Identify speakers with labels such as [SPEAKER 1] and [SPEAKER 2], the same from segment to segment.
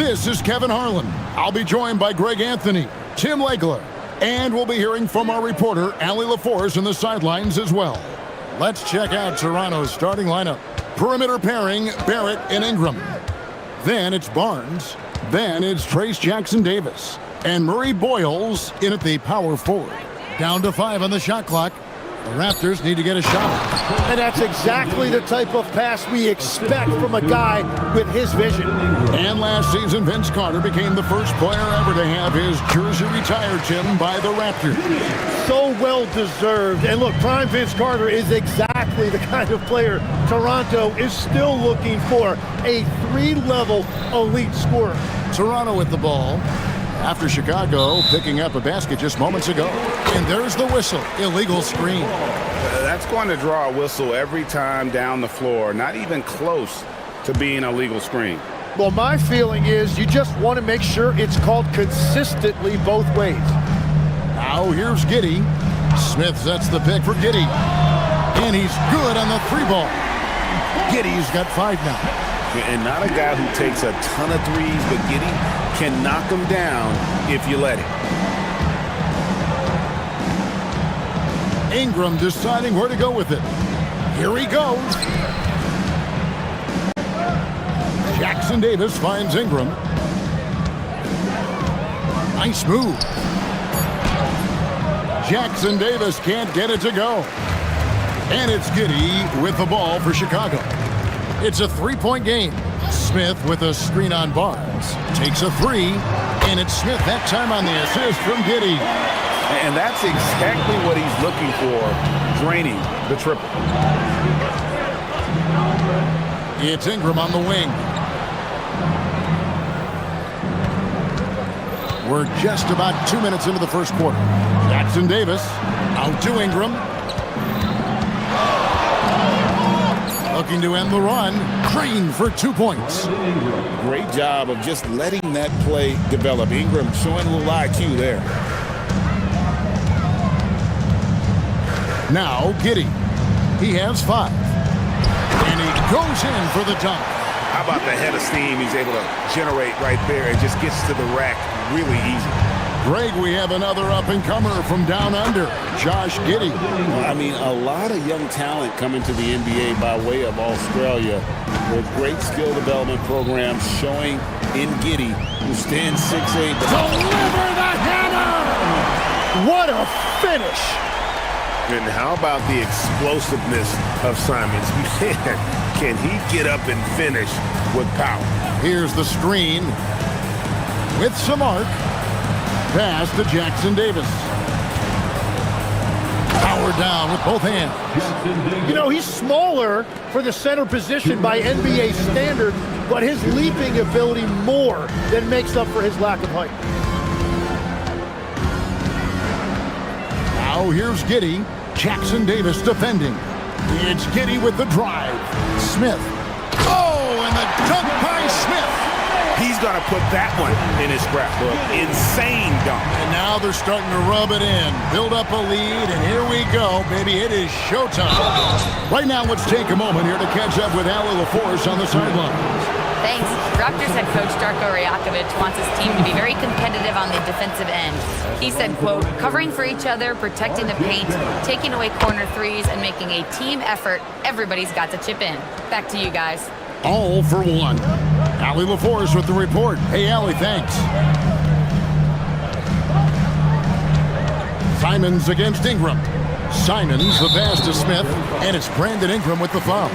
[SPEAKER 1] This is Kevin Harlan. I'll be joined by Greg Anthony, Tim Legler, and we'll be hearing from our reporter, Allie LaForce, on the sidelines as well. Let's check out Toronto's starting lineup. Perimeter pairing, Barrett and Ingram. Then it's Barnes. Then it's Trace Jackson-Davis. And Murray Boyles in at the power forward. Down to 5 on the shot clock. The Raptors need to get a shot.
[SPEAKER 2] And that's exactly the type of pass we expect from a guy with his vision.
[SPEAKER 1] And last season, Vince Carter became the first player ever to have his jersey retired, Tim, by the Raptors.
[SPEAKER 2] So well deserved. And look, prime Vince Carter is exactly the kind of player Toronto is still looking for. A 3-level elite scorer.
[SPEAKER 1] Toronto with the ball. After Chicago picking up a basket just moments ago. And there's the whistle. Illegal screen.
[SPEAKER 3] That's going to draw a whistle every time down the floor. Not even close to being a legal screen.
[SPEAKER 2] Well, my feeling is you just want to make sure it's called consistently both ways.
[SPEAKER 1] Now here's Giddey. Smith sets the pick for Giddey. And he's good on the 3-ball. Giddey's got 5 now.
[SPEAKER 3] And not a guy who takes a ton of threes, but Giddey can knock them down if you let him.
[SPEAKER 1] Ingram deciding where to go with it. Here he goes. Jackson-Davis finds Ingram. Nice move. Jackson-Davis can't get it to go. And it's Giddey with the ball for Chicago. It's a 3-point game. Smith with a screen on Barnes. Takes a 3, and it's Smith that time on the assist from Giddey.
[SPEAKER 3] And that's exactly what he's looking for, draining the triple.
[SPEAKER 1] It's Ingram on the wing. We're just about 2 minutes into the first quarter. Jackson-Davis out to Ingram. Looking to end the run. Green for 2 points.
[SPEAKER 3] Great job of just letting that play develop. Ingram showing a little IQ there.
[SPEAKER 1] Now Giddey. He has 5. And he goes in for the dunk.
[SPEAKER 3] How about the head of steam he's able to generate right there and just gets to the rack really easy.
[SPEAKER 1] Greg, we have another up-and-comer from down under, Josh Giddey.
[SPEAKER 3] I mean, a lot of young talent coming to the NBA by way of Australia with great skill development programs showing in Giddey, who stands 6'8".
[SPEAKER 1] Deliver the hammer!
[SPEAKER 2] What a finish!
[SPEAKER 3] And how about the explosiveness of Simons? Can he get up and finish with power?
[SPEAKER 1] Here's the screen with some arc. Pass to Jackson-Davis. Power down with both hands.
[SPEAKER 2] You know, he's smaller for the center position by NBA standard, but his leaping ability more than makes up for his lack of height.
[SPEAKER 1] Now here's Giddey. Jackson-Davis defending. It's Giddey with the drive. Smith. Oh, and the dunk by Smith.
[SPEAKER 3] He's going to put that one in his scrapbook. Insane dunk.
[SPEAKER 1] And now they're starting to rub it in. Build up a lead, and here we go, baby. It is showtime. Right now, let's take a moment here to catch up with Allie LaForce on the sidelines.
[SPEAKER 4] Thanks. Raptors head coach Darko Rajakovic wants his team to be very competitive on the defensive end. He said, quote, covering for each other, protecting the paint, taking away corner threes, and making a team effort. Everybody's got to chip in. Back to you guys.
[SPEAKER 1] All for one. Allie LaForce with the report. Hey, Allie, thanks. Simons against Ingram. Simons, the pass to Smith, and it's Brandon Ingram with the foul.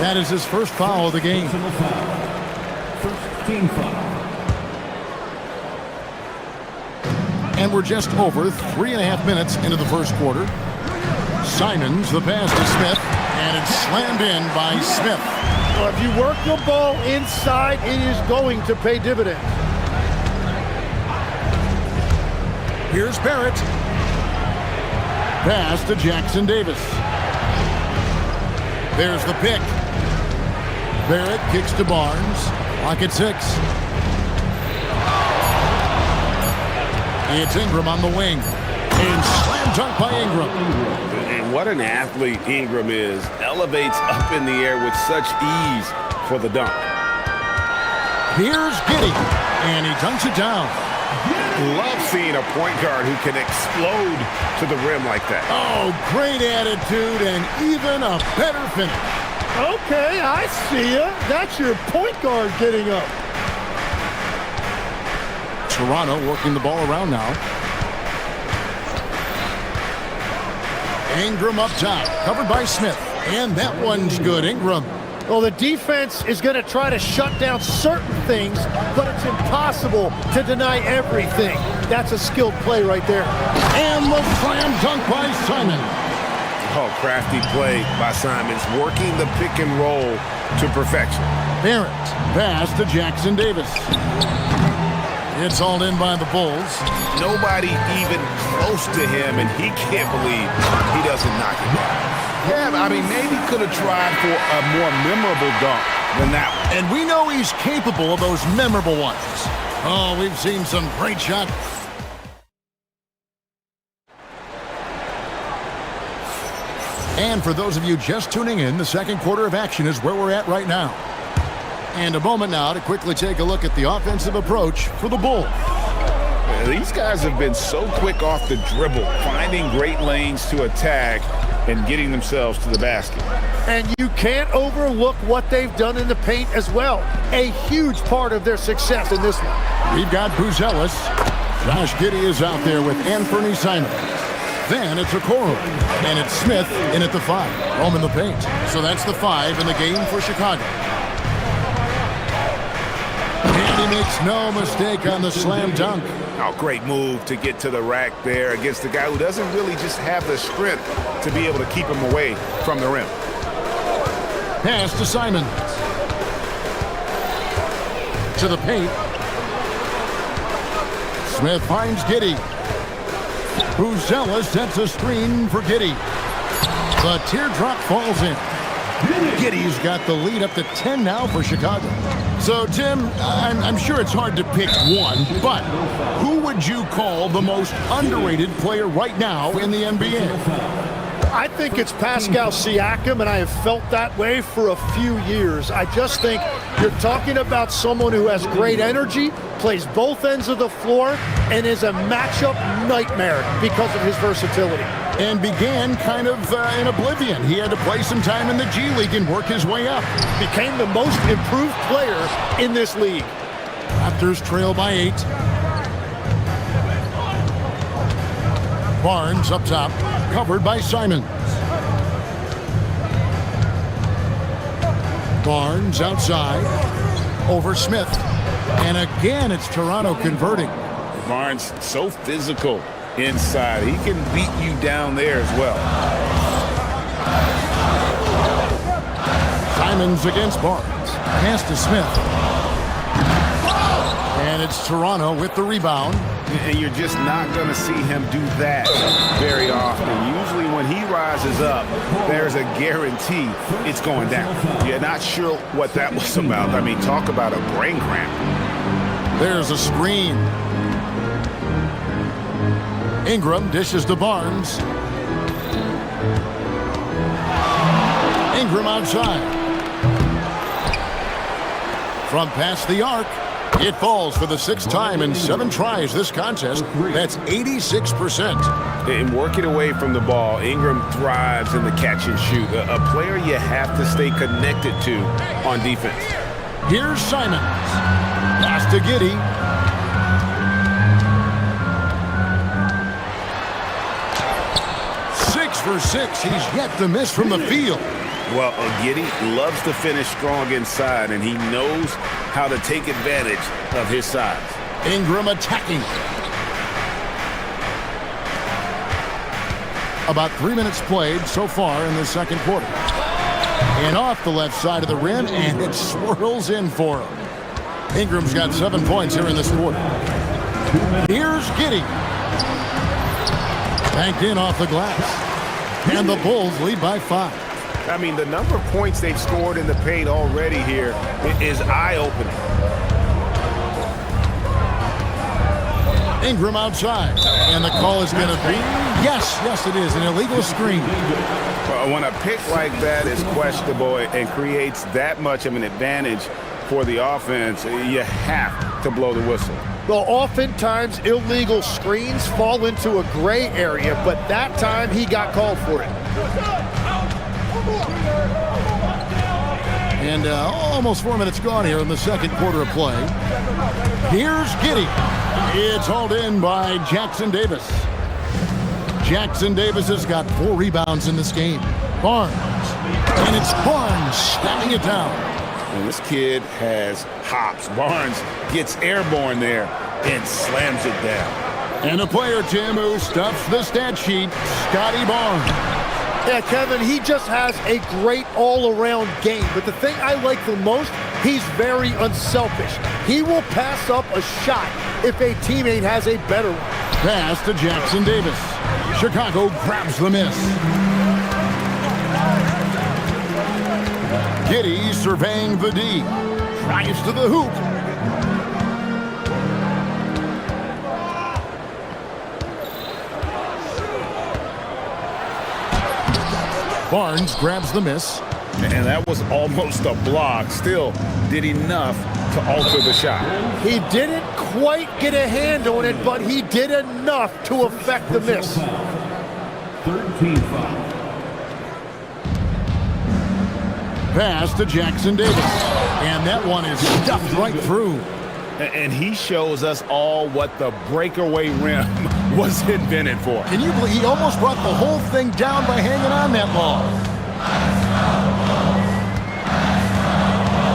[SPEAKER 1] That is his first foul of the game.
[SPEAKER 5] First team foul.
[SPEAKER 1] And we're just over 3.5 minutes into the first quarter. Simons, the pass to Smith, and it's slammed in by Smith.
[SPEAKER 2] Well, if you work the ball inside, it is going to pay dividends.
[SPEAKER 1] Here's Barrett. Pass to Jackson-Davis. There's the pick. Barrett kicks to Barnes. Clock at 6. It's Ingram on the wing. And slam dunk by Ingram.
[SPEAKER 3] And what an athlete Ingram is. Elevates up in the air with such ease for the dunk.
[SPEAKER 1] Here's Giddy, and he dunks it down.
[SPEAKER 6] Love seeing a point guard who can explode to the rim like that.
[SPEAKER 1] Oh, great attitude and even a better finish.
[SPEAKER 2] Okay, I see ya. That's your point guard getting up.
[SPEAKER 1] Toronto working the ball around now. Ingram up top, covered by Smith. And that one's good, Ingram.
[SPEAKER 2] Well, the defense is going to try to shut down certain things, but it's impossible to deny everything. That's a skilled play right there.
[SPEAKER 1] And the slam dunk by Simon.
[SPEAKER 6] Oh, crafty play by Simons, working the pick and roll to perfection.
[SPEAKER 1] Barrett, pass to Jackson Davis. It's hauled in by the Bulls.
[SPEAKER 6] Nobody even close to him, and he can't believe he doesn't knock it down. Yeah, I mean, maybe could have tried for a more memorable dunk than that one.
[SPEAKER 1] And we know he's capable of those memorable ones. Oh, we've seen some great shots. And for those of you just tuning in, the second quarter of action is where we're at right now. And a moment now to quickly take a look at the offensive approach for the Bulls.
[SPEAKER 6] These guys have been so quick off the dribble, finding great lanes to attack and getting themselves to the basket.
[SPEAKER 2] And you can't overlook what they've done in the paint as well. A huge part of their success in this one.
[SPEAKER 1] We've got Buzelis. Josh Giddey is out there with Anthony Simon. Then it's Okoro. And it's Smith in at the 5. Home in the paint. So that's the 5 in the game for Chicago. And he makes no mistake on the slam dunk.
[SPEAKER 6] Oh, great move to get to the rack there against the guy who doesn't really just have the strength to be able to keep him away from the rim.
[SPEAKER 1] Pass to Simon. To the paint. Smith finds Giddey. Buzelis sets a screen for Giddey. The teardrop falls in. Giddey's got the lead up to 10 now for Chicago. So, Tim, I'm sure it's hard to pick one, but who would you call the most underrated player right now in the NBA?
[SPEAKER 2] I think it's Pascal Siakam, and I have felt that way for a few years. I just think you're talking about someone who has great energy, plays both ends of the floor, and is a matchup nightmare because of his versatility.
[SPEAKER 1] And began kind of in oblivion. He had to play some time in the G League and work his way up.
[SPEAKER 2] Became the most improved player in this league.
[SPEAKER 1] Raptors trail by 8. Barnes up top, covered by Simons. Barnes outside, over Smith. And again, it's Toronto converting.
[SPEAKER 6] Barnes so physical inside. He can beat you down there as well.
[SPEAKER 1] Simons against Barnes. Pass to Smith. And it's Toronto with the rebound.
[SPEAKER 6] And you're just not going to see him do that very often. Usually when he rises up, there's a guarantee it's going down. You're not sure what that was about. I mean, talk about a brain cramp.
[SPEAKER 1] There's a screen. Ingram dishes to Barnes. Ingram outside. From past the arc. It falls for the 6th time in 7 tries this contest. That's 86%.
[SPEAKER 6] And working away from the ball, Ingram thrives in the catch and shoot. A player you have to stay connected to on defense.
[SPEAKER 1] Here's Simons. Pass to Giddey. For 6, he's yet to miss from the field.
[SPEAKER 6] Well, Giddey loves to finish strong inside, and he knows how to take advantage of his size.
[SPEAKER 1] Ingram attacking. About 3 minutes played so far in the second quarter. And off the left side of the rim, and it swirls in for him. Ingram's got 7 points here in this quarter. Here's Giddey. Banked in off the glass. And the Bulls lead by 5.
[SPEAKER 6] I mean, the number of points they've scored in the paint already here is eye-opening.
[SPEAKER 1] Ingram outside. And the call is going to be, yes, it is, an illegal screen.
[SPEAKER 6] When a pick like that is questionable and creates that much of an advantage for the offense, you have to blow the whistle.
[SPEAKER 2] Well, oftentimes illegal screens fall into a gray area, but that time he got called for it.
[SPEAKER 1] And almost 4 minutes gone here in the second quarter of play. Here's Giddey. It's hauled in by Jackson Davis. Jackson Davis has got 4 rebounds in this game. Barnes. And it's Barnes slamming it down.
[SPEAKER 6] And this kid has hops. Barnes gets airborne there and slams it down.
[SPEAKER 1] And a player, Tim, who stuffs the stat sheet, Scotty Barnes.
[SPEAKER 2] Yeah, Kevin, he just has a great all-around game. But the thing I like the most, he's very unselfish. He will pass up a shot if a teammate has a better one.
[SPEAKER 1] Pass to Jackson Davis. Chicago grabs the miss. Giddey surveying the D. Drives to the hoop. Barnes grabs the miss.
[SPEAKER 6] And that was almost a block. Still did enough to alter the shot.
[SPEAKER 2] He didn't quite get a hand on it, but he did enough to affect the miss.
[SPEAKER 5] 13 foul.
[SPEAKER 1] Pass to Jackson Davis. And that one is stuffed right through.
[SPEAKER 6] And he shows us all what the breakaway rim was invented for.
[SPEAKER 1] Can you believe he almost brought the whole thing down by hanging on that long?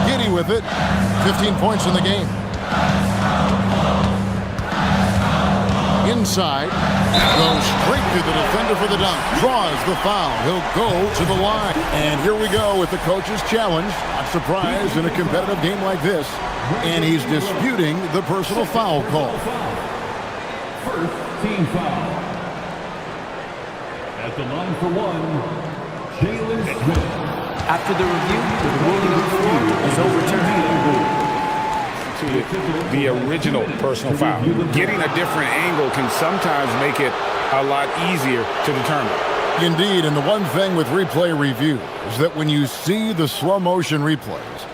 [SPEAKER 1] Giddey with it. 15 points in the game. Inside. Goes straight to the defender for the dunk. Draws the foul. He'll go to the line. And here we go with the coach's challenge. Not surprised in a competitive game like this. And he's disputing the personal foul call.
[SPEAKER 5] First team foul. At the line for one, Jalen Smith.
[SPEAKER 7] After the review, the ruling on the floor is overturned.
[SPEAKER 6] The original personal foul. Getting a different angle can sometimes make it a lot easier to determine.
[SPEAKER 1] Indeed, and the one thing with replay review is that when you see the slow motion replays,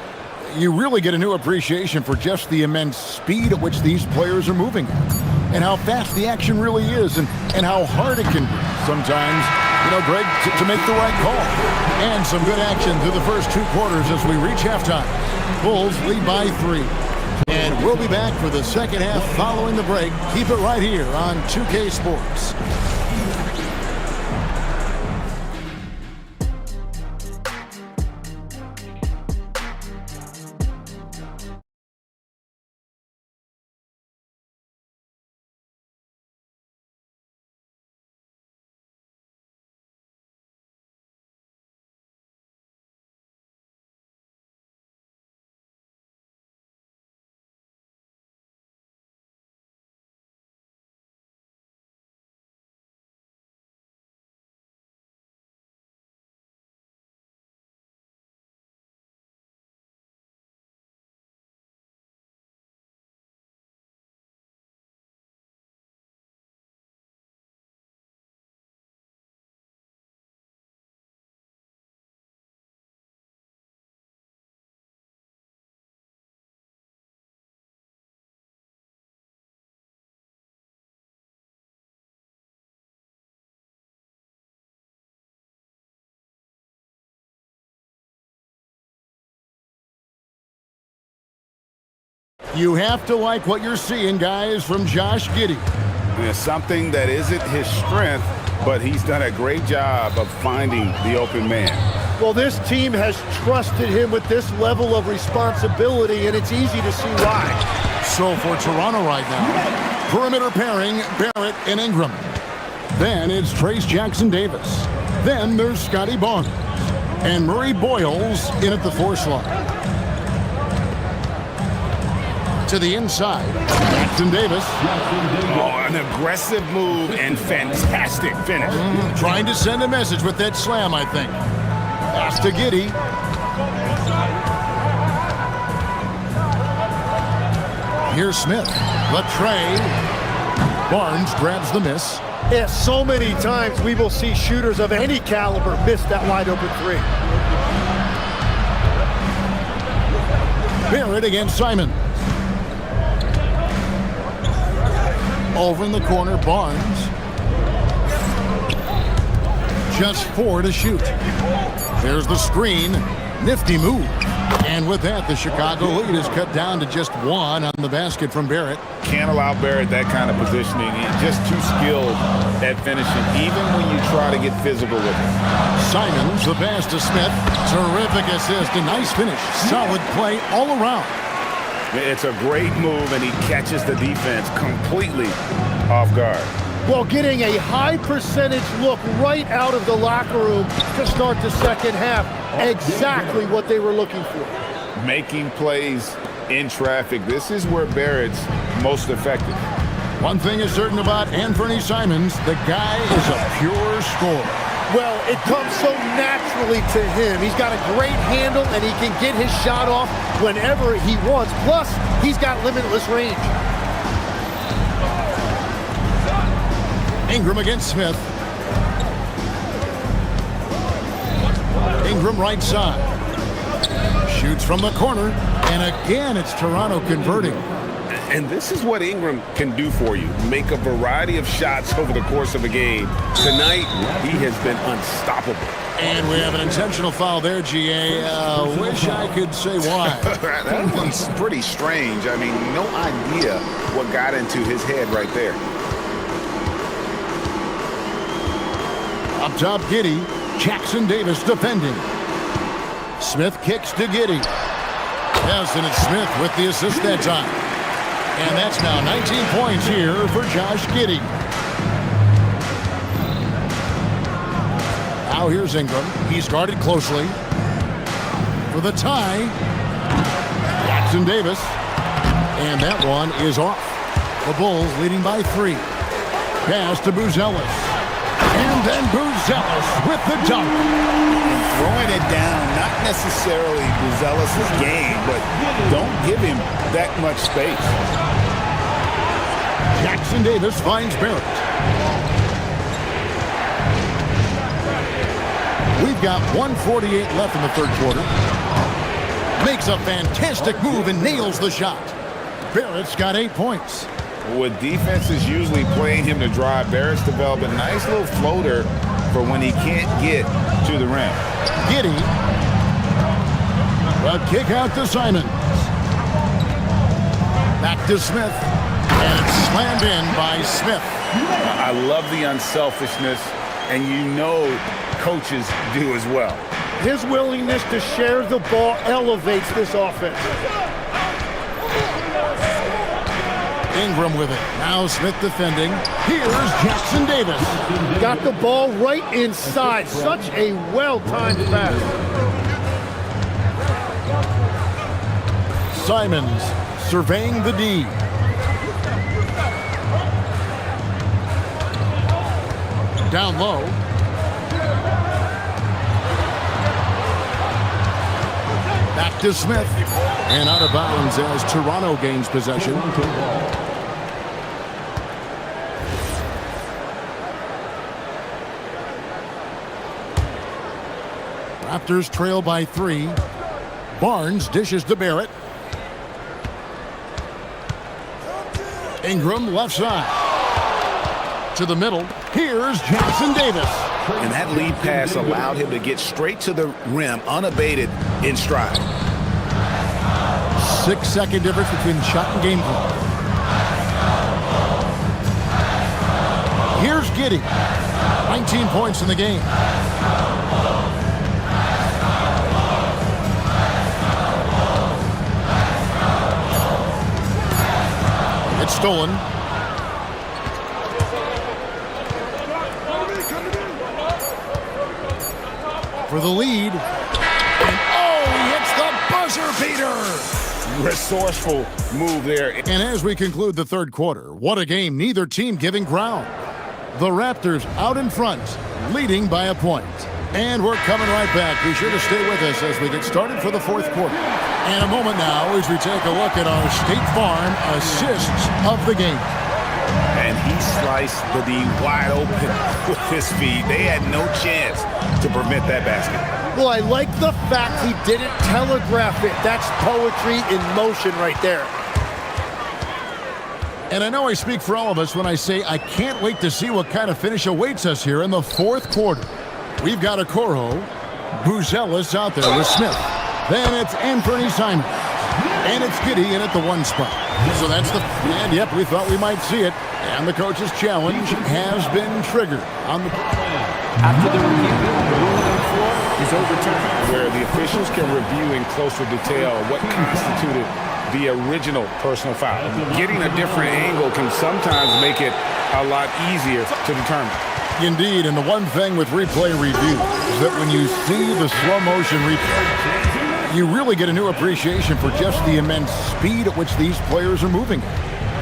[SPEAKER 1] you really get a new appreciation for just the immense speed at which these players are moving at, and how fast the action really is, and how hard it can be sometimes, Greg, to make the right call. And some good action through the first 2 quarters as we reach halftime. Bulls lead by 3. And we'll be back for the second half following the break. Keep it right here on 2K Sports. You have to like what you're seeing, guys, from Josh Giddey.
[SPEAKER 6] It's something that isn't his strength, but he's done a great job of finding the open man.
[SPEAKER 2] Well, this team has trusted him with this level of responsibility, and it's easy to see why.
[SPEAKER 1] So for Toronto right now, perimeter pairing, Barrett and Ingram. Then it's Trace Jackson Davis. Then there's Scotty Barnes. And Murray Boyles in at the 4 slot. To the inside, Jackson Davis.
[SPEAKER 6] Oh, an aggressive move and fantastic finish.
[SPEAKER 1] Trying to send a message with that slam, I think. Pass to Giddey. Here's Smith. Latre. Barnes grabs the miss.
[SPEAKER 2] Yeah, so many times we will see shooters of any caliber miss that wide open 3.
[SPEAKER 1] Barrett against Simon. Over in the corner, Barnes. Just 4 to shoot. There's the screen. Nifty move. And with that, the Chicago lead is cut down to just 1 on the basket from Barrett.
[SPEAKER 6] Can't allow Barrett that kind of positioning. He's just too skilled at finishing, even when you try to get physical with him.
[SPEAKER 1] Simons, the pass to Smith. Terrific assist, a nice finish. Solid play all around.
[SPEAKER 6] It's a great move, and he catches the defense completely off guard.
[SPEAKER 2] Well, getting a high percentage look right out of the locker room to start the second half. Exactly what they were looking for.
[SPEAKER 6] Making plays in traffic. This is where Barrett's most effective.
[SPEAKER 1] One thing is certain about Anthony Simons, the guy is a pure scorer.
[SPEAKER 2] Well, it comes so naturally to him. He's got a great handle, and he can get his shot off whenever he wants. Plus, he's got limitless range.
[SPEAKER 1] Ingram against Smith. Ingram right side. Shoots from the corner, and again it's Toronto converting.
[SPEAKER 6] And this is what Ingram can do for you. Make a variety of shots over the course of a game. Tonight, he has been unstoppable.
[SPEAKER 1] And we have an intentional foul there, GA. Wish I could say why.
[SPEAKER 6] That one's pretty strange. I mean, no idea what got into his head right there.
[SPEAKER 1] Up top, Giddey. Jackson Davis defending. Smith kicks to Giddey. Yes, and it's Smith with the assist that time. And that's now 19 points here for Josh Giddey. Now here's Ingram. He's guarded closely. For the tie, Jackson Davis. And that one is off. The Bulls leading by 3. Pass to Buzelis. And then Buzelis with the dunk.
[SPEAKER 6] Throwing it down, not necessarily Buzelis' game, but don't give him that much space.
[SPEAKER 1] Jackson Davis finds Barrett. We've got 1:48 left in the third quarter. Makes a fantastic move and nails the shot. Barrett's got 8 points.
[SPEAKER 6] With defenses usually playing him to drive, Barrett's developed a nice little floater for when he can't get to the rim.
[SPEAKER 1] Giddey. A kick out to Simons. Back to Smith. And it's slammed in by Smith.
[SPEAKER 6] I love the unselfishness, and you know coaches do as well.
[SPEAKER 2] His willingness to share the ball elevates this offense.
[SPEAKER 1] Ingram with it. Now Smith defending. Here's Jackson Davis.
[SPEAKER 2] Got the ball right inside. Such a well-timed pass.
[SPEAKER 1] Simons surveying the D. Down low. Back to Smith. And out of bounds as Toronto gains possession. Raptors trail by 3. Barnes dishes to Barrett. Ingram left side. To the middle. Here's Jackson Davis.
[SPEAKER 6] And that lead pass allowed him to get straight to the rim unabated in stride.
[SPEAKER 1] 6-second difference between shot and game clock. Here's Giddey. 19 points in the game. It's stolen. For the lead. And oh, he hits the buzzer beater.
[SPEAKER 6] Resourceful move there.
[SPEAKER 1] And as we conclude the third quarter, what a game, neither team giving ground. The Raptors out in front, leading by a point. And we're coming right back. Be sure to stay with us as we get started for the fourth quarter. And a moment now as we take a look at our State Farm assists of the game.
[SPEAKER 6] And he sliced the D wide open with his feet. They had no chance to prevent that basket.
[SPEAKER 2] Well, I like the fact he didn't telegraph it. That's poetry in motion right there.
[SPEAKER 1] And I know I speak for all of us when I say I can't wait to see what kind of finish awaits us here in the fourth quarter. We've got a Coro, Buzelis out there with Smith. Then it's Anthony Simon. And it's Giddy in at the one spot. So that's the... And yep, we thought we might see it. And the coach's challenge has been triggered on the...
[SPEAKER 7] After the review, the ruling on the floor is overturned.
[SPEAKER 6] Where the officials can review in closer detail what constituted the original personal foul. Getting a different angle can sometimes make it a lot easier to determine.
[SPEAKER 1] Indeed, and the one thing with replay review is that when you see the slow motion replay, you really get a new appreciation for just the immense speed at which these players are moving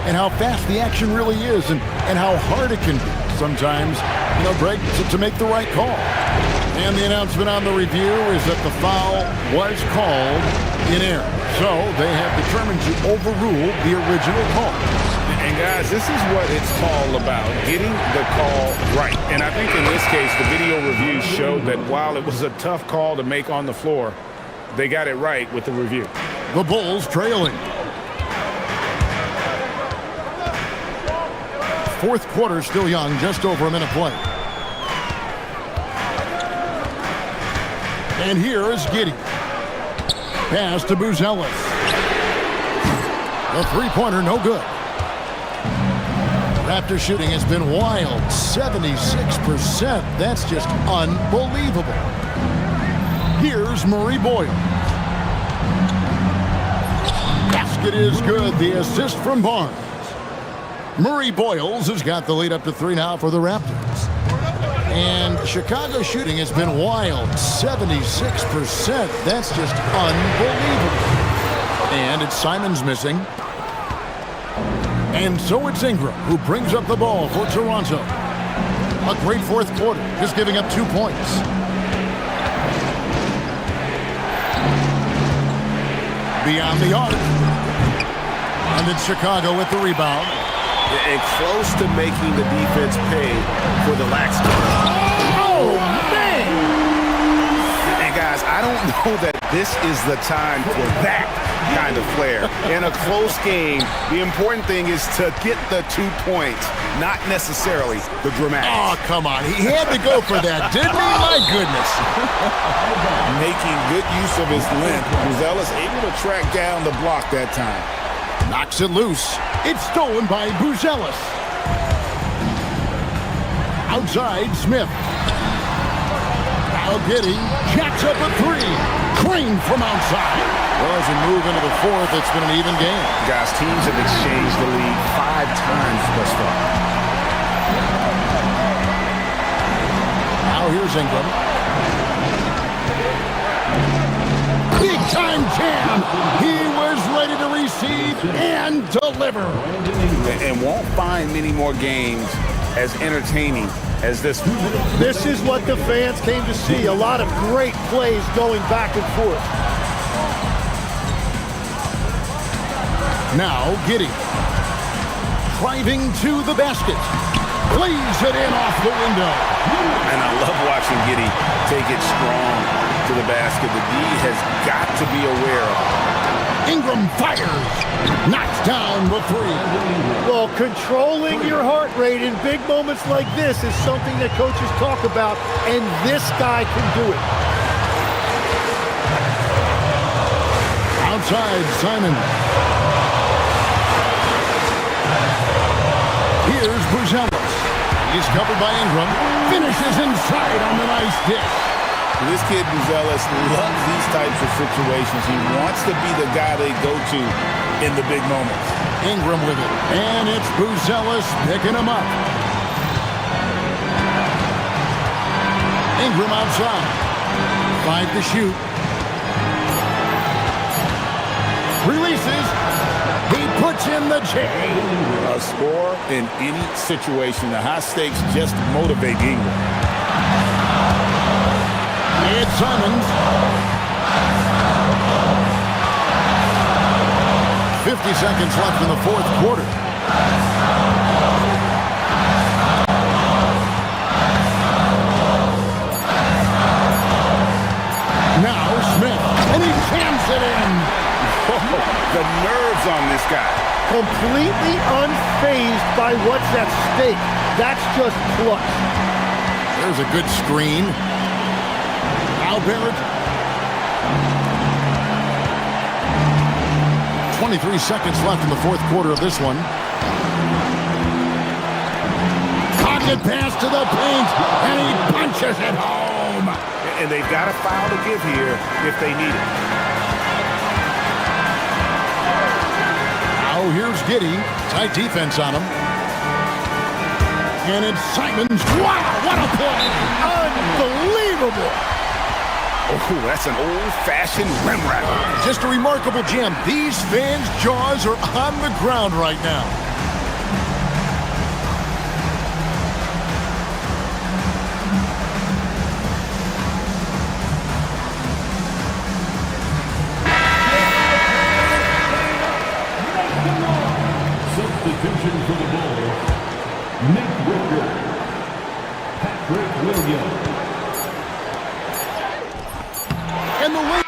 [SPEAKER 1] and how fast the action really is and how hard it can be sometimes, you know, Greg, to make the right call. And the announcement on the review is that the foul was called in error. So they have determined to overrule the original call.
[SPEAKER 6] And guys, this is what it's all about, getting the call right. And I think in this case, the video review showed that while it was a tough call to make on the floor, they got it right with the review.
[SPEAKER 1] The Bulls trailing. Fourth quarter still young, just over a minute play. And here is Giddy. Pass to Buzelis. The three-pointer, no good. Raptor shooting has been wild, 76%. That's just unbelievable. Here's Murray Boyle. Basket is good. The assist from Barnes. Murray Boyles has got the lead up to 3 now for the Raptors. And Chicago shooting has been wild, 76%. That's just unbelievable. And it's Simons missing. And so it's Ingram who brings up the ball for Toronto. A great fourth quarter, just giving up 2 points. Beyond the arc. And then Chicago with the rebound.
[SPEAKER 6] And close to making the defense pay for the laxity.
[SPEAKER 2] Oh, man!
[SPEAKER 6] And guys, I don't know that this is the time for that kind of flair. In a close game, the important thing is to get the 2 points, not necessarily the dramatics.
[SPEAKER 1] Oh, come on. He had to go for that, didn't he? My goodness.
[SPEAKER 6] Making good use of his length, Buzelis able to track down the block that time.
[SPEAKER 1] Knocks it loose. It's stolen by Buzelis. Outside, Smith. Now Giddy jacks up a three. Crane from outside. Well, as we move into the fourth, it's been an even game.
[SPEAKER 6] Guys, teams have exchanged the lead 5 times thus far.
[SPEAKER 1] Now here's Ingram. Big time jam. He was ready to receive and deliver.
[SPEAKER 6] And won't find many more games as entertaining as this one.
[SPEAKER 2] This is what the fans came to see. A lot of great plays going back and forth.
[SPEAKER 1] Now Giddy. Driving to the basket. Plays it in off the window.
[SPEAKER 6] And I love watching Giddy take it strong to the basket. The D has got to be aware of it.
[SPEAKER 1] Ingram fires. Knocks down the three.
[SPEAKER 2] Well, controlling your heart rate in big moments like this is something that coaches talk about, and this guy can do it.
[SPEAKER 1] Outside, Simon. Here's Buzelis. He's covered by Ingram. Finishes inside on the nice dish.
[SPEAKER 6] This kid, Buzelis, loves these types of situations. He wants to be the guy they go to in the big moments.
[SPEAKER 1] Ingram with it. And it's Buzelis picking him up. Ingram outside. 5 to shoot. Releases. He puts in the J.
[SPEAKER 6] A score in any situation. The high stakes just motivate Ingram.
[SPEAKER 1] It's Simons. 50 seconds left in the fourth quarter. jams it in.
[SPEAKER 6] The nerves on this guy.
[SPEAKER 2] Completely unfazed by what's at stake. That's just clutch.
[SPEAKER 1] There's a good screen. Albert. 23 seconds left in the fourth quarter of this one. Pocket pass to the paint, and he punches it home.
[SPEAKER 6] And they've got a foul to give here if they need it.
[SPEAKER 1] Now here's Giddey. Tight defense on him. And it's Simons. Wow, what a play!
[SPEAKER 2] Unbelievable.
[SPEAKER 6] Oh, that's an old-fashioned rim wrap.
[SPEAKER 1] Just a remarkable jam. These fans' jaws are on the ground right now.
[SPEAKER 5] Substitution for the Bulls. Nick Ricker. Patrick Williams.
[SPEAKER 1] And the lead.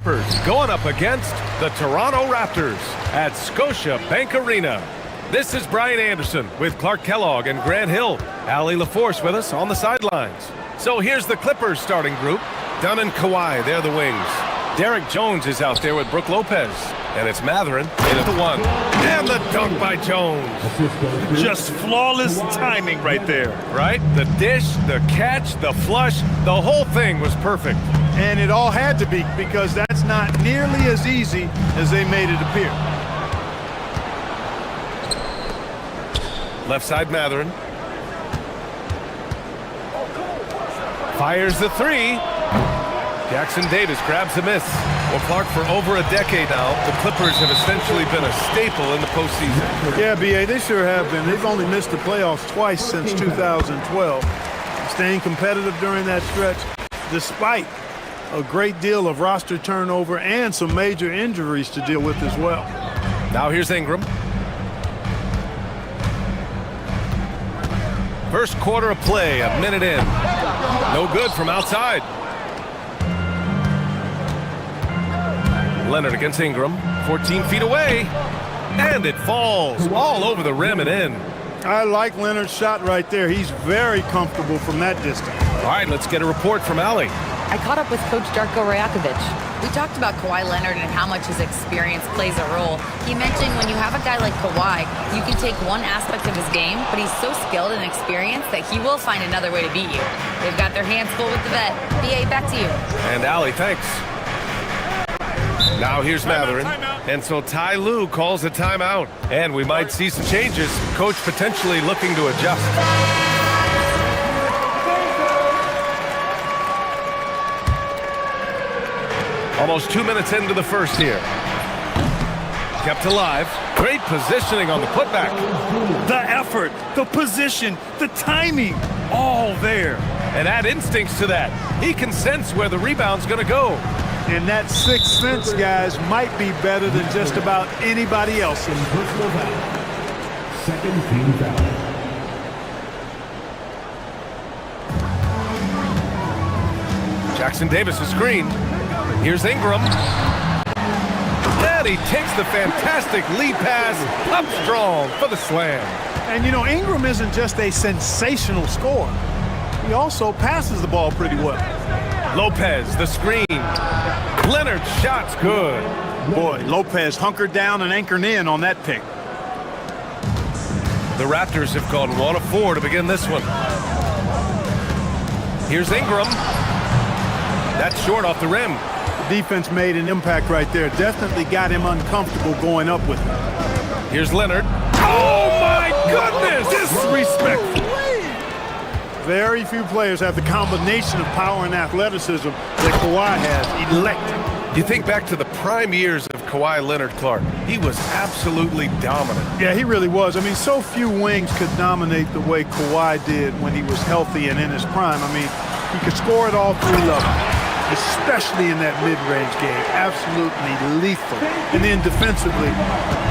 [SPEAKER 8] going up against the Toronto Raptors at Scotiabank Arena. This is Brian Anderson with Clark Kellogg and Grant Hill. Allie LaForce with us on the sidelines. So here's the Clippers starting group. Dunn and Kawhi, they're the wings. Derek Jones is out there with Brook Lopez. And it's Matherin in at the one. And the dunk by Jones.
[SPEAKER 9] Just flawless timing right there.
[SPEAKER 8] Right? The dish, the catch, the flush, the whole thing was perfect.
[SPEAKER 2] And it all had to be, because that's not nearly as easy as they made it appear.
[SPEAKER 8] Left side Matherin. Fires the three. Jackson Davis grabs the miss. Well, Clark, for over a decade now, the Clippers have essentially been a staple in the postseason.
[SPEAKER 2] Yeah, B.A., they sure have been. They've only missed the playoffs twice since 2012. Staying competitive during that stretch, despite a great deal of roster turnover and some major injuries to deal with as well.
[SPEAKER 8] Now here's Ingram. First quarter of play, a minute in. No good from outside. Leonard against Ingram, 14 feet away, and it falls all over the rim and in.
[SPEAKER 2] I like Leonard's shot right there. He's very comfortable from that distance.
[SPEAKER 8] All right, let's get a report from Allie.
[SPEAKER 4] I caught up with Coach Darko Rajakovic. We talked about Kawhi Leonard and how much his experience plays a role. He mentioned when you have a guy like Kawhi, you can take one aspect of his game, but he's so skilled and experienced that he will find another way to beat you. They've got their hands full with the vet. BA, back to you.
[SPEAKER 8] And Allie, thanks. Now here's Matherin. And so Ty Lue calls a timeout. And we might see some changes. Coach potentially looking to adjust. Almost 2 minutes into the first here. Kept alive. Great positioning on the putback.
[SPEAKER 9] The effort, the position, the timing, all there.
[SPEAKER 8] And add instincts to that. He can sense where the rebound's going to go.
[SPEAKER 2] And that sixth sense, guys, might be better than just about anybody else's.
[SPEAKER 5] Personal foul. Second team foul.
[SPEAKER 8] Jackson Davis a screen. Here's Ingram. And he takes the fantastic lead pass up strong for the slam.
[SPEAKER 2] And, you know, Ingram isn't just a sensational scorer. He also passes the ball pretty well.
[SPEAKER 8] Lopez, the screen. Leonard's shot's good.
[SPEAKER 2] Boy, Lopez hunkered down and anchored in on that pick.
[SPEAKER 8] The Raptors have gone 1 of 4 to begin this one. Here's Ingram. That's short off the rim.
[SPEAKER 2] The defense made an impact right there. Definitely got him uncomfortable going up with it.
[SPEAKER 8] Here's Leonard. Oh, my goodness! Disrespectful.
[SPEAKER 2] Very few players have the combination of power and athleticism that Kawhi has. Electric.
[SPEAKER 8] You think back to the prime years of Kawhi Leonard, Clark. He was absolutely dominant.
[SPEAKER 2] Yeah, he really was. I mean, so few wings could dominate the way Kawhi did when he was healthy and in his prime. I mean, he could score at all three levels, especially in that mid-range game. Absolutely lethal. And then defensively,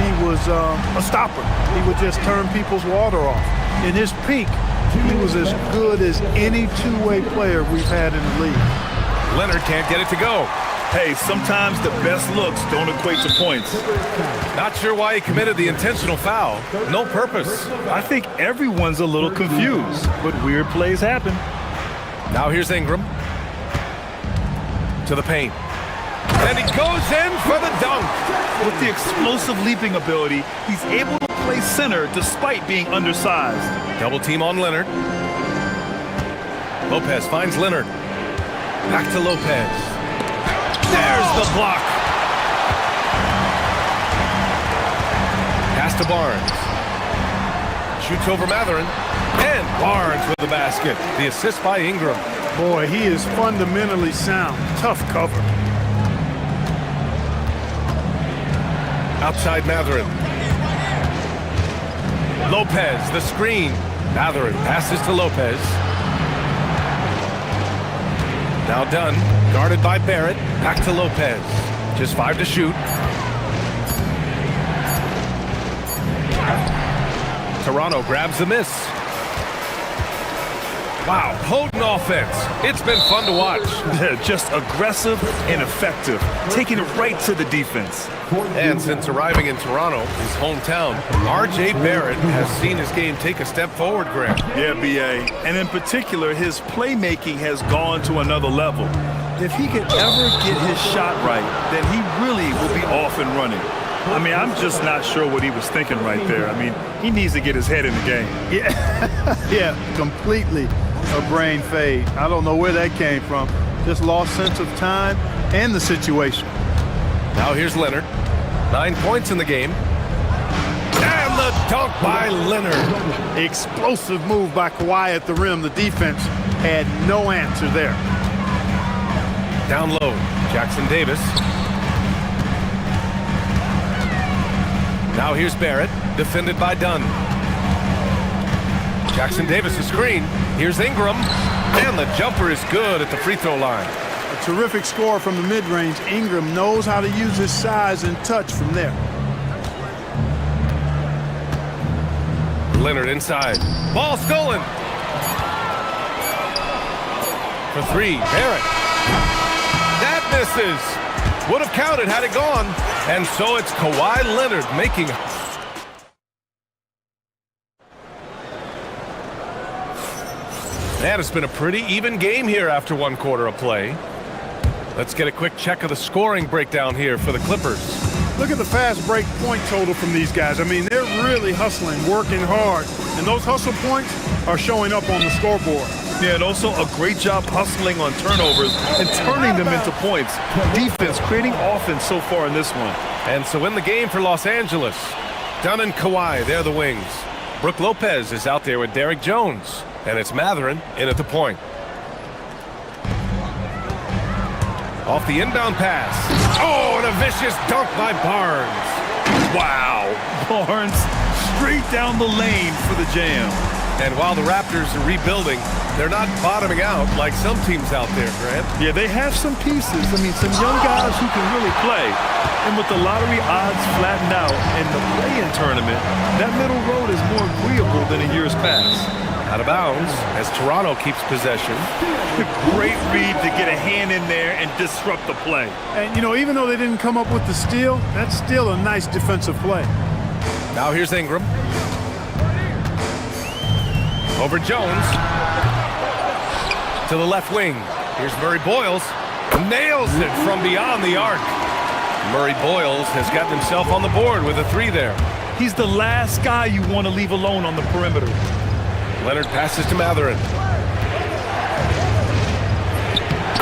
[SPEAKER 2] he was a stopper. He would just turn people's water off. In his peak, he was as good as any two-way player we've had in the league.
[SPEAKER 8] Leonard can't get it to go.
[SPEAKER 9] Hey, sometimes the best looks don't equate to points.
[SPEAKER 8] Not sure why he committed the intentional foul. No purpose.
[SPEAKER 9] I think everyone's a little confused, but weird plays happen.
[SPEAKER 8] Now here's Ingram. To the paint. And he goes in for the dunk.
[SPEAKER 9] With the explosive leaping ability, he's able to play center despite being undersized.
[SPEAKER 8] Double team on Leonard. Lopez finds Leonard. Back to Lopez. There's the block. Pass to Barnes. Shoots over Matherin. And Barnes with the basket. The assist by Ingram.
[SPEAKER 2] Boy, he is fundamentally sound. Tough cover.
[SPEAKER 8] Outside Matherin. Lopez, the screen. Matherin passes to Lopez. Now Dunn, guarded by Barrett. Back to Lopez. Just 5 to shoot. Toronto grabs the miss. Wow, potent offense. It's been fun to watch.
[SPEAKER 9] Just aggressive and effective, taking it right to the defense.
[SPEAKER 8] And since arriving in Toronto, his hometown, R.J. Barrett has seen his game take a step forward, Grant.
[SPEAKER 9] Yeah, B.A. And in particular, his playmaking has gone to another level. If he could ever get his shot right, then he really will be off and running. I mean, I'm just not sure what he was thinking right there. I mean, he needs to get his head in the game.
[SPEAKER 2] Yeah, completely a brain fade. I don't know where that came from. Just lost sense of time and the situation.
[SPEAKER 8] Now here's Leonard. 9 points in the game. And the dunk by Leonard.
[SPEAKER 2] Explosive move by Kawhi at the rim. The defense had no answer there.
[SPEAKER 8] Down low, Jackson Davis. Now here's Barrett, defended by Dunn. Jackson Davis a screen. Here's Ingram. And the jumper is good at the free throw line.
[SPEAKER 2] A terrific score from the mid-range. Ingram knows how to use his size and touch from there.
[SPEAKER 8] Leonard inside. Ball stolen. For three, Barrett. That misses. Would have counted had it gone. And so it's Kawhi Leonard making. And it's been a pretty even game here after 1 quarter of play. Let's get a quick check of the scoring breakdown here for the Clippers.
[SPEAKER 2] Look at the fast break point total from these guys. I mean, they're really hustling, working hard. And those hustle points are showing up on the scoreboard.
[SPEAKER 9] Yeah, and also a great job hustling on turnovers and turning them into points. Defense creating offense so far in this one.
[SPEAKER 8] And so in the game for Los Angeles, Dunn and Kawhi, they're the wings. Brook Lopez is out there with Derrick Jones. And it's Matherin in at the point. Off the inbound pass. Oh, and a vicious dunk by Barnes.
[SPEAKER 9] Wow. Barnes straight down the lane for the jam.
[SPEAKER 8] And while the Raptors are rebuilding, they're not bottoming out like some teams out there, Grant.
[SPEAKER 9] Yeah, they have some pieces. I mean, some young guys who can really play. And with the lottery odds flattened out in the play-in tournament, that middle road is more agreeable than in years past.
[SPEAKER 8] Out of bounds as Toronto keeps possession.
[SPEAKER 9] Great read to get a hand in there and disrupt the play.
[SPEAKER 2] And, you know, even though they didn't come up with the steal, that's still a nice defensive play.
[SPEAKER 8] Now here's Ingram. Over Jones. To the left wing. Here's Murray Boyles. Nails it from beyond the arc. Murray Boyles has gotten himself on the board with a three there.
[SPEAKER 9] He's the last guy you want to leave alone on the perimeter.
[SPEAKER 8] Leonard passes to Matherin.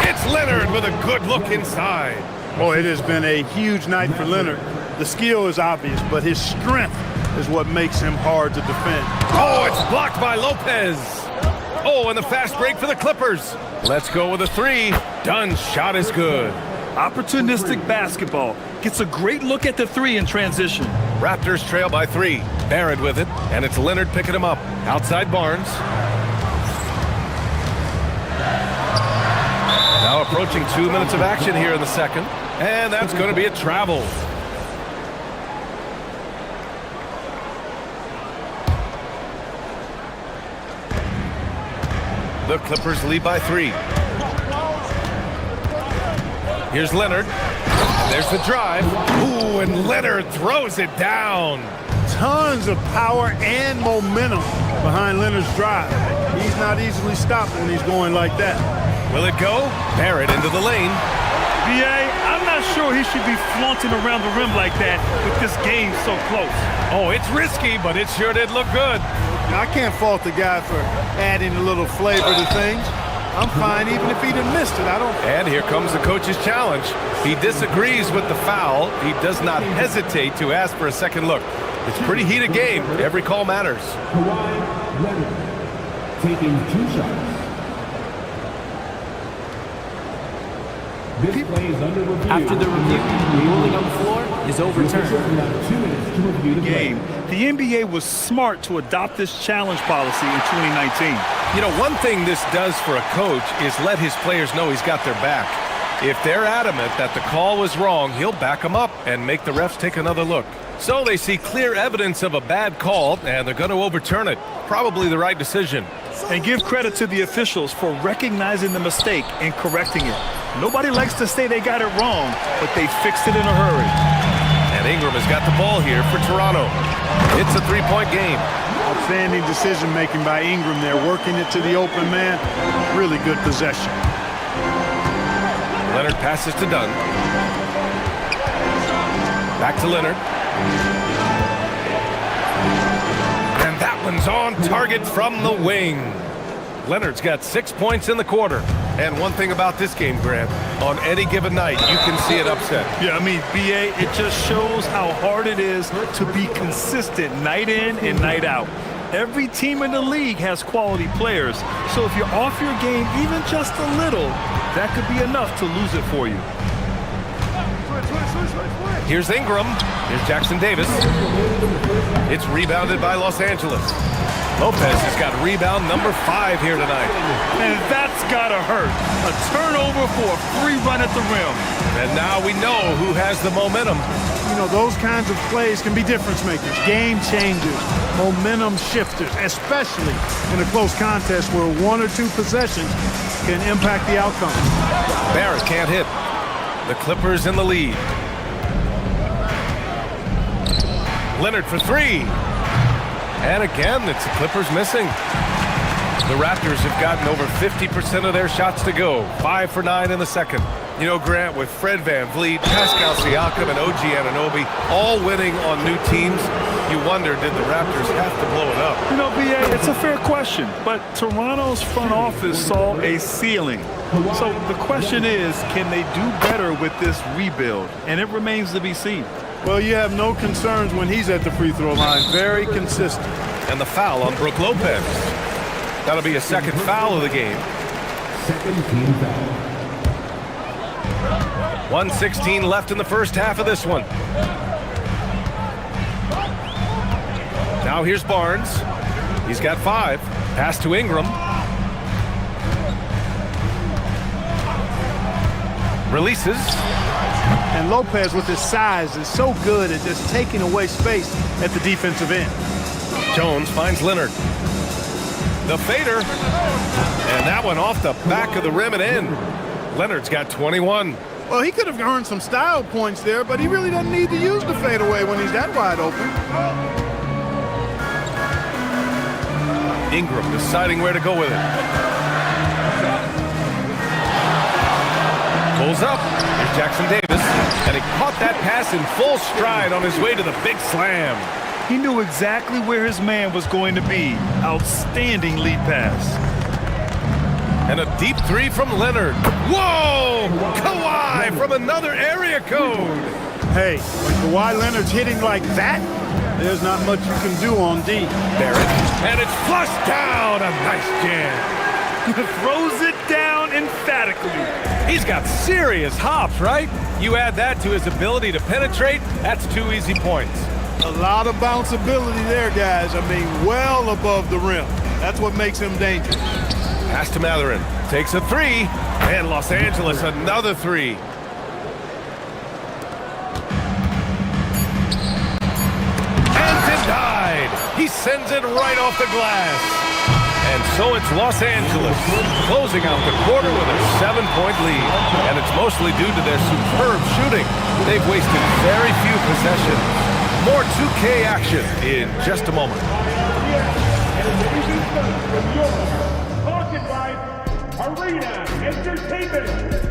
[SPEAKER 8] It's Leonard with a good look inside.
[SPEAKER 2] Oh, it has been a huge night for Leonard. The skill is obvious, but his strength is what makes him hard to defend.
[SPEAKER 8] Oh, it's blocked by Lopez. Oh, and the fast break for the Clippers. Let's go with a three. Dunn's shot is good.
[SPEAKER 9] Opportunistic basketball. Gets a great look at the three in transition.
[SPEAKER 8] Raptors trail by 3. Barrett with it, and it's Leonard picking him up. Outside Barnes. Now approaching 2 minutes of action here in the second, and that's going to be a travel. The Clippers lead by 3. Here's Leonard. There's the drive. Ooh, and Leonard throws it down.
[SPEAKER 2] Tons of power and momentum behind Leonard's drive. He's not easily stopped when he's going like that.
[SPEAKER 8] Will it go? Barrett into the lane.
[SPEAKER 9] B.A., I'm not sure he should be flaunting around the rim like that with this game so close.
[SPEAKER 8] Oh, it's risky, but it sure did look good.
[SPEAKER 2] I can't fault the guy for adding a little flavor to things. I'm fine even if he'd have missed it. I don't.
[SPEAKER 8] And here comes the coach's challenge. He disagrees with the foul. He does not hesitate to ask for a second look. It's a pretty heated game. Every call matters.
[SPEAKER 5] Kawhi Leonard taking 2 shots. This play is under review.
[SPEAKER 7] After the review, the ruling on the floor is overturned.
[SPEAKER 5] We have 2 minutes to review the
[SPEAKER 9] Game. The NBA was smart to adopt this challenge policy in 2019.
[SPEAKER 8] You know, one thing this does for a coach is let his players know he's got their back. If they're adamant that the call was wrong, he'll back them up and make the refs take another look. So they see clear evidence of a bad call, and they're going to overturn it. Probably the right decision.
[SPEAKER 9] And give credit to the officials for recognizing the mistake and correcting it. Nobody likes to say they got it wrong, but they fixed it in a hurry.
[SPEAKER 8] And Ingram has got the ball here for Toronto. It's a three-point game.
[SPEAKER 2] Outstanding decision-making by Ingram there, working it to the open man. Really good possession.
[SPEAKER 8] Leonard passes to Dunn. Back to Leonard. And that one's on target from the wing. Leonard's got 6 points in the quarter. And one thing about this game, Grant, on any given night, you can see it upset.
[SPEAKER 9] Yeah, I mean, BA, it just shows how hard it is to be consistent night in and night out. Every team in the league has quality players. So if you're off your game even just a little, that could be enough to lose it for you.
[SPEAKER 8] Here's Ingram. Here's Jackson Davis. It's rebounded by Los Angeles. Lopez has got rebound number 5 here tonight.
[SPEAKER 9] And that's gotta hurt. A turnover for a free run at the rim.
[SPEAKER 8] And now we know who has the momentum.
[SPEAKER 2] You know, those kinds of plays can be difference makers, game changers, momentum shifters, especially in a close contest where 1 or 2 possessions can impact the outcome.
[SPEAKER 8] Barrett can't hit. The Clippers in the lead. Leonard for 3. And again, it's the Clippers missing. The Raptors have gotten over 50% of their shots to go. 5 for 9 in the second. You know, Grant, with Fred VanVleet, Pascal Siakam, and OG Anunoby all winning on new teams, you wonder, did the Raptors have to blow it up?
[SPEAKER 9] You know, BA, it's a fair question, but Toronto's front office saw a ceiling. So the question is, can they do better with this rebuild? And it remains to be seen.
[SPEAKER 2] Well, you have no concerns when he's at the free throw line. Very consistent.
[SPEAKER 8] And the foul on Brook Lopez. That'll be a second foul of the game.
[SPEAKER 5] Second team foul.
[SPEAKER 8] 1:16 left in the first half of this one. Now here's Barnes. He's got 5. Pass to Ingram. Releases.
[SPEAKER 2] And Lopez, with his size, is so good at just taking away space at the defensive end.
[SPEAKER 8] Jones finds Leonard. The fader. And that one off the back of the rim and in. Leonard's got 21.
[SPEAKER 2] Well, he could have earned some style points there, but he really doesn't need to use the fadeaway when he's that wide open.
[SPEAKER 8] Ingram deciding where to go with it. Pulls up. Here's Jackson Davis. And he caught that pass in full stride on his way to the big slam.
[SPEAKER 9] He knew exactly where his man was going to be. Outstanding lead pass.
[SPEAKER 8] And a deep 3 from Leonard. Whoa! Kawhi from another area code.
[SPEAKER 2] Hey, when Kawhi Leonard's hitting like that, there's not much you can do on D.
[SPEAKER 8] Barrett. And it's flushed down. A nice jam.
[SPEAKER 9] Throws it down emphatically.
[SPEAKER 8] He's got serious hops, right? You add that to his ability to penetrate, that's 2 easy points.
[SPEAKER 2] A lot of bounceability there, guys. I mean, well above the rim. That's what makes him dangerous.
[SPEAKER 8] Pass to Matherin. Takes a 3. And Los Angeles another 3. And denied. He sends it right off the glass. And so it's Los Angeles closing out the quarter with a 7-point lead. And it's mostly due to their superb shooting. They've wasted very few possessions. More 2K action in just a moment.
[SPEAKER 5] Arena Entertainment.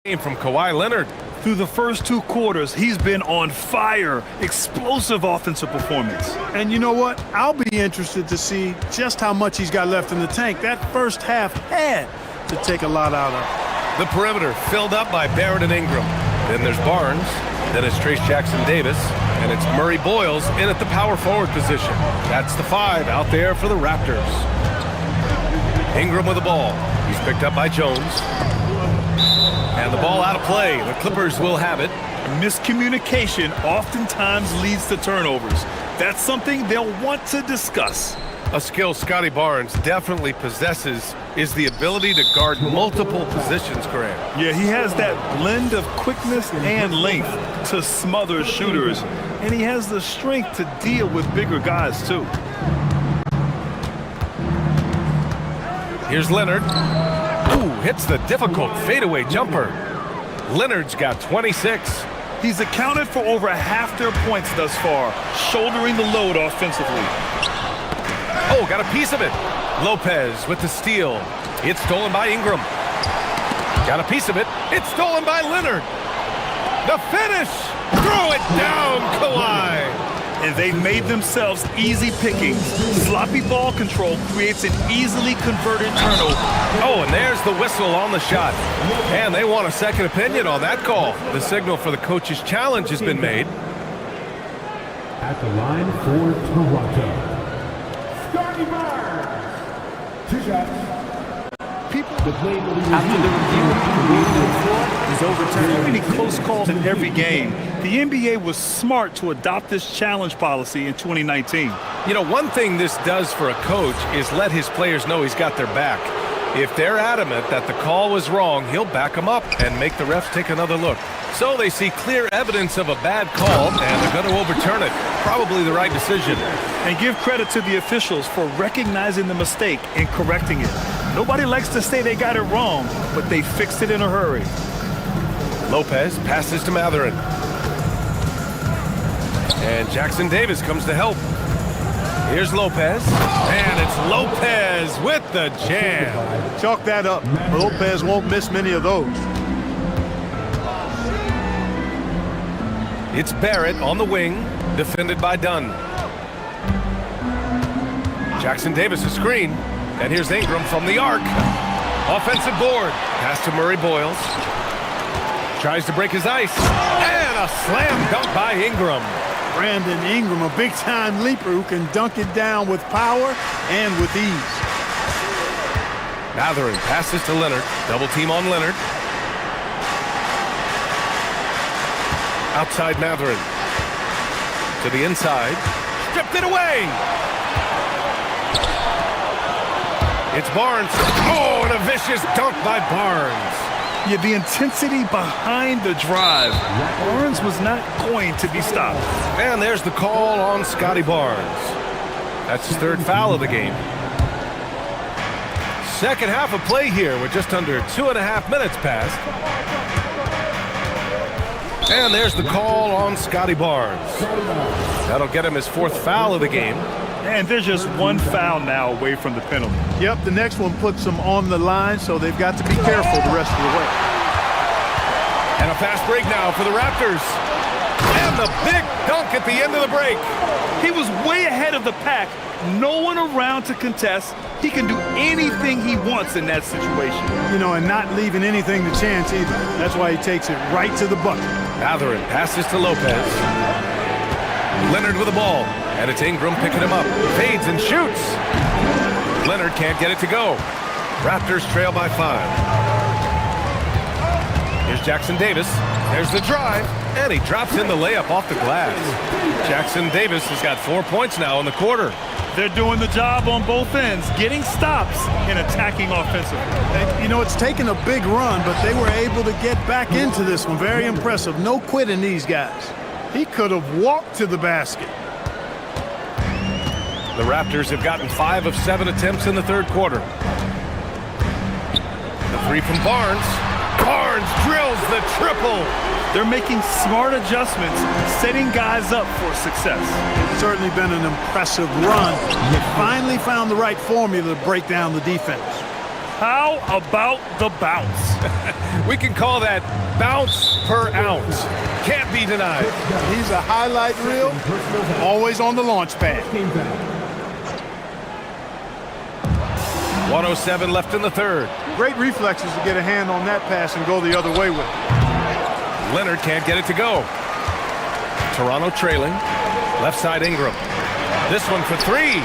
[SPEAKER 8] game from Kawhi Leonard.
[SPEAKER 9] Through the first 2 quarters, he's been on fire. Explosive offensive performance.
[SPEAKER 2] And you know what? I'll be interested to see just how much he's got left in the tank. That first half had to take a lot out of him.
[SPEAKER 8] The perimeter filled up by Barrett and Ingram. Then there's Barnes. Then it's Trace Jackson-Davis. And it's Murray Boyles in at the power forward position. That's the 5 out there for the Raptors. Ingram with the ball. He's picked up by Jones. And the ball out of play. The Clippers will have it.
[SPEAKER 9] Miscommunication oftentimes leads to turnovers. That's something they'll want to discuss.
[SPEAKER 8] A skill Scotty Barnes definitely possesses is the ability to guard multiple positions, Grant.
[SPEAKER 9] Yeah, he has that blend of quickness and length to smother shooters. And he has the strength to deal with bigger guys, too.
[SPEAKER 8] Here's Leonard. Ooh, hits the difficult fadeaway jumper. Leonard's got 26.
[SPEAKER 9] He's accounted for over half their points thus far, shouldering the load offensively.
[SPEAKER 8] Oh, got a piece of it. Lopez with the steal. It's stolen by Ingram. Got a piece of it. It's stolen by Leonard. The finish. Throw it down, Kawhi.
[SPEAKER 9] And they've made themselves easy pickings. Sloppy ball control creates an easily converted turnover.
[SPEAKER 8] Oh, and there's the whistle on the shot. And they want a second opinion on that call. The signal for the coach's challenge has been made.
[SPEAKER 5] At the line for Toronto, Scotty Barnes. 2 shots.
[SPEAKER 7] After the review, the ruling on the floor is overturned.
[SPEAKER 9] So many close calls in every game. The NBA was smart to adopt this challenge policy in 2019.
[SPEAKER 8] You know, one thing this does for a coach is let his players know he's got their back. If they're adamant that the call was wrong, he'll back them up and make the refs take another look. So they see clear evidence of a bad call, and they're going to overturn it. Probably the right decision.
[SPEAKER 9] And give credit to the officials for recognizing the mistake and correcting it. Nobody likes to say they got it wrong, but they fixed it in a hurry.
[SPEAKER 8] Lopez passes to Matherin. And Jackson-Davis comes to help. Here's Lopez. And it's Lopez with the jam.
[SPEAKER 2] Chalk that up. Lopez won't miss many of those.
[SPEAKER 8] It's Barrett on the wing, defended by Dunn. Jackson-Davis a screen. And here's Ingram from the arc. Offensive board. Pass to Murray Boyles. Tries to break his ice. And a slam dunk by Ingram.
[SPEAKER 2] Brandon Ingram, a big-time leaper who can dunk it down with power and with ease.
[SPEAKER 8] Matherin passes to Leonard. Double team on Leonard. Outside Matherin. To the inside. Stripped it away. It's Barnes. Oh, and a vicious dunk by Barnes.
[SPEAKER 9] Yeah, the intensity behind the drive. Barnes was not going to be stopped.
[SPEAKER 8] And there's the call on Scotty Barnes. That's his 3rd foul of the game. Second half of play here with just under 2.5 minutes passed. And there's the call on Scotty Barnes. That'll get him his 4th foul of the game.
[SPEAKER 9] And there's just 1 foul now away from the penalty.
[SPEAKER 2] Yep, the next one puts them on the line, so they've got to be careful the rest of the way.
[SPEAKER 8] And a fast break now for the Raptors. And the big dunk at the end of the break.
[SPEAKER 9] He was way ahead of the pack. No one around to contest. He can do anything he wants in that situation.
[SPEAKER 2] You know, and not leaving anything to chance either. That's why he takes it right to the bucket.
[SPEAKER 8] Matherin passes to Lopez. Leonard with the ball. And it's Ingram picking him up. Fades and shoots. Leonard can't get it to go. Raptors trail by 5. Here's Jackson-Davis. There's the drive. And he drops in the layup off the glass. Jackson-Davis has got 4 points now in the quarter.
[SPEAKER 9] They're doing the job on both ends, getting stops and attacking offensively.
[SPEAKER 2] And, you know, it's taken a big run, but they were able to get back into this one. Very impressive. No quitting these guys. He could have walked to the basket.
[SPEAKER 8] The Raptors have gotten 5 of 7 attempts in the 3rd quarter. The 3 from Barnes. Barnes drills the triple.
[SPEAKER 9] They're making smart adjustments, setting guys up for success.
[SPEAKER 2] It's certainly been an impressive run. They finally found the right formula to break down the defense.
[SPEAKER 9] How about the bounce?
[SPEAKER 8] We can call that bounce per ounce. Can't be denied.
[SPEAKER 2] He's a highlight reel, always on the launch pad.
[SPEAKER 8] 1:07 left in the third.
[SPEAKER 2] Great reflexes to get a hand on that pass and go the other way with it.
[SPEAKER 8] Leonard can't get it to go. Toronto trailing. Left side Ingram. This one for three.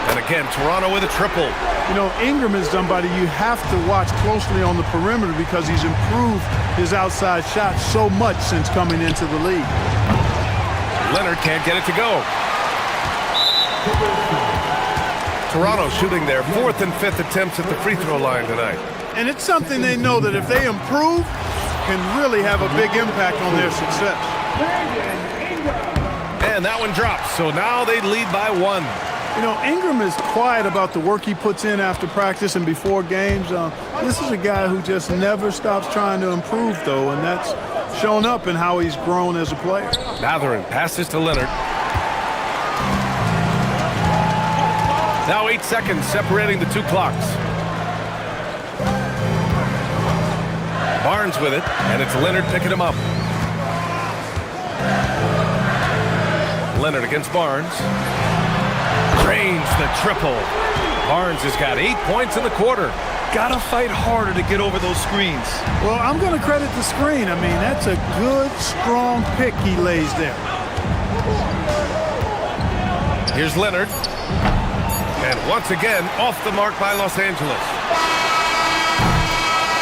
[SPEAKER 8] And again, Toronto with a triple.
[SPEAKER 2] You know, Ingram is somebody you have to watch closely on the perimeter because he's improved his outside shot so much since coming into the league.
[SPEAKER 8] Leonard can't get it to go. Toronto shooting their fourth and fifth attempts at the free throw line tonight.
[SPEAKER 2] And it's something they know that if they improve, can really have a big impact on their success.
[SPEAKER 8] And that one drops, so now they lead by one.
[SPEAKER 2] You know, Ingram is quiet about the work he puts in after practice and before games. This is a guy who just never stops trying to improve, though, and that's shown up in how he's grown as a player.
[SPEAKER 8] Mathurin passes to Leonard. Now 8 seconds separating the two clocks. Barnes with it, and it's Leonard picking him up. Leonard against Barnes. Drains the triple. Barnes has got 8 points in the quarter.
[SPEAKER 9] Gotta fight harder to get over those screens.
[SPEAKER 2] Well, I'm going to credit the screen. I mean, that's a good, strong pick he lays there.
[SPEAKER 8] Here's Leonard. And once again, off the mark by Los Angeles.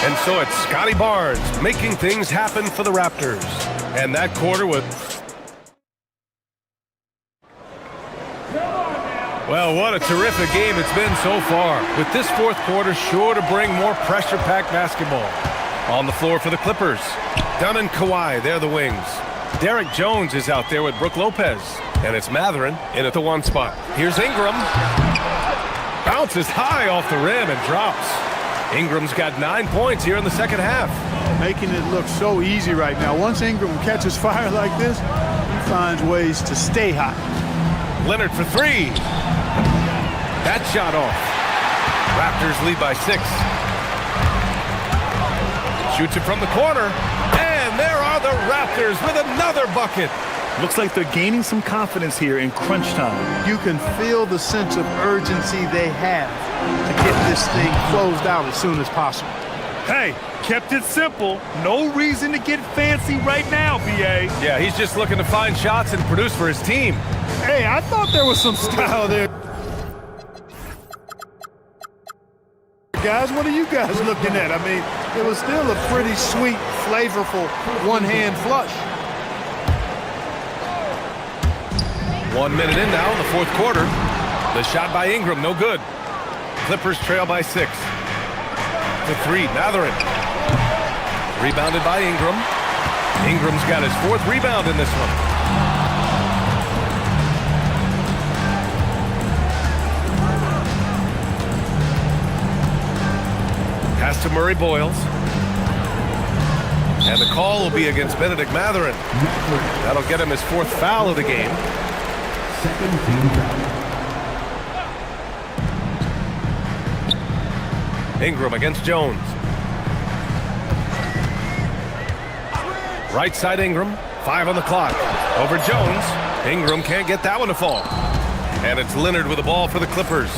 [SPEAKER 8] And so it's Scotty Barnes making things happen for the Raptors. And that quarter was... Well, what a terrific game it's been so far. With this fourth quarter sure to bring more pressure-packed basketball. On the floor for the Clippers. Dunn and Kawhi, they're the wings. Derek Jones is out there with Brook Lopez. And it's Mathurin in at the one spot. Here's Ingram. Bounces high off the rim and drops. Ingram's got 9 points here in the second half.
[SPEAKER 2] Making it look so easy right now. Once Ingram catches fire like this, he finds ways to stay hot.
[SPEAKER 8] Leonard for three. That shot off. Raptors lead by 6. Shoots it from the corner. And there are the Raptors with another bucket.
[SPEAKER 9] Looks like they're gaining some confidence here in crunch time.
[SPEAKER 2] You can feel the sense of urgency they have to get this thing closed out as soon as possible.
[SPEAKER 9] Hey, kept it simple. No reason to get fancy right now, BA.
[SPEAKER 8] Yeah, he's just looking to find shots and produce for his team.
[SPEAKER 2] Hey, I thought there was some style there. Guys, what are you guys looking at? I mean, it was still a pretty sweet, flavorful one-hand flush.
[SPEAKER 8] 1 minute in now in the fourth quarter. The shot by Ingram, no good. Clippers trail by 6. The three, Mathurin. Rebounded by Ingram. Ingram's got his 4th rebound in this one. Pass to Murray Boyles. And the call will be against Benedict Mathurin. That'll get him his 4th foul of the game.
[SPEAKER 5] Second team foul.
[SPEAKER 8] Ingram against Jones. Right side Ingram. 5 on the clock. Over Jones. Ingram can't get that one to fall. And it's Leonard with the ball for the Clippers.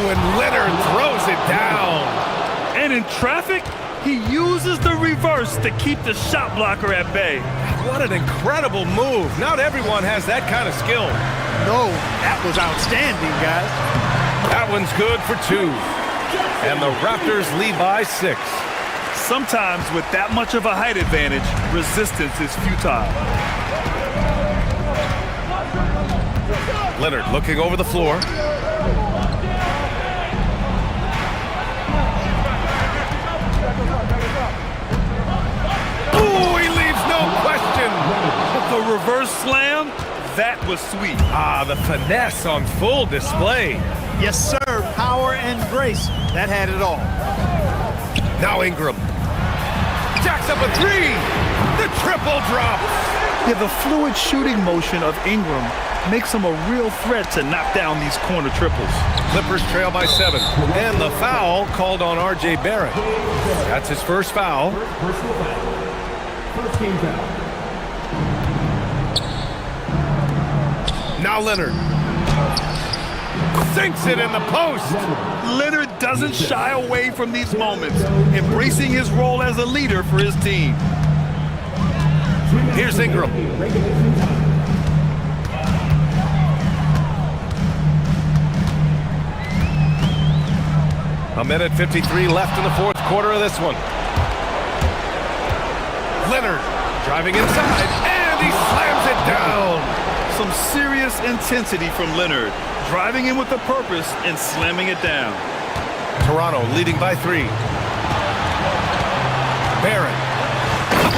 [SPEAKER 8] And Leonard throws it down.
[SPEAKER 9] And in traffic, he uses the reverse to keep the shot blocker at bay.
[SPEAKER 8] What an incredible move. Not everyone has that kind of skill.
[SPEAKER 2] No, that was outstanding, guys.
[SPEAKER 8] That one's good for 2. And the Raptors lead by 6.
[SPEAKER 9] Sometimes with that much of a height advantage, resistance is futile.
[SPEAKER 8] Leonard looking over the floor. Ooh, he leaves no question.
[SPEAKER 9] The reverse slam, that was sweet.
[SPEAKER 8] Ah, the finesse on full display.
[SPEAKER 2] Yes, sir. Power and grace. That had it all.
[SPEAKER 8] Now Ingram. Jacks up a 3. The triple drops.
[SPEAKER 9] Yeah, the fluid shooting motion of Ingram makes him a real threat to knock down these corner triples.
[SPEAKER 8] Clippers trail by 7. And the foul called on R.J. Barrett. That's his first foul.
[SPEAKER 5] Personal foul. First game foul.
[SPEAKER 8] Now Leonard. Sinks it in the post.
[SPEAKER 9] Leonard doesn't shy away from these moments, embracing his role as a leader for his team.
[SPEAKER 8] Here's Ingram. A minute 53 left in the fourth quarter of this one. Leonard driving inside, and he slams it down.
[SPEAKER 9] Some serious intensity from Leonard, driving in with a purpose and slamming it down.
[SPEAKER 8] Toronto leading by 3. Barrett.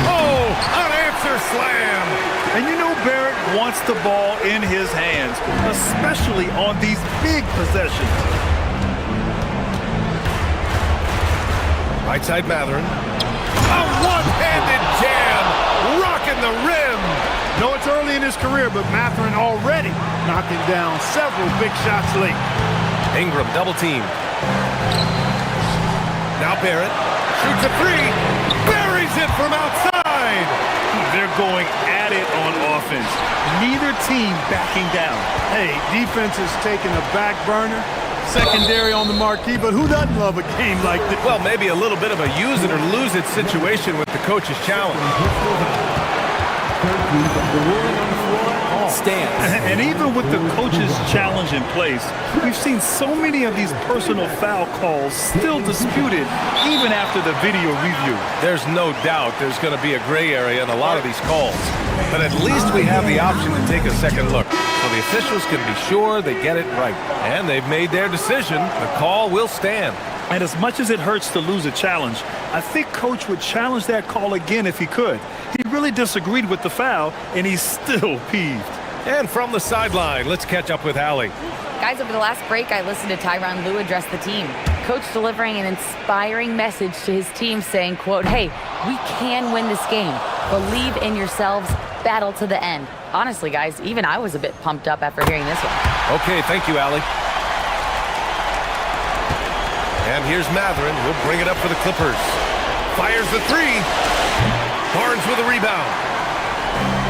[SPEAKER 8] Oh, unanswered slam.
[SPEAKER 9] And you know Barrett wants the ball in his hands, especially on these big possessions.
[SPEAKER 8] Right side Matherin. A one-handed jam, rocking the rim.
[SPEAKER 2] No, it's early in his career, but Matherin already knocking down several big shots late.
[SPEAKER 8] Ingram double team. Now Barrett shoots a 3, buries it from outside.
[SPEAKER 9] They're going at it on offense. Neither team backing down.
[SPEAKER 2] Hey, defense is taking a back burner. Secondary on the marquee, but who doesn't love a game like this?
[SPEAKER 8] Well, maybe a little bit of a use it or lose it situation with the coach's challenge.
[SPEAKER 9] Stands. And even with the coach's challenge in place, we've seen so many of these personal foul calls still disputed even after the video review.
[SPEAKER 8] There's no doubt there's going to be a gray area in a lot of these calls. But at least we have the option to take a second look, so the officials can be sure they get it right. And they've made their decision. The call will stand.
[SPEAKER 9] And as much as it hurts to lose a challenge, I think Coach would challenge that call again if he could. He really disagreed with the foul, and he's still peeved.
[SPEAKER 8] And from the sideline, let's catch up with Allie.
[SPEAKER 4] Guys, over the last break, I listened to Tyronn Lue address the team. Coach delivering an inspiring message to his team saying, quote, "Hey, we can win this game. Believe in yourselves. Battle to the end." Honestly, guys, even I was a bit pumped up after hearing this one.
[SPEAKER 8] Okay, thank you, Allie. And here's Matherin. He'll bring it up for the Clippers. Fires the 3. Barnes with a rebound.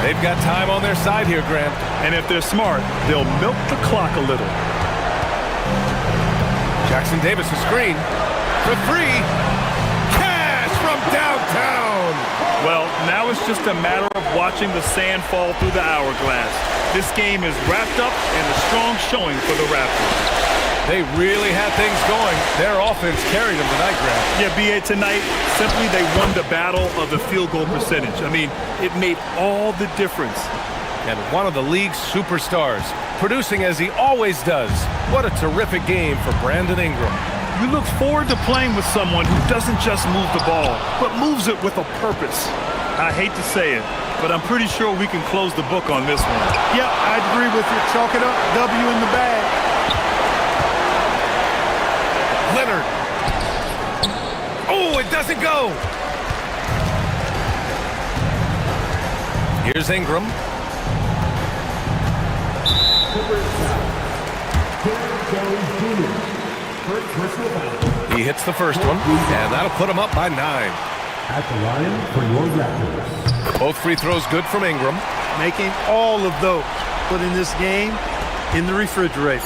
[SPEAKER 8] They've got time on their side here, Grant.
[SPEAKER 9] And if they're smart, they'll milk the clock a little.
[SPEAKER 8] Jackson Davis a screen for 3. Cash from downtown.
[SPEAKER 9] Well, now it's just a matter of watching the sand fall through the hourglass. This game is wrapped up in a strong showing for the Raptors.
[SPEAKER 8] They really had things going. Their offense carried them tonight, Grant.
[SPEAKER 9] Yeah, B.A., tonight, simply they won the battle of the field goal percentage. I mean, it made all the difference.
[SPEAKER 8] And one of the league's superstars, producing as he always does. What a terrific game for Brandon Ingram.
[SPEAKER 9] You look forward to playing with someone who doesn't just move the ball, but moves it with a purpose. I hate to say it, but I'm pretty sure we can close the book on this one.
[SPEAKER 2] Yeah, I agree with you. Chalk it up. W in the bag.
[SPEAKER 8] Leonard. Oh, it doesn't go. Here's Ingram. He hits the first one, and that'll put him up by 9.
[SPEAKER 5] At the line for your Raptors.
[SPEAKER 8] Both free throws good from Ingram.
[SPEAKER 2] Making all of those. Putting this game in the refrigerator.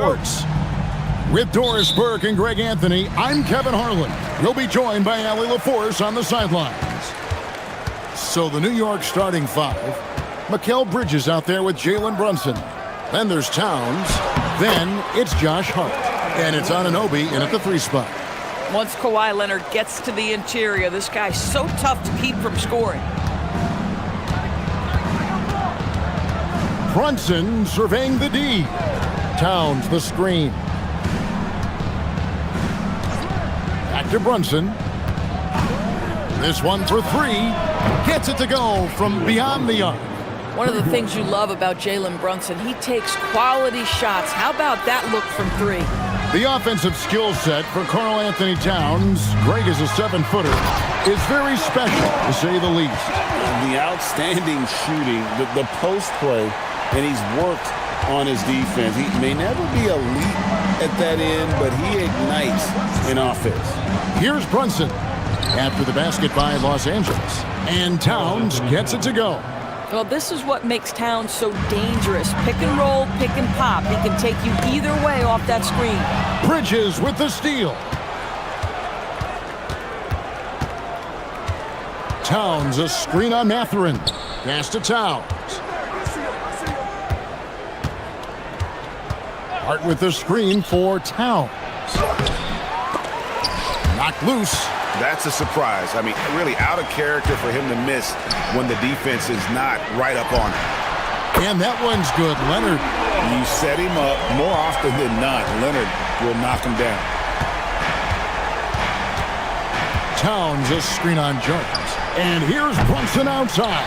[SPEAKER 1] Sports. With Doris Burke and Greg Anthony, I'm Kevin Harlan. You'll be joined by Allie LaForce on the sidelines. So the New York starting five. Mikal Bridges out there with Jalen Brunson. Then there's Towns. Then it's Josh Hart. And it's Anunoby in at the 3 spot.
[SPEAKER 10] Once Kawhi Leonard gets to the interior, this guy's so tough to keep from scoring.
[SPEAKER 1] Brunson surveying the D. Towns the screen. Back to Brunson. This one for 3. Gets it to go from beyond the arc.
[SPEAKER 10] One of the things you love about Jalen Brunson, he takes quality shots. How about that look from 3?
[SPEAKER 1] The offensive skill set for Karl Anthony Towns, Greg is a 7-footer, is very special, to say the least.
[SPEAKER 3] The outstanding shooting, the post play, and he's worked on his defense. He may never be elite at that end, but he ignites in offense.
[SPEAKER 1] Here's Brunson after the basket by Los Angeles. And Towns gets it to go.
[SPEAKER 10] Well, this is what makes Towns so dangerous. Pick and roll, pick and pop. He can take you either way off that screen.
[SPEAKER 1] Bridges with the steal. Towns, a screen on Mathurin. Pass to Towns. Hart with the screen for Towns. Knocked loose.
[SPEAKER 6] That's a surprise. I mean, really out of character for him to miss when the defense is not right up on him.
[SPEAKER 1] And that one's good. Leonard.
[SPEAKER 6] You set him up more often than not. Leonard will knock him down.
[SPEAKER 1] Towns, a screen on Jones. And here's Brunson outside.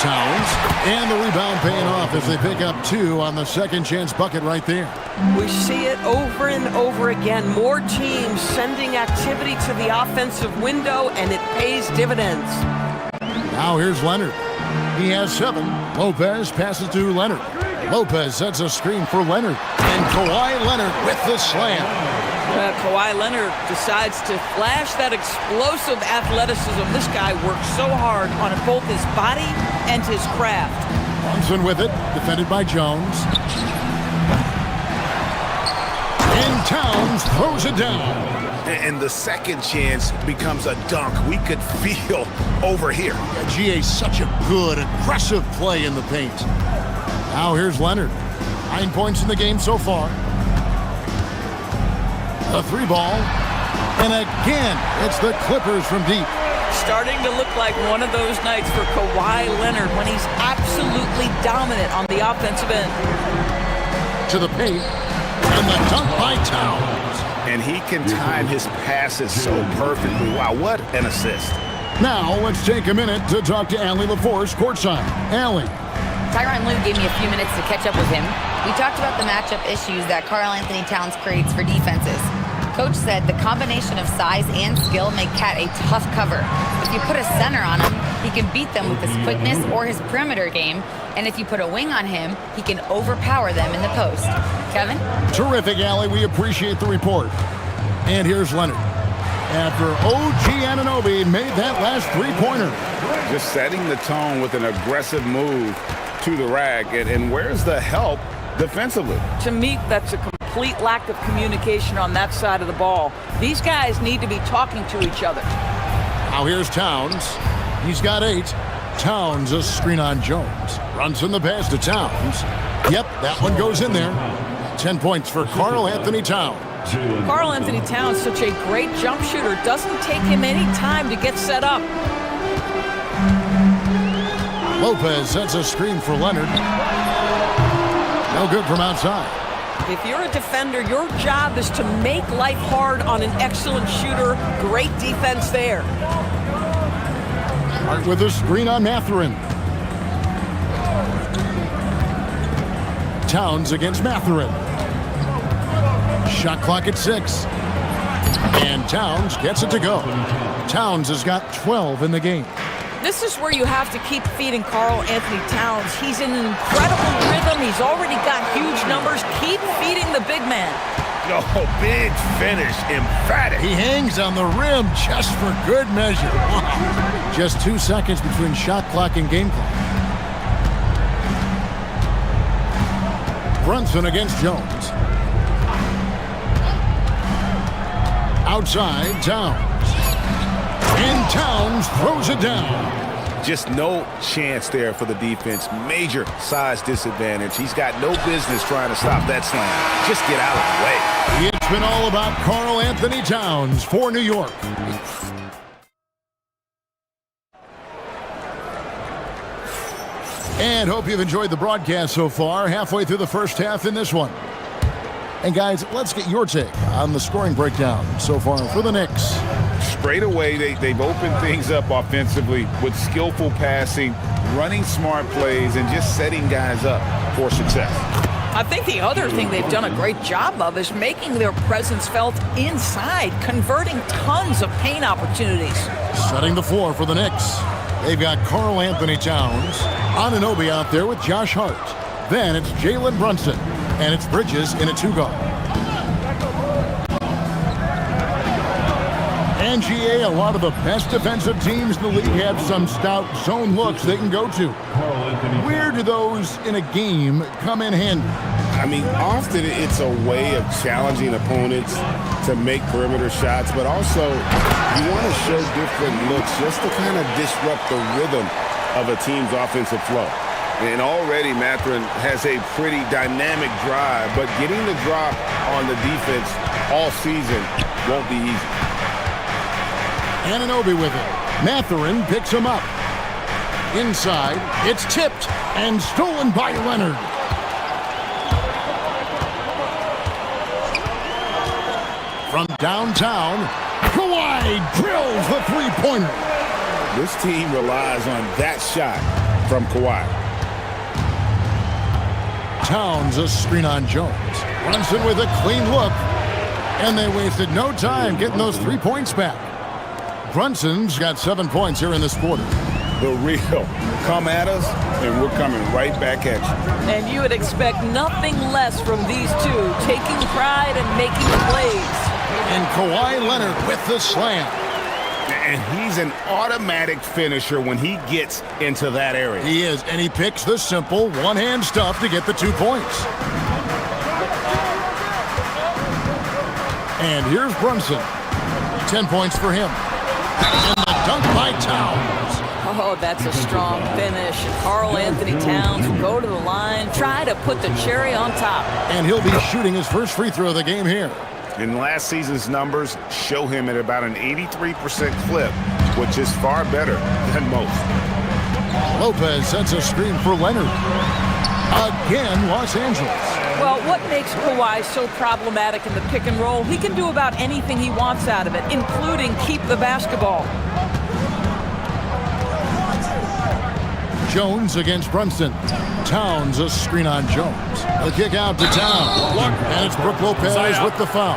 [SPEAKER 1] Towns, and the rebound paying off as they pick up 2 on the second chance bucket right there.
[SPEAKER 10] We see it over and over again. More teams sending activity to the offensive window, and it pays dividends.
[SPEAKER 1] Now here's Leonard. He has 7. Lopez passes to Leonard. Lopez sets a screen for Leonard. And Kawhi Leonard with the slam.
[SPEAKER 10] Kawhi Leonard decides to flash that explosive athleticism. This guy works so hard on both his body and his craft.
[SPEAKER 1] Brunson with it, defended by Jones. And Towns throws it down.
[SPEAKER 6] And the second chance becomes a dunk. We could feel over here.
[SPEAKER 1] GA, such a good, aggressive play in the paint. Now here's Leonard. 9 points in the game so far. A 3 ball. And again, it's the Clippers from deep.
[SPEAKER 10] Starting to look like one of those nights for Kawhi Leonard when he's absolutely dominant on the offensive end.
[SPEAKER 1] To the paint. And the dunk by Towns.
[SPEAKER 6] And he can time his passes so perfectly. Wow, what an assist.
[SPEAKER 1] Now let's take a minute to talk to Allie LaForce courtside. Allie.
[SPEAKER 4] Tyronn Lue gave me a few minutes to catch up with him. We talked about the matchup issues that Karl Anthony Towns creates for defenses. Coach said the combination of size and skill make Cat a tough cover. If you put a center on him, he can beat them with his quickness or his perimeter game. And if you put a wing on him, he can overpower them in the post. Kevin?
[SPEAKER 1] Terrific, Allie. We appreciate the report. And here's Leonard. After OG Anunoby made that last 3-pointer.
[SPEAKER 6] Just setting the tone with an aggressive move to the rack. And where's the help defensively?
[SPEAKER 10] To me, that's a complete lack of communication on that side of the ball. These guys need to be talking to each other.
[SPEAKER 1] Now here's Towns. He's got 8. Towns, a screen on Jones. Runs in the pass to Towns. Yep, that one goes in there. 10 points for Karl Anthony Towns.
[SPEAKER 10] Karl Anthony Towns, such a great jump shooter. Doesn't take him any time to get set up.
[SPEAKER 1] Lopez sets a screen for Leonard. No good from outside.
[SPEAKER 10] If you're a defender, your job is to make life hard on an excellent shooter. Great defense there.
[SPEAKER 1] Hart with a screen on Mathurin. Towns against Mathurin. Shot clock at 6. And Towns gets it to go. Towns has got 12 in the game.
[SPEAKER 10] This is where you have to keep feeding Karl Anthony Towns. He's in an incredible rhythm. He's already got huge numbers. Keep feeding the big man.
[SPEAKER 6] Oh, big finish, emphatic.
[SPEAKER 1] He hangs on the rim just for good measure. Wow. Just 2 seconds between shot clock and game clock. Brunson against Jones. Outside, Towns. And Towns throws it down.
[SPEAKER 6] Just no chance there for the defense. Major size disadvantage. He's got no business trying to stop that slam. Just get out of the way.
[SPEAKER 1] It's been all about Karl Anthony Towns for New York. And hope you've enjoyed the broadcast so far. Halfway through the first half in this one. And guys, let's get your take on the scoring breakdown so far for the Knicks.
[SPEAKER 6] Straight away, they've opened things up offensively with skillful passing, running smart plays, and just setting guys up for success.
[SPEAKER 10] I think the other thing they've done a great job of is making their presence felt inside, converting tons of paint opportunities.
[SPEAKER 1] Setting the floor for the Knicks. They've got Karl Anthony Towns, Anunoby out there with Josh Hart. Then it's Jalen Brunson, and it's Bridges in a two-guard. NGA, a lot of the best defensive teams in the league have some stout zone looks they can go to. Where do those in a game come in handy?
[SPEAKER 3] I mean, often it's a way of challenging opponents to make perimeter shots, but also you want to show different looks just to kind of disrupt the rhythm of a team's offensive flow.
[SPEAKER 6] And already Mathurin has a pretty dynamic drive, but getting the drop on the defense all season won't be easy.
[SPEAKER 1] Anunoby with it. Mathurin picks him up. Inside, it's tipped and stolen by Leonard. From downtown, Kawhi drills the three-pointer.
[SPEAKER 3] This team relies on that shot from Kawhi.
[SPEAKER 1] Towns a screen on Jones. Brunson with a clean look. And they wasted no time getting those 3 points back. Brunson's got 7 points here in this quarter.
[SPEAKER 3] The real come at us, and we're coming right back at you.
[SPEAKER 10] And you would expect nothing less from these two, taking pride and making plays.
[SPEAKER 1] And Kawhi Leonard with the slam.
[SPEAKER 6] And he's an automatic finisher when he gets into that area.
[SPEAKER 1] He is, and he picks the simple one-hand stuff to get the 2 points. And here's Brunson. 10 points for him. And the dunk by Towns.
[SPEAKER 10] Oh, that's a strong finish. Karl Anthony Towns will go to the line, try to put the cherry on top.
[SPEAKER 1] And he'll be shooting his first free throw of the game here.
[SPEAKER 6] And last season's numbers show him at about an 83% clip, which is far better than most.
[SPEAKER 1] Lopez sets a screen for Leonard. Again, Los Angeles.
[SPEAKER 10] Well, what makes Kawhi so problematic in the pick and roll? He can do about anything he wants out of it, including keep the basketball.
[SPEAKER 1] Jones against Brunson. Towns a screen on Jones. A kick out to Towns. And it's Brook Lopez with the foul.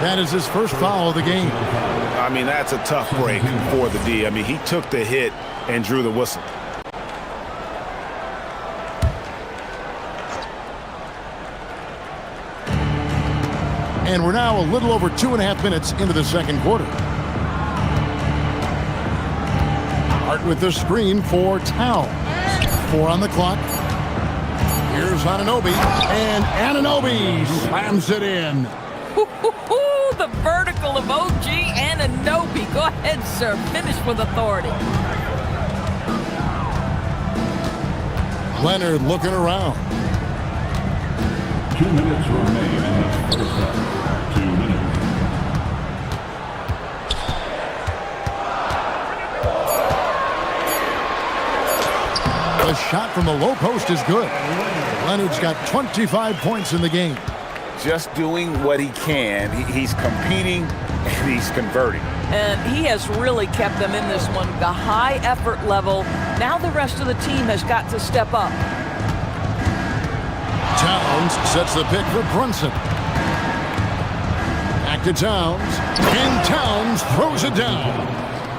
[SPEAKER 1] That is his first foul of the game.
[SPEAKER 6] I mean, that's a tough break for the D. I mean, he took the hit and drew the whistle.
[SPEAKER 1] And we're now a little over 2.5 minutes into the second quarter. Hart with the screen for Towns. 4 on the clock. Here's Anunoby, and Anunoby slams it in.
[SPEAKER 10] The vertical of OG Anunoby. Go ahead, sir. Finish with authority.
[SPEAKER 1] Leonard looking around.
[SPEAKER 5] 2 minutes remain in this first half. 2 minutes.
[SPEAKER 1] The shot from the low post is good. Leonard's got 25 points in the game.
[SPEAKER 6] Just doing what he can. He's competing and he's converting.
[SPEAKER 10] And he has really kept them in this one. The high effort level. Now the rest of the team has got to step up.
[SPEAKER 1] Towns sets the pick for Brunson. Back to Towns. And Towns throws it down.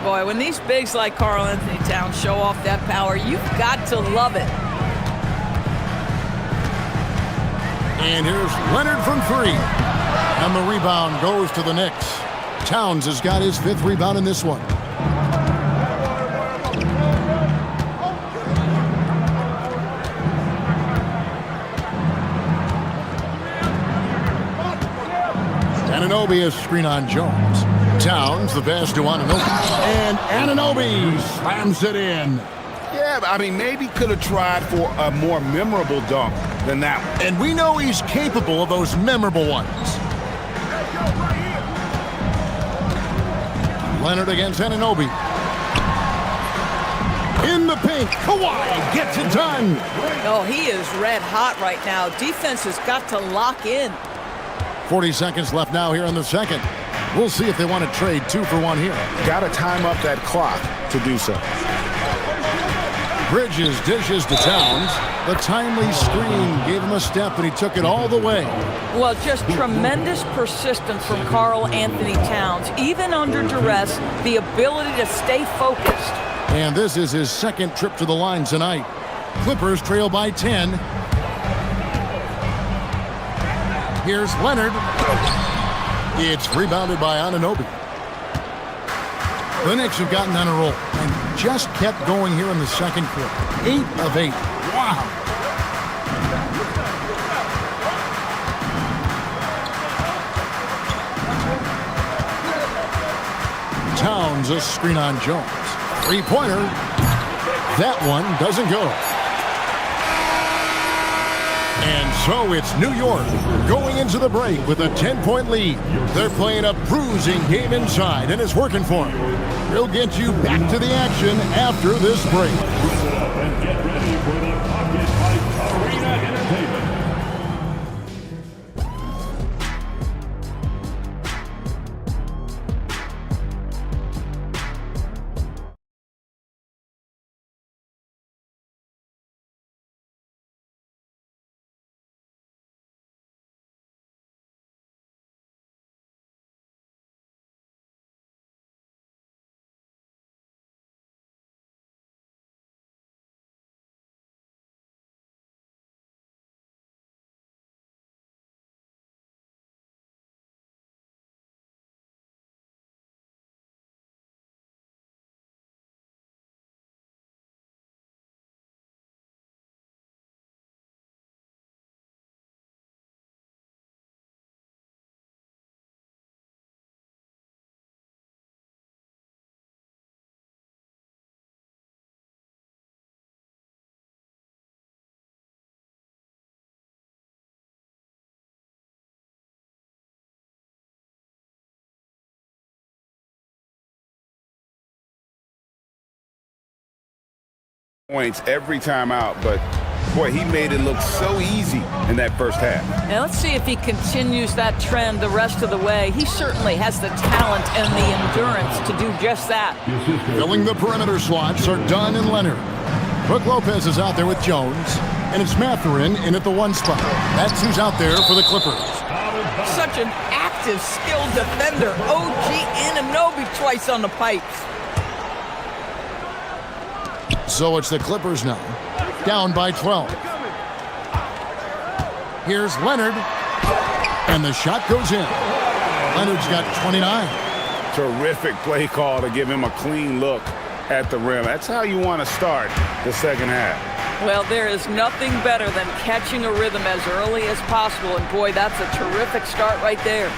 [SPEAKER 10] Boy, when these bigs like Karl Anthony Towns show off that power, you've got to love it.
[SPEAKER 1] And here's Leonard from 3. And the rebound goes to the Knicks. Towns has got his 5th rebound in this one. Anunoby, a screen on Jones. Towns, the pass to Anunoby. And Anunoby slams it in.
[SPEAKER 6] Yeah, I mean, maybe could have tried for a more memorable dunk than that one.
[SPEAKER 1] And we know he's capable of those memorable ones. Leonard against Anunoby. In the paint, Kawhi gets it done.
[SPEAKER 10] Oh, he is red hot right now. Defense has got to lock in.
[SPEAKER 1] 40 seconds left now here in the second. We'll see if they want to trade 2 for 1 here.
[SPEAKER 6] Got to time up that clock to do so.
[SPEAKER 1] Bridges dishes to Towns. The timely screen gave him a step, and he took it all the way.
[SPEAKER 10] Well, just tremendous persistence from Karl Anthony Towns. Even under duress, the ability to stay focused.
[SPEAKER 1] And this is his second trip to the line tonight. Clippers trail by 10. Here's Leonard. It's rebounded by Anunoby. The Knicks have gotten on a roll and just kept going here in the second quarter. 8 of 8. Wow. Towns, a screen on Jones. Three-pointer. That one doesn't go. And so it's New York going into the break with a 10-point lead. They're playing a bruising game inside, and it's working for them. We'll get you back to the action after this break.
[SPEAKER 5] And get ready for the Pocket Fight Arena Entertainment.
[SPEAKER 6] Points every time out, but boy, he made it look so easy in that first half.
[SPEAKER 10] Now let's see if he continues that trend the rest of the way. He certainly has the talent and the endurance to do just that.
[SPEAKER 1] Filling the perimeter slots are Dunn and Leonard. Brook Lopez is out there with Jones, and it's Mathurin in at the 1 spot. That's who's out there for the Clippers.
[SPEAKER 10] Such an active, skilled defender. OG Anunoby twice on the pipes.
[SPEAKER 1] So it's the Clippers now, down by 12. Here's Leonard, and the shot goes in. Leonard's got 29.
[SPEAKER 6] Terrific play call to give him a clean look at the rim. That's how you want to start the second half.
[SPEAKER 10] Well, there is nothing better than catching a rhythm as early as possible, and boy, that's a terrific start right there.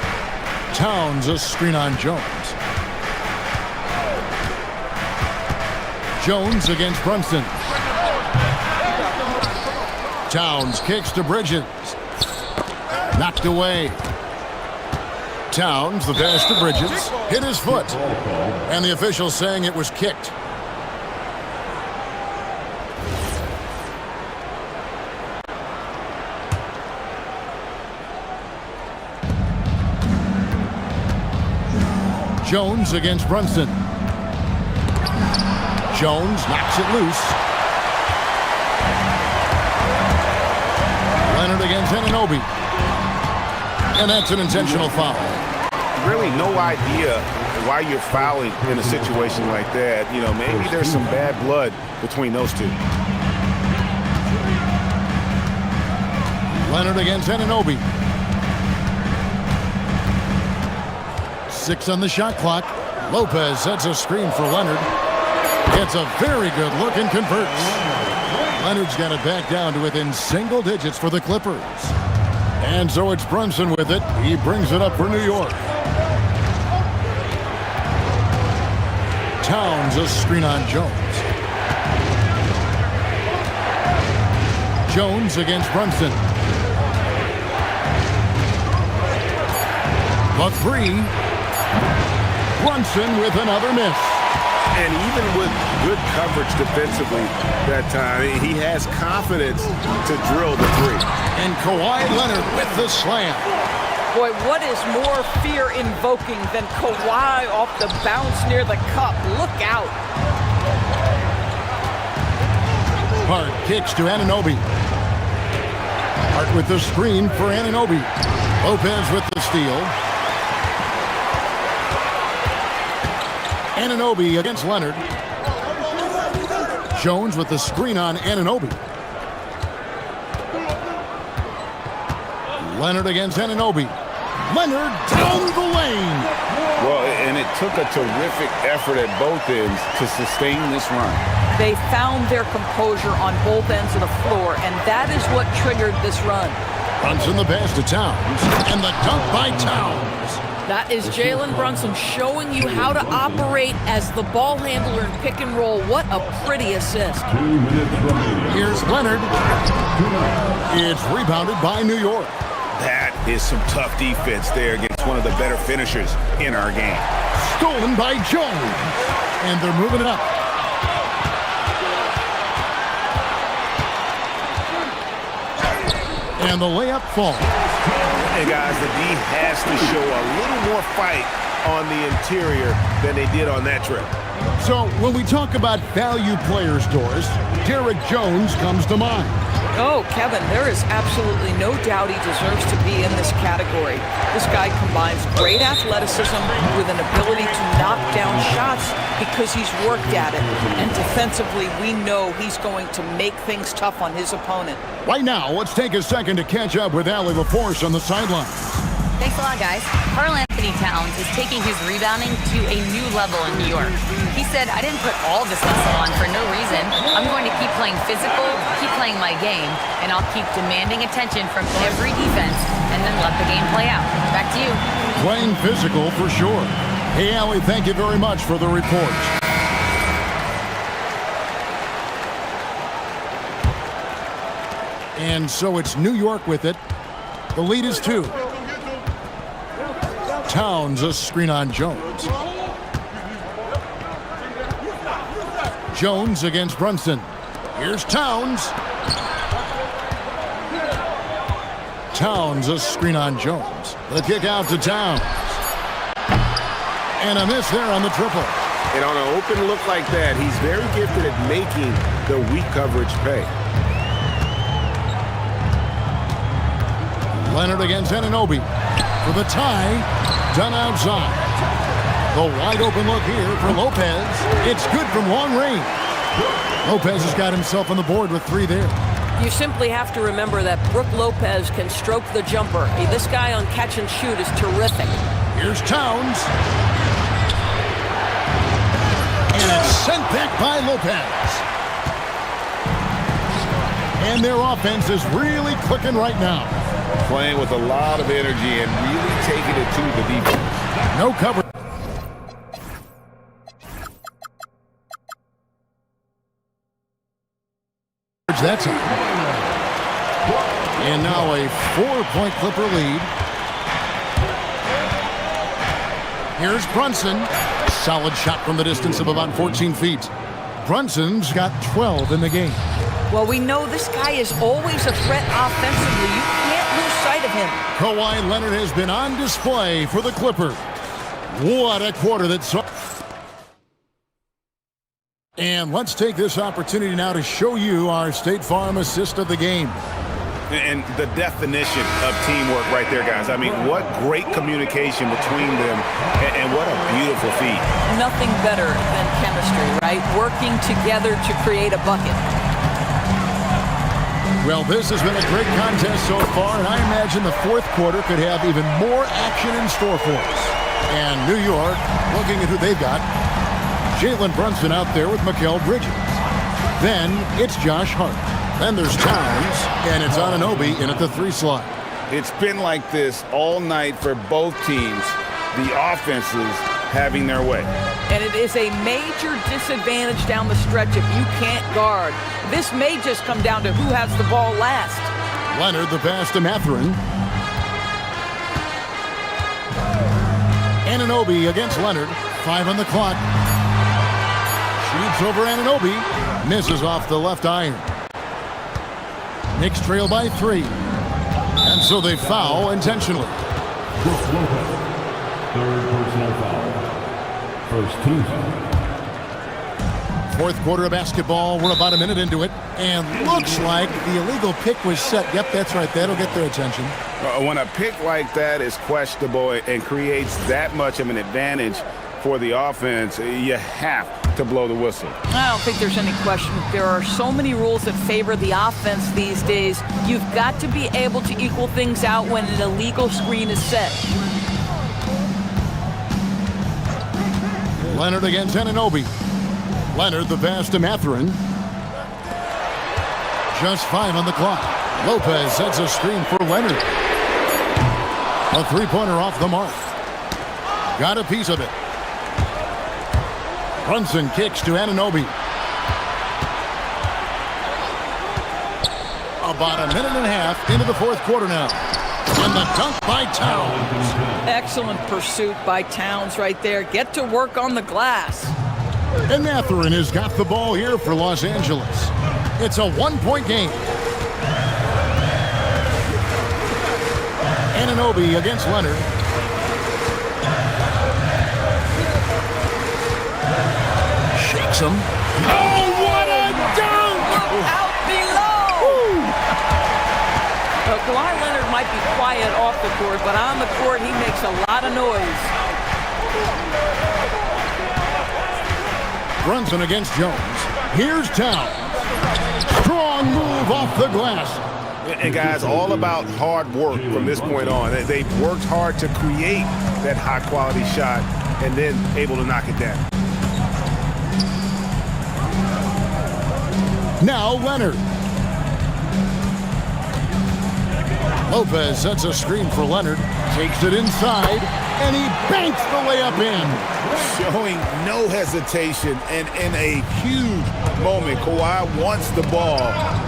[SPEAKER 1] Towns, a screen on Jones. Jones against Brunson. Towns kicks to Bridges. Knocked away. Towns, the pass to Bridges, hit his foot. And the official saying it was kicked. Jones against Brunson. Jones knocks it loose. Leonard against Anunoby. And that's an intentional foul.
[SPEAKER 6] Really no idea why you're fouling in a situation like that. You know, maybe there's some bad blood between those two.
[SPEAKER 1] Leonard against Anunoby. 6 on the shot clock. Lopez sets a screen for Leonard. Gets a very good look and converts. Leonard's got it back down to within single digits for the Clippers. And so it's Brunson with it. He brings it up for New York. Towns, a screen on Jones. Jones against Brunson. The three. Brunson with another miss.
[SPEAKER 3] And even with good coverage defensively that time, he has confidence to drill the three.
[SPEAKER 1] And Kawhi Leonard with the slam.
[SPEAKER 10] Boy, what is more fear-invoking than Kawhi off the bounce near the cup? Look out.
[SPEAKER 1] Hart kicks to Anunoby. Hart with the screen for Anunoby. Lopez with the steal. Anunoby against Leonard. Jones with the screen on Anunoby. Leonard against Anunoby. Leonard down the lane.
[SPEAKER 3] Well, and it took a terrific effort at both ends to sustain this run.
[SPEAKER 10] They found their composure on both ends of the floor, and that is what triggered this run.
[SPEAKER 1] Brunson the pass to Towns, and the dunk by Towns.
[SPEAKER 10] That is Jalen Brunson showing you how to operate as the ball handler in pick and roll. What a pretty assist.
[SPEAKER 1] Here's Leonard. It's rebounded by New York.
[SPEAKER 6] That is some tough defense there against one of the better finishers in our game.
[SPEAKER 1] Stolen by Jones. And they're moving it up. And the layup falls.
[SPEAKER 6] Hey guys, the D has to show a little more fight on the interior than they did on that trip.
[SPEAKER 1] So when we talk about value players, Doris, Derek Jones comes to mind.
[SPEAKER 10] Oh, Kevin, there is absolutely no doubt he deserves to be in this category. This guy combines great athleticism with an ability to knock down shots because he's worked at it. And defensively, we know he's going to make things tough on his opponent.
[SPEAKER 1] Right now, let's take a second to catch up with Allie LaForce on the sideline.
[SPEAKER 4] Thanks a lot, guys. Karl Anthony Towns is taking his rebounding to a new level in New York. He said, I didn't put all this muscle on for no reason. I'm going to keep playing physical, keep playing my game, and I'll keep demanding attention from every defense and then let the game play out. Back to you.
[SPEAKER 1] Playing physical for sure. Hey, Allie, thank you very much for the report. And so it's New York with it. The lead is 2. Towns, a screen on Jones. Jones against Brunson. Here's Towns. Towns, a screen on Jones. The kick out to Towns. And a miss there on the triple.
[SPEAKER 3] And on an open look like that, he's very gifted at making the weak coverage pay.
[SPEAKER 1] Leonard against Anunoby for the tie. Done outside. The wide open look here for Lopez. It's good from long range. Lopez has got himself on the board with 3 there.
[SPEAKER 11] You simply have to remember that Brook Lopez can stroke the jumper. Hey, this guy on catch and shoot is terrific.
[SPEAKER 1] Here's Towns. And it's sent back by Lopez. And their offense is really clicking right now.
[SPEAKER 3] Playing with a lot of energy and really taking it to the defense.
[SPEAKER 1] No cover. That time. And now a 4-point Clipper lead. Here's Brunson. Solid shot from the distance of about 14 feet. Brunson's got 12 in the game.
[SPEAKER 10] Well, we know this guy is always a threat offensively. You can't lose sight of him.
[SPEAKER 1] Kawhi Leonard has been on display for the Clippers. What a quarter that saw. And let's take this opportunity now to show you our State Farm assist of the game.
[SPEAKER 6] And the definition of teamwork right there, guys. I mean, what great communication between them, and what a beautiful feat.
[SPEAKER 10] Nothing better than chemistry, right? Working together to create a bucket.
[SPEAKER 1] Well, this has been a great contest so far, and I imagine the fourth quarter could have even more action in store for us. And New York, looking at who they've got, Jalen Brunson out there with Mikal Bridges. Then it's Josh Hart. Then there's Towns, and it's Anunoby in at the 3 slot.
[SPEAKER 3] It's been like this all night for both teams. The offenses having their way.
[SPEAKER 10] And it is a major disadvantage down the stretch if you can't guard. This may just come down to who has the ball last.
[SPEAKER 1] Leonard, the pass to Mathurin. Anunoby against Leonard. 5 on the clock. Shoots over Anunoby. Misses off the left iron. Knicks trail by 3. And so they foul intentionally.
[SPEAKER 5] Third personal foul. First team foul.
[SPEAKER 1] Fourth quarter of basketball. We're about a minute into it. And looks like the illegal pick was set. Yep, that's right. That'll get their attention.
[SPEAKER 3] When a pick like that is questionable and creates that much of an advantage for the offense, you have to blow the whistle.
[SPEAKER 10] I don't think there's any question. There are so many rules that favor the offense these days. You've got to be able to equal things out when an illegal screen is set.
[SPEAKER 1] Leonard against Anunoby. Leonard, the pass to Mathurin. Just 5 on the clock. Lopez sets a screen for Leonard. A three-pointer off the mark. Got a piece of it. Brunson kicks to Anunoby. About a minute and a half into the fourth quarter now. And the dunk by Towns.
[SPEAKER 10] Excellent pursuit by Towns right there. Get to work on the glass.
[SPEAKER 1] And Mathurin has got the ball here for Los Angeles. It's a one-point game. Anunoby against Leonard. Shakes him. Oh, what a dunk!
[SPEAKER 10] Out below! Kawhi Leonard might be quiet off the court, but on the court he makes a lot of noise.
[SPEAKER 1] Brunson against Jones. Here's Towns. Strong move off the glass.
[SPEAKER 3] And guys, all about hard work from this point on. They've worked hard to create that high-quality shot and then able to knock it down.
[SPEAKER 1] Now Leonard. Lopez sets a screen for Leonard. Takes it inside, and he banks the layup in.
[SPEAKER 3] Showing no hesitation, and in a huge moment, Kawhi wants the ball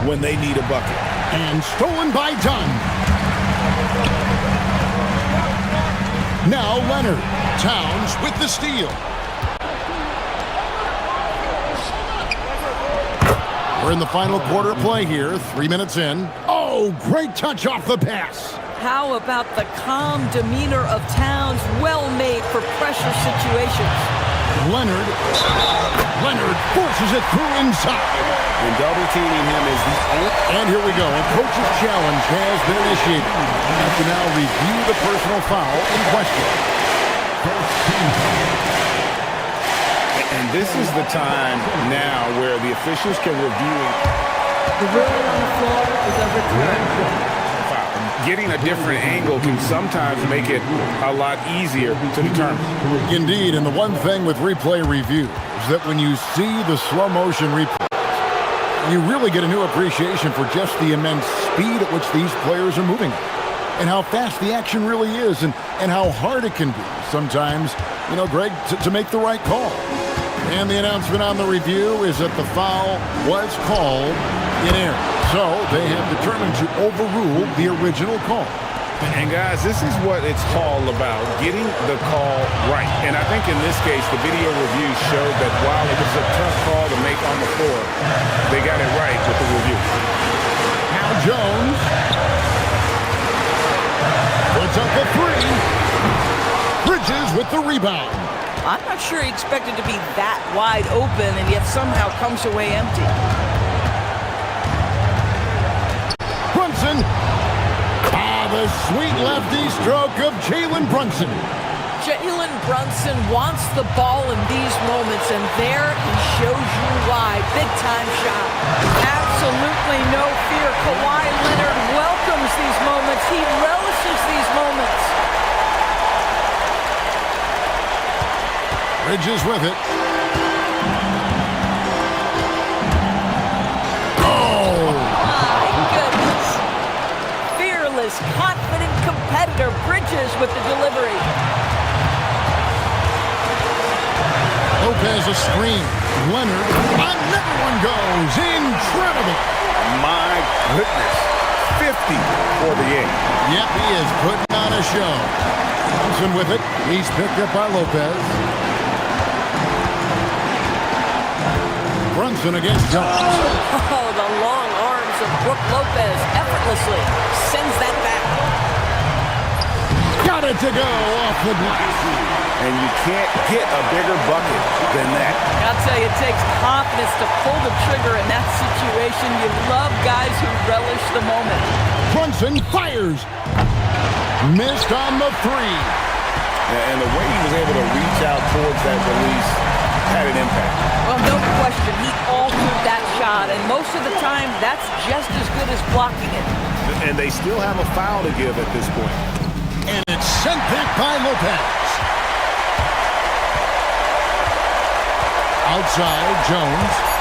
[SPEAKER 3] when they need a bucket.
[SPEAKER 1] And stolen by Dunn. Now Leonard. Towns with the steal. We're in the final quarter of play here. 3 minutes in. Oh, great touch off the pass.
[SPEAKER 10] How about the calm demeanor of Towns? Well made for pressure situations.
[SPEAKER 1] Leonard forces it through inside.
[SPEAKER 3] And double teaming him is the only...
[SPEAKER 1] And here we go. A coach's challenge has been initiated. We have to now review the personal foul in question.
[SPEAKER 3] And this is the time now where the officials can review it.
[SPEAKER 10] The ruling on the floor is overturned.
[SPEAKER 3] Getting a different angle can sometimes make it a lot easier to determine.
[SPEAKER 1] Indeed, and the one thing with replay review is that when you see the slow motion replay, you really get a new appreciation for just the immense speed at which these players are moving and how fast the action really is and how hard it can be sometimes, you know, Greg, to make the right call. And the announcement on the review is that the foul was called in error. So they have determined to overrule the original call.
[SPEAKER 3] And guys, this is what it's all about, getting the call right. And I think in this case, the video review showed that while it was a tough call to make on the floor, they got it right with the review.
[SPEAKER 1] Now Jones puts up the three. Bridges with the rebound.
[SPEAKER 10] I'm not sure he expected to be that wide open and yet somehow comes away empty.
[SPEAKER 1] Brunson. The sweet lefty stroke of Jalen Brunson.
[SPEAKER 10] Jalen Brunson wants the ball in these moments, and there he shows you why. Big-time shot. Absolutely no fear. Kawhi Leonard welcomes these moments. He relishes these moments.
[SPEAKER 1] Bridges with it.
[SPEAKER 10] My goodness. Fearless, confident
[SPEAKER 11] with the delivery.
[SPEAKER 1] Lopez a screen. Leonard. Another one goes. Incredible.
[SPEAKER 6] My goodness. 50 for the end.
[SPEAKER 1] Yep, he is putting on a show. Thompson with it. He's picked up by Lopez. Brunson against Jones.
[SPEAKER 11] Oh, the long arms of Brook Lopez effortlessly sends that back.
[SPEAKER 1] Got it to go off the glass.
[SPEAKER 6] And you can't get a bigger bucket than that.
[SPEAKER 11] I'll tell you, it takes confidence to pull the trigger in that situation. You love guys who relish the moment.
[SPEAKER 1] Brunson fires. Missed on the three.
[SPEAKER 6] And the way he was able to reach out towards that release had an impact.
[SPEAKER 11] Well, no question, he altered that shot, and most of the time, that's just as good as blocking it.
[SPEAKER 6] And they still have a foul to give at this point.
[SPEAKER 1] And it's sent back by Lopez. Outside, Jones.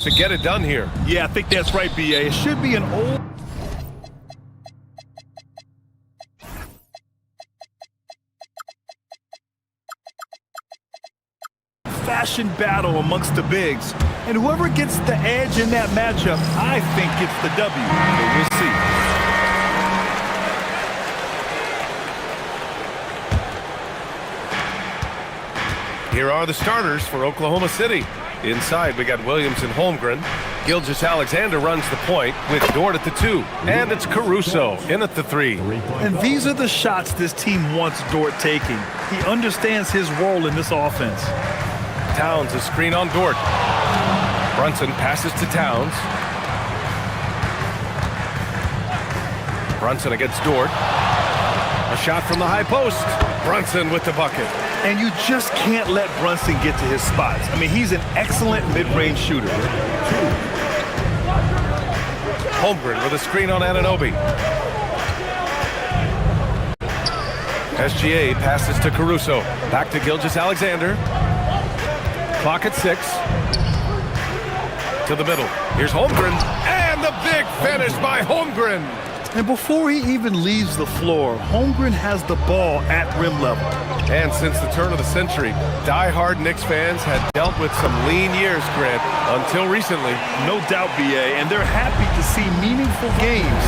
[SPEAKER 8] to get it done here.
[SPEAKER 9] Yeah, I think that's right, BA. It should be an old fashioned battle amongst the bigs. And whoever gets the edge in that matchup, I think gets the W. But we'll see.
[SPEAKER 8] Here are the starters for Oklahoma City. Inside, we got Williams and Holmgren. Gilgeous-Alexander runs the point with Dort at the 2. And it's Caruso in at the 3.
[SPEAKER 9] And these are the shots this team wants Dort taking. He understands his role in this offense.
[SPEAKER 8] Towns, a screen on Dort. Brunson passes to Towns. Brunson against Dort. A shot from the high post. Brunson with the bucket.
[SPEAKER 9] And you just can't let Brunson get to his spots. I mean, he's an excellent mid-range shooter.
[SPEAKER 8] Holmgren with a screen on Anunoby. SGA passes to Caruso. Back to Gilgeous-Alexander. Clock at 6. To the middle. Here's Holmgren. And the big finish by Holmgren.
[SPEAKER 9] And before he even leaves the floor, Holmgren has the ball at rim level.
[SPEAKER 8] And since the turn of the century, die-hard Knicks fans had dealt with some lean years, Grant, until recently.
[SPEAKER 9] No doubt, BA, and they're happy to see meaningful games.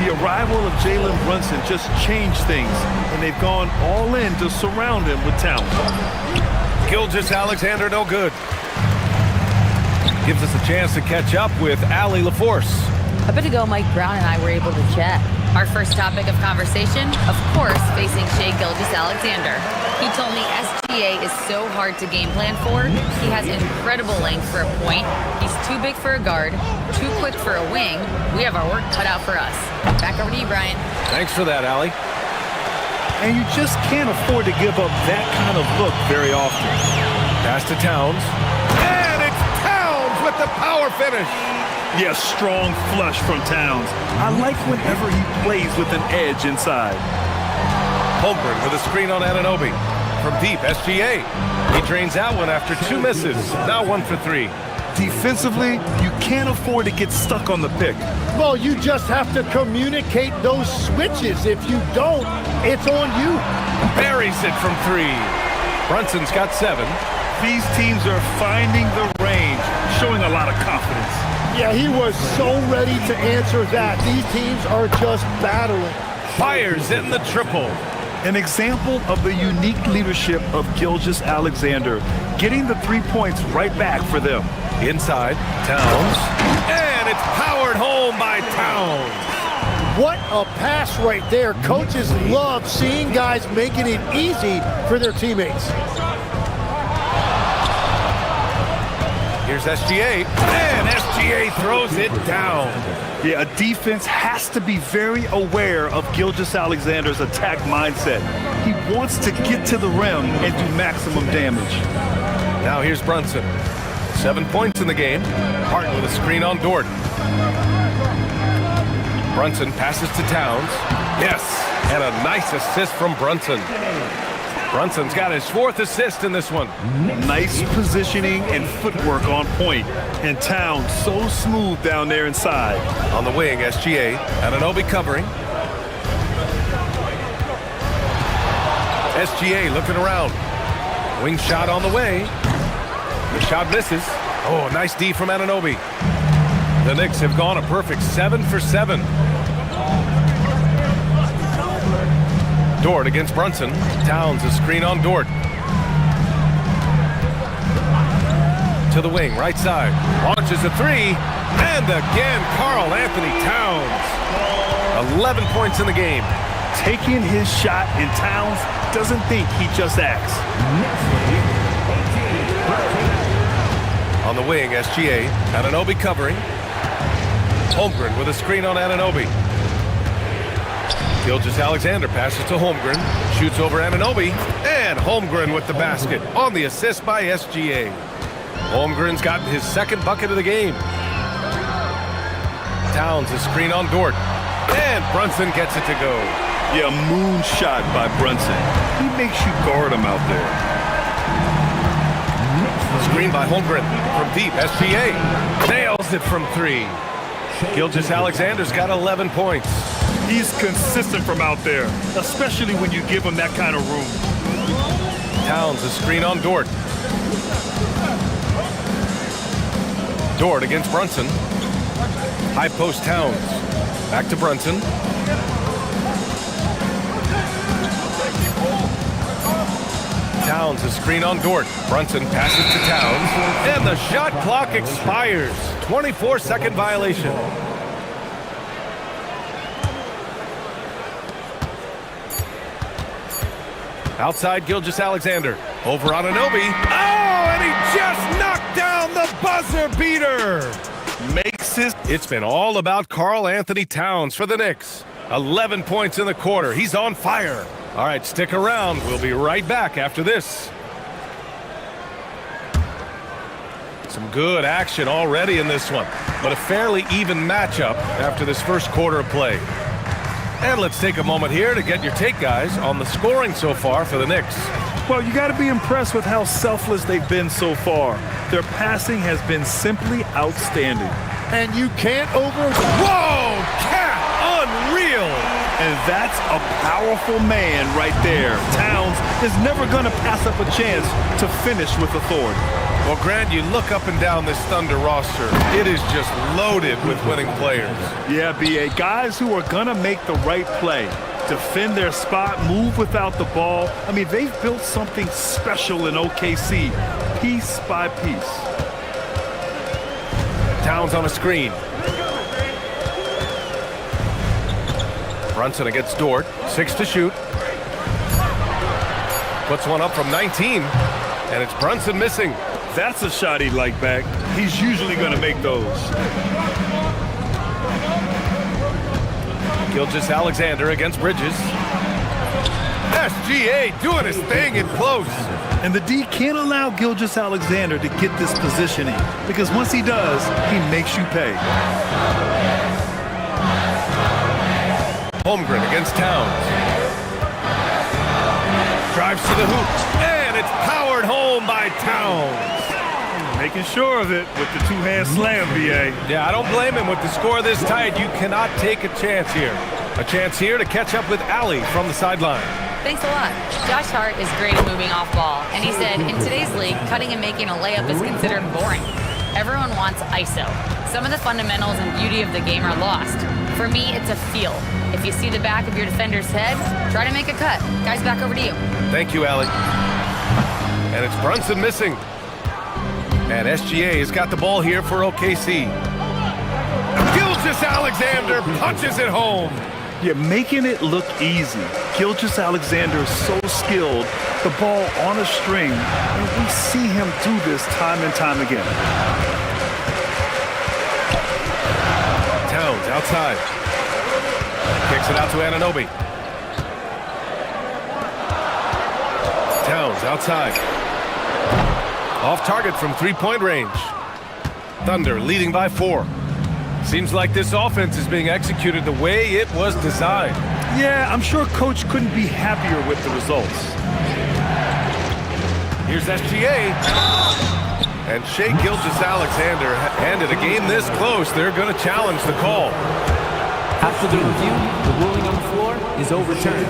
[SPEAKER 9] The arrival of Jalen Brunson just changed things, and they've gone all in to surround him with talent.
[SPEAKER 8] Gilgeous-Alexander no good. Gives us a chance to catch up with Allie LaForce.
[SPEAKER 4] A bit ago, Mike Brown and I were able to chat. Our first topic of conversation, of course, facing Shai Gilgeous-Alexander. He told me SGA is so hard to game plan for. He has incredible length for a point. He's too big for a guard, too quick for a wing. We have our work cut out for us. Back over to you, Brian.
[SPEAKER 8] Thanks for that, Allie.
[SPEAKER 9] And you just can't afford to give up that kind of look very often.
[SPEAKER 8] Pass to Towns. And it's Towns with the power finish.
[SPEAKER 9] Yes, strong flush from Towns. I like whenever he plays with an edge inside.
[SPEAKER 8] Holmgren with a screen on Anunoby. From deep, SGA. He drains that one after 2 misses. Now 1 for 3.
[SPEAKER 9] Defensively, you can't afford to get stuck on the pick.
[SPEAKER 2] Well, you just have to communicate those switches. If you don't, it's on you.
[SPEAKER 8] Buries it from 3. Brunson's got 7.
[SPEAKER 9] These teams are finding the range, showing a lot of confidence.
[SPEAKER 2] Yeah, he was so ready to answer that. These teams are just battling.
[SPEAKER 8] Fires in the triple.
[SPEAKER 9] An example of the unique leadership of Gilgeous-Alexander, getting the 3 points right back for them.
[SPEAKER 8] Inside, Towns. And it's powered home by Towns.
[SPEAKER 2] What a pass right there. Coaches love seeing guys making it easy for their teammates.
[SPEAKER 8] Here's SGA, and SGA throws it down.
[SPEAKER 9] Yeah, a defense has to be very aware of Gilgeous-Alexander's attack mindset. He wants to get to the rim and do maximum damage.
[SPEAKER 8] Now here's Brunson. 7 points in the game. Hart with a screen on Dort. Brunson passes to Towns. Yes, and a nice assist from Brunson. Brunson's got his 4th assist in this one.
[SPEAKER 9] Nice positioning and footwork on point. And Towns so smooth down there inside.
[SPEAKER 8] On the wing, SGA. Anunoby covering. SGA looking around. Wing shot on the way. The shot misses. Oh, nice D from Anunoby. The Knicks have gone a perfect 7 for 7. Dort against Brunson. Towns a screen on Dort. To the wing, right side. Launches a 3. And again, Karl Anthony Towns. 11 points in the game.
[SPEAKER 9] Taking his shot, and Towns doesn't think, he just acts.
[SPEAKER 8] On the wing, SGA. Anunoby covering. Holmgren with a screen on Anunoby. Gilgeous-Alexander passes to Holmgren. Shoots over Anunoby. And Holmgren with the basket on the assist by SGA. Holmgren's gotten his 2nd bucket of the game. Towns a screen on Dort. And Brunson gets it to go.
[SPEAKER 9] Yeah, moon shot by Brunson. He makes you guard him out there.
[SPEAKER 8] screen by Holmgren. From deep, SGA nails it from 3. Gilgeous-Alexander's got 11 points.
[SPEAKER 9] He's consistent from out there, especially when you give him that kind of room.
[SPEAKER 8] Towns a screen on Dort. Dort against Brunson. High post Towns. Back to Brunson. Towns a screen on Dort. Brunson passes to Towns. And the shot clock expires. 24-second violation. Outside Gilgeous-Alexander. Over on Anunoby. Oh, and he just knocked down the buzzer beater.
[SPEAKER 9] Makes his...
[SPEAKER 8] It's been all about Karl Anthony Towns for the Knicks. 11 points in the quarter. He's on fire. All right, stick around. We'll be right back after this. Some good action already in this one, but a fairly even matchup after this first quarter of play. And let's take a moment here to get your take, guys, on the scoring so far for the Knicks.
[SPEAKER 9] Well, you got to be impressed with how selfless they've been so far. Their passing has been simply outstanding.
[SPEAKER 2] And you can't
[SPEAKER 8] Whoa! Cat! Unreal!
[SPEAKER 9] And that's a powerful man right there. Towns is never going to pass up a chance to finish with authority.
[SPEAKER 8] Well, Grant, you look up and down this Thunder roster. It is just loaded with winning players.
[SPEAKER 9] Yeah, B.A. Guys who are going to make the right play, defend their spot, move without the ball. I mean, they've built something special in OKC, piece by piece.
[SPEAKER 8] Towns on a screen. Brunson against Dort. 6 to shoot. Puts one up from 19. And it's Brunson missing.
[SPEAKER 9] That's a shot he'd like back. He's usually going to make those.
[SPEAKER 8] Gilgeous-Alexander against Bridges. SGA doing his thing in close.
[SPEAKER 9] And the D can't allow Gilgeous-Alexander to get this positioning, because once he does, he makes you pay.
[SPEAKER 8] Holmgren against Towns. Drives to the hoop. And it's powered home by Towns.
[SPEAKER 9] Making sure of it with the two-hand slam, B.A.
[SPEAKER 8] Yeah, I don't blame him with the score this tight. You cannot take a chance here. A chance here to catch up with Allie from the sideline.
[SPEAKER 4] Thanks a lot. Josh Hart is great at moving off ball, and he said, in today's league, cutting and making a layup is considered boring. Everyone wants ISO. Some of the fundamentals and beauty of the game are lost. For me, it's a feel. If you see the back of your defender's head, try to make a cut. Guys, back over to you.
[SPEAKER 8] Thank you, Allie. And it's Brunson missing. And SGA has got the ball here for OKC. Gilgeous-Alexander punches it home.
[SPEAKER 9] You're making it look easy. Gilgeous-Alexander is so skilled, the ball on a string, and we see him do this time and time again.
[SPEAKER 8] Towns outside. Kicks it out to Anunoby. Towns outside. Off target from three-point range. Thunder leading by 4. Seems like this offense is being executed the way it was designed.
[SPEAKER 9] Yeah, I'm sure Coach couldn't be happier with the results.
[SPEAKER 8] Here's SGA. And Shai Gilgeous-Alexander handed a game this close. They're going to challenge the call.
[SPEAKER 7] After the review, the ruling on the floor is overturned.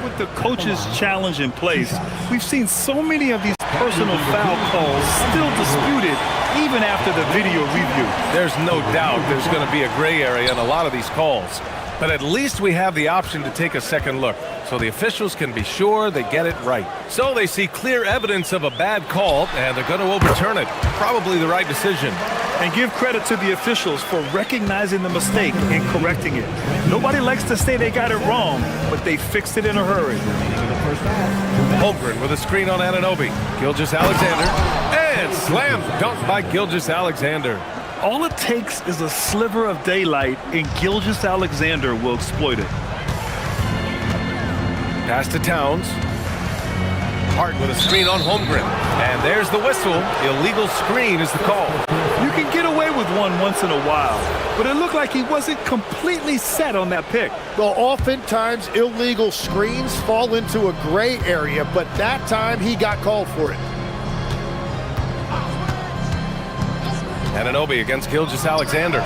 [SPEAKER 9] With the coach's challenge in place, we've seen so many of these personal foul calls still disputed even after the video review.
[SPEAKER 8] There's no doubt there's going to be a gray area in a lot of these calls. But at least we have the option to take a second look, so the officials can be sure they get it right. So they see clear evidence of a bad call, and they're going to overturn it. Probably the right decision.
[SPEAKER 9] And give credit to the officials for recognizing the mistake and correcting it. Nobody likes to say they got it wrong, but they fixed it in a hurry.
[SPEAKER 8] Holmgren with a screen on Anunoby. Gilgeous-Alexander. And slam dunk by Gilgeous-Alexander.
[SPEAKER 9] All it takes is a sliver of daylight, and Gilgeous-Alexander will exploit it.
[SPEAKER 8] Pass to Towns. Hart with a screen on Holmgren. And there's the whistle. Illegal screen is the call.
[SPEAKER 9] You can get away with one once in a while, but it looked like he wasn't completely set on that pick.
[SPEAKER 2] Well, oftentimes illegal screens fall into a gray area, but that time he got called for it.
[SPEAKER 8] Anunoby against Gilgeous-Alexander.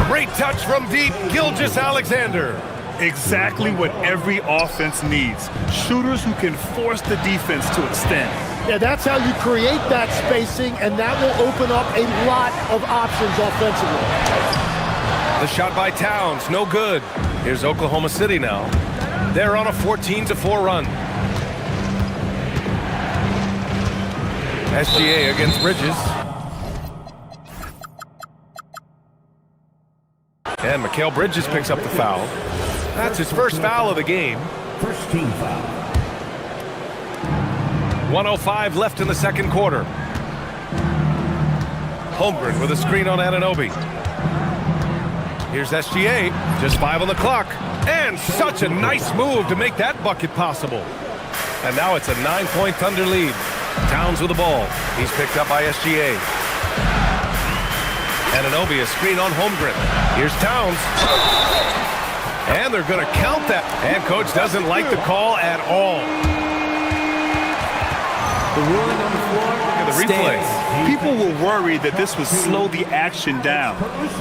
[SPEAKER 8] Great touch from deep, Gilgeous-Alexander.
[SPEAKER 9] Exactly what every offense needs. Shooters who can force the defense to extend.
[SPEAKER 2] Yeah, that's how you create that spacing, and that will open up a lot of options offensively.
[SPEAKER 8] The shot by Towns, no good. Here's Oklahoma City now. They're on a 14-4 run. SGA against Bridges. And Mikal Bridges picks up the foul. That's his first foul of the game.
[SPEAKER 5] First team foul.
[SPEAKER 8] 1:05 left in the second quarter. Holmgren with a screen on Anunoby. Here's SGA, just 5 on the clock. And such a nice move to make that bucket possible. And now it's a 9-point Thunder lead. Towns with the ball. He's picked up by SGA. Anunoby, a screen on Holmgren. Here's Towns. And they're going to count that. And coach doesn't like the call at all.
[SPEAKER 7] The ruling on the floor.
[SPEAKER 8] Look at the replay.
[SPEAKER 9] People were worried that this would slow the action down.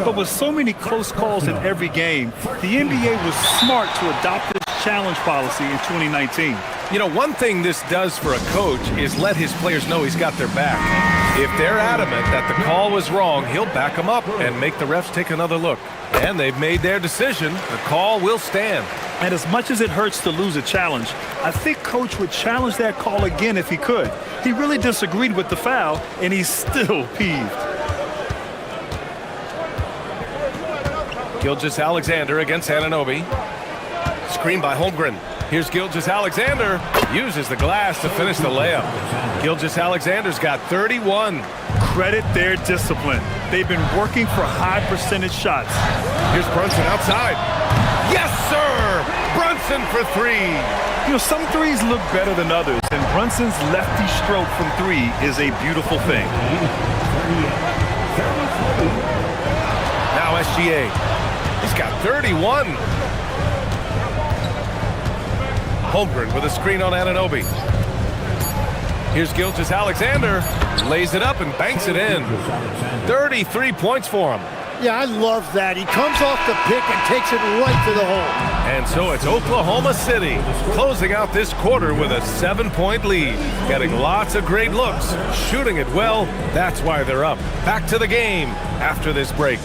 [SPEAKER 9] But with so many close calls in every game, the NBA was smart to adopt this challenge policy in 2019.
[SPEAKER 8] You know, one thing this does for a coach is let his players know he's got their back. If they're adamant that the call was wrong, he'll back them up and make the refs take another look. And they've made their decision. The call will stand.
[SPEAKER 9] And as much as it hurts to lose a challenge, I think coach would challenge that call again if he could. He really disagreed with the foul, and he's still peeved.
[SPEAKER 8] Gilgeous-Alexander against Anunoby. Screen by Holmgren. Here's Gilgeous-Alexander. Uses the glass to finish the layup. Gilgeous-Alexander's got 31.
[SPEAKER 9] Credit their discipline. They've been working for high percentage shots.
[SPEAKER 8] Here's Brunson outside. Yes, sir! Brunson for 3.
[SPEAKER 9] You know, some threes look better than others, and Brunson's lefty stroke from 3 is a beautiful thing.
[SPEAKER 8] Now SGA. He's got 31. Holmgren with a screen on Anunoby. Here's Gilgeous-Alexander. Lays it up and banks it in. 33 points for him.
[SPEAKER 2] Yeah, I love that. He comes off the pick and takes it right to the hole.
[SPEAKER 8] And so it's Oklahoma City closing out this quarter with a 7-point lead. Getting lots of great looks, shooting it well. That's why they're up. Back to the game after this break.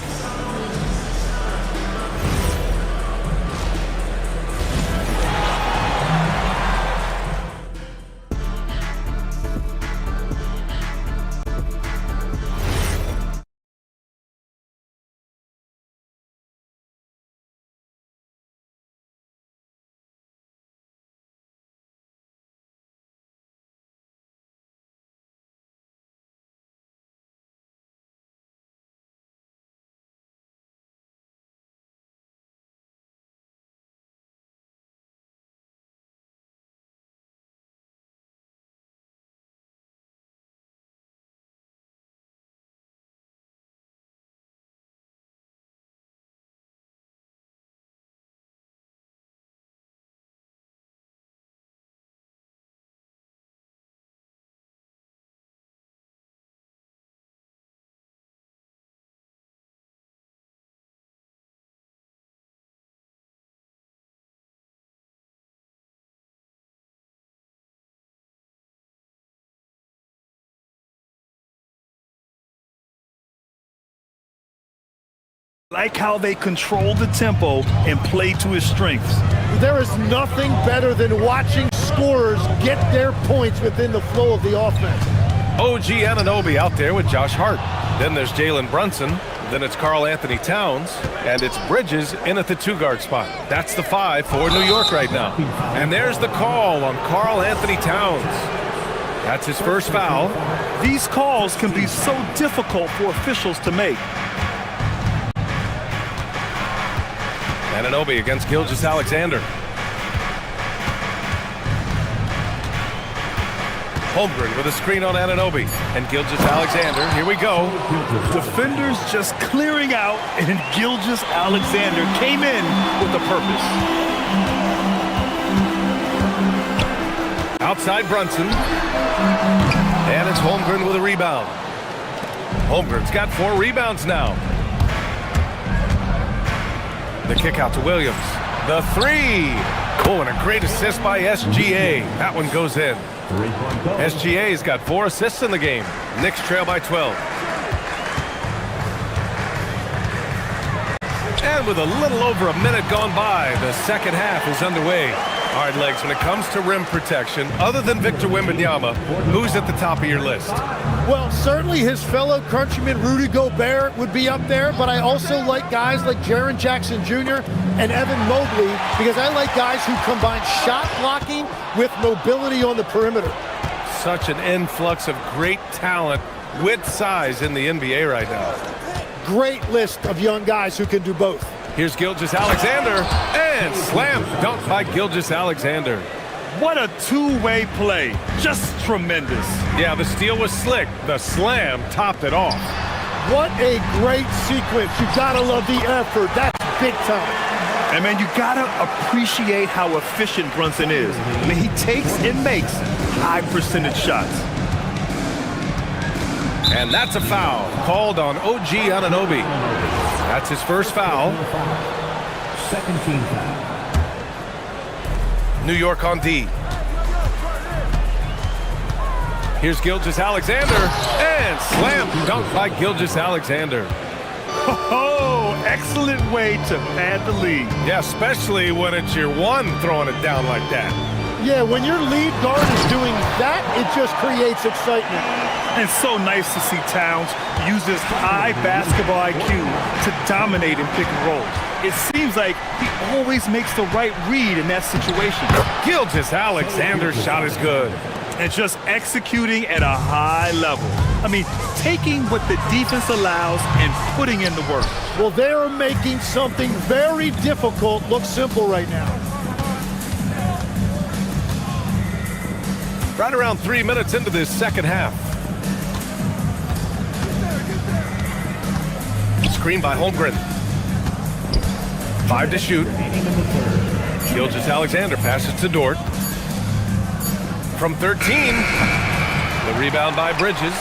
[SPEAKER 9] Like how they control the tempo and play to his strengths.
[SPEAKER 2] There is nothing better than watching scorers get their points within the flow of the offense.
[SPEAKER 8] OG Anunoby out there with Josh Hart. Then there's Jalen Brunson. Then it's Karl Anthony Towns. And it's Bridges in at the 2-guard spot. That's the 5 for New York right now. And there's the call on Karl Anthony Towns. That's his first foul.
[SPEAKER 9] These calls can be so difficult for officials to make.
[SPEAKER 8] Anunoby against Gilgeous-Alexander. Holmgren with a screen on Anunoby. And Gilgeous-Alexander, here we go.
[SPEAKER 9] Defenders just clearing out, and Gilgeous-Alexander came in with a purpose.
[SPEAKER 8] Outside Brunson. And it's Holmgren with a rebound. Holmgren's got 4 rebounds now. The kick out to Williams. The 3. Oh, and a great assist by SGA. That one goes in. SGA's got 4 assists in the game. Knicks trail by 12. And with a little over a minute gone by, the second half is underway. All right, Legs, when it comes to rim protection, other than Victor Wembanyama, who's at the top of your list?
[SPEAKER 2] Well, certainly his fellow countryman Rudy Gobert would be up there, but I also like guys like Jaren Jackson Jr. and Evan Mobley because I like guys who combine shot blocking with mobility on the perimeter.
[SPEAKER 8] Such an influx of great talent with size in the NBA right now.
[SPEAKER 2] Great list of young guys who can do both.
[SPEAKER 8] Here's Gilgeous-Alexander, and slam dunk by Gilgeous-Alexander.
[SPEAKER 9] What a two-way play. Just tremendous.
[SPEAKER 8] Yeah, the steal was slick. The slam topped it off.
[SPEAKER 2] What a great sequence. You gotta love the effort. That's big time.
[SPEAKER 9] And man, you gotta appreciate how efficient Brunson is. I mean, he takes and makes high percentage shots.
[SPEAKER 8] And that's a foul called on OG Anunoby. That's his first foul.
[SPEAKER 5] Second team foul.
[SPEAKER 8] New York on D. Here's Gilgeous-Alexander, and slam dunk by Gilgeous-Alexander.
[SPEAKER 9] Oh, excellent way to pad the lead.
[SPEAKER 8] Yeah, especially when it's your one throwing it down like that.
[SPEAKER 2] Yeah, when your lead guard is doing that, it just creates excitement.
[SPEAKER 9] And so nice to see Towns use his high basketball IQ to dominate in pick and roll. It seems like he always makes the right read in that situation.
[SPEAKER 8] Gilgeous-Alexander's shot is good.
[SPEAKER 9] And just executing at a high level. I mean, taking what the defense allows and putting in the work.
[SPEAKER 2] Well, they're making something very difficult look simple right now.
[SPEAKER 8] Right around 3 minutes into this second half. Screen by Holmgren. 5 to shoot. Gilgeous-Alexander passes to Dort. From 13, the rebound by Bridges.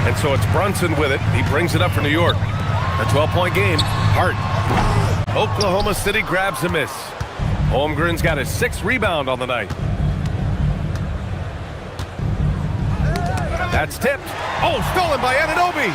[SPEAKER 8] And so it's Brunson with it. He brings it up for New York. A 12-point game. Hart. Oklahoma City grabs a miss. Holmgren's got his 6th rebound on the night. That's tipped. Oh, stolen by Anunoby.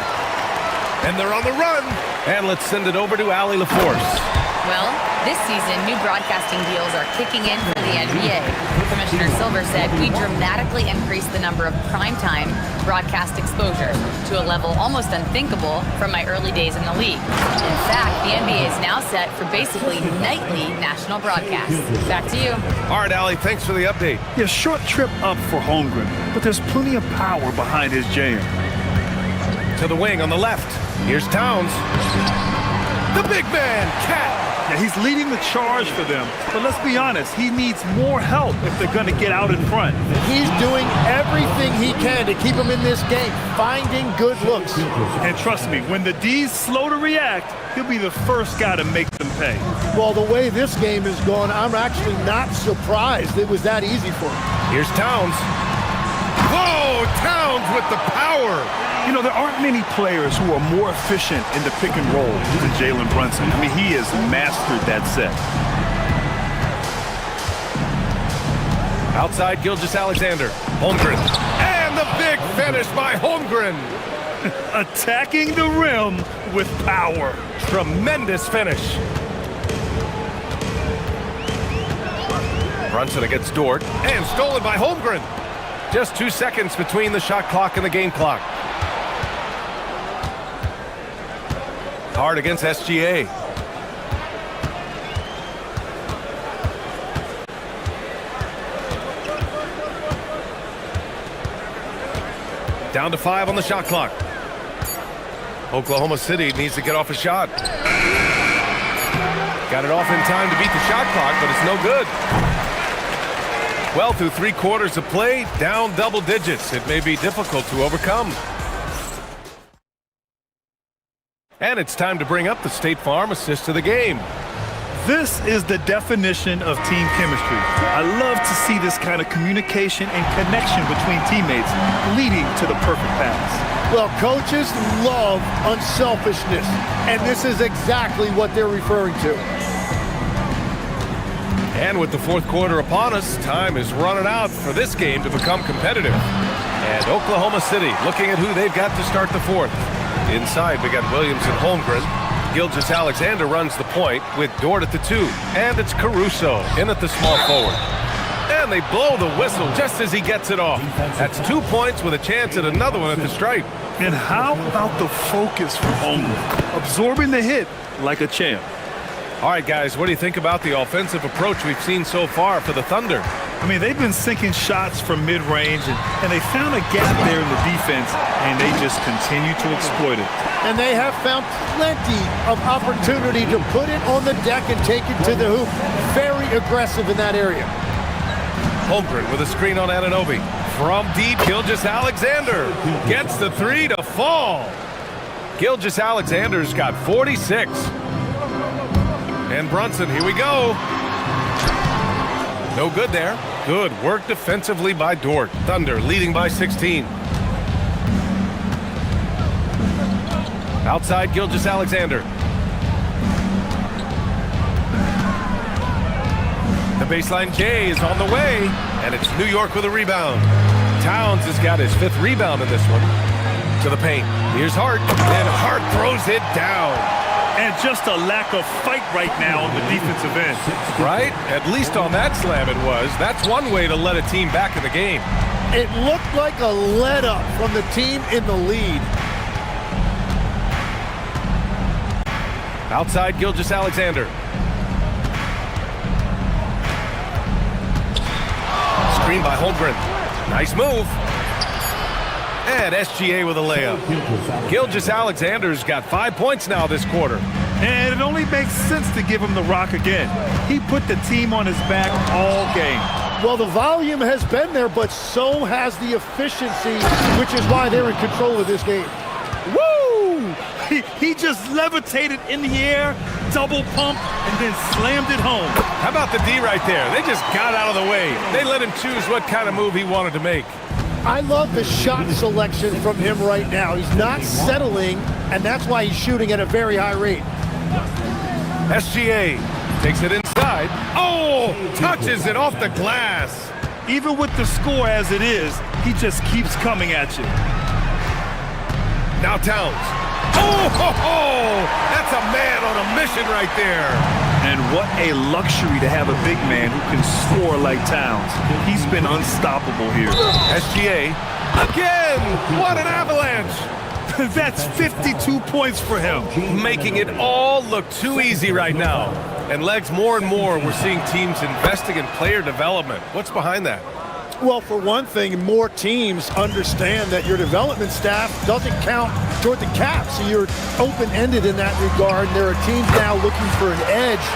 [SPEAKER 8] And they're on the run. And let's send it over to Allie LaForce.
[SPEAKER 4] Well, this season, new broadcasting deals are kicking in for the NBA. Commissioner Silver said we dramatically increased the number of primetime broadcast exposure to a level almost unthinkable from my early days in the league. In fact, the NBA is now set for basically nightly national broadcasts. Back to you.
[SPEAKER 8] All right, Allie, thanks for the update.
[SPEAKER 9] Yeah, short trip up for Holmgren, but there's plenty of power behind his jam.
[SPEAKER 8] To the wing on the left. Here's Towns. The big man, Cat.
[SPEAKER 9] Yeah, he's leading the charge for them, but let's be honest, he needs more help if they're going to get out in front.
[SPEAKER 2] He's doing everything he can to keep them in this game, finding good looks.
[SPEAKER 9] And trust me, when the D's slow to react, he'll be the first guy to make them pay.
[SPEAKER 2] Well, the way this game is going, I'm actually not surprised it was that easy for him.
[SPEAKER 8] Here's Towns. Whoa, Towns with the power.
[SPEAKER 9] You know, there aren't many players who are more efficient in the pick and roll than Jalen Brunson. I mean, he has mastered that set.
[SPEAKER 8] Outside, Gilgeous-Alexander. Holmgren. And the big finish by Holmgren.
[SPEAKER 9] Attacking the rim with power.
[SPEAKER 8] Tremendous finish. Brunson against Dort. And stolen by Holmgren. Just 2 seconds between the shot clock and the game clock. Hard against SGA. Down to 5 on the shot clock. Oklahoma City needs to get off a shot. Got it off in time to beat the shot clock, but it's no good. Well, through 3 quarters of play, down double digits. It may be difficult to overcome. And it's time to bring up the State Farm assist of the game.
[SPEAKER 9] This is the definition of team chemistry. I love to see this kind of communication and connection between teammates leading to the perfect pass.
[SPEAKER 2] Well, coaches love unselfishness, and this is exactly what they're referring to.
[SPEAKER 8] And with the fourth quarter upon us, time is running out for this game to become competitive. And Oklahoma City looking at who they've got to start the fourth. Inside, we got Williams and Holmgren. Gilgeous-Alexander runs the point with Dort at the 2. And it's Caruso in at the small forward. And they blow the whistle just as he gets it off. That's 2 points with a chance at another one at the stripe.
[SPEAKER 9] And how about the focus from Holmgren? Absorbing the hit like a champ.
[SPEAKER 8] All right, guys, what do you think about the offensive approach we've seen so far for the Thunder?
[SPEAKER 9] I mean, they've been sinking shots from mid-range, and they found a gap there in the defense, and they just continue to exploit it.
[SPEAKER 2] And they have found plenty of opportunity to put it on the deck and take it to the hoop. Very aggressive in that area.
[SPEAKER 8] Holmgren with a screen on Anunoby. From deep, Gilgeous-Alexander gets the 3 to fall. Gilgeous-Alexander's got 46. And Brunson, here we go. No good there. Good work defensively by Dort. Thunder leading by 16. Outside, Gilgeous-Alexander. The baseline J is on the way, and it's New York with a rebound. Towns has got his 5th rebound in this one. To the paint. Here's Hart, and Hart throws it down.
[SPEAKER 9] And just a lack of fight right now on the defensive end.
[SPEAKER 8] Right? At least on that slam it was. That's one way to let a team back in the game.
[SPEAKER 2] It looked like a let-up from the team in the lead.
[SPEAKER 8] Outside, Gilgeous-Alexander. Screen by Holmgren. Nice move. And SGA with a layup. Gilgeous-Alexander's got 5 points now this quarter.
[SPEAKER 9] And it only makes sense to give him the rock again. He put the team on his back all game.
[SPEAKER 2] Well, the volume has been there, but so has the efficiency, which is why they're in control of this game.
[SPEAKER 9] Woo! He just levitated in the air, double pump, and then slammed it home.
[SPEAKER 8] How about the D right there? They just got out of the way. They let him choose what kind of move he wanted to make.
[SPEAKER 2] I love the shot selection from him right now. He's not settling, and that's why he's shooting at a very high rate.
[SPEAKER 8] SGA takes it inside. Oh, touches it off the glass.
[SPEAKER 9] Even with the score as it is, he just keeps coming at you.
[SPEAKER 8] Now Towns. Oh, ho, ho! That's a man on a mission right there.
[SPEAKER 9] And what a luxury to have a big man who can score like Towns. He's been unstoppable here.
[SPEAKER 8] SGA again. What an avalanche.
[SPEAKER 9] That's 52 points for him.
[SPEAKER 8] Making it all look too easy right now. And Legs, more and more, we're seeing teams investing in player development. What's behind that?
[SPEAKER 2] Well, for one thing, more teams understand that your development staff doesn't count toward the cap, so you're open-ended in that regard. There are teams now looking for an edge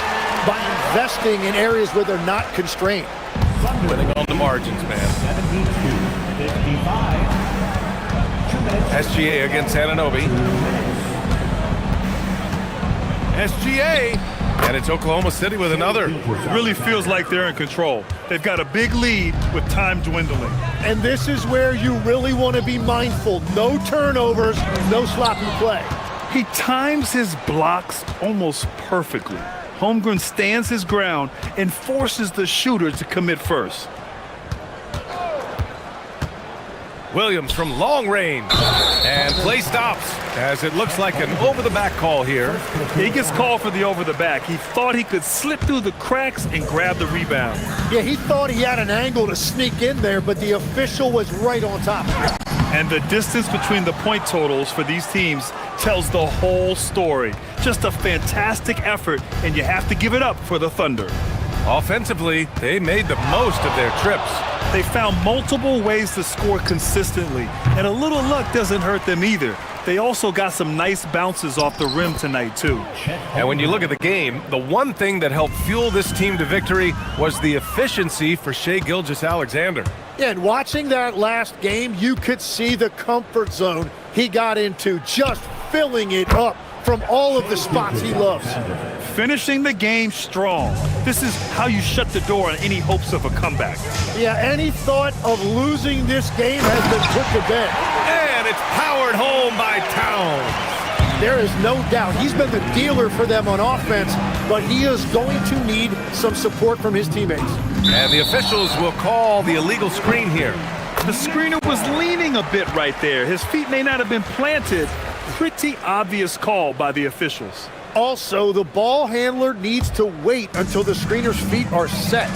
[SPEAKER 2] by investing in areas where they're not constrained.
[SPEAKER 8] Winning on the margins, man. 72-55. SGA against Anunoby. SGA. And it's Oklahoma City with another.
[SPEAKER 9] Really feels like they're in control. They've got a big lead with time dwindling.
[SPEAKER 2] And this is where you really want to be mindful. No turnovers, no sloppy play.
[SPEAKER 9] He times his blocks almost perfectly. Holmgren stands his ground and forces the shooter to commit first.
[SPEAKER 8] Williams from long range. And play stops as it looks like an over-the-back call here.
[SPEAKER 9] He gets called for the over-the-back. He thought he could slip through the cracks and grab the rebound.
[SPEAKER 2] Yeah, he thought he had an angle to sneak in there, but the official was right on top.
[SPEAKER 9] And the distance between the point totals for these teams tells the whole story. Just a fantastic effort, and you have to give it up for the Thunder.
[SPEAKER 8] Offensively, they made the most of their trips.
[SPEAKER 9] They found multiple ways to score consistently, and a little luck doesn't hurt them either. They also got some nice bounces off the rim tonight, too.
[SPEAKER 8] And when you look at the game, the one thing that helped fuel this team to victory was the efficiency for Shai Gilgeous-Alexander.
[SPEAKER 2] Yeah, and watching that last game, you could see the comfort zone he got into, just filling it up from all of the spots he loves.
[SPEAKER 9] finishing the game strong. This is how you shut the door on any hopes of a comeback.
[SPEAKER 2] Yeah, any thought of losing this game has been put to bed.
[SPEAKER 8] And it's powered home by Towns.
[SPEAKER 2] There is no doubt he's been the dealer for them on offense, but he is going to need some support from his teammates.
[SPEAKER 8] And the officials will call the illegal screen here.
[SPEAKER 9] The screener was leaning a bit right there. His feet may not have been planted. Pretty obvious call by the officials.
[SPEAKER 2] Also, the ball handler needs to wait until the screener's feet are set.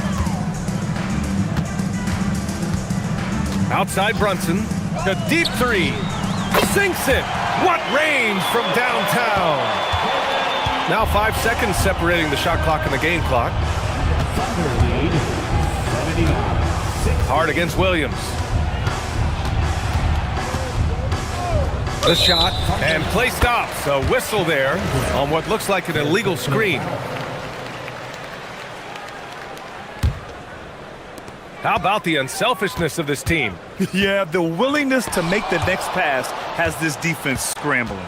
[SPEAKER 8] Outside Brunson, the deep three, sinks it. What range from downtown. Now 5 seconds separating the shot clock and the game clock. Hard against Williams. The shot, and play stops. A whistle there on what looks like an illegal screen. How about the unselfishness of this team?
[SPEAKER 9] Yeah, the willingness to make the next pass has this defense scrambling.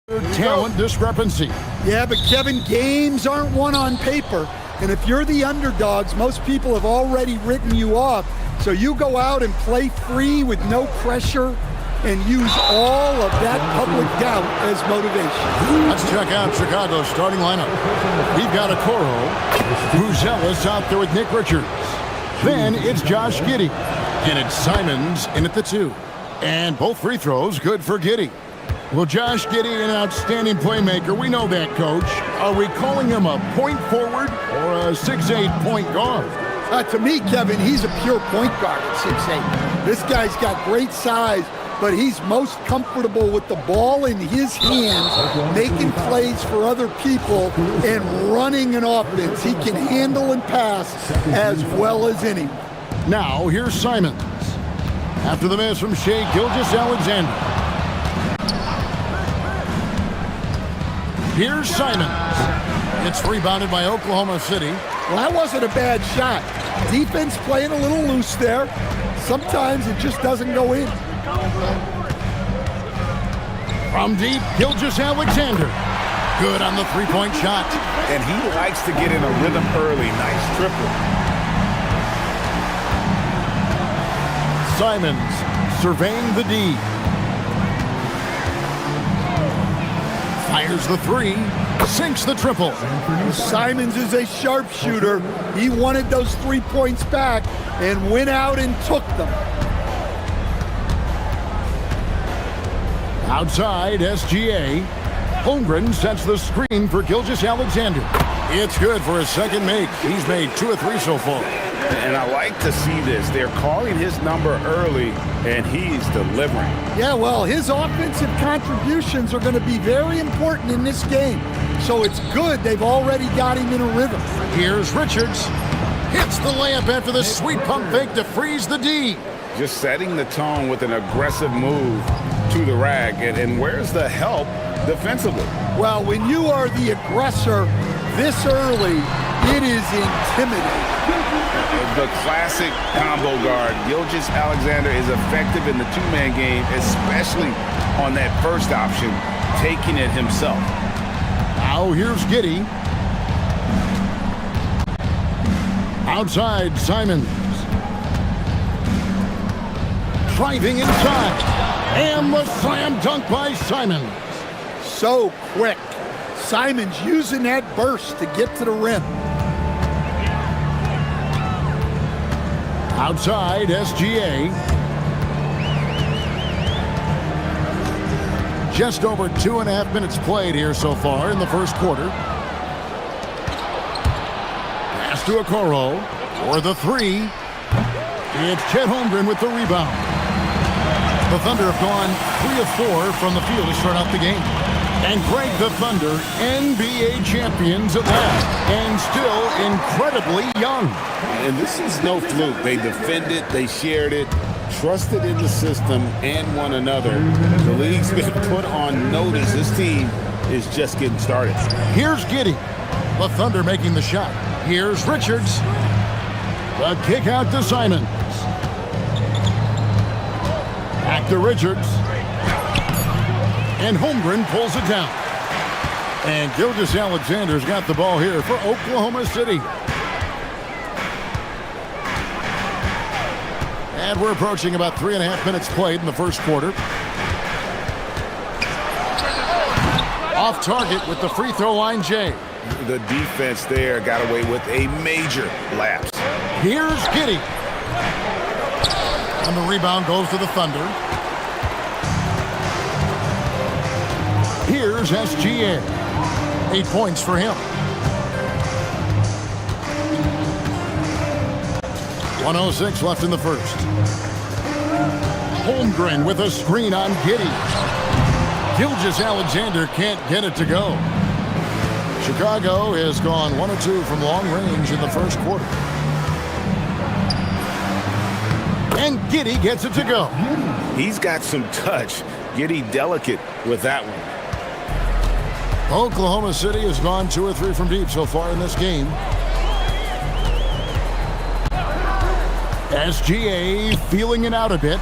[SPEAKER 1] Talent discrepancy.
[SPEAKER 2] Yeah, but Kevin, games aren't won on paper. And if you're the underdogs, most people have already written you off. So you go out and play free with no pressure and use all of that public doubt as motivation.
[SPEAKER 1] Let's check out Chicago's starting lineup. We've got Okoro. Bruzella's out there with Nick Richards. Then it's Josh Giddey. And it's Simons in at the 2. And both free throws good for Giddey. Well, Josh Giddey, an outstanding playmaker. We know that, Coach. Are we calling him a point forward or a 6'8" point guard?
[SPEAKER 2] To me, Kevin, he's a pure point guard at 6'8". This guy's got great size, but he's most comfortable with the ball in his hands, making plays for other people and running an offense. He can handle and pass as well as anyone.
[SPEAKER 1] Now, here's Simons. After the miss from Shea Gilgeous-Alexander. Here's Simons. It's rebounded by Oklahoma City.
[SPEAKER 2] Well, that wasn't a bad shot. Defense playing a little loose there. Sometimes it just doesn't go in.
[SPEAKER 1] From deep, Gilgeous-Alexander. Good on the three-point shot.
[SPEAKER 6] And he likes to get in a rhythm early. Nice triple.
[SPEAKER 1] Simons surveying the D. Fires the 3, sinks the triple.
[SPEAKER 2] Simons is a sharpshooter. He wanted those 3 points back and went out and took them.
[SPEAKER 1] Outside, SGA. Holmgren sets the screen for Gilgeous-Alexander. It's good for his second make. He's made 2 of 3 so far.
[SPEAKER 6] And I like to see this. They're calling his number early, and he's delivering.
[SPEAKER 2] Yeah, well, his offensive contributions are going to be very important in this game. So it's good they've already got him in a rhythm.
[SPEAKER 1] Here's Richards. Hits the layup after the sweet pump fake to freeze the D.
[SPEAKER 6] Just setting the tone with an aggressive move to the rack. And where's the help defensively?
[SPEAKER 2] Well, when you are the aggressor this early, it is intimidating.
[SPEAKER 6] The classic combo guard. Gilgeous-Alexander is effective in the two-man game, especially on that first option, taking it himself.
[SPEAKER 1] Now here's Giddey. Outside, Simons. Driving inside. And the slam dunk by Simons.
[SPEAKER 2] So quick. Simons using that burst to get to the rim.
[SPEAKER 1] Outside, SGA. Just over 2.5 minutes played here so far in the first quarter. Pass to Okoro for the 3. It's Chet Holmgren with the rebound. The Thunder have gone 3 of 4 from the field to start out the game. And Greg, the Thunder, NBA champions at last, and still incredibly young.
[SPEAKER 6] And this is no fluke. They defended, they shared it, trusted in the system and one another. The league's been put on notice. This team is just getting started.
[SPEAKER 1] Here's Giddey. The Thunder making the shot. Here's Richards. The kick out to Simons. Back to Richards. And Holmgren pulls it down. And Gilgeous-Alexander's got the ball here for Oklahoma City. And we're approaching about 3.5 minutes played in the first quarter. Off target with the free throw line, Jay.
[SPEAKER 6] The defense there got away with a major lapse.
[SPEAKER 1] Here's Giddey. And the rebound goes to the Thunder. Here's SGA. 8 points for him. 1:06 left in the first. Holmgren with a screen on Giddey. Gilgeous-Alexander can't get it to go. Chicago has gone 1 of 2 from long range in the first quarter. And Giddey gets it to go.
[SPEAKER 6] He's got some touch. Giddey delicate with that one.
[SPEAKER 1] Oklahoma City has gone 2 or 3 from deep so far in this game. SGA feeling it out a bit.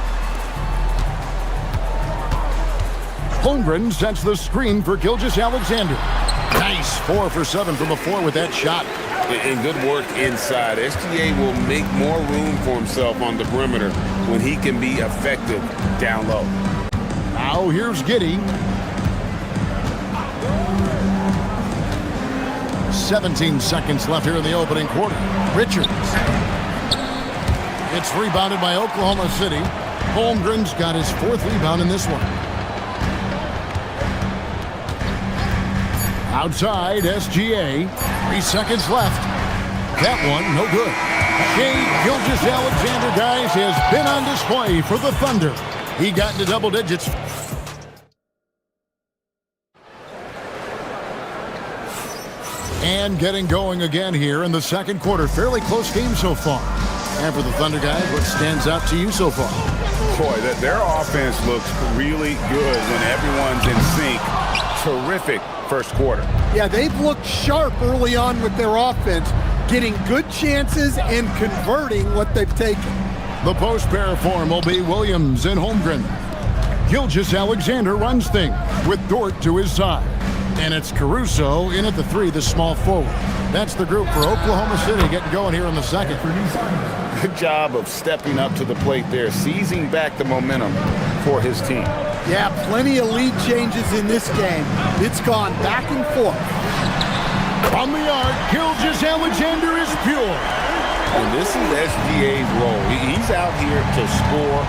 [SPEAKER 1] Holmgren sets the screen for Gilgeous-Alexander. Nice 4 for 7 from the floor with that shot.
[SPEAKER 3] And good work inside. SGA will make more room for himself on the perimeter when he can be effective down low.
[SPEAKER 1] Now here's Giddey. 17 seconds left here in the opening quarter. Richards. It's rebounded by Oklahoma City. Holmgren's got his 4th rebound in this one. Outside, SGA. 3 seconds left. That one, no good. Shai Gilgeous-Alexander, guys, has been on display for the Thunder. He got into double digits. And getting going again here in the second quarter. Fairly close game so far. And for the Thunder guys, what stands out to you so far?
[SPEAKER 6] Boy, their offense looks really good when everyone's in sync. Terrific first quarter.
[SPEAKER 2] Yeah, they've looked sharp early on with their offense, getting good chances and converting what they've taken.
[SPEAKER 1] The post pair form will be Williams and Holmgren. Gilgeous-Alexander runs things with Dort to his side. And it's Caruso in at the 3, the small forward. That's the group for Oklahoma City getting going here in the second.
[SPEAKER 6] Good job of stepping up to the plate there, seizing back the momentum for his team.
[SPEAKER 2] Yeah, plenty of lead changes in this game. It's gone back and forth.
[SPEAKER 1] On the arc, Gilgeous-Alexander is pure.
[SPEAKER 3] And this is SGA's role. He's out here to score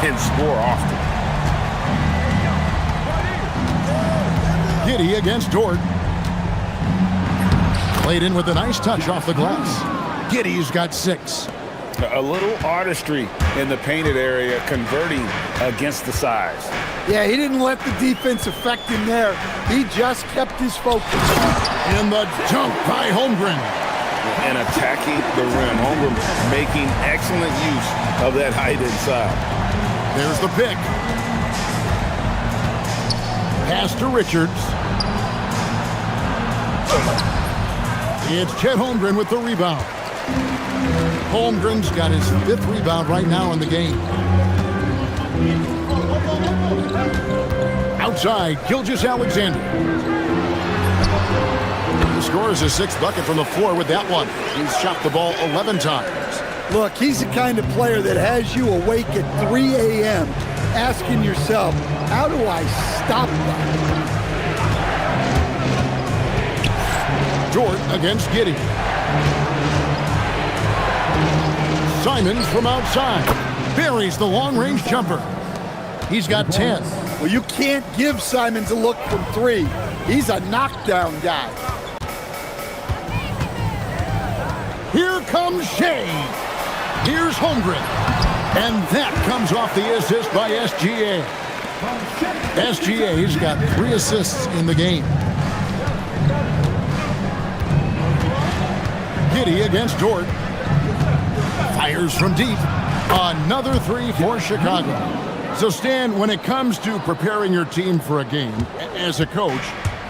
[SPEAKER 3] and score often.
[SPEAKER 1] Giddey against Dort. Played in with a nice touch off the glass. Giddey's got 6.
[SPEAKER 6] A little artistry in the painted area, converting against the size.
[SPEAKER 2] Yeah, he didn't let the defense affect him there. He just kept his focus.
[SPEAKER 1] And the dunk by Holmgren.
[SPEAKER 3] And attacking the rim. Holmgren making excellent use of that height inside.
[SPEAKER 1] There's the pick. Pass to Richards. It's Chet Holmgren with the rebound. Holmgren's got his 5th rebound right now in the game. Outside, Gilgeous-Alexander. He scores his 6th bucket from the floor with that one. He's shot the ball 11 times.
[SPEAKER 2] Look, he's the kind of player that has you awake at 3 a.m. asking yourself, how do I stop that?
[SPEAKER 1] Dort against Giddey. Simons from outside. Buries the long-range jumper. He's got 10.
[SPEAKER 2] Well, you can't give Simons a look from 3. He's a knockdown guy.
[SPEAKER 1] Here comes Shai. Here's Holmgren. And that comes off the assist by SGA. SGA's got 3 assists in the game. Giddey against Dort. Fires from deep. Another 3 for Chicago. So, Stan, when it comes to preparing your team for a game, as a coach,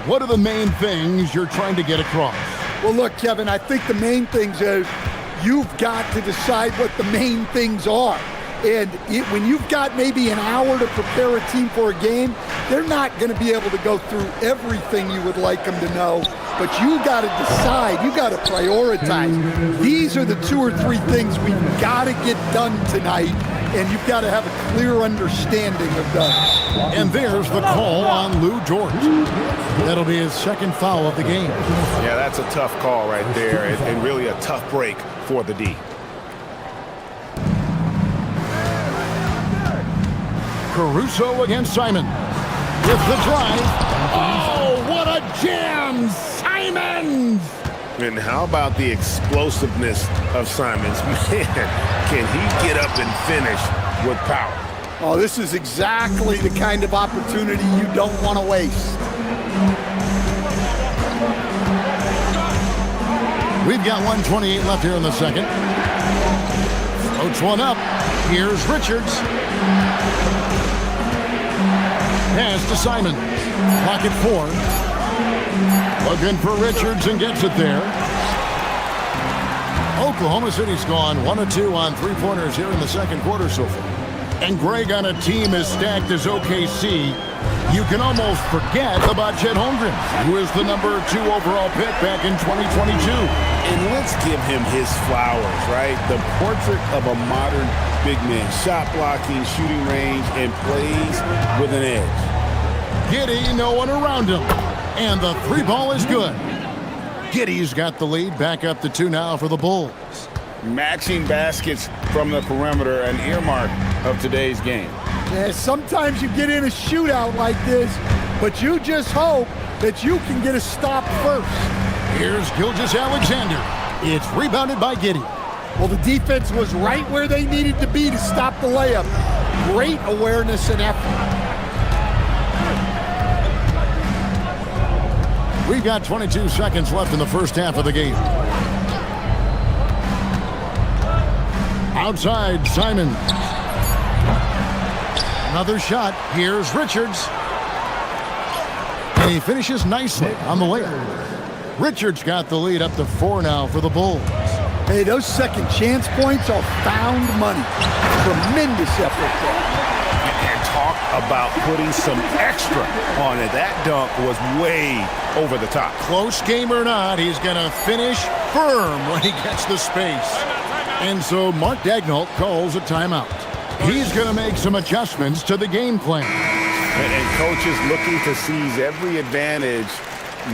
[SPEAKER 1] what are the main things you're trying to get across?
[SPEAKER 2] Well, look, Kevin, I think the main things is you've got to decide what the main things are. And when you've got maybe an hour to prepare a team for a game, they're not going to be able to go through everything you would like them to know. But you got to decide, you got to prioritize. These are the 2 or 3 things we've got to get done tonight, and you've got to have a clear understanding of that.
[SPEAKER 1] And there's the call on Lou Dort. That'll be his 2nd foul of the game.
[SPEAKER 6] Yeah, that's a tough call right there, and really a tough break for the D.
[SPEAKER 1] Caruso against Simon. With the drive. Oh, what a jam! Simons!
[SPEAKER 3] And how about the explosiveness of Simons? Man, can he get up and finish with power?
[SPEAKER 2] Oh, this is exactly the kind of opportunity you don't want to waste.
[SPEAKER 1] We've got 1:28 left here in the second. Floats one up. Here's Richards. Pass to Simon. Clock at 4. Looking for Richards and gets it there. Oklahoma City's gone 1 of 2 on 3-pointers here in the second quarter so far. And Greg, on a team as stacked as OKC, You can almost forget about Chet Holmgren, who is the number 2 overall pick back in 2022.
[SPEAKER 3] And let's give him his flowers, right? The portrait of a modern big man. Shot blocking, shooting range, and plays with an edge.
[SPEAKER 1] Giddey, no one around him. And the 3 ball is good. Giddey's got the lead, back up to 2 now for the Bulls.
[SPEAKER 3] Matching baskets from the perimeter, an earmark of today's game.
[SPEAKER 2] Yeah, sometimes you get in a shootout like this, but you just hope that you can get a stop first.
[SPEAKER 1] Here's Gilgeous-Alexander. It's rebounded by Giddey.
[SPEAKER 2] Well, the defense was right where they needed to be to stop the layup. Great awareness and effort.
[SPEAKER 1] We've got 22 seconds left in the first half of the game. Outside, Simon. Another shot. Here's Richards. And he finishes nicely on the layup. Richards got the lead up to 4 now for the Bulls.
[SPEAKER 2] Hey, those second chance points are found money. Tremendous effort there.
[SPEAKER 6] And talk about putting some extra on it. That dunk was way over the top.
[SPEAKER 1] Close game or not, he's going to finish firm when he gets the space. And so Mark Daigneault calls a timeout. He's going to make some adjustments to the game plan.
[SPEAKER 3] And coach is looking to seize every advantage,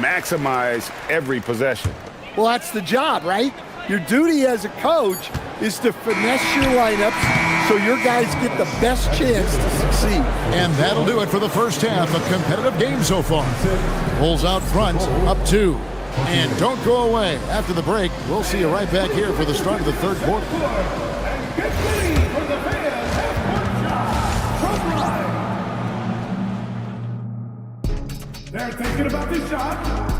[SPEAKER 3] maximize every possession.
[SPEAKER 2] Well, that's the job, right? Your duty as a coach is to finesse your lineups so your guys get the best chance to succeed.
[SPEAKER 1] And that'll do it for the first half. A competitive game so far. Bulls out front, up 2. And don't go away. After the break, we'll see you right back here for the start of the third quarter.
[SPEAKER 5] They're thinking about this shot.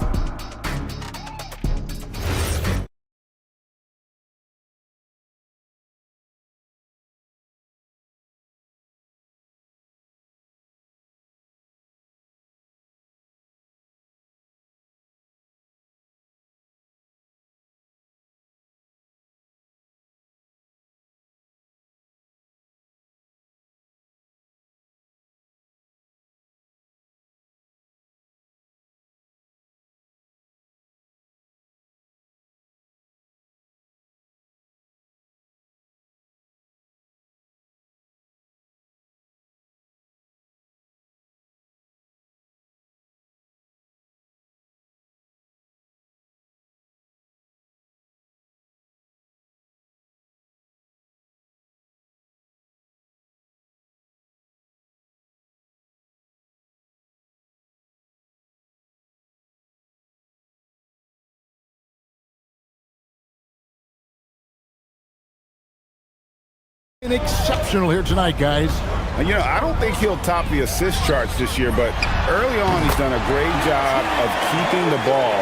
[SPEAKER 1] Exceptional here tonight, guys.
[SPEAKER 3] You know, I don't think he'll top the assist charts this year, but early on he's done a great job of keeping the ball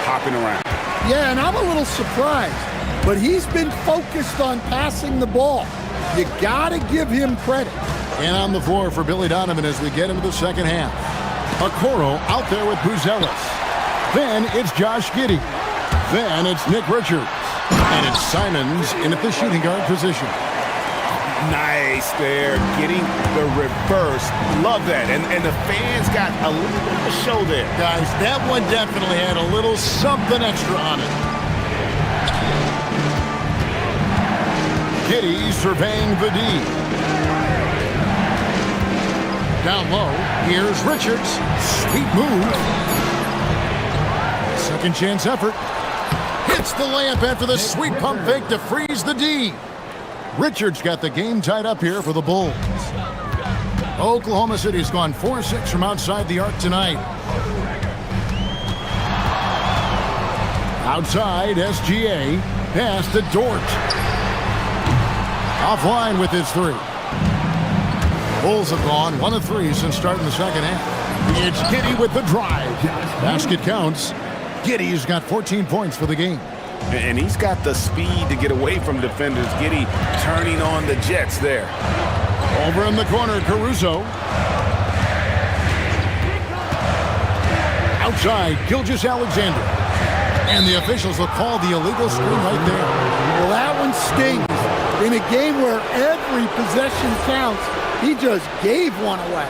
[SPEAKER 3] hopping around.
[SPEAKER 2] Yeah, and I'm a little surprised, but he's been focused on passing the ball. You gotta give him credit.
[SPEAKER 1] And on the floor for Billy Donovan as we get into the second half. Okoro out there with Buzelis. Then it's Josh Giddey. Then it's Nick Richards. And it's Simons in at the shooting guard position.
[SPEAKER 3] Nice there, getting the reverse. Love that. And the fans got a little bit of a show there.
[SPEAKER 1] Guys, that one definitely had a little something extra on it. Giddey surveying the D. Down low, here's Richards. Sweet move. Second chance effort. Hits the layup after the sweet pump fake to freeze the D. Richards got the game tied up here for the Bulls. Oklahoma City's gone 4-6 from outside the arc tonight. Outside, SGA. Pass to Dort. Offline with his 3. Bulls have gone 1 of 3 since starting the second half. It's Giddey with the drive. Basket counts. Giddey's got 14 points for the game.
[SPEAKER 3] And he's got the speed to get away from defenders. Giddey turning on the Jets there.
[SPEAKER 1] Over in the corner, Caruso. Outside, Gilgeous-Alexander. And the officials will call the illegal screen right there.
[SPEAKER 2] Well, that one stings. In a game where every possession counts, he just gave one away.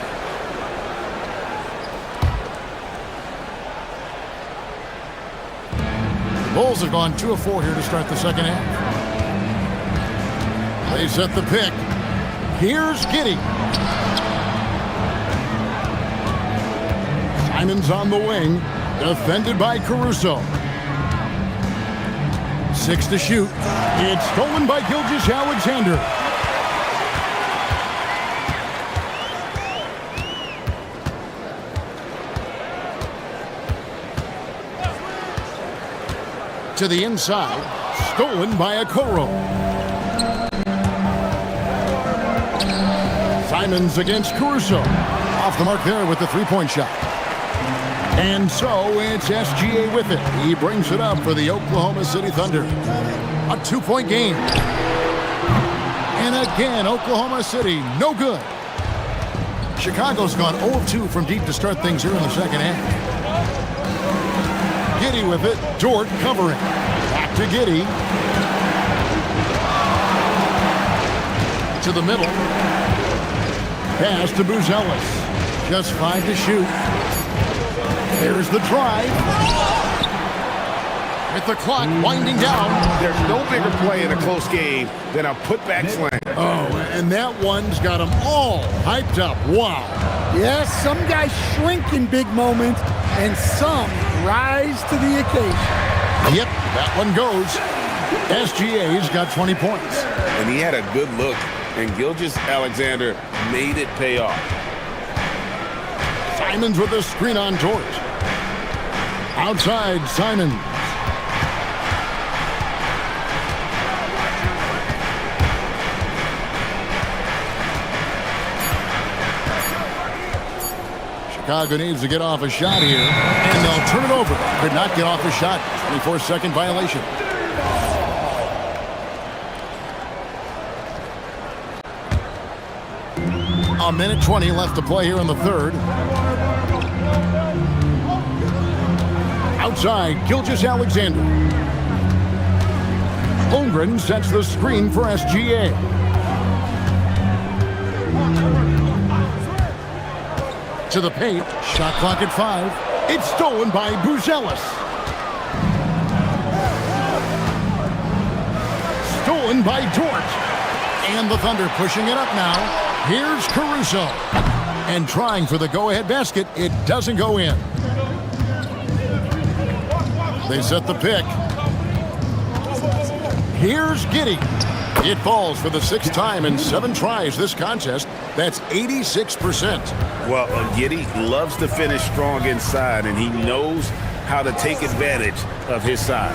[SPEAKER 1] Bulls have gone 2 of 4 here to start the second half. They set the pick. Here's Giddey. Simon's on the wing, defended by Caruso. 6 to shoot. It's stolen by Gilgeous-Alexander. To the inside, stolen by Okoro. Simons against Caruso. Off the mark there with the three-point shot. And so it's SGA with it. He brings it up for the Oklahoma City Thunder. A 2-point game. And again, Oklahoma City, no good. Chicago's gone 0 of 2 from deep to start things here in the second half. Giddey with it. Dort covering. Back to Giddey. To the middle. Pass to Buzelis. Just 5 to shoot. There's the drive. With the clock winding down.
[SPEAKER 6] There's no bigger play in a close game than a putback slam.
[SPEAKER 1] Oh, and that one's got them all hyped up. Wow.
[SPEAKER 2] Yes, some guys shrink in big moments, and some rise to the occasion.
[SPEAKER 1] Yep, that one goes. SGA's got 20 points.
[SPEAKER 3] And he had a good look, and Gilgeous-Alexander made it pay off.
[SPEAKER 1] Simons with a screen on George. Outside, Simons. Chicago needs to get off a shot here, and they'll turn it over. Could not get off a shot. 24-second violation. A minute 20 left to play here in the third. Outside, Gilgeous-Alexander. Holmgren sets the screen for SGA. To the paint, shot clock at 5. It's stolen by Buzelis. Stolen by Dort. And the Thunder pushing it up now. Here's Caruso. And trying for the go-ahead basket. It doesn't go in. They set the pick. Here's Giddey. It falls for the 6th time in 7 tries this contest. That's 86%.
[SPEAKER 6] Well, Giddey loves to finish strong inside, and he knows how to take advantage of his size.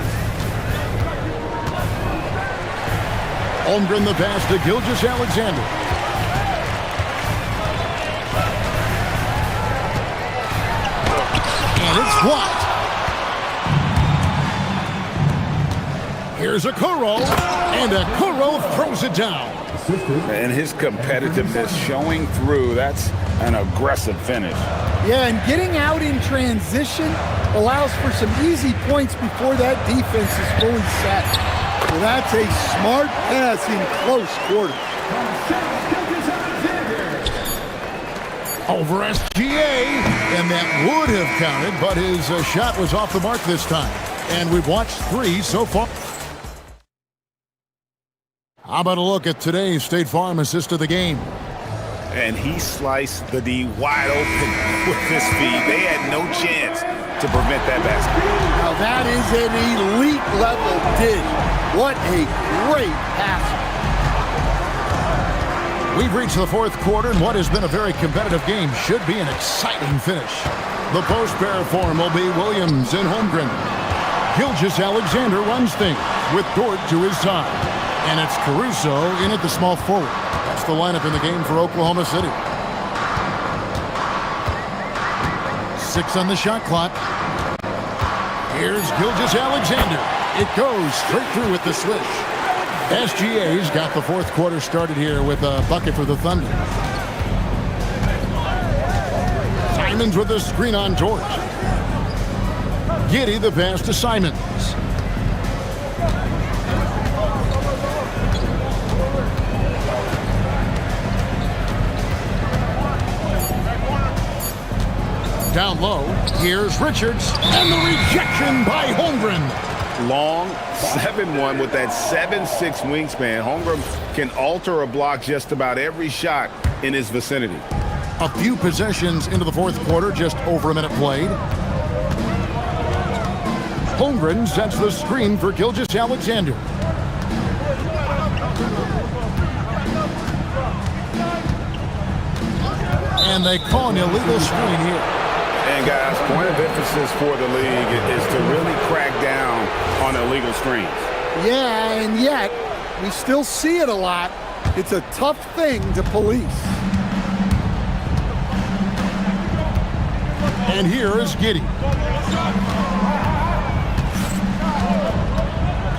[SPEAKER 1] Holmgren the pass to Gilgeous-Alexander. And it's blocked. Here's Okoro, and Okoro throws it down.
[SPEAKER 6] And his competitiveness showing through. That's an aggressive finish.
[SPEAKER 2] Yeah, and getting out in transition allows for some easy points before that defense is fully set. So that's a smart pass in close quarters.
[SPEAKER 1] Over SGA, and that would have counted, but his shot was off the mark this time. And we've watched 3 so far. How about a look at today's State Farm assist of the game?
[SPEAKER 6] And he sliced the D wide open with his feed. They had no chance to prevent that basket.
[SPEAKER 2] Now that is an elite level dig. What a great pass.
[SPEAKER 1] We've reached the 4th quarter, and what has been a very competitive game should be an exciting finish. The post pair form will be Williams and Holmgren. Gilgeous-Alexander runs things with Dort to his side. And it's Caruso in at the small forward. That's the lineup in the game for Oklahoma City. 6 on the shot clock. Here's Gilgeous-Alexander. It goes straight through with the swish. SGA's got the 4th quarter started here with a bucket for the Thunder. Simons with a screen on George. Giddey the pass to Simons. Down low, here's Richards, and the rejection by Holmgren.
[SPEAKER 6] long, 7'1", with that 7'6" wingspan. Holmgren can alter a block just about every shot in his vicinity.
[SPEAKER 1] A few possessions into the fourth quarter, just over a minute played. Holmgren sets the screen for Gilgeous-Alexander. And they call an illegal screen here.
[SPEAKER 6] And guys, point of emphasis for the league is to really crack down on illegal screens.
[SPEAKER 2] Yeah, and yet we still see it a lot. It's a tough thing to police.
[SPEAKER 1] And here is Giddey.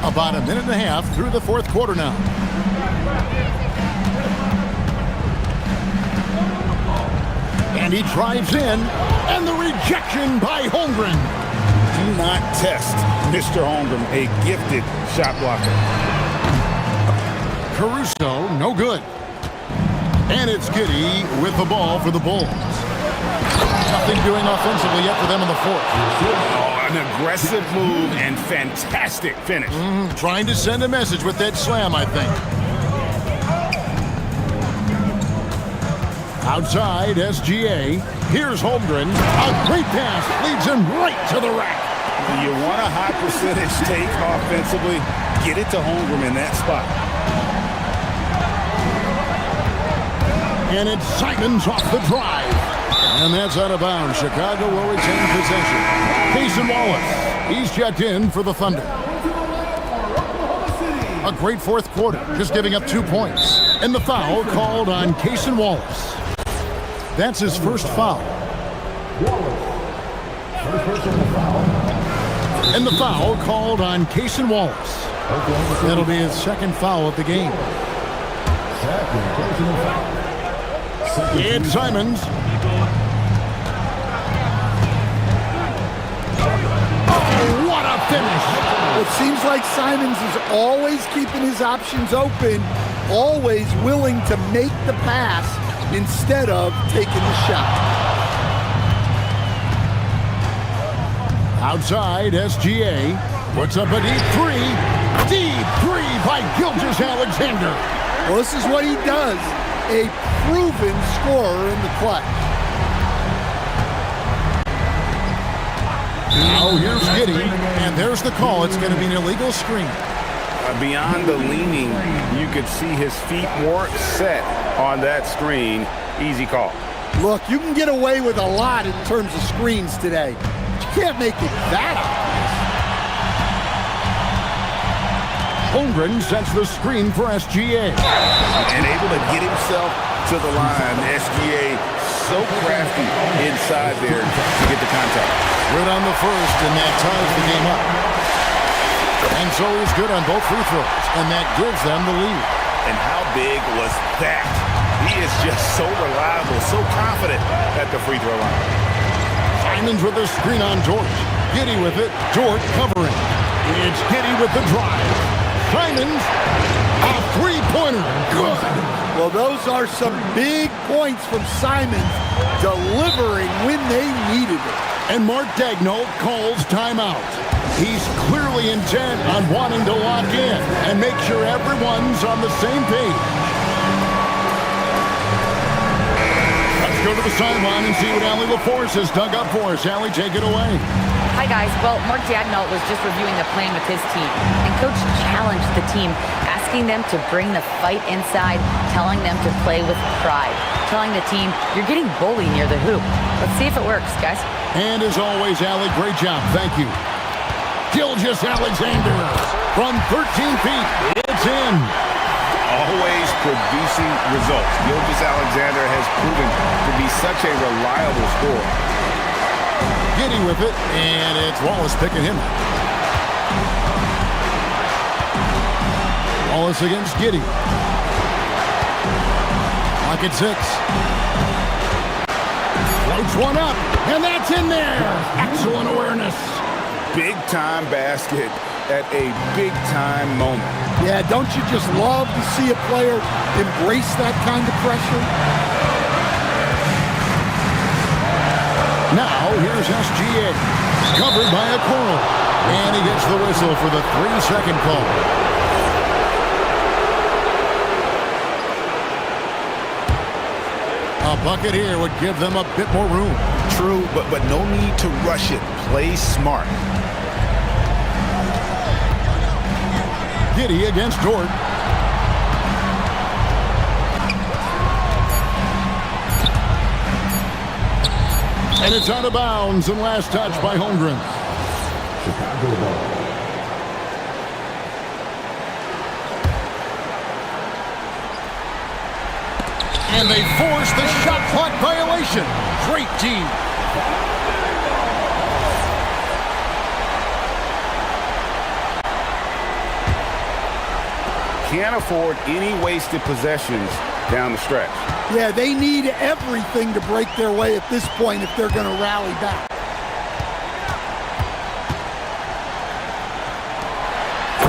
[SPEAKER 1] About a minute and a half through the fourth quarter now. And he drives in, and the rejection by Holmgren.
[SPEAKER 6] Do not test Mr. Holmgren, a gifted shot blocker.
[SPEAKER 1] Caruso, no good. And it's Giddey with the ball for the Bulls. Nothing doing offensively yet for them in the fourth.
[SPEAKER 6] Oh, an aggressive move and fantastic finish.
[SPEAKER 1] Trying to send a message with that slam, I think. Outside, SGA. Here's Holmgren. A great pass leads him right to the rack.
[SPEAKER 6] You want a high percentage take offensively, get it to Holmgren in that spot.
[SPEAKER 1] And it's Simons off the drive. And that's out of bounds. Chicago will retain possession. Cason Wallace. He's checked in for the Thunder. A great fourth quarter, just giving up 2 points. And the foul called on Cason Wallace. That's his first foul. And the foul called on Cason Wallace. That'll be his second foul of the game. It's Simons. Oh, what a finish!
[SPEAKER 2] It seems like Simons is always keeping his options open, always willing to make the pass instead of taking the shot.
[SPEAKER 1] Outside, SGA puts up a deep three. Deep three by Gilgeous-Alexander.
[SPEAKER 2] Well, this is what he does. A proven scorer in the clutch.
[SPEAKER 1] Now here's Giddey, and there's the call. It's going to be an illegal screen.
[SPEAKER 6] Beyond the leaning, you could see his feet weren't set on that screen. Easy call.
[SPEAKER 2] Look, you can get away with a lot in terms of screens today. But you can't make it that obvious.
[SPEAKER 1] Holmgren sets the screen for SGA.
[SPEAKER 6] And able to get himself to the line. SGA so crafty inside there to get the contact.
[SPEAKER 1] Good on the first, and that ties the game up. And so he's good on both free throws, and that gives them the lead.
[SPEAKER 6] And how big was that? He is just so reliable, so confident at the free throw line.
[SPEAKER 1] Simons with the screen on George. Giddey with it. George covering. It's Giddey with the drive. Simons, a three-pointer. Good.
[SPEAKER 2] Well, those are some big points from Simons, delivering when they needed it.
[SPEAKER 1] And Mark Daigneault calls timeout. He's clearly intent on wanting to lock in and make sure everyone's on the same page. Let's go to the sideline and see what Allie LaForce has dug up for us. Allie, take it away.
[SPEAKER 4] Hi, guys. Well, Mark Daigneault was just reviewing the plan with his team, and Coach challenged the team, asking them to bring the fight inside, telling them to play with pride, telling the team, you're getting bullied near the hoop. Let's see if it works, guys.
[SPEAKER 1] And as always, Allie, great job. Thank you. Gilgeous-Alexander from 13 feet. It's in.
[SPEAKER 6] Always producing results. Gilgeous-Alexander has proven to be such a reliable scorer.
[SPEAKER 1] Giddey with it, and it's Wallace picking him up. Wallace against Giddey. Clock at 6. Floats one up, and that's in there. Excellent awareness.
[SPEAKER 6] Big-time basket at a big-time moment.
[SPEAKER 2] Yeah, don't you just love to see a player embrace that kind of pressure?
[SPEAKER 1] Now, here's SGA. Covered by a Okoro. And he gets the whistle for the 3-second call. A bucket here would give them a bit more room.
[SPEAKER 6] True, but no need to rush it. Play smart.
[SPEAKER 1] Giddy against Dort. And it's out of bounds and last touch by Holmgren. And they force the shot clock violation. Great team.
[SPEAKER 6] Can't afford any wasted possessions down the stretch.
[SPEAKER 2] Yeah, they need everything to break their way at this point if they're going to rally back.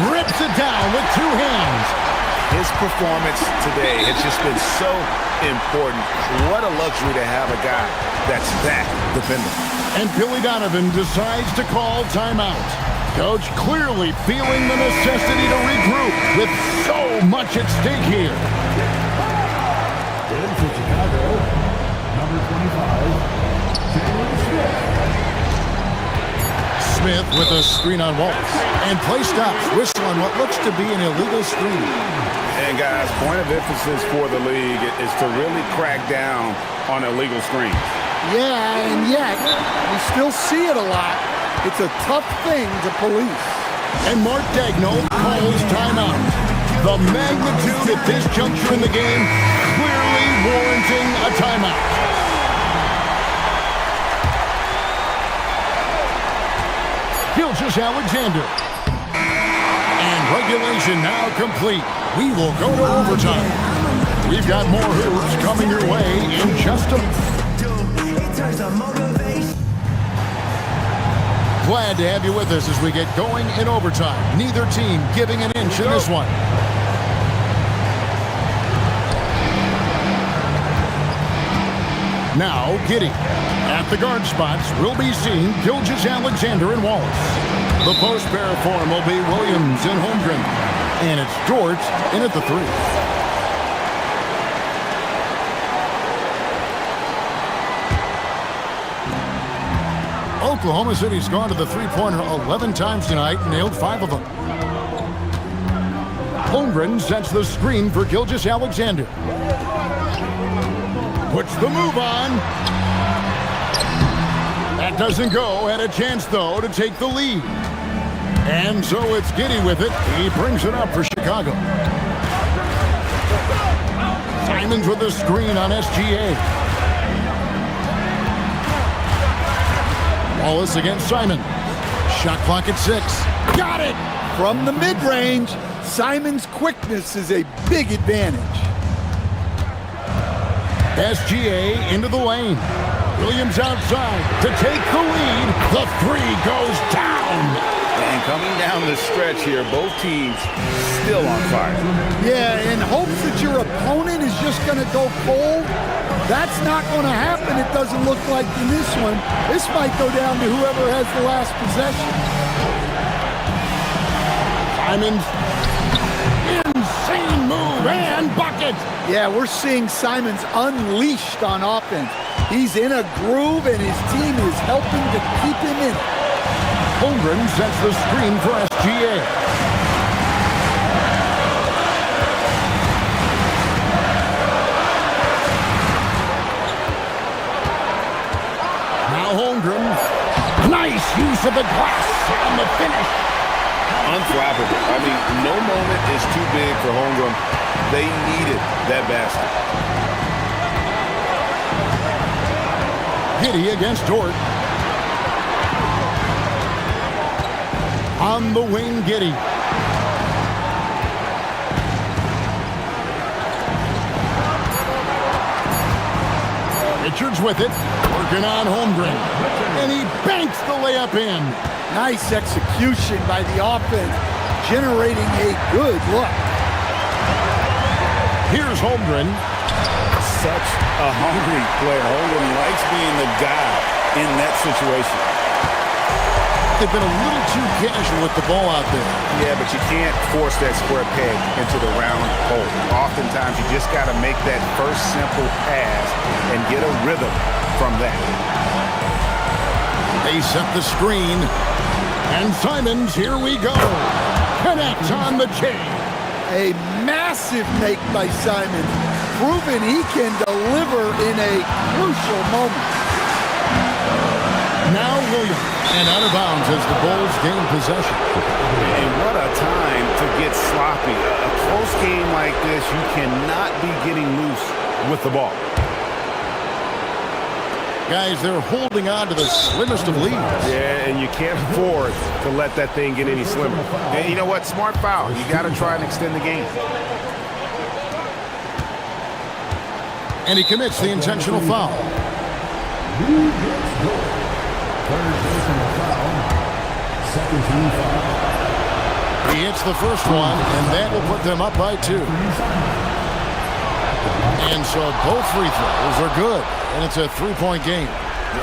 [SPEAKER 1] Rips it down with two hands.
[SPEAKER 6] His performance today has just been so important. What a luxury to have a guy that's that dependent.
[SPEAKER 1] And Billy Donovan decides to call timeout. Coach clearly feeling the necessity to regroup with so much at stake here.
[SPEAKER 5] In for Chicago, number 25,
[SPEAKER 1] Smith with a screen on Wallace. And play stops. Whistle on what looks to be an illegal screen.
[SPEAKER 6] And guys, point of emphasis for the league is to really crack down on illegal screens.
[SPEAKER 2] Yeah, and yet, we still see it a lot. It's a tough thing to police.
[SPEAKER 1] And Mark Daigneault calls timeout. The magnitude at this juncture in the game clearly warranting a timeout. Gilgeous-Alexander. And regulation now complete. We will go to overtime. We've got more hoops coming your way in just a moment. Glad to have you with us as we get going in overtime. Neither team giving an inch in this one. Now, Giddy. At the guard spots, we'll be seeing Gilgeous-Alexander and Wallace. The post pair form will be Williams and Holmgren. And it's Dort in at the 3. Oklahoma City's gone to the three-pointer 11 times tonight and nailed 5 of them. Holmgren sets the screen for Gilgeous-Alexander. Puts the move on. That doesn't go. Had a chance, though, to take the lead. And so it's Giddy with it. He brings it up for Chicago. Simons with the screen on SGA. Wallace against Simon. Shot clock at 6. Got it!
[SPEAKER 2] From the mid-range, Simon's quickness is a big advantage.
[SPEAKER 1] SGA into the lane. Williams outside to take the lead. The 3 goes down.
[SPEAKER 6] And coming down the stretch here, both teams still on fire.
[SPEAKER 2] Yeah, in hopes that your opponent is just going to go cold. That's not going to happen, it doesn't look like in this one. This might go down to whoever has the last possession.
[SPEAKER 1] Simon's insane move and bucket.
[SPEAKER 2] Yeah, we're seeing Simons unleashed on offense. He's in a groove and his team is helping to keep him in it.
[SPEAKER 1] Holmgren sets the screen for SGA. Now Holmgren. Nice use of the glass on the finish.
[SPEAKER 6] Unflappable. I mean, no moment is too big for Holmgren. They needed that basket.
[SPEAKER 1] Giddy against Dort. On the wing, Giddy. Richards with it. Working on Holmgren. And he banks the layup in.
[SPEAKER 2] Nice execution by the offense, generating a good look.
[SPEAKER 1] Here's Holmgren.
[SPEAKER 6] Such a hungry player. Holmgren likes being the guy in that situation.
[SPEAKER 1] they've been a little too casual with the ball out there.
[SPEAKER 6] Yeah, but you can't force that square peg into the round hole. Oftentimes, you just got to make that first simple pass and get a rhythm from that.
[SPEAKER 1] They set the screen. And Simons, here we go. Connects on the chain.
[SPEAKER 2] A massive make by Simons, proving he can deliver in a crucial moment.
[SPEAKER 1] Now Williams, and out of bounds as the Bulls gain possession.
[SPEAKER 6] And what a time to get sloppy. A close game like this, you cannot be getting loose with the ball.
[SPEAKER 1] Guys, they're holding on to the slimmest of leads.
[SPEAKER 3] Yeah, and you can't afford to let that thing get any slimmer.
[SPEAKER 6] And you know what? Smart foul. You got to try and extend the game.
[SPEAKER 1] And he commits the intentional foul. He hits the first one, and that will put them up by 2. And so both free throws are good, and it's a 3-point game.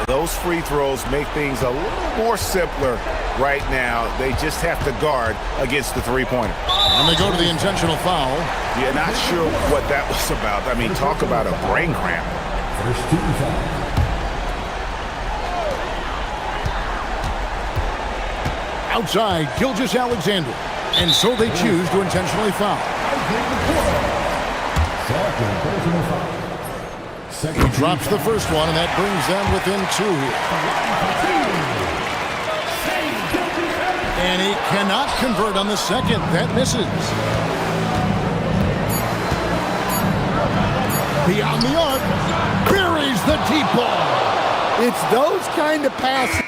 [SPEAKER 6] Those free throws make things a little more simpler right now. They just have to guard against the three-pointer.
[SPEAKER 1] And they go to the intentional foul.
[SPEAKER 6] Yeah, not sure what that was about. I mean, talk about a brain cramp.
[SPEAKER 5] First team foul.
[SPEAKER 1] Outside, Gilgeous-Alexander. And so they choose to intentionally foul. He drops the first one, and that brings them within 2 here. And he cannot convert on the second. That misses. Beyond the arc, buries the deep ball.
[SPEAKER 2] It's those kind of passes.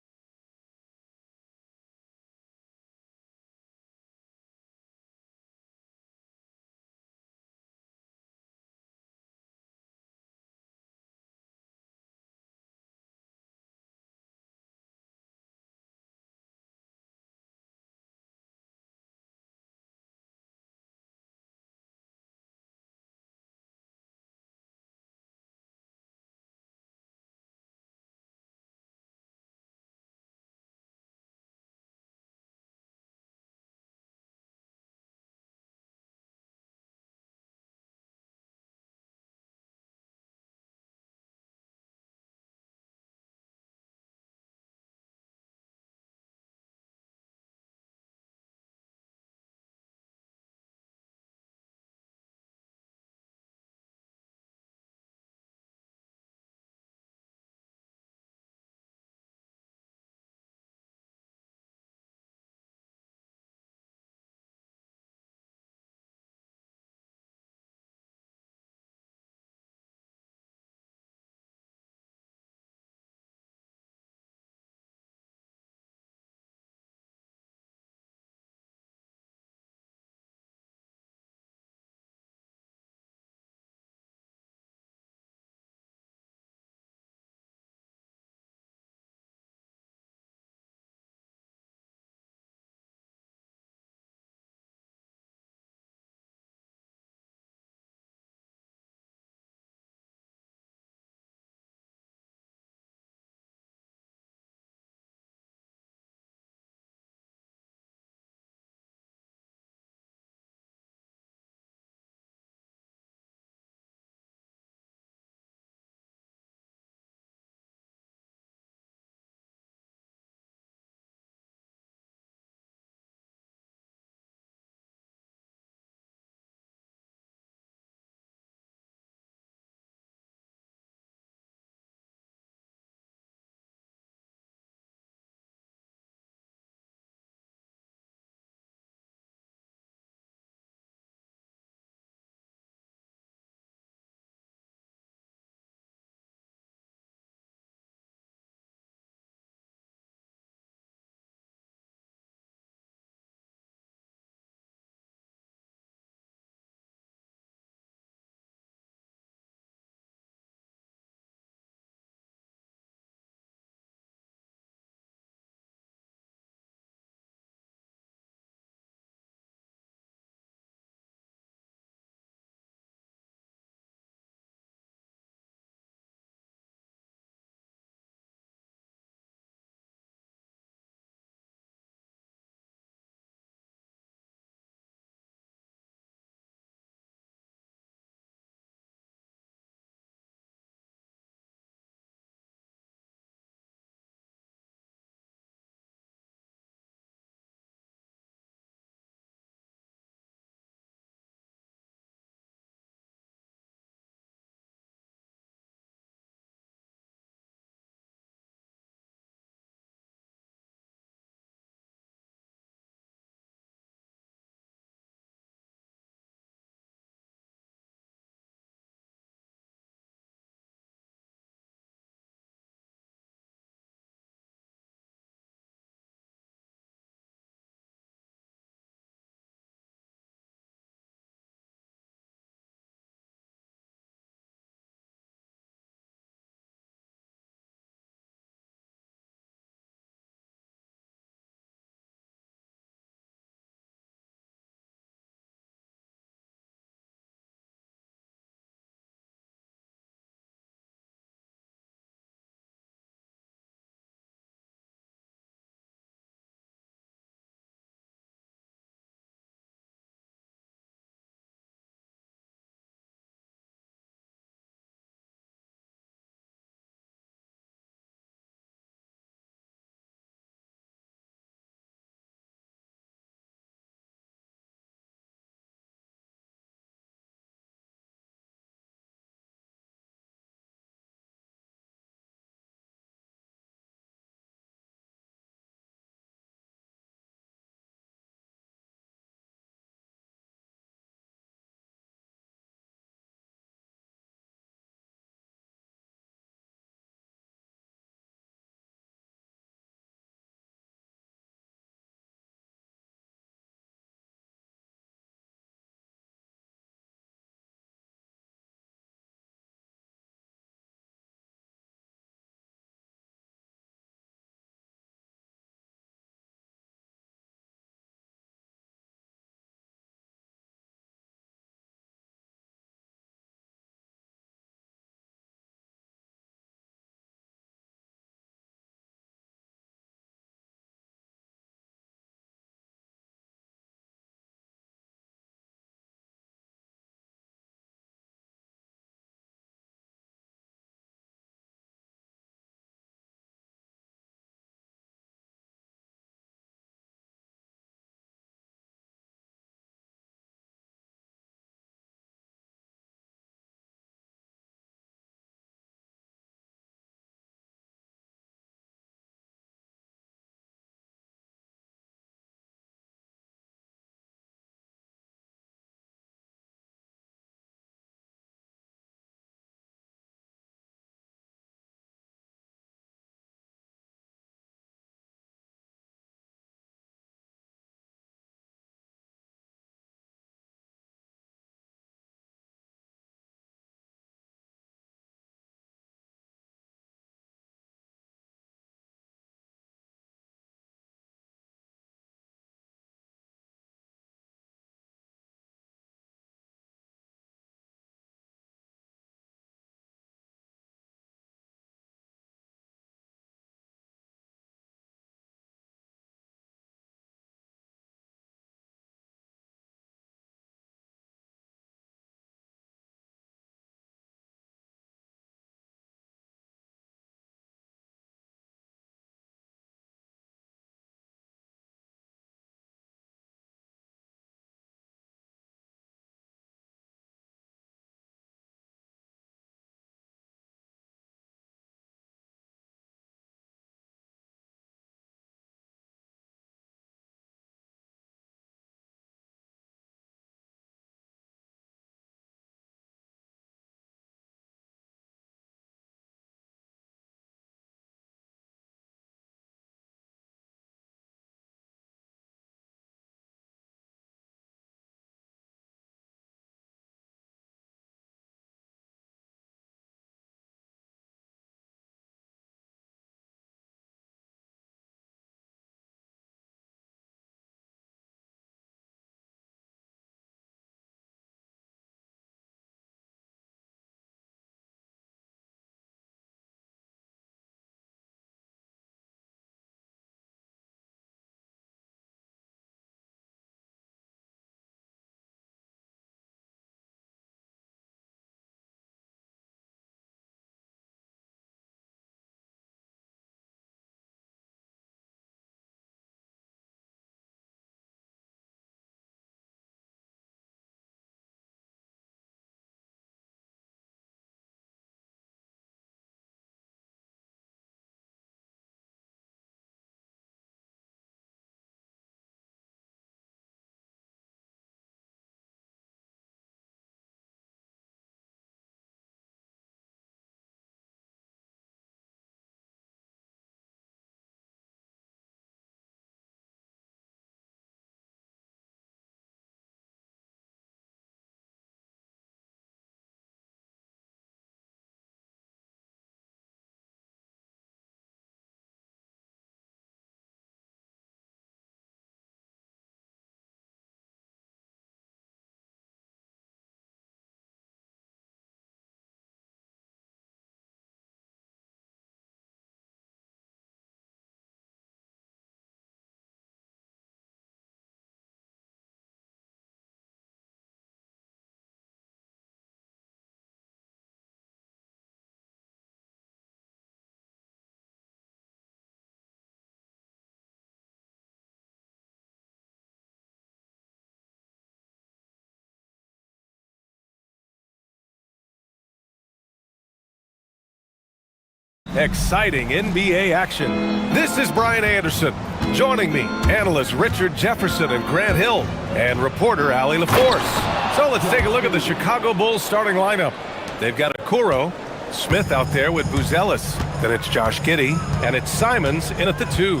[SPEAKER 8] exciting NBA action. This is Brian Anderson. Joining me, analysts Richard Jefferson and Grant Hill, and reporter Allie LaForce. So let's take a look at the Chicago Bulls starting lineup. They've got Okoro, Smith out there with Buzelis. Then it's Josh Giddey, and it's Simons in at the 2.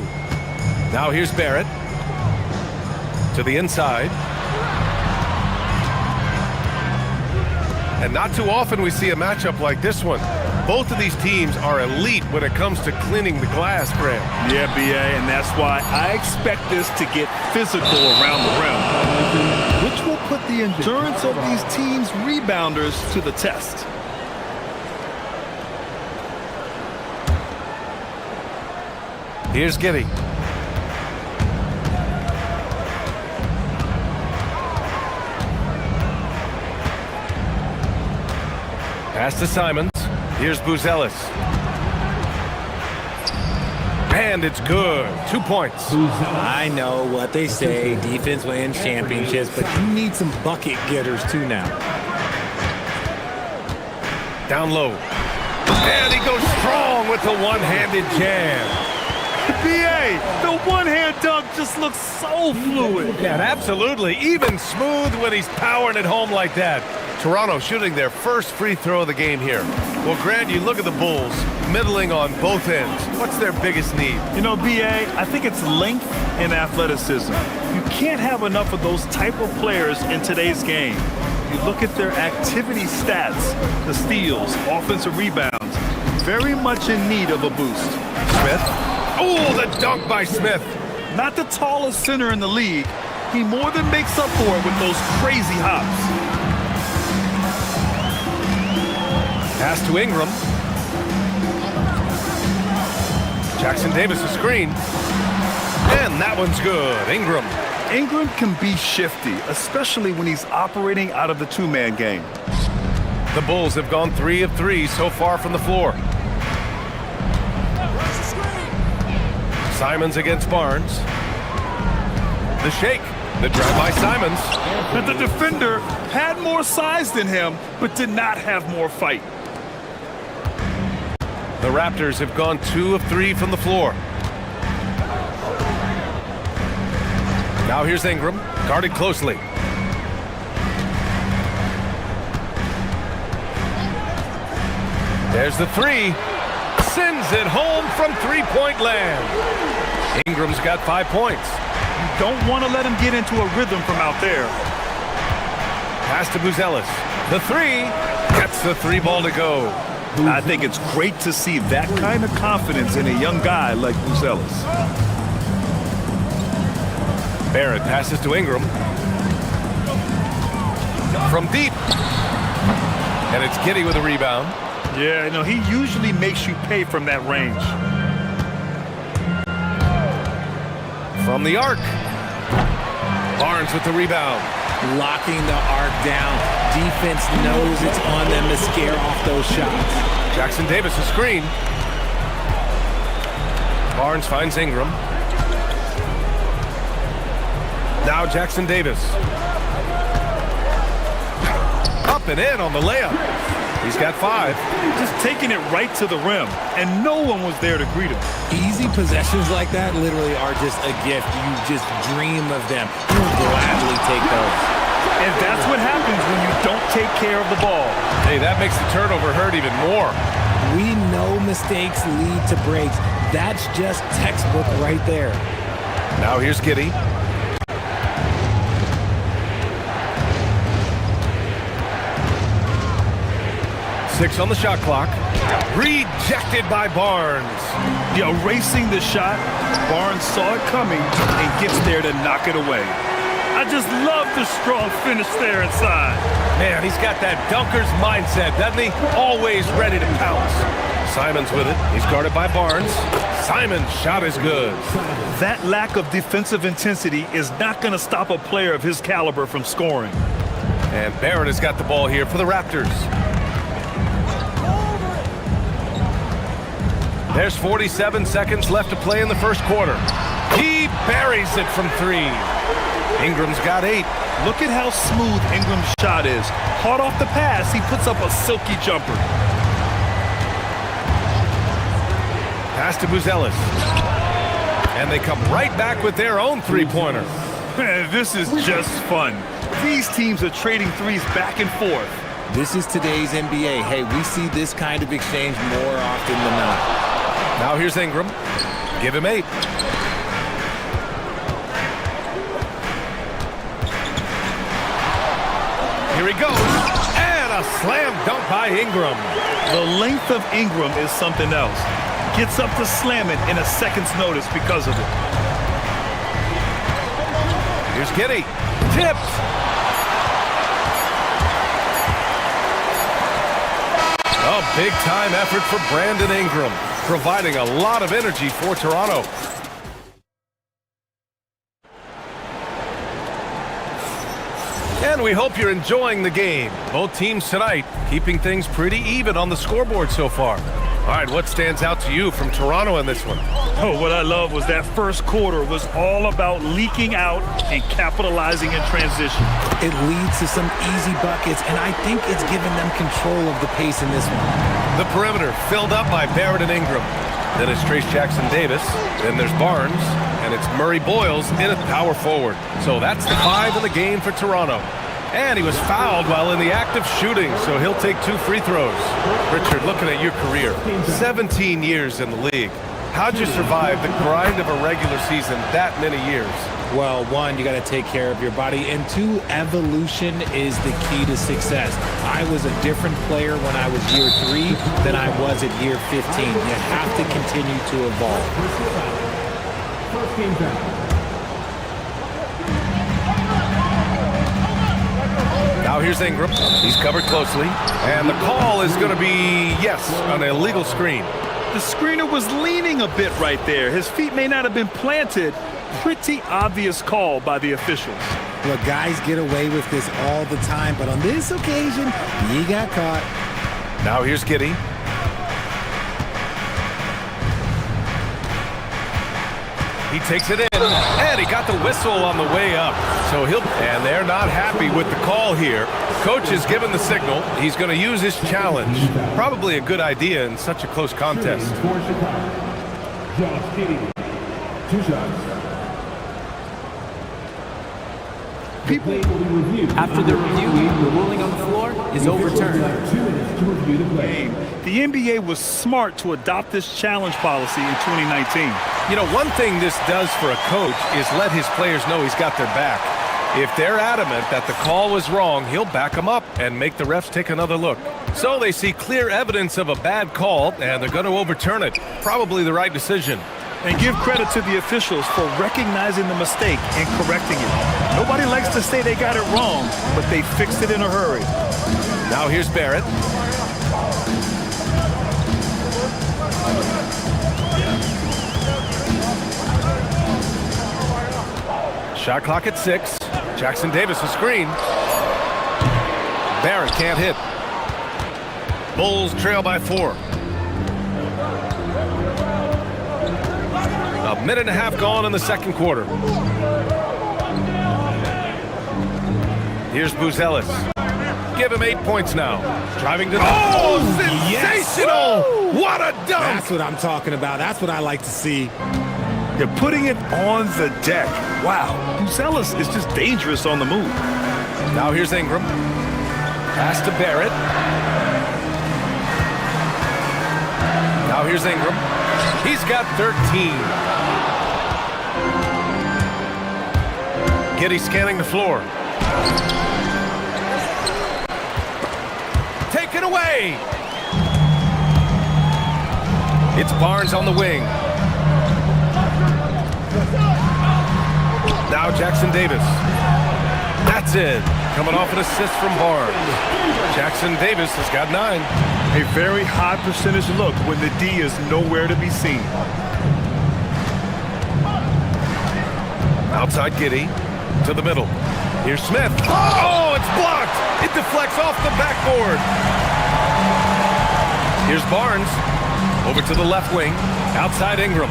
[SPEAKER 8] Now here's Barrett to the inside. And not too often we see a matchup like this one. Both of these teams are elite when it comes to cleaning the glass, Grant.
[SPEAKER 9] Yeah, BA, and that's why I expect this to get physical around the rim, which will put the endurance of these teams' rebounders to the test.
[SPEAKER 8] Here's Giddey. Pass to Simons. Here's Buzelis. And it's good. 2 points.
[SPEAKER 7] I know what they say, defense wins championships, but you need some bucket getters too now.
[SPEAKER 8] Down low. And he goes strong with the one-handed jam.
[SPEAKER 9] BA, the one-hand dunk just looks so fluid.
[SPEAKER 8] Yeah, absolutely. Even smooth when he's powering it home like that. Toronto shooting their first free throw of the game here. Well, Grant, you look at the Bulls, middling on both ends. What's their biggest need?
[SPEAKER 9] You know, BA, I think it's length and athleticism. You can't have enough of those type of players in today's game. You look at their activity stats, the steals, offensive rebounds, very much in need of a boost.
[SPEAKER 8] Smith. Oh, the dunk by Smith.
[SPEAKER 9] Not the tallest center in the league. He more than makes up for it with those crazy hops.
[SPEAKER 8] Pass to Ingram. Jackson Davis a screen. And that one's good. Ingram.
[SPEAKER 9] Ingram can be shifty, especially when he's operating out of the two-man game.
[SPEAKER 8] The Bulls have gone 3 of 3 so far from the floor. Simons against Barnes. The shake. The drive by Simons.
[SPEAKER 9] But the defender had more size than him, but did not have more fight.
[SPEAKER 8] The Raptors have gone 2 of 3 from the floor. Now here's Ingram, guarded closely. There's the 3. Sends it home from three-point land. Ingram's got 5 points.
[SPEAKER 9] You don't want to let him get into a rhythm from out there.
[SPEAKER 8] Pass to Buzelis. The 3 gets the 3 ball to go.
[SPEAKER 9] I think it's great to see that kind of confidence in a young guy like Buzelis.
[SPEAKER 8] Barrett passes to Ingram. From deep. And it's Giddey with a rebound.
[SPEAKER 9] Yeah, no, he usually makes you pay from that range.
[SPEAKER 8] From the arc. Barnes with the rebound.
[SPEAKER 7] Locking the arc down. Defense knows it's on them to scare off those shots.
[SPEAKER 8] Jackson Davis a screen. Barnes finds Ingram. Now Jackson Davis. Up and in on the layup. He's got 5.
[SPEAKER 9] Just taking it right to the rim, and no one was there to greet him.
[SPEAKER 7] Easy possessions like that literally are just a gift. You just dream of them. You will gladly take those.
[SPEAKER 9] And that's what happens when you don't take care of the ball.
[SPEAKER 8] Hey, that makes the turnover hurt even more.
[SPEAKER 7] We know mistakes lead to breaks. That's just textbook right there.
[SPEAKER 8] Now here's Giddey. Six on the shot clock. Rejected by Barnes.
[SPEAKER 9] Yeah, erasing the shot. Barnes saw it coming and gets there to knock it away. I just love the strong finish there inside.
[SPEAKER 8] Man, he's got that dunker's mindset, doesn't he? Always ready to pounce. Simons with it. He's guarded by Barnes. Simon's shot is good.
[SPEAKER 9] That lack of defensive intensity is not going to stop a player of his caliber from scoring.
[SPEAKER 8] And Barrett has got the ball here for the Raptors. There's 47 seconds left to play in the first quarter. He buries it from 3. Ingram's got 8.
[SPEAKER 9] Look at how smooth Ingram's shot is. Hard off the pass, he puts up a silky jumper.
[SPEAKER 8] Pass to Buzelis. And they come right back with their own three-pointer.
[SPEAKER 9] Man, this is just fun. These teams are trading threes back and forth.
[SPEAKER 7] This is today's NBA. Hey, we see this kind of exchange more often than not.
[SPEAKER 8] Now here's Ingram. Give him 8. Here he goes. And a slam dunk by Ingram.
[SPEAKER 9] The length of Ingram is something else. Gets up to slam it in a second's notice because of it.
[SPEAKER 8] Here's Giddey. Tipped. A big-time effort for Brandon Ingram, providing a lot of energy for Toronto. And we hope you're enjoying the game. Both teams tonight keeping things pretty even on the scoreboard so far. All right, what stands out to you from Toronto in this one?
[SPEAKER 9] Oh, what I love was that first quarter was all about leaking out and capitalizing in transition.
[SPEAKER 7] It leads to some easy buckets, and I think it's given them control of the pace in this one.
[SPEAKER 8] The perimeter filled up by Barrett and Ingram. Then it's Trace Jackson-Davis. Then there's Barnes, and it's Murray Boyles in at power forward. So that's the 5 in the game for Toronto. And he was fouled while in the act of shooting, so he'll take 2 free throws. Richard, looking at your career, 17 years in the league. How'd you survive the grind of a regular season that many years?
[SPEAKER 7] Well, 1, you got to take care of your body, and 2, evolution is the key to success. I was a different player when I was year 3 than I was at year 15. You have to continue to evolve.
[SPEAKER 5] First game foul.
[SPEAKER 8] Now here's Ingram. He's covered closely. And the call is going to be, yes, an illegal screen.
[SPEAKER 9] The screener was leaning a bit right there. His feet may not have been planted. Pretty obvious call by the officials.
[SPEAKER 7] Look, guys get away with this all the time, but on this occasion, he got caught.
[SPEAKER 8] Now here's Giddey. He takes it in, and he got the whistle on the way up. So and they're not happy with the call here. Coach has given the signal. He's going to use his challenge. Probably a good idea in such a close contest.
[SPEAKER 5] Josh Giddey, 2 shots.
[SPEAKER 12] After the review, the ruling on the floor is overturned.
[SPEAKER 5] 2 minutes to review the play.
[SPEAKER 9] The NBA was smart to adopt this challenge policy in 2019.
[SPEAKER 8] You know, one thing this does for a coach is let his players know he's got their back. If they're adamant that the call was wrong, he'll back them up and make the refs take another look. So they see clear evidence of a bad call, and they're going to overturn it. Probably the right decision.
[SPEAKER 9] And give credit to the officials for recognizing the mistake and correcting it. Nobody likes to say they got it wrong, but they fixed it in a hurry.
[SPEAKER 8] Now here's Barrett. Shot clock at 6. Jackson-Davis a screen. Barrett can't hit. Bulls trail by 4. A minute and a half gone in the second quarter. Here's Buzelis. Give him 8 points now. Driving to the... Oh, sensational!
[SPEAKER 7] Yes.
[SPEAKER 8] What a dunk!
[SPEAKER 7] That's what I'm talking about. That's what I like to see.
[SPEAKER 9] They're putting it on the deck. Wow, Buzelis is just dangerous on the move.
[SPEAKER 8] Now here's Ingram. Pass to Barrett. Now here's Ingram. He's got 13. Giddey scanning the floor. Taken away. It's Barnes on the wing. Now Jackson-Davis. That's it. Coming off an assist from Barnes. Jackson-Davis has got 9.
[SPEAKER 9] A very high percentage look when the D is nowhere to be seen.
[SPEAKER 8] Outside Giddey to the middle. Here's Smith. Oh, it's blocked. It deflects off the backboard. Here's Barnes. Over to the left wing. Outside Ingram.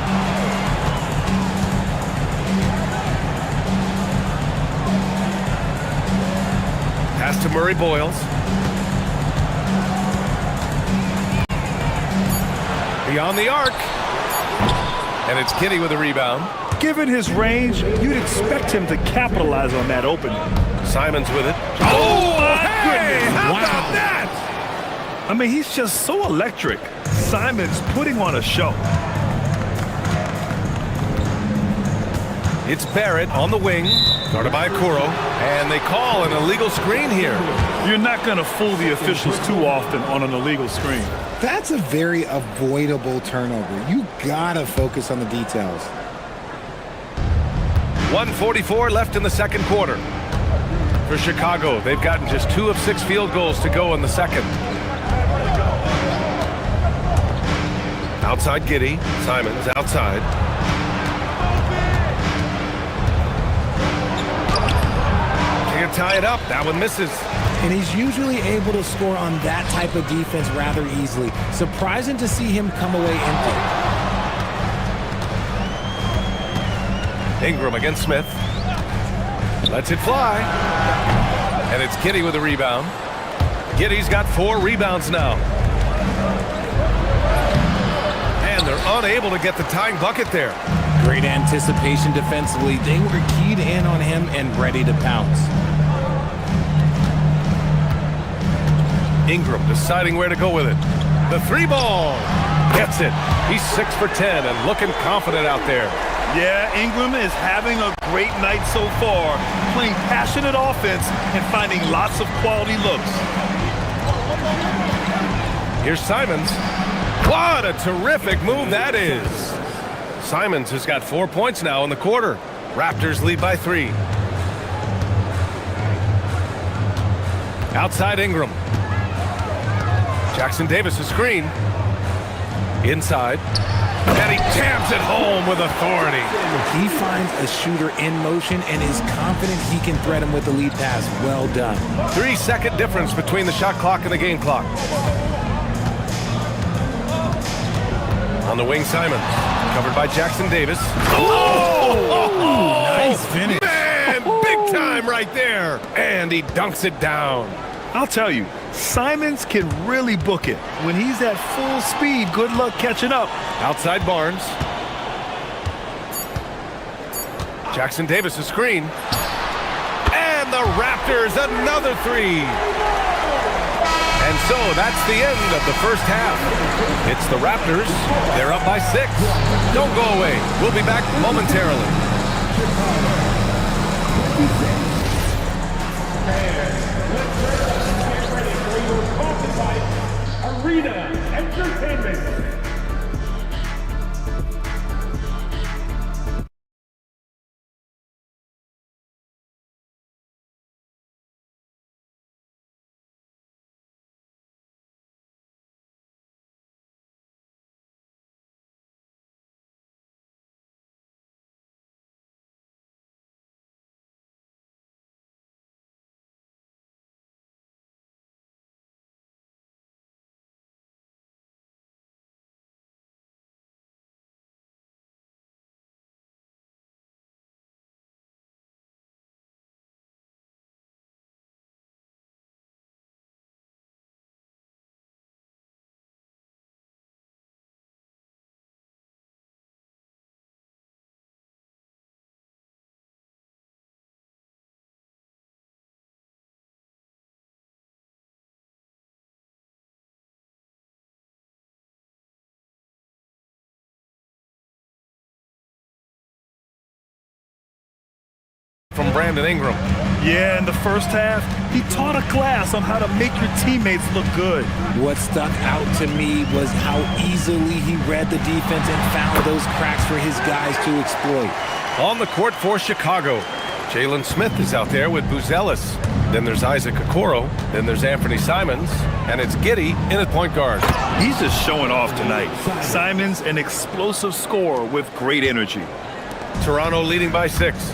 [SPEAKER 8] Pass to Murray Boyles. Beyond the arc. And it's Kitty with a rebound.
[SPEAKER 9] Given his range, you'd expect him to capitalize on that opening.
[SPEAKER 8] Simons with it.
[SPEAKER 9] Oh, my goodness!
[SPEAKER 8] How
[SPEAKER 9] Wow.
[SPEAKER 8] about that?
[SPEAKER 9] I mean, he's just so electric. Simons putting on a show.
[SPEAKER 8] It's Barrett on the wing, guarded by Kuro, and they call an illegal screen here.
[SPEAKER 9] You're not going to fool the officials too often on an illegal screen.
[SPEAKER 7] That's a very avoidable turnover. You gotta focus on the details.
[SPEAKER 8] 1:44 left in the second quarter. For Chicago, they've gotten just 2 of 6 field goals to go in the second. Outside Giddy, Simons outside. Can't tie it up, that one misses.
[SPEAKER 7] And he's usually able to score on that type of defense rather easily. Surprising to see him come away empty.
[SPEAKER 8] Ingram against Smith. Lets it fly. And it's Giddy with a rebound. Giddy's got 4 rebounds now. And they're unable to get the tying bucket there.
[SPEAKER 7] Great anticipation defensively. They were keyed in on him and ready to pounce.
[SPEAKER 8] Ingram deciding where to go with it. The 3 ball. Gets it. He's 6 for 10 and looking confident out there.
[SPEAKER 9] Yeah, Ingram is having a great night so far, playing passionate offense and finding lots of quality looks.
[SPEAKER 8] Here's Simons. What a terrific move that is. Simons has got 4 points now in the quarter. Raptors lead by 3. Outside Ingram. Jackson Davis a screen. Inside. And he jams it home with authority.
[SPEAKER 7] He finds a shooter in motion and is confident he can thread him with the lead pass. Well done.
[SPEAKER 8] 3-second difference between the shot clock and the game clock. On the wing, Simons. Covered by Jackson Davis. Oh!
[SPEAKER 7] Nice finish.
[SPEAKER 8] Man, big time right there. And he dunks it down.
[SPEAKER 9] I'll tell you, Simons can really book it. When he's at full speed, good luck catching up.
[SPEAKER 8] Outside Barnes. Jackson Davis a screen. And the Raptors another 3. And so that's the end of the first half. It's the Raptors. They're up by 6. Don't go away. We'll be back momentarily.
[SPEAKER 5] Arena Entertainment.
[SPEAKER 8] From Brandon Ingram.
[SPEAKER 9] Yeah, in the first half, he taught a class on how to make your teammates look good.
[SPEAKER 7] What stuck out to me was how easily he read the defense and found those cracks for his guys to exploit.
[SPEAKER 8] On the court for Chicago, Jalen Smith is out there with Buzelis. Then there's Isaac Okoro. Then there's Anthony Simons. And it's Giddy in at point guard.
[SPEAKER 9] He's just showing off tonight. Simons, an explosive scorer with great energy.
[SPEAKER 8] Toronto leading by 6.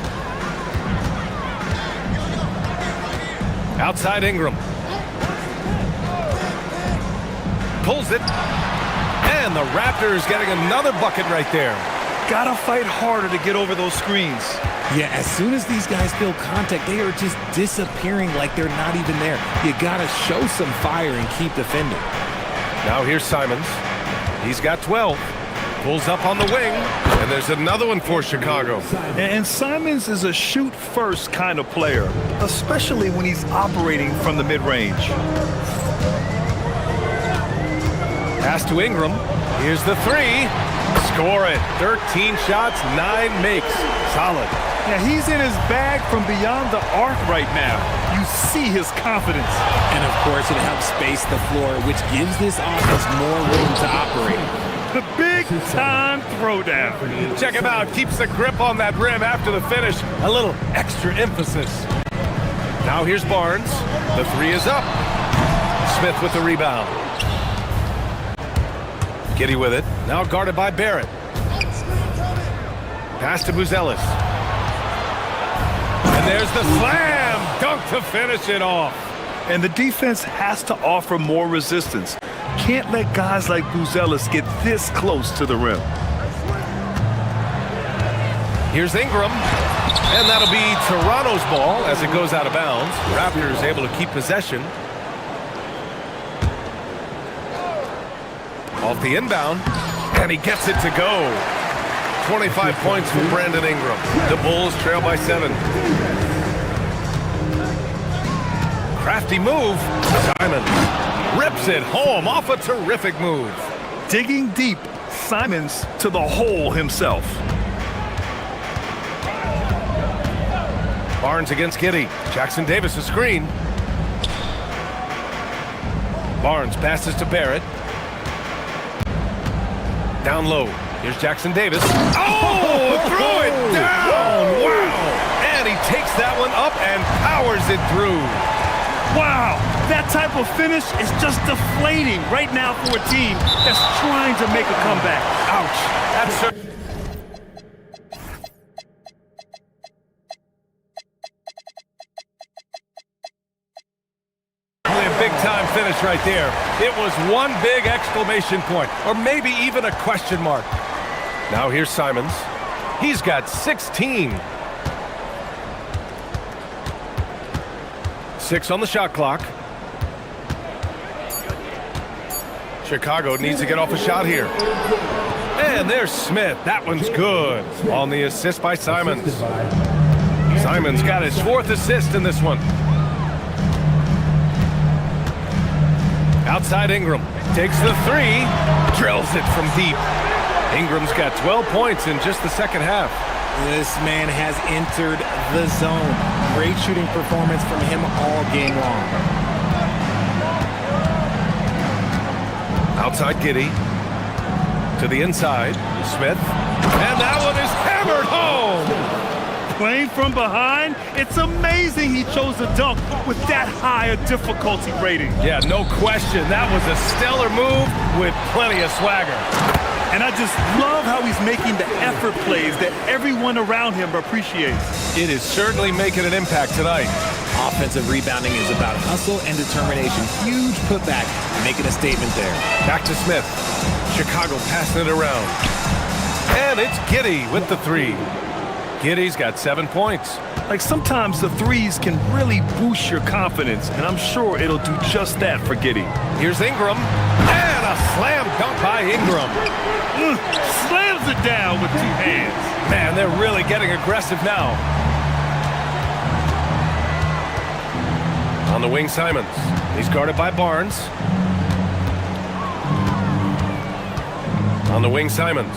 [SPEAKER 8] Outside Ingram. Pulls it. And the Raptors getting another bucket right there.
[SPEAKER 9] Gotta fight harder to get over those screens.
[SPEAKER 7] Yeah, as soon as these guys feel contact, they are just disappearing like they're not even there. You gotta show some fire and keep defending.
[SPEAKER 8] Now here's Simons. He's got 12. Pulls up on the wing, and there's another one for Chicago.
[SPEAKER 9] And Simons is a shoot-first kind of player, especially when he's operating from the mid-range.
[SPEAKER 8] Pass to Ingram. Here's the three. Score it. 13 shots, 9 makes. Solid.
[SPEAKER 9] Yeah, he's in his bag from beyond the arc right now. You see his confidence.
[SPEAKER 7] And of course, it helps space the floor, which gives this offense more room to operate.
[SPEAKER 9] The big-time throwdown.
[SPEAKER 8] Check him out. Keeps the grip on that rim after the finish. A little extra emphasis. Now here's Barnes. The three is up. Smith with the rebound. Giddy with it. Now guarded by Barrett. Pass to Buzelis. And there's the slam dunk to finish it off.
[SPEAKER 9] And the defense has to offer more resistance. Can't let guys like Buzelis get this close to the rim.
[SPEAKER 8] Here's Ingram. And that'll be Toronto's ball as it goes out of bounds. Raptors able to keep possession. Off the inbound, and he gets it to go. 25 points for Brandon Ingram. The Bulls trail by 7. Crafty move. Simons rips it home off a terrific move.
[SPEAKER 9] Digging deep, Simons to the hole himself.
[SPEAKER 8] Barnes against Giddy. Jackson Davis a screen. Barnes passes to Barrett. Down low. Here's Jackson Davis. Oh, throw it down! Wow! And he takes that one up and powers it through.
[SPEAKER 9] Wow! That type of finish is just deflating right now for a team that's trying to make a comeback.
[SPEAKER 8] Ouch! That's big-time finish right there. It was one big exclamation point, or maybe even a question mark. Now here's Simons. He's got 16. 6 on the shot clock. Chicago needs to get off a shot here. And there's Smith. That one's good. On the assist by Simons. Simons got his 4th assist in this one. Outside Ingram, takes the three, drills it from deep. Ingram's got 12 points in just the second half.
[SPEAKER 7] This man has entered the zone. Great shooting performance from him all game long.
[SPEAKER 8] Outside Giddy, to the inside, Smith, and that one is hammered home.
[SPEAKER 9] Playing from behind, it's amazing he chose a dunk with that high a difficulty rating.
[SPEAKER 8] Yeah, no question. That was a stellar move with plenty of swagger.
[SPEAKER 9] And I just love how he's making the effort plays that everyone around him appreciates.
[SPEAKER 8] It is certainly making an impact tonight.
[SPEAKER 7] Offensive rebounding is about hustle and determination. Huge putback, making a statement there.
[SPEAKER 8] Back to Smith. Chicago passing it around. And it's Giddy with the three. Giddy's got 7 points.
[SPEAKER 9] Like sometimes the threes can really boost your confidence, and I'm sure it'll do just that for Giddy.
[SPEAKER 8] Here's Ingram, and a slam dunk by Ingram.
[SPEAKER 9] Slams it down with 2 hands.
[SPEAKER 8] Man, they're really getting aggressive now. On the wing, Simons. He's guarded by Barnes. On the wing, Simons.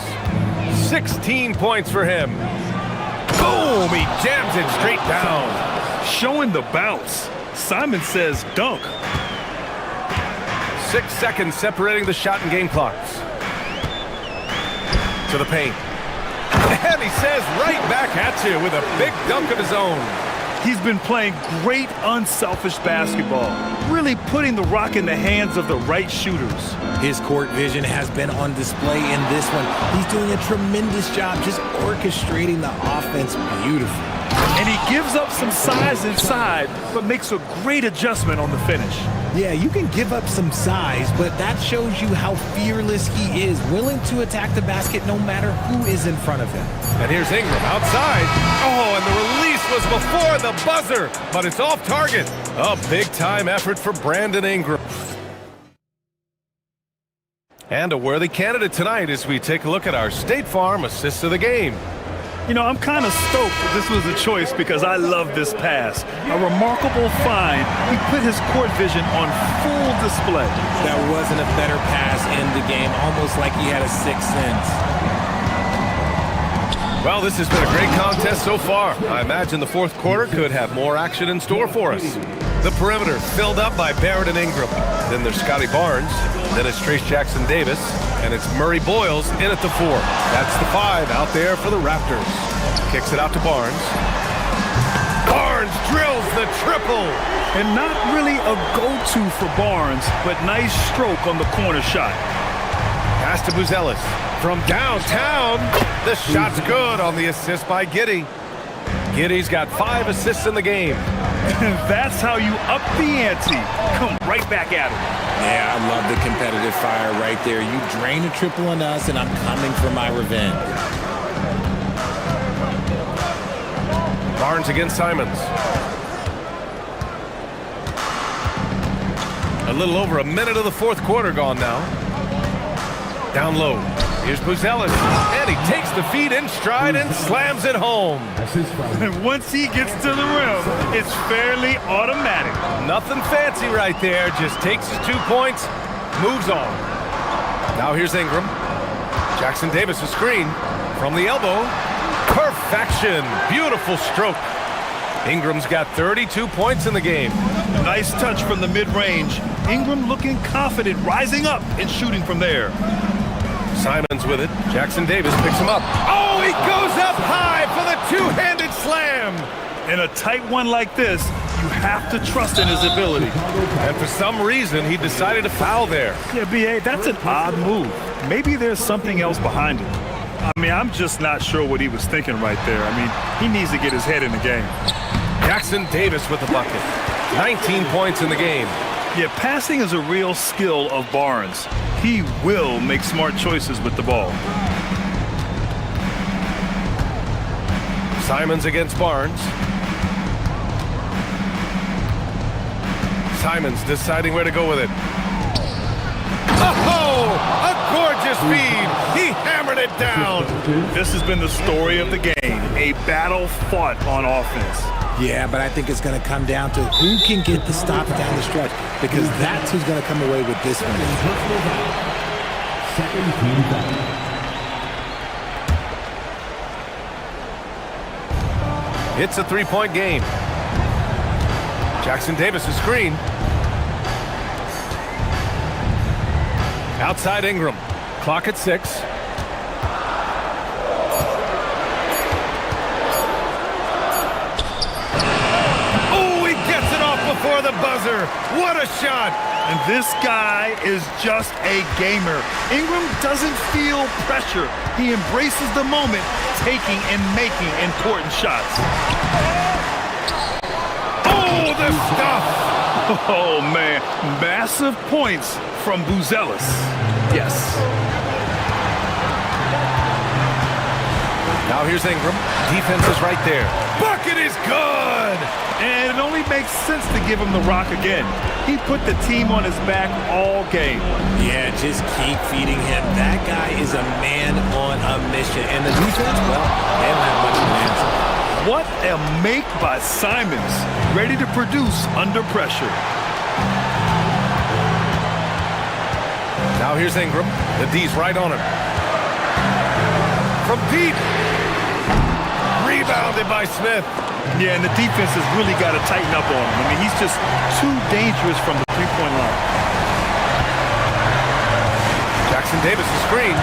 [SPEAKER 8] 16 points for him. Boom! He jams it straight down.
[SPEAKER 9] Showing the bounce. Simon says dunk.
[SPEAKER 8] 6 seconds separating the shot and game clocks. To the paint. And he says right back at you with a big dunk of his own.
[SPEAKER 9] He's been playing great unselfish basketball, really putting the rock in the hands of the right shooters.
[SPEAKER 7] His court vision has been on display in this one. He's doing a tremendous job just orchestrating the offense beautifully.
[SPEAKER 9] And he gives up some size inside, but makes a great adjustment on the finish.
[SPEAKER 7] Yeah, you can give up some size, but that shows you how fearless he is, willing to attack the basket no matter who is in front of him.
[SPEAKER 8] And here's Ingram outside. Oh, and the release was before the buzzer, but it's off target. A big-time effort for Brandon Ingram. And a worthy candidate tonight as we take a look at our State Farm assists of the game.
[SPEAKER 9] You know, I'm kind of stoked that this was a choice because I love this pass. A remarkable find. He put his court vision on full display.
[SPEAKER 7] That wasn't a better pass in the game, almost like he had a sixth sense.
[SPEAKER 8] Well, this has been a great contest so far. I imagine the fourth quarter could have more action in store for us. The perimeter filled up by Barrett and Ingram. Then there's Scotty Barnes. Then it's Trace Jackson-Davis. And it's Murray Boyles in at the 4. That's the 5 out there for the Raptors. Kicks it out to Barnes. Barnes drills the triple.
[SPEAKER 9] And not really a go-to for Barnes, but nice stroke on the corner shot.
[SPEAKER 8] Pass to Buzelis. From downtown, the shot's good on the assist by Giddey. Giddey's got 5 assists in the game.
[SPEAKER 9] That's how you up the ante. Come right back at him.
[SPEAKER 7] Yeah, I love the competitive fire right there. You drain a triple on us, and I'm coming for my revenge.
[SPEAKER 8] Barnes against Simons. A little over a minute of the fourth quarter gone now. Down low. Here's Buzelis, and he takes the feed in stride and slams it home.
[SPEAKER 9] And once he gets to the rim, it's fairly automatic.
[SPEAKER 8] Nothing fancy right there, just takes his 2 points, moves on. Now here's Ingram. Jackson-Davis a screen from the elbow. Perfection, beautiful stroke. Ingram's got 32 points in the game.
[SPEAKER 9] Nice touch from the mid-range. Ingram looking confident, rising up and shooting from there.
[SPEAKER 8] Simons with it. Jackson-Davis picks him up. Oh, he goes up high for the two-handed slam.
[SPEAKER 9] In a tight one like this, you have to trust in his ability.
[SPEAKER 8] And for some reason, he decided to foul there.
[SPEAKER 9] Yeah, B.A., that's an odd move. Maybe there's something else behind it. I mean, I'm just not sure what he was thinking right there. I mean, he needs to get his head in the game.
[SPEAKER 8] Jackson-Davis with the bucket. 19 points in the game.
[SPEAKER 9] Yeah, passing is a real skill of Barnes. He will make smart choices with the ball.
[SPEAKER 8] Simons against Barnes. Simons deciding where to go with it. Oh, a gorgeous feed. He hammered it down.
[SPEAKER 9] This has been the story of the game, a battle fought on offense.
[SPEAKER 7] Yeah, but I think it's going to come down to who can get the stops down the stretch, because that's who's going to come away with this one.
[SPEAKER 5] Second team foul.
[SPEAKER 8] It's a three-point game. Jackson-Davis a screen. Outside Ingram. Clock at 6. For the buzzer. What a shot.
[SPEAKER 9] And this guy is just a gamer. Ingram doesn't feel pressure. He embraces the moment, taking and making important shots.
[SPEAKER 8] Oh, the stuff.
[SPEAKER 9] Oh, man. Massive points from Buzelis. Yes.
[SPEAKER 8] Now here's Ingram. Defense is right there. Bucket is good.
[SPEAKER 9] And it only makes sense to give him the rock again. He put the team on his back all game.
[SPEAKER 7] Yeah, just keep feeding him. That guy is a man on a mission. And the defense, well, they don't have much of an answer.
[SPEAKER 9] What a make by Simons. Ready to produce under pressure.
[SPEAKER 8] Now here's Ingram. The D's right on him. From deep. Rebounded by Smith.
[SPEAKER 9] Yeah, and the defense has really got to tighten up on him. I mean, he's just too dangerous from the three-point line.
[SPEAKER 8] Jackson-Davis a screen.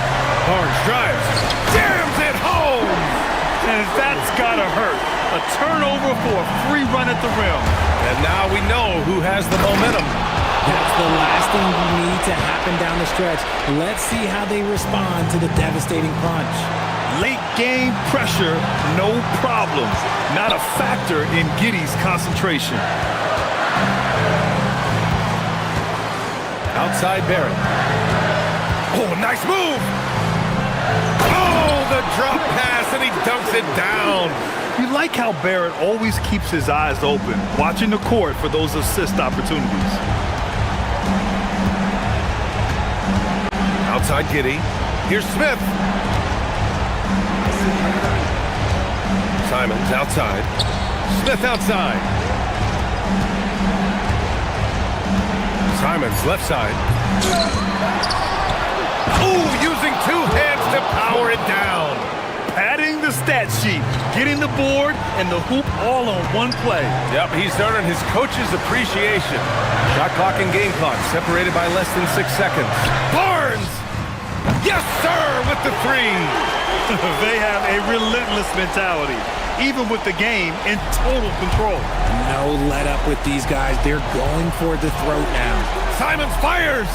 [SPEAKER 8] Barnes drives. Jams it home.
[SPEAKER 9] And that's got to hurt. A turnover for a free run at the rim.
[SPEAKER 8] And now we know who has the momentum.
[SPEAKER 7] That's the last thing you need to happen down the stretch. Let's see how they respond to the devastating punch.
[SPEAKER 9] Late game pressure, no problems. Not a factor in Giddey's concentration.
[SPEAKER 8] Outside Barrett. Oh, nice move. Oh, the drop pass, and he dunks it down.
[SPEAKER 9] You like how Barrett always keeps his eyes open, watching the court for those assist opportunities.
[SPEAKER 8] Outside Giddy. Here's Smith. Simons outside. Smith outside. Simons left side. Ooh, using two hands to power it down.
[SPEAKER 9] Padding the stat sheet, getting the board and the hoop all on one play.
[SPEAKER 8] Yep, he's earning his coach's appreciation. Shot clock and game clock separated by less than 6 seconds. Barnes! Yes, sir, with the three.
[SPEAKER 9] They have a relentless mentality, even with the game in total control.
[SPEAKER 7] No let up with these guys. They're going for the throat now.
[SPEAKER 8] Simons fires.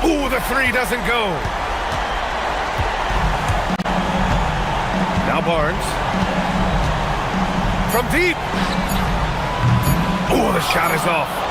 [SPEAKER 8] Ooh, the three doesn't go. Now Barnes. From deep. Ooh, the shot is off.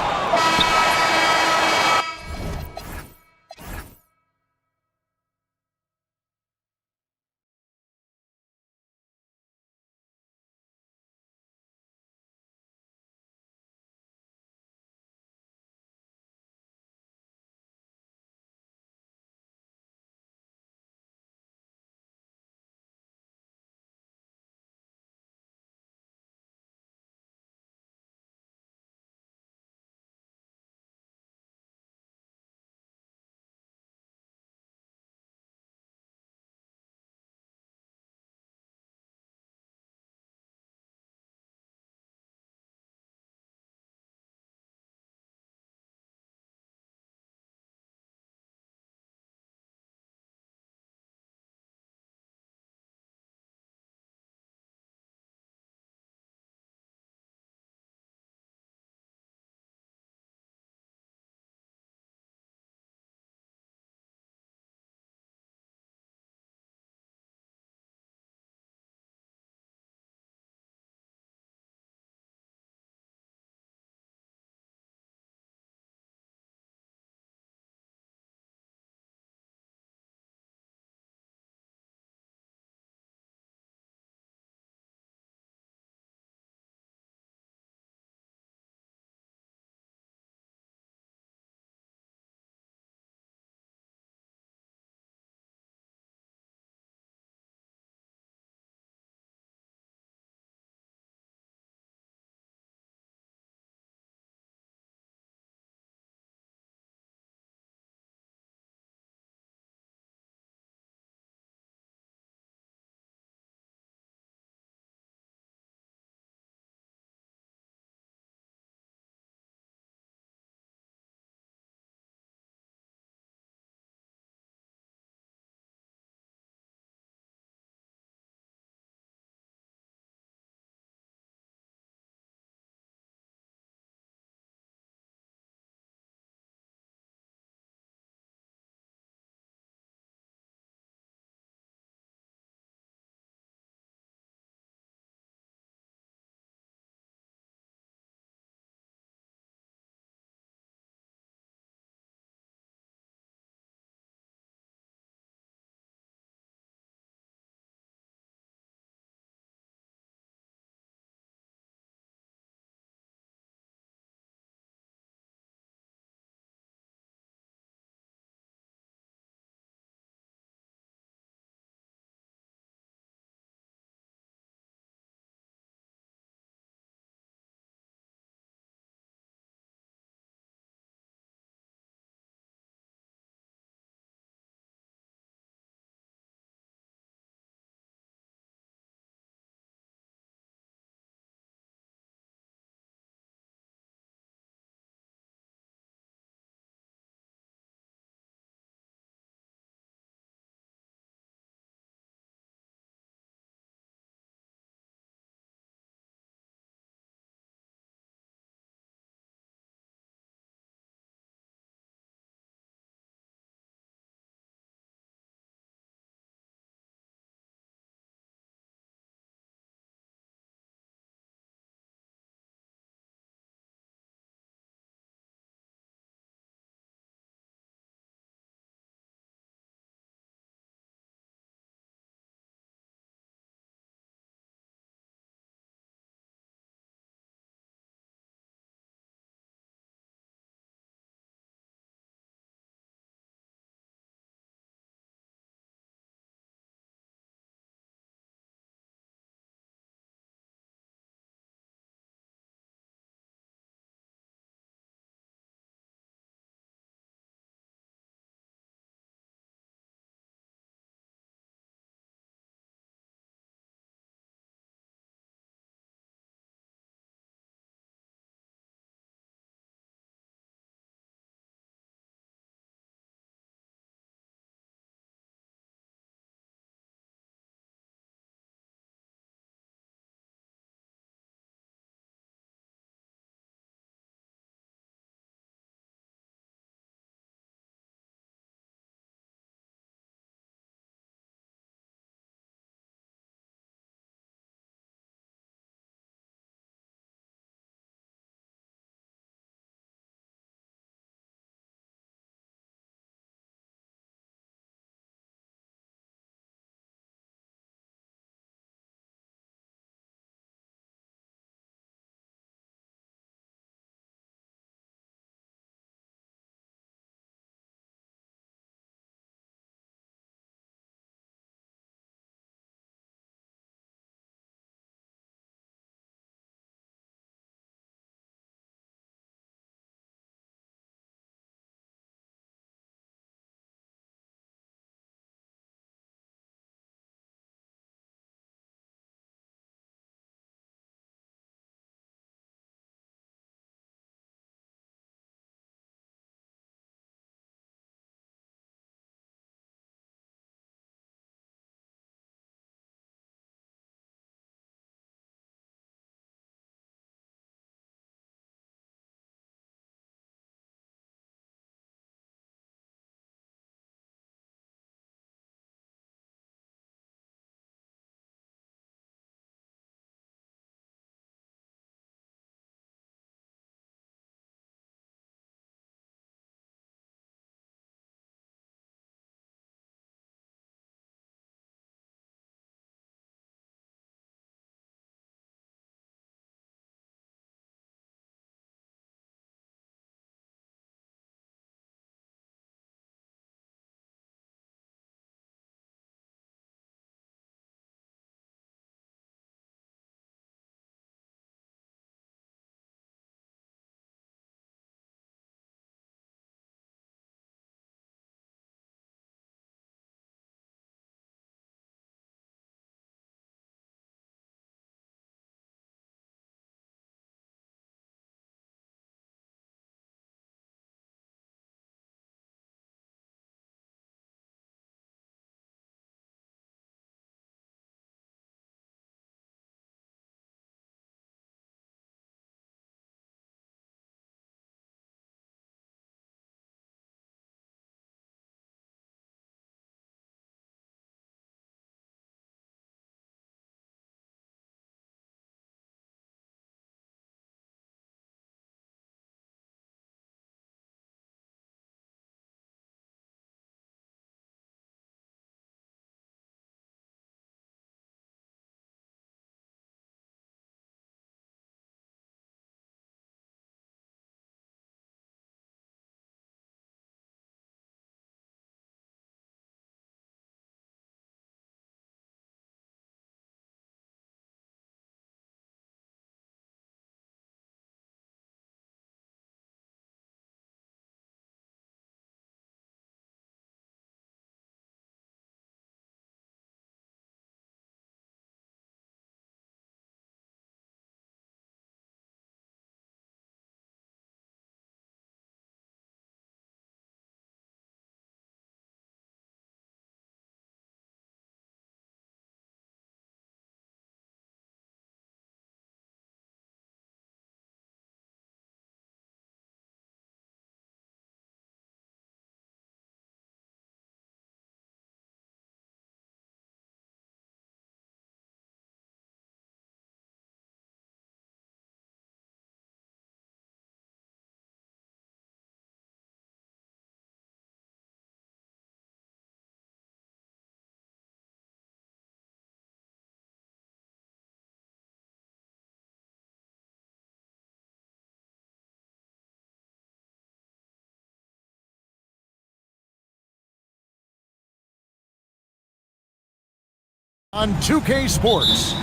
[SPEAKER 1] On 2K Sports.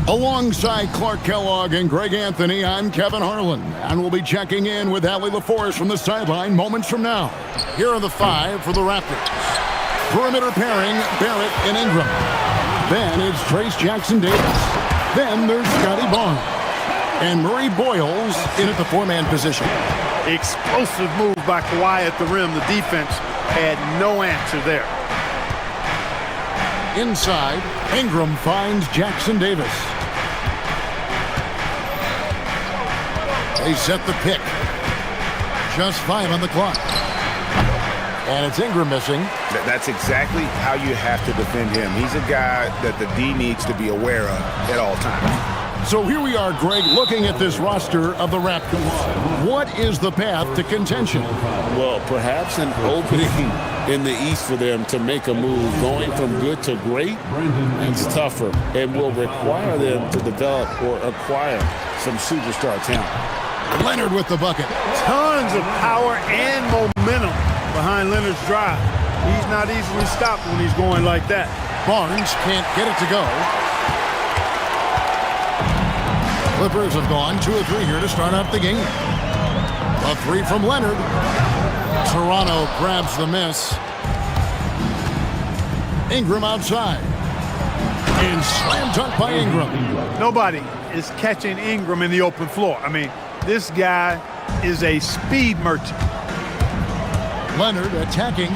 [SPEAKER 1] Alongside Clark Kellogg and Greg Anthony, I'm Kevin Harlan, and we'll be checking in with Allie LaForce from the sideline moments from now. Here are the 5 for the Raptors. Perimeter pairing, Barrett and Ingram. Then it's Trace Jackson-Davis. Then there's Scotty Barnes. And Murray Boyles in at the 4-man position.
[SPEAKER 2] Explosive move by Kawhi at the rim. The defense had no answer there.
[SPEAKER 1] Inside, Ingram finds Jackson-Davis. They set the pick. Just 5 on the clock. And it's Ingram missing.
[SPEAKER 6] That's exactly how you have to defend him. He's a guy that the D needs to be aware of at all times.
[SPEAKER 1] So here we are, Greg, looking at this roster of the Raptors. What is the path to contention?
[SPEAKER 3] Well, perhaps an opening in the East for them to make a move. Going from good to great is tougher and will require them to develop or acquire some superstar talent.
[SPEAKER 1] Leonard with the bucket.
[SPEAKER 2] Tons of power and momentum behind Leonard's drive. He's not easily stopped when he's going like that.
[SPEAKER 1] Barnes can't get it to go. Clippers have gone 2 of 3 here to start out the game. A 3 from Leonard. Toronto grabs the miss. Ingram outside. And slam dunk by Ingram.
[SPEAKER 2] Nobody is catching Ingram in the open floor. I mean, this guy is a speed merchant.
[SPEAKER 1] Leonard attacking.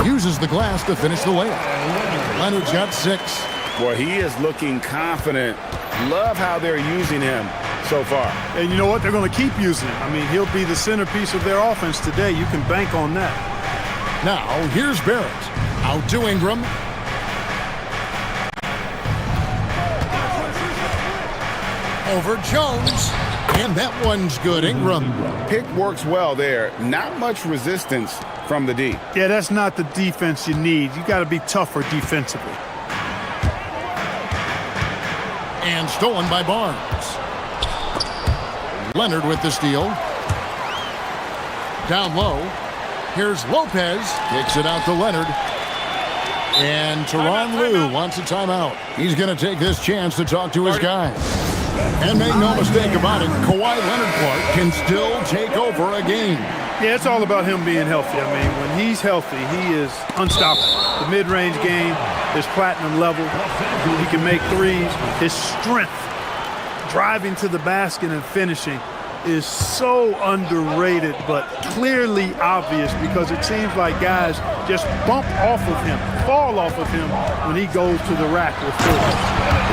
[SPEAKER 1] Uses the glass to finish the layup. Leonard's got 6.
[SPEAKER 6] Boy, he is looking confident. Love how they're using him so far.
[SPEAKER 2] And you know what? They're going to keep using him. I mean, he'll be the centerpiece of their offense today. You can bank on that.
[SPEAKER 1] Now, here's Barrett. Out to Ingram. Over Jones. And that one's good. Ingram.
[SPEAKER 6] Pick works well there. Not much resistance from the D.
[SPEAKER 2] Yeah, that's not the defense you need. You got to be tougher defensively.
[SPEAKER 1] And stolen by Barnes. Leonard with the steal. Down low. Here's Lopez. Kicks it out to Leonard. And Tyronn Lue wants a timeout. He's going to take this chance to talk to his guys. And make no mistake about it, Kawhi Leonard Clark can still take over a game.
[SPEAKER 2] Yeah, it's all about him being healthy. I mean, when he's healthy, he is unstoppable. The mid-range game is platinum level. He can make threes. His strength, driving to the basket and finishing, is so underrated, but clearly obvious because it seems like guys just bump off of him, fall off of him when he goes to the rack with fours.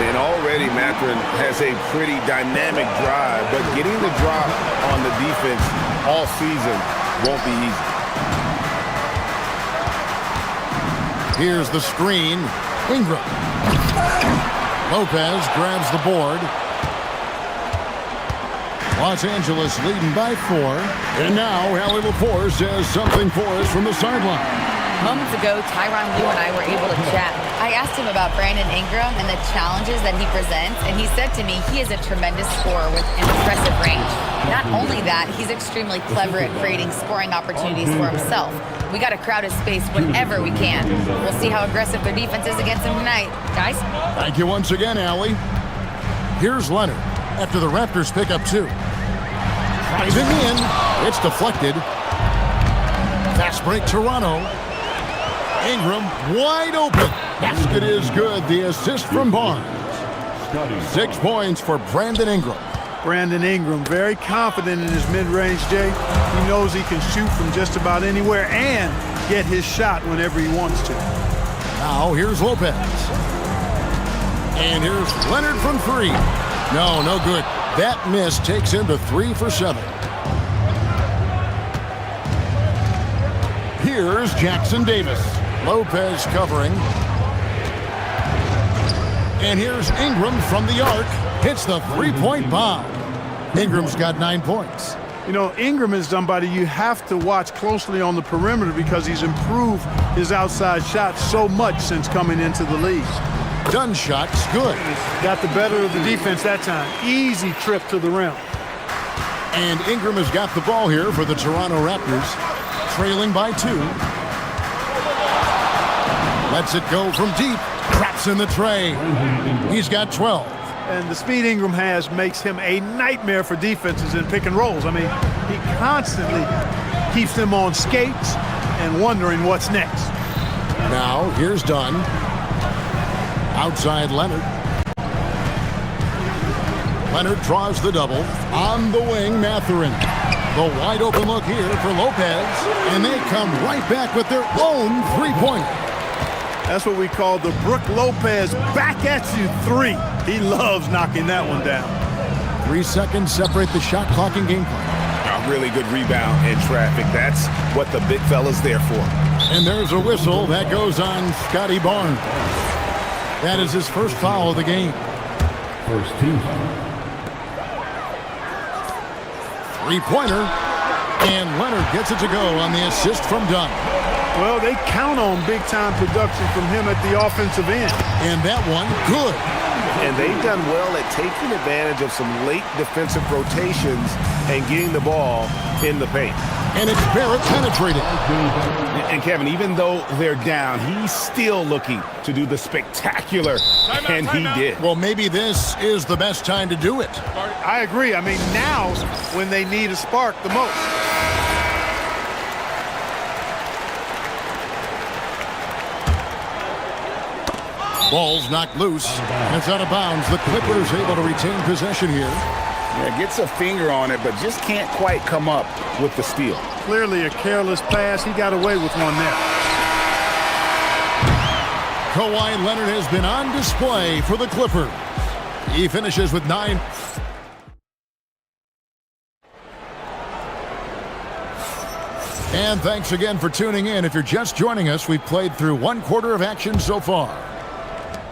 [SPEAKER 6] And already Mathurin has a pretty dynamic drive, but getting the drop on the defense all season won't be easy.
[SPEAKER 1] Here's the screen. Ingram. Lopez grabs the board. Los Angeles leading by 4. And now Allie LaForce has something for us from the sideline.
[SPEAKER 4] Moments ago, Tyronn Lue and I were able to chat. I asked him about Brandon Ingram and the challenges that he presents, and he said to me he is a tremendous scorer with impressive range. Not only that, he's extremely clever at creating scoring opportunities for himself. We got to crowd his space whenever we can. We'll see how aggressive their defense is against him tonight. Guys?
[SPEAKER 1] Thank you once again, Allie. Here's Leonard after the Raptors pick up 2. Driving in. It's deflected. Fast break Toronto. Ingram wide open. Basket is good. The assist from Barnes. 6 points for Brandon Ingram.
[SPEAKER 2] Brandon Ingram, very confident in his mid-range, Jay. He knows he can shoot from just about anywhere and get his shot whenever he wants to.
[SPEAKER 1] Now here's Lopez. And here's Leonard from 3. No good. That miss takes him to 3 for 7. Here's Jackson-Davis. Lopez covering. And here's Ingram from the arc. Hits the 3-point bomb. Ingram's got 9 points.
[SPEAKER 2] You know, Ingram is somebody you have to watch closely on the perimeter because he's improved his outside shot so much since coming into the league.
[SPEAKER 1] Done shot's good.
[SPEAKER 2] Got the better of the defense that time. Easy trip to the rim.
[SPEAKER 1] And Ingram has got the ball here for the Toronto Raptors. Trailing by 2. Lets it go from deep. Traps Drops in the tray. He's got 12.
[SPEAKER 2] And the speed Ingram has makes him a nightmare for defenses in pick and rolls. I mean, he constantly keeps them on skates and wondering what's next.
[SPEAKER 1] Now, here's Dunn. Outside Leonard. Leonard draws the double. On the wing, Mathurin. The wide open look here for Lopez. And they come right back with their own three-pointer.
[SPEAKER 2] That's what we call the Brook Lopez back at you three. He loves knocking that one down.
[SPEAKER 1] 3 seconds separate the shot clock and game clock.
[SPEAKER 6] A really good rebound in traffic. That's what the big fella's there for.
[SPEAKER 1] And there's a whistle that goes on Scotty Barnes. That is his first foul of the game.
[SPEAKER 5] First team.
[SPEAKER 1] Three-pointer. And Leonard gets it to go on the assist from Dunn.
[SPEAKER 2] Well, they count on big-time production from him at the offensive end.
[SPEAKER 1] And that one, good.
[SPEAKER 6] And they've done well at taking advantage of some late defensive rotations and getting the ball in the paint.
[SPEAKER 1] And it's Barrett penetrating.
[SPEAKER 6] And Kevin, even though they're down, he's still looking to do the spectacular, and he did.
[SPEAKER 1] Well, maybe this is the best time to do it.
[SPEAKER 2] I agree. I mean, now's when they need a spark the most.
[SPEAKER 1] Ball's knocked loose. It's out of bounds. The Clippers able to retain possession here.
[SPEAKER 6] Yeah, gets a finger on it, but just can't quite come up with the steal.
[SPEAKER 2] Clearly a careless pass. He got away with one there.
[SPEAKER 1] Kawhi Leonard has been on display for the Clippers. He finishes with 9. And thanks again for tuning in. If you're just joining us, we've played through 1/4 of action so far.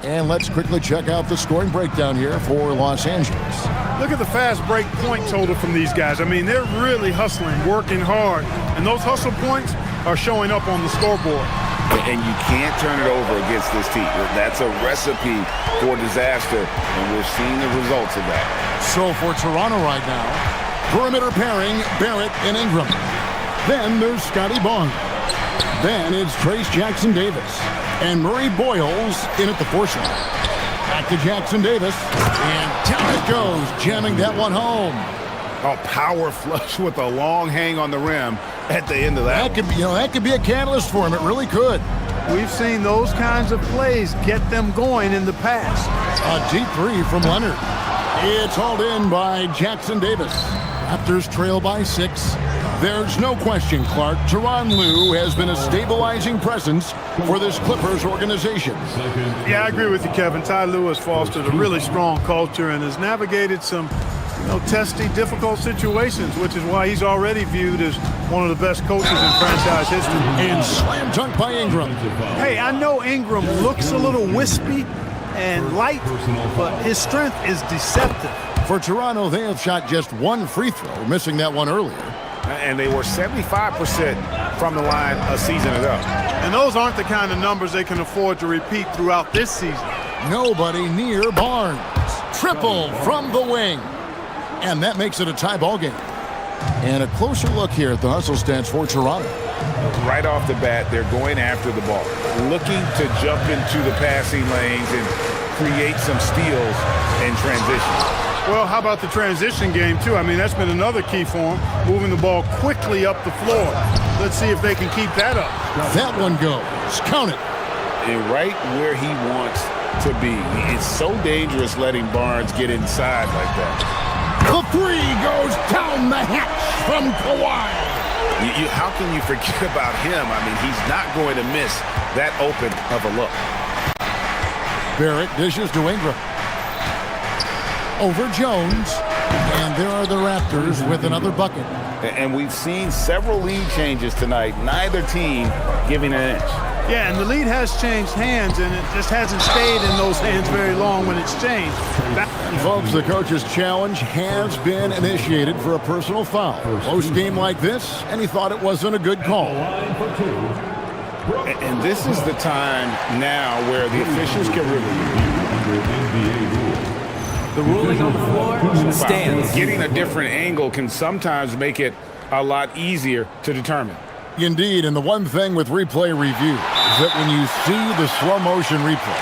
[SPEAKER 1] And let's quickly check out the scoring breakdown here for Los Angeles.
[SPEAKER 2] Look at the fast break point total from these guys. I mean, they're really hustling, working hard. And those hustle points are showing up on the scoreboard.
[SPEAKER 6] And you can't turn it over against this team. That's a recipe for disaster, and we're seeing the results of that.
[SPEAKER 1] So for Toronto right now, perimeter pairing, Barrett and Ingram. Then there's Scotty Barnes. Then it's Trace Jackson-Davis. And Murray Boyles in at the 4 slot. Back to Jackson-Davis. And down it goes, jamming that one home.
[SPEAKER 6] A power flush with a long hang on the rim at the end of that.
[SPEAKER 1] That could be a catalyst for him. It really could.
[SPEAKER 2] We've seen those kinds of plays get them going in the past.
[SPEAKER 1] A deep three from Leonard. It's hauled in by Jackson-Davis. Raptors trail by 6. There's no question, Clark, Tyronn Lue has been a stabilizing presence for this Clippers organization.
[SPEAKER 2] Yeah, I agree with you, Kevin. Ty Lue has fostered a really strong culture and has navigated some testy, difficult situations, which is why he's already viewed as one of the best coaches in franchise history.
[SPEAKER 1] And slam dunk by Ingram.
[SPEAKER 2] Hey, I know Ingram looks a little wispy and light, but his strength is deceptive.
[SPEAKER 1] For Toronto, they have shot just 1 free throw, missing that one earlier.
[SPEAKER 6] And they were 75% from the line a season ago.
[SPEAKER 2] And those aren't the kind of numbers they can afford to repeat throughout this season.
[SPEAKER 1] Nobody near Barnes. Triple from the wing. And that makes it a tie ball game. And a closer look here at the hustle stats for Toronto.
[SPEAKER 6] Right off the bat, they're going after the ball, looking to jump into the passing lanes and create some steals in transition.
[SPEAKER 2] Well, how about the transition game, too? I mean, that's been another key for them, moving the ball quickly up the floor. Let's see if they can keep that up.
[SPEAKER 1] That one goes. Count it.
[SPEAKER 6] And right where he wants to be. It's so dangerous letting Barnes get inside like that.
[SPEAKER 1] The 3 goes down the hatch from Kawhi.
[SPEAKER 6] How can you forget about him? I mean, he's not going to miss that open of a look.
[SPEAKER 1] Barrett dishes to Ingram. Over Jones. And there are the Raptors with another bucket.
[SPEAKER 6] And we've seen several lead changes tonight. Neither team giving an inch.
[SPEAKER 2] Yeah, and the lead has changed hands, and it just hasn't stayed in those hands very long when it's changed.
[SPEAKER 1] Folks, the coach's challenge has been initiated for a personal foul. Close game like this, and he thought it wasn't a good call.
[SPEAKER 6] And this is the time now where the officials can review.
[SPEAKER 12] The ruling on the floor stands.
[SPEAKER 6] Getting a different angle can sometimes make it a lot easier to determine.
[SPEAKER 1] Indeed, and the one thing with replay review is that when you see the slow motion replay,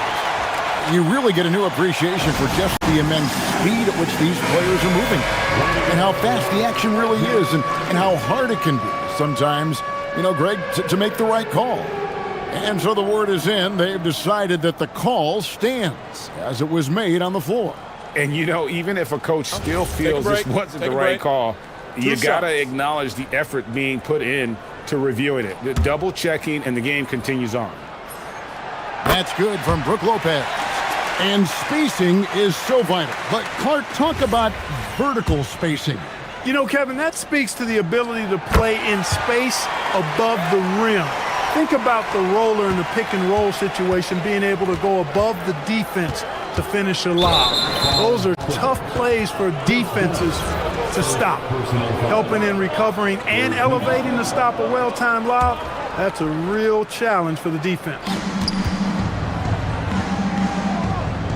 [SPEAKER 1] You really get a new appreciation for just the immense speed at which these players are moving and how fast the action really is and how hard it can be sometimes, Greg, to make the right call. And so the word is in. They've decided that the call stands as it was made on the floor.
[SPEAKER 6] And, even if a coach still feels this wasn't the right call, you got to acknowledge the effort being put in to reviewing it. The double checking, and the game continues on.
[SPEAKER 1] That's good from Brook Lopez. And spacing is so vital. But Clark, talk about vertical spacing.
[SPEAKER 9] Kevin, that speaks to the ability to play in space above the rim. Think about the roller in the pick and roll situation, being able to go above the defense to finish a lob. Those are tough plays for defenses to stop. Helping in recovering and elevating to stop a well-timed lob, that's a real challenge for the defense.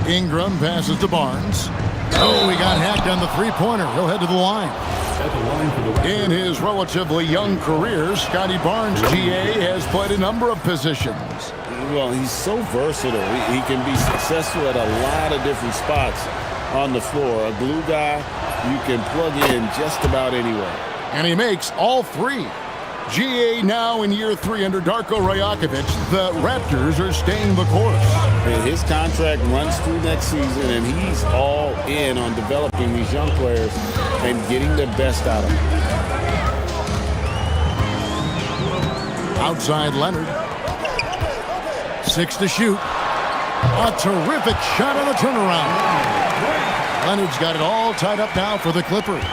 [SPEAKER 1] Ingram passes to Barnes. Oh, he got hacked on the three-pointer. He'll head to the line. In his relatively young career, Scotty Barnes, GA, has played a number of positions.
[SPEAKER 3] Well, he's so versatile. He can be successful at a lot of different spots on the floor. A glue guy you can plug in just about anywhere.
[SPEAKER 1] And he makes all three. GA now in year 3 under Darko Rajakovic. The Raptors are staying the course.
[SPEAKER 3] And his contract runs through next season, and he's all in on developing these young players and getting the best out of them.
[SPEAKER 1] Outside Leonard. 6 to shoot. A terrific shot on the turnaround. Leonard's got it all tied up now for the Clippers.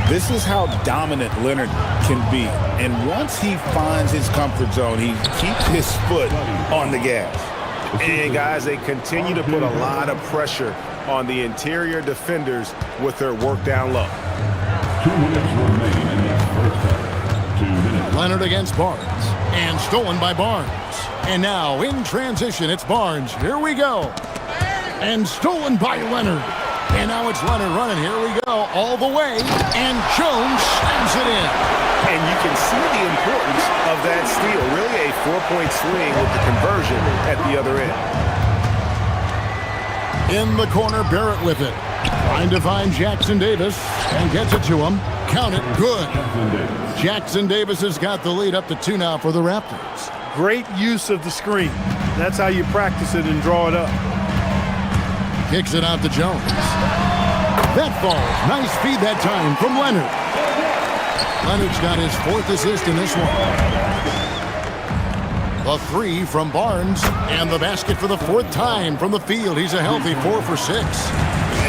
[SPEAKER 6] This is how dominant Leonard can be. And once he finds his comfort zone, he keeps his foot on the gas. And guys, they continue to put a lot of pressure on the interior defenders with their work down low.
[SPEAKER 5] 2 minutes remain in this first half. 2 minutes.
[SPEAKER 1] Leonard against Barnes. And stolen by Barnes. And now in transition, it's Barnes. Here we go. And stolen by Leonard. And now it's Leonard running. Here we go. All the way. And Jones slams it in.
[SPEAKER 6] And you can see the importance of that steal. Really a 4-point swing with the conversion at the other end.
[SPEAKER 1] In the corner, Barrett with it. Trying to find Jackson Davis. And gets it to him. Count it. Good. Jackson Davis has got the lead up to 2 now for the Raptors.
[SPEAKER 9] Great use of the screen. That's how you practice it and draw it up.
[SPEAKER 1] Kicks it out to Jones. That falls. Nice feed that time from Leonard. Leonard's got his 4th assist in this one. The 3 from Barnes. And the basket for the 4th time from the field. He's a healthy 4 for 6.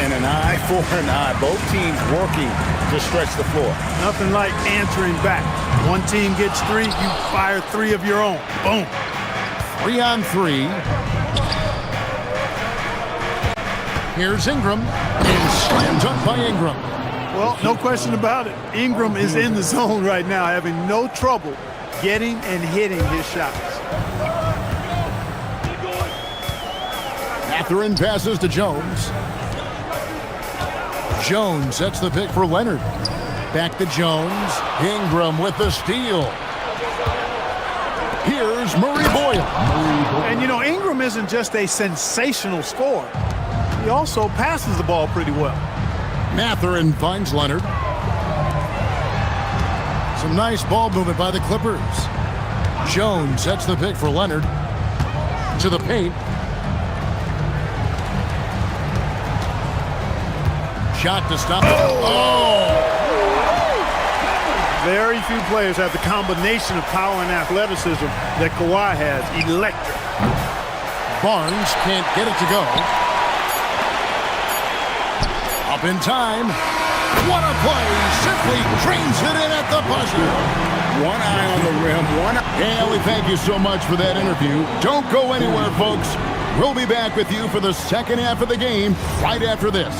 [SPEAKER 6] And an eye for an eye. Both teams working to stretch the floor.
[SPEAKER 9] Nothing like answering back. One team gets 3, you fire 3 of your own. Boom.
[SPEAKER 1] 3 on 3. Here's Ingram, and slammed up by Ingram.
[SPEAKER 9] Well, no question about it. Ingram is in the zone right now, having no trouble getting and hitting his shots.
[SPEAKER 1] Mathurin passes to Jones. Jones sets the pick for Leonard. Back to Jones. Ingram with the steal. Here's Murray Boyle.
[SPEAKER 9] And, Ingram isn't just a sensational scorer. He also passes the ball pretty well.
[SPEAKER 1] Mathurin finds Leonard. Some nice ball movement by the Clippers. Jones sets the pick for Leonard. To the paint. Shot to stop. Oh!
[SPEAKER 9] Very few players have the combination of power and athleticism that Kawhi has. Electric.
[SPEAKER 1] Barnes can't get it to go. Up in time. What a play. Simply drains it in at the buzzer.
[SPEAKER 6] One eye on the rim.
[SPEAKER 1] Hey, we thank you so much for that interview. Don't go anywhere, folks. We'll be back with you for the second half of the game right after this.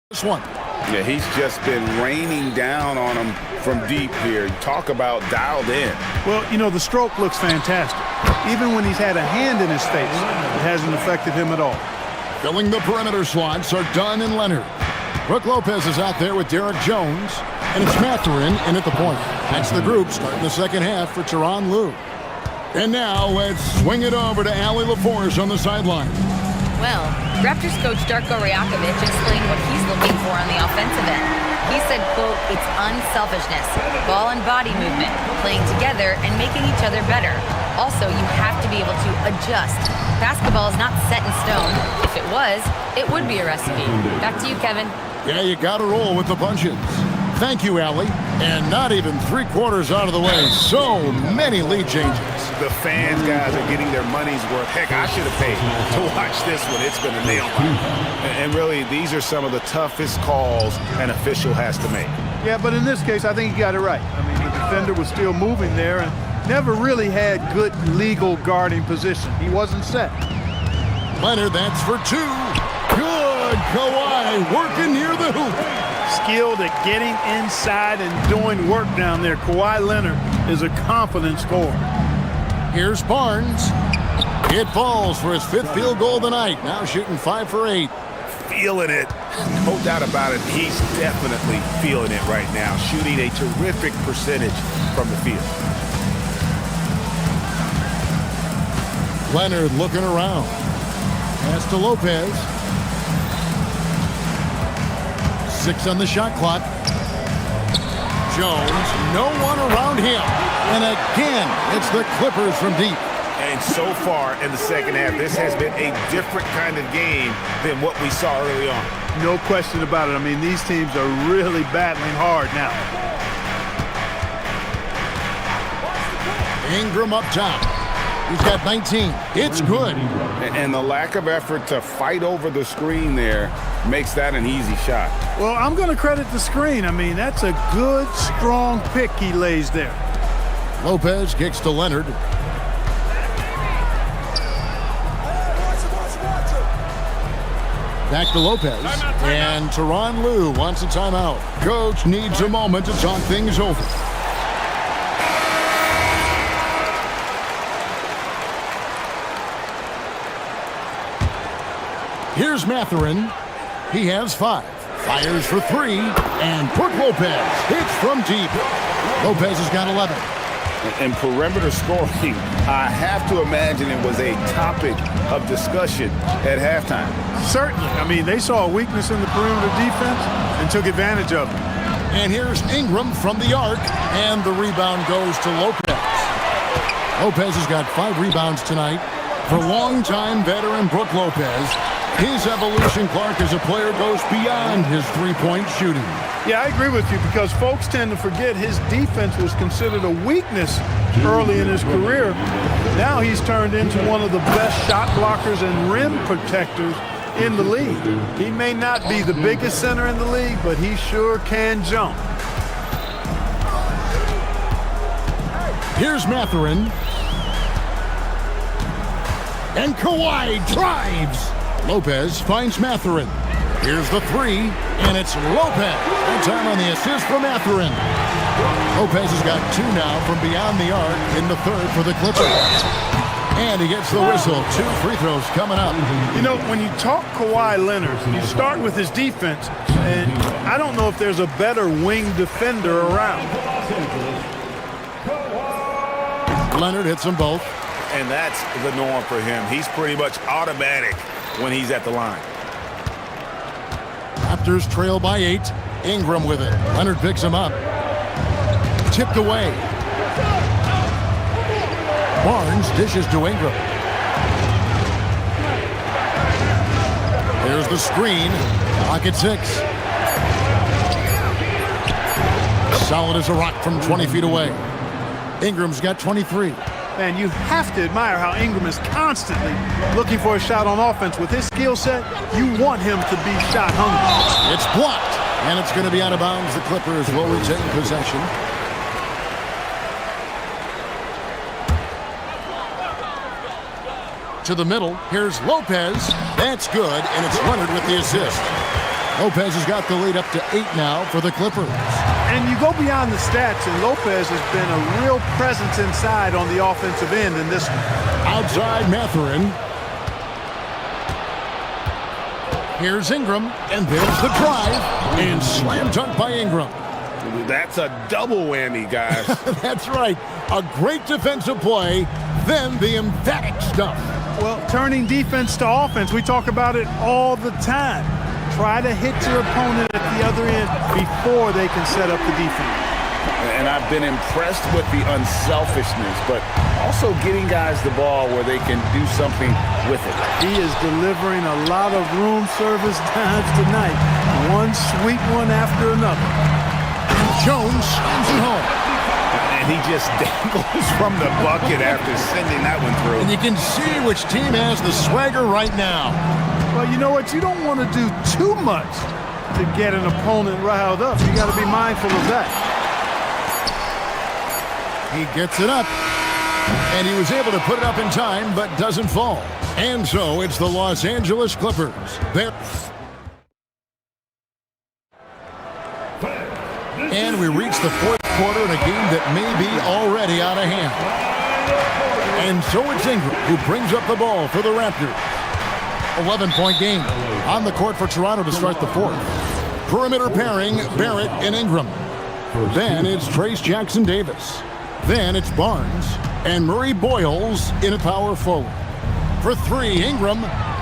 [SPEAKER 1] this one.
[SPEAKER 6] Yeah, he's just been raining down on him from deep here. Talk about dialed in.
[SPEAKER 9] Well, you know, the stroke looks fantastic. Even when he's had a hand in his face, it hasn't affected him at all.
[SPEAKER 1] Filling the perimeter slots are Dunn and Leonard. Brook Lopez is out there with Derek Jones, and it's Mathurin in at the point. That's the group starting the second half for Tyronn Lue. And now let's swing it over to Allie LaForce on the sideline.
[SPEAKER 4] Well, Raptors coach Darko Rajakovic explained what he's looking for on the offensive end. He said, quote, it's unselfishness, ball and body movement, playing together and making each other better. Also, you have to be able to adjust. Basketball is not set in stone. If it was, it would be a recipe. Back to you, Kevin.
[SPEAKER 1] Yeah, you got to roll with the punches. Thank you, Allie. And not even 3/4 out of the way. So many lead changes.
[SPEAKER 6] The fans, guys, are getting their money's worth. Heck, I should have paid to watch this one. It's been a nail biter. And really, these are some of the toughest calls an official has to make.
[SPEAKER 9] Yeah, but in this case, I think he got it right. I mean, the defender was still moving there and never really had good legal guarding position. He wasn't set.
[SPEAKER 1] Leonard, that's for two. Good. Kawhi working near the hoop.
[SPEAKER 9] Skilled at getting inside and doing work down there. Kawhi Leonard is a confident scorer.
[SPEAKER 1] Here's Barnes. It falls for his 5th field goal of the night. Now shooting 5 for 8.
[SPEAKER 6] Feeling it. No doubt about it. He's definitely feeling it right now. Shooting a terrific percentage from the field.
[SPEAKER 1] Leonard looking around. Pass to Lopez. 6 on the shot clock. Jones, no one around him. And again, it's the Clippers from deep.
[SPEAKER 6] And so far in the second half, this has been a different kind of game than what we saw early on.
[SPEAKER 9] No question about it. I mean, these teams are really battling hard now.
[SPEAKER 1] Ingram up top. He's got 19. It's good.
[SPEAKER 6] And the lack of effort to fight over the screen there makes that an easy shot.
[SPEAKER 9] Well, I'm going to credit the screen. I mean, that's a good, strong pick he lays there.
[SPEAKER 1] Lopez kicks to Leonard. Back to Lopez. And Tyronn Lue wants a timeout. Coach needs a moment to talk things over. Here's Mathurin. He has 5. Fires for 3. And Brook Lopez hits from deep. Lopez has got 11.
[SPEAKER 6] And perimeter scoring, I have to imagine it was a topic of discussion at halftime.
[SPEAKER 9] Certainly. I mean, they saw a weakness in the perimeter defense and took advantage of it.
[SPEAKER 1] And here's Ingram from the arc. And the rebound goes to Lopez. Lopez has got 5 rebounds tonight. For longtime veteran Brook Lopez, his evolution, Clark, as a player goes beyond his 3-point shooting.
[SPEAKER 9] Yeah, I agree with you because folks tend to forget his defense was considered a weakness early in his career. Now he's turned into one of the best shot blockers and rim protectors in the league. He may not be the biggest center in the league, but he sure can jump.
[SPEAKER 1] Here's Mathurin. And Kawhi drives. Lopez finds Mathurin. Here's the 3, and it's Lopez. And time on the assist for Mathurin. Lopez has got 2 now from beyond the arc in the 3rd for the Clippers. And he gets the whistle. 2 free throws coming up.
[SPEAKER 9] You know, when you talk Kawhi Leonard, you start with his defense, and I don't know if there's a better wing defender around.
[SPEAKER 1] Leonard hits them both.
[SPEAKER 6] And that's the norm for him. He's pretty much automatic when he's at the line.
[SPEAKER 1] Raptors trail by 8. Ingram with it. Leonard picks him up. Tipped away. Barnes dishes to Ingram. There's the screen. Clock at 6. Solid as a rock from 20 feet away. Ingram's got 23.
[SPEAKER 9] Man, you have to admire how Ingram is constantly looking for a shot on offense. With his skill set, you want him to be shot hungry.
[SPEAKER 1] It's blocked, and it's going to be out of bounds. The Clippers will retain possession. To the middle, here's Lopez. That's good, and it's Leonard with the assist. Lopez has got the lead up to 8 now for the Clippers.
[SPEAKER 9] And you go beyond the stats, and Lopez has been a real presence inside on the offensive end in this one.
[SPEAKER 1] Outside Mathurin. Here's Ingram, and there's the drive, and slam dunk by Ingram.
[SPEAKER 3] That's a double whammy, guys.
[SPEAKER 1] That's right. A great defensive play, then the emphatic stuff.
[SPEAKER 9] Well, turning defense to offense, we talk about it all the time. Try to hit your opponent at the other end before they can set up the defense.
[SPEAKER 6] And I've been impressed with the unselfishness, but also getting guys the ball where they can do something with it.
[SPEAKER 9] He is delivering a lot of room service times tonight. One sweet one after another.
[SPEAKER 1] Jones slams it home.
[SPEAKER 6] And he just dangles from the bucket after sending that one through.
[SPEAKER 1] And you can see which team has the swagger right now.
[SPEAKER 9] Well, you know what? You don't want to do too much to get an opponent riled up. You got to be mindful of that.
[SPEAKER 1] He gets it up, and he was able to put it up in time, but doesn't fall. And so it's the Los Angeles Clippers. And we reach the fourth quarter in a game that may be already out of hand. And so it's Ingram who brings up the ball for the Raptors. 11-point game on the court for Toronto to start the fourth. Perimeter pairing, Barrett and Ingram. Then it's Trace Jackson-Davis. Then it's Barnes and Murray Boyles in a power forward. For three, Ingram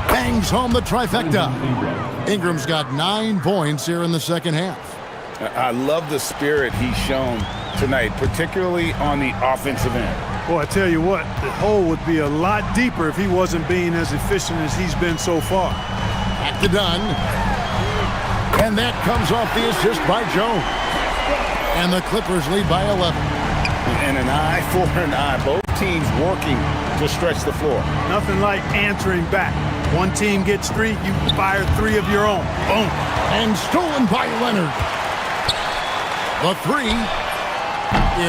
[SPEAKER 1] bangs home the trifecta. Ingram's got 9 points here in the second half.
[SPEAKER 6] I love the spirit he's shown tonight, particularly on the offensive end.
[SPEAKER 9] Boy, I tell you what, the hole would be a lot deeper if he wasn't being as efficient as he's been so far.
[SPEAKER 1] Back to Dunn. And that comes off the assist by Jones. And the Clippers lead by 11.
[SPEAKER 6] And an eye for an eye. Both teams working to stretch the floor.
[SPEAKER 9] Nothing like answering back. One team gets 3, you fire 3 of your own. Boom.
[SPEAKER 1] And stolen by Leonard. The 3.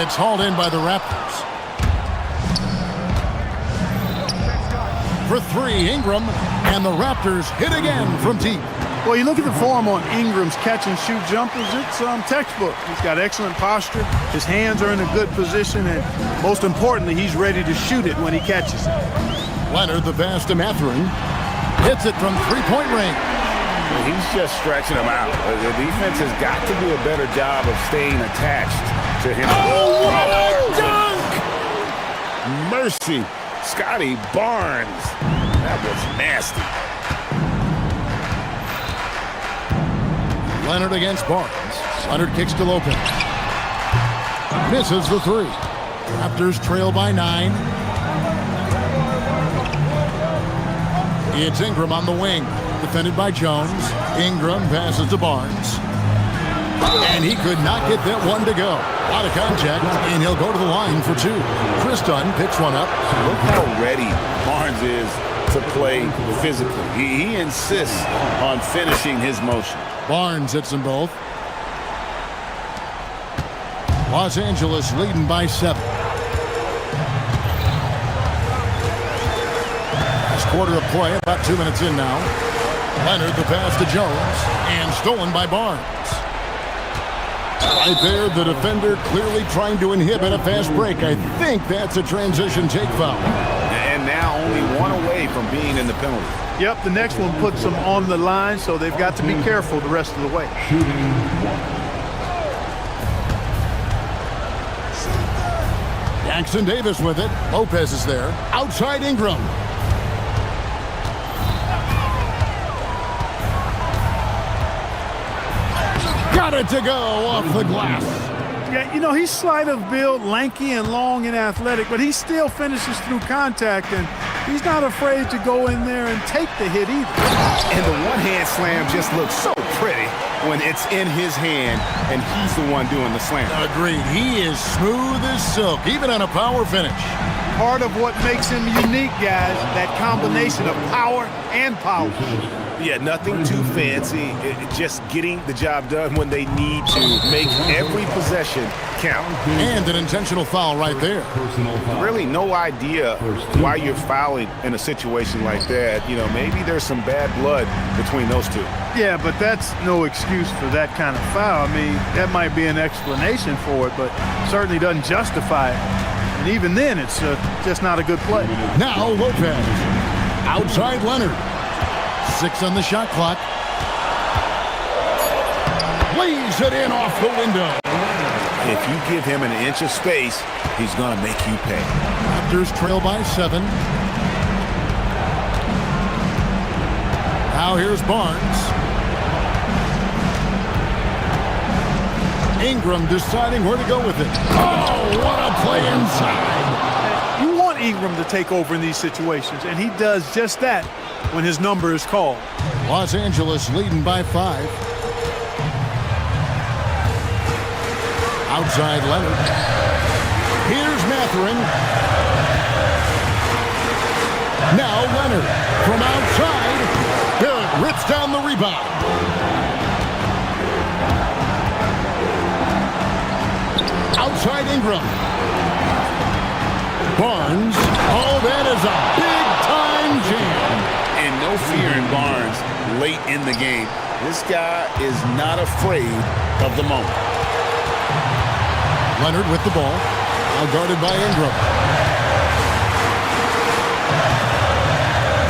[SPEAKER 1] It's hauled in by the Raptors. For 3, Ingram. And the Raptors hit again from deep.
[SPEAKER 9] Well, you look at the form on Ingram's catch-and-shoot jumpers, it's textbook. He's got excellent posture. His hands are in a good position, and most importantly, he's ready to shoot it when he catches it.
[SPEAKER 1] Leonard, the pass to Mathurin. Hits it from three-point range.
[SPEAKER 6] He's just stretching him out. The defense has got to do a better job of staying attached to him.
[SPEAKER 1] Oh, what a dunk!
[SPEAKER 6] Mercy. Scotty Barnes. That was nasty.
[SPEAKER 1] Leonard against Barnes. Leonard kicks to Lopez. Misses the 3. Raptors trail by 9. It's Ingram on the wing. Defended by Jones. Ingram passes to Barnes. And he could not get that one to go. Out of contact, and he'll go to the line for 2. Chris Dunn picks one up.
[SPEAKER 6] Look how ready Barnes is to play physically. He insists on finishing his motion.
[SPEAKER 1] Barnes hits them both. Los Angeles leading by 7. Last quarter of play, about 2 minutes in now. Leonard the pass to Jones, and stolen by Barnes. Right there, the defender clearly trying to inhibit a fast break. I think that's a transition take foul.
[SPEAKER 6] And now only 1 away from being in the penalty.
[SPEAKER 9] Yep, the next one puts them on the line, so they've got to be careful the rest of the way.
[SPEAKER 1] Jackson Davis with it. Lopez is there. Outside Ingram. Got it to go off the glass.
[SPEAKER 9] Yeah, you know, he's slight of build, lanky and long and athletic, but he still finishes through contact, and he's not afraid to go in there and take the hit either.
[SPEAKER 6] And the one-hand slam just looks so pretty when it's in his hand and he's the one doing the slam.
[SPEAKER 1] Agreed. He is smooth as silk, even on a power finish.
[SPEAKER 2] part of what makes him unique, guys, that combination of power and power.
[SPEAKER 6] Yeah, nothing too fancy. Just getting the job done when they need to. Make every possession count.
[SPEAKER 1] And an intentional foul right there.
[SPEAKER 6] Really no idea why you're fouling in a situation like that. You know, maybe there's some bad blood between those two.
[SPEAKER 2] Yeah, but that's no excuse for that kind of foul. I mean, that might be an explanation for it, but certainly doesn't justify it. And even then, it's just not a good play.
[SPEAKER 1] Now Lopez. Outside Leonard. 6 on the shot clock. Lays it in off the window.
[SPEAKER 6] If you give him an inch of space, he's going to make you pay.
[SPEAKER 1] Raptors trail by 7. Now here's Barnes. Ingram deciding where to go with it. Oh, what a play inside.
[SPEAKER 2] You want Ingram to take over in these situations, and he does just that when his number is called.
[SPEAKER 1] Los Angeles leading by 5. Outside Leonard. Here's Mathurin. Now Leonard from outside. Good. Rips down the rebound. Outside Ingram. Barnes. Oh, that is a big-time jam.
[SPEAKER 6] And no fear in Barnes late in the game. This guy is not afraid of the moment.
[SPEAKER 1] Leonard with the ball. Now guarded by Ingram.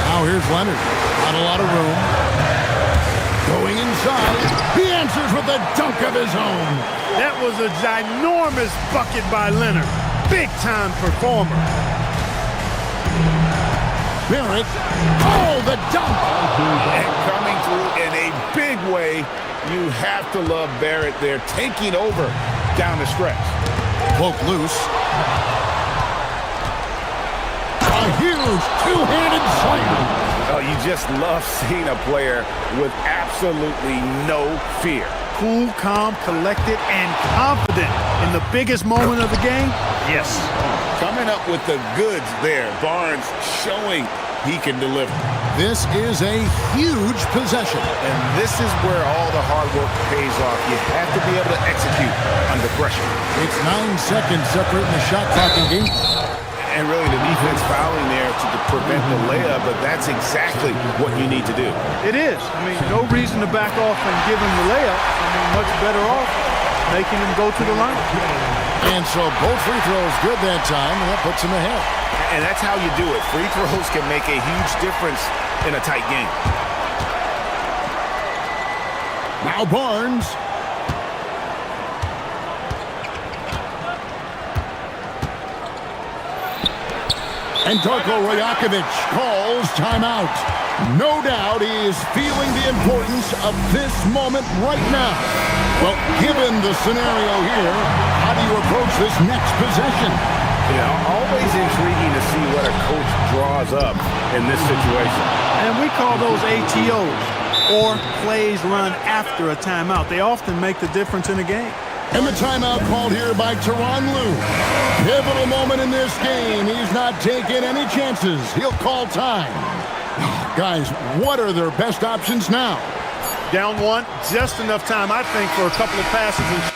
[SPEAKER 1] Now here's Leonard. Not a lot of room. Going inside. He answers with a dunk of his own.
[SPEAKER 2] That was a ginormous bucket by Leonard. Big-time performer.
[SPEAKER 1] Barrett. Oh, the dunk.
[SPEAKER 6] And coming through in a big way, you have to love Barrett there, taking over down the stretch.
[SPEAKER 1] Poke loose. A huge two-handed slam.
[SPEAKER 6] Oh, you just love seeing a player with absolutely no fear.
[SPEAKER 2] Cool, calm, collected, and confident in the biggest moment of the game? Yes.
[SPEAKER 6] Coming up with the goods there. Barnes showing he can deliver.
[SPEAKER 1] This is a huge possession.
[SPEAKER 6] And this is where all the hard work pays off. You have to be able to execute under pressure.
[SPEAKER 1] It's 9 seconds separating the shot clock and game.
[SPEAKER 6] And really the defense fouling there to prevent the layup, but that's exactly what you need to do.
[SPEAKER 2] It is. I mean, no reason to back off and give him the layup. I mean, much better off making him go to the line.
[SPEAKER 1] And so both free throws good that time, and that puts him ahead.
[SPEAKER 6] And that's how you do it. Free throws can make a huge difference in a tight game.
[SPEAKER 1] Now Barnes. And Darko Rajakovic calls timeout. No doubt he is feeling the importance of this moment right now. Well, given the scenario here, how do you approach this next possession?
[SPEAKER 6] You know, always intriguing to see what a coach draws up in this situation.
[SPEAKER 2] And we call those ATOs, or plays run after a timeout. They often make the difference in a game.
[SPEAKER 1] And the timeout called here by Tyronn Lue. Pivotal moment in this game. He's not taking any chances. He'll call time. Guys, what are their best options now?
[SPEAKER 2] Down 1, just enough time, I think, for a couple of passes and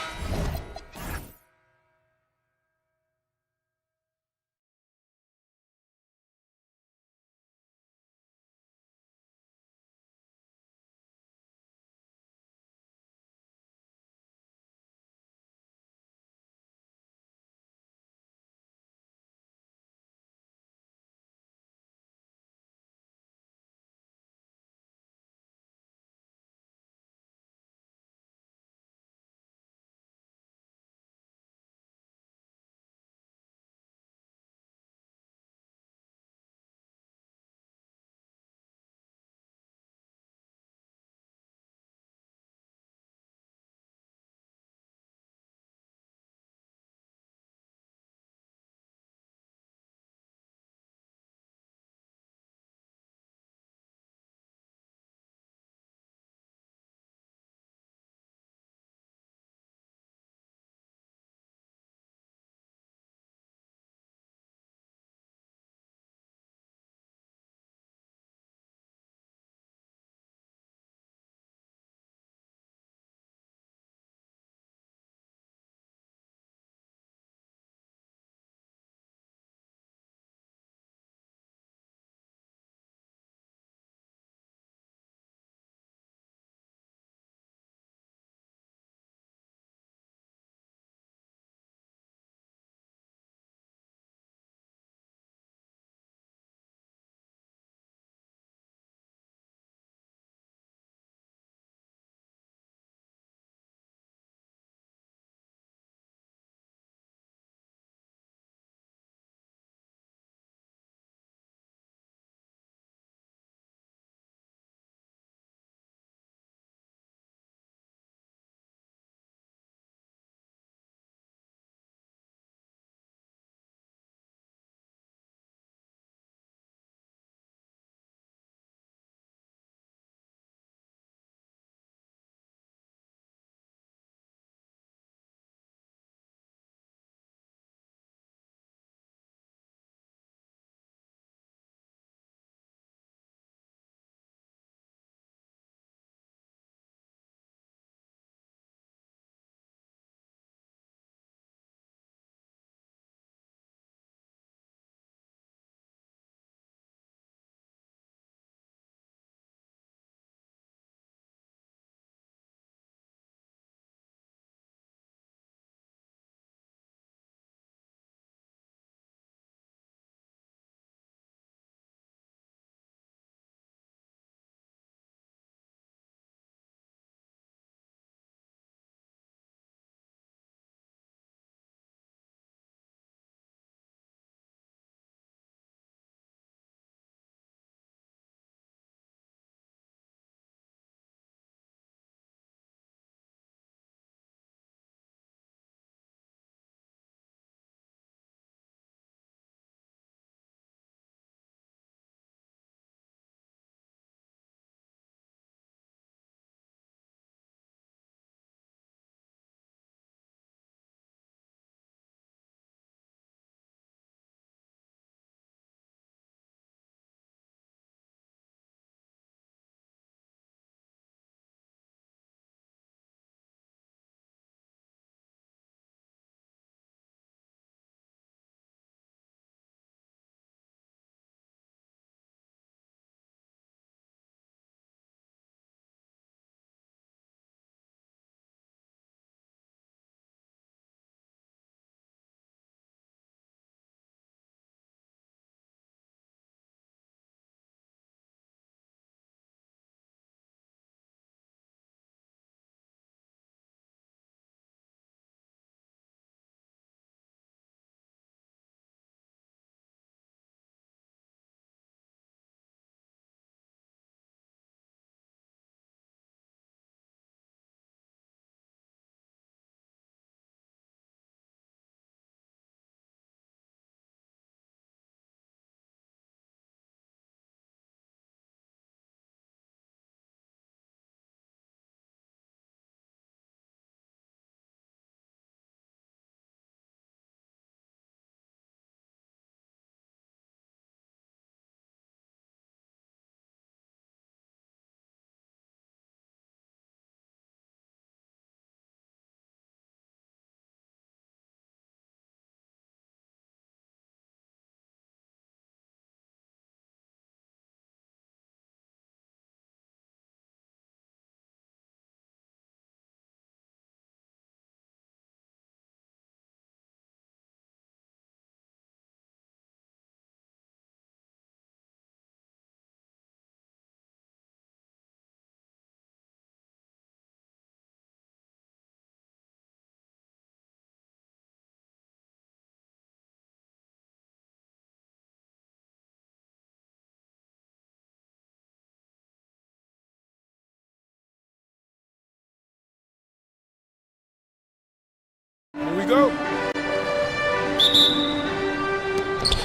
[SPEAKER 3] go.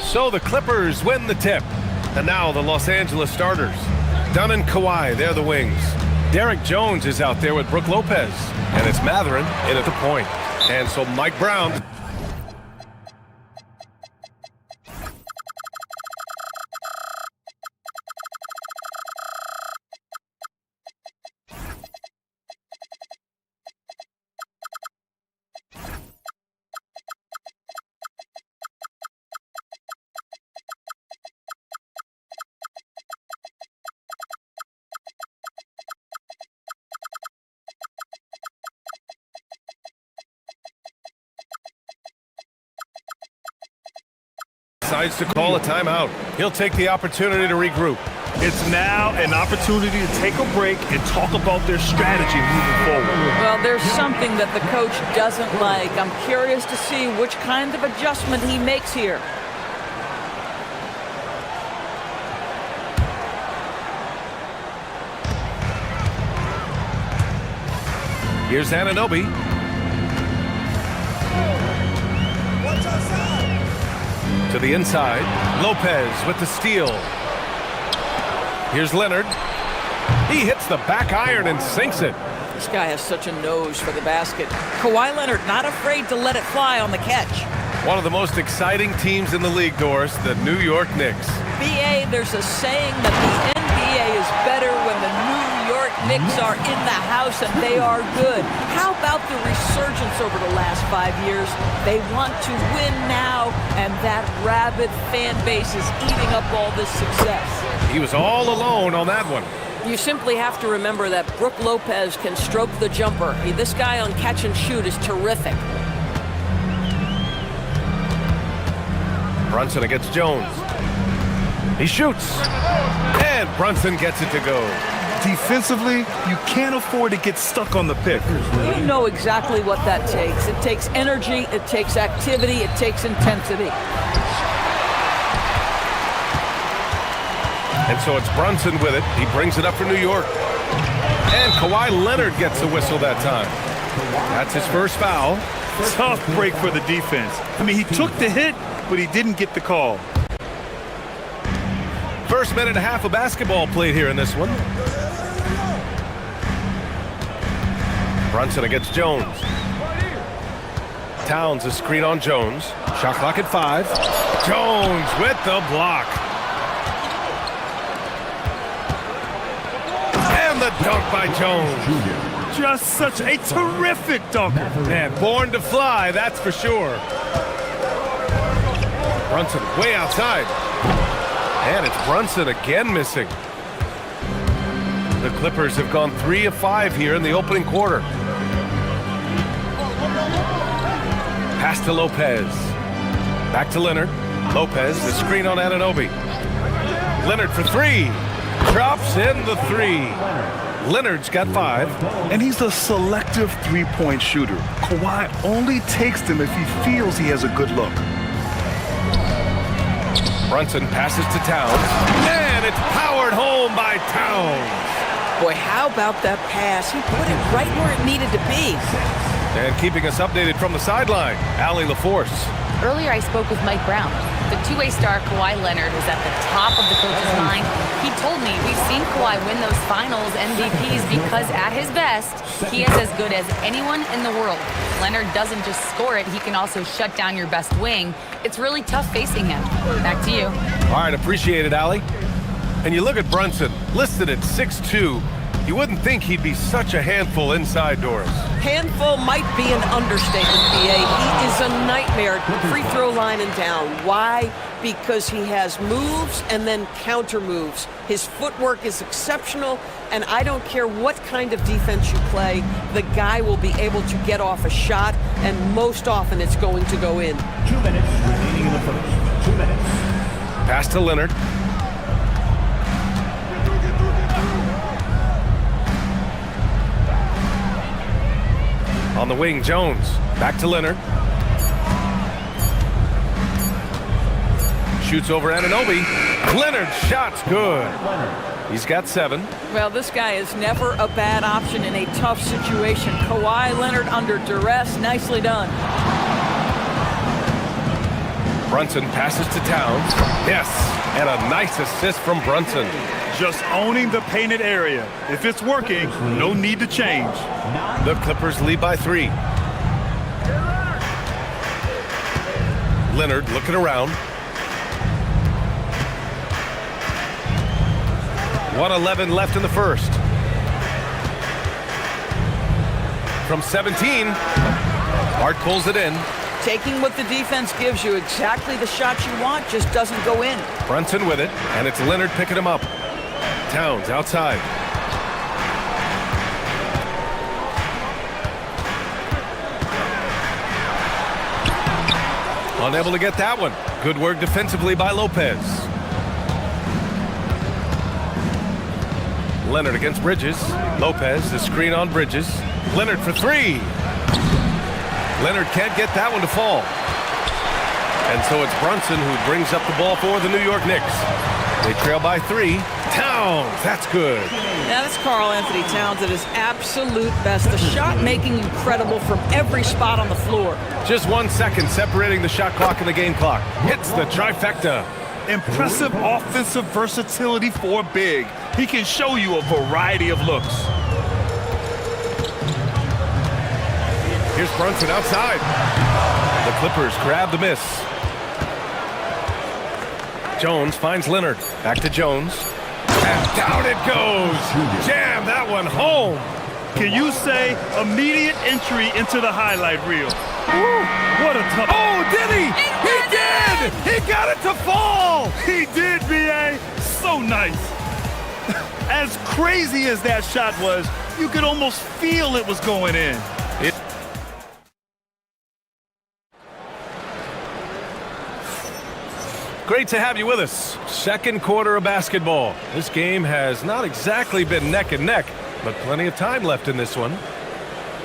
[SPEAKER 8] So the Clippers win the tip. And now the Los Angeles starters. Dunn and Kawhi, they're the wings. Derek Jones is out there with Brook Lopez. And it's Matherin in at the point. And so Mike Brown. Decides to call a timeout. He'll take the opportunity to regroup.
[SPEAKER 9] It's now an opportunity to take a break and talk about their strategy moving forward.
[SPEAKER 10] Well, there's something that the coach doesn't like. I'm curious to see which kind of adjustment he makes here.
[SPEAKER 8] Here's Anunoby. To the inside. Lopez with the steal. Here's Leonard. He hits the back iron and sinks it.
[SPEAKER 10] This guy has such a nose for the basket. Kawhi Leonard not afraid to let it fly on the catch.
[SPEAKER 8] One of the most exciting teams in the league, Doris, the New York Knicks.
[SPEAKER 10] BA, there's a saying that the NBA is better when the New York Knicks are in the house and they are good. How about the resurgence over the last 5 years? They want to win now, and that rabid fan base is eating up all this success.
[SPEAKER 8] He was all alone on that one.
[SPEAKER 11] You simply have to remember that Brook Lopez can stroke the jumper. This guy on catch and shoot is terrific.
[SPEAKER 8] Brunson against Jones. He shoots. And Brunson gets it to go.
[SPEAKER 9] Defensively, you can't afford to get stuck on the pick.
[SPEAKER 10] You know exactly what that takes. It takes energy, it takes activity, it takes intensity.
[SPEAKER 8] And so it's Brunson with it. He brings it up for New York. And Kawhi Leonard gets the whistle that time. That's his first foul.
[SPEAKER 9] Tough break for the defense. I mean, he took the hit, but he didn't get the call.
[SPEAKER 8] First minute and a half of basketball played here in this one. Brunson against Jones. Towns a screen on Jones. Shot clock at 5. Jones with the block. And the dunk by Jones.
[SPEAKER 9] Just such a terrific dunk.
[SPEAKER 8] Man, born to fly, that's for sure. Brunson way outside. And it's Brunson again missing. The Clippers have gone 3 of 5 here in the opening quarter. Pass to Lopez. Back to Leonard. Lopez, the screen on Anunoby. Leonard for 3. Drops in the 3. Leonard's got 5.
[SPEAKER 9] And he's a selective three-point shooter. Kawhi only takes them if he feels he has a good look.
[SPEAKER 8] Brunson passes to Towns. And it's powered home by Towns.
[SPEAKER 11] Boy, how about that pass? He put it right where it needed to be.
[SPEAKER 8] And keeping us updated from the sideline, Allie LaForce.
[SPEAKER 4] Earlier I spoke with Mike Brown. The two-way star Kawhi Leonard is at the top of the coach's mind. He told me we've seen Kawhi win those finals MVPs because at his best, he is as good as anyone in the world. Leonard doesn't just score it, he can also shut down your best wing. It's really tough facing him. Back to you.
[SPEAKER 8] All right, appreciate it, Allie. And you look at Brunson, listed at 6'2". You wouldn't think he'd be such a handful inside doors.
[SPEAKER 11] Handful might be an understatement, BA. He is a nightmare free throw line and down. Why? Because he has moves and then counter moves. His footwork is exceptional, and I don't care what kind of defense you play, the guy will be able to get off a shot, and most often it's going to go in.
[SPEAKER 5] 2 minutes remaining in the first. 2 minutes.
[SPEAKER 8] Pass to Leonard. On the wing, Jones. Back to Leonard. Shoots over Anunoby. Leonard's shot's good. He's got 7.
[SPEAKER 10] Well, this guy is never a bad option in a tough situation. Kawhi Leonard under duress. Nicely done.
[SPEAKER 8] Brunson passes to Towns. Yes, and a nice assist from Brunson.
[SPEAKER 9] Just owning the painted area. If it's working, no need to change.
[SPEAKER 8] The Clippers lead by 3. Leonard looking around. 1:11 left in the first. From 17, Hart pulls it in.
[SPEAKER 10] Taking what the defense gives you, exactly the shot you want, just doesn't go in.
[SPEAKER 8] Brunson with it, and it's Leonard picking him up. Towns outside. Unable to get that one. Good work defensively by Lopez. Leonard against Bridges. Lopez, the screen on Bridges. Leonard for 3. Leonard can't get that one to fall. And so it's Brunson who brings up the ball for the New York Knicks. They trail by 3. Towns, that's good.
[SPEAKER 10] Yeah, that's Karl Anthony Towns at his absolute best. The shot making incredible from every spot on the floor.
[SPEAKER 8] Just 1 second separating the shot clock and the game clock. Hits the trifecta.
[SPEAKER 9] Impressive offensive versatility for big. He can show you a variety of looks.
[SPEAKER 8] Here's Brunson outside. The Clippers grab the miss. Jones finds Leonard. Back to Jones. And down it goes. Jam that one home.
[SPEAKER 9] Can you say immediate entry into the highlight reel? Woo, what a tough...
[SPEAKER 8] Oh, did he? He did! He got it to fall!
[SPEAKER 9] He did, B.A. So nice. As crazy as that shot was, you could almost feel it was going in.
[SPEAKER 8] Great to have you with us. Second quarter of basketball. This game has not exactly been neck and neck, but plenty of time left in this one.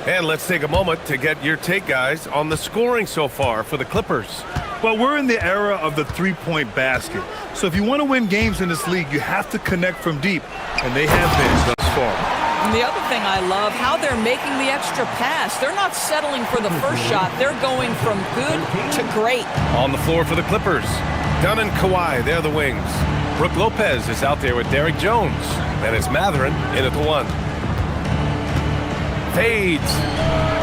[SPEAKER 8] And let's take a moment to get your take, guys, on the scoring so far for the Clippers.
[SPEAKER 9] Well, we're in the era of the three-point basket. So if you want to win games in this league, you have to connect from deep, and they have been thus far.
[SPEAKER 10] And the other thing I love, how they're making the extra pass. They're not settling for the first shot. They're going from good to great.
[SPEAKER 8] On the floor for the Clippers, Dunn and Kawhi, they're the wings. Brook Lopez is out there with Derek Jones. And it's Matherin in at the 1. Fades.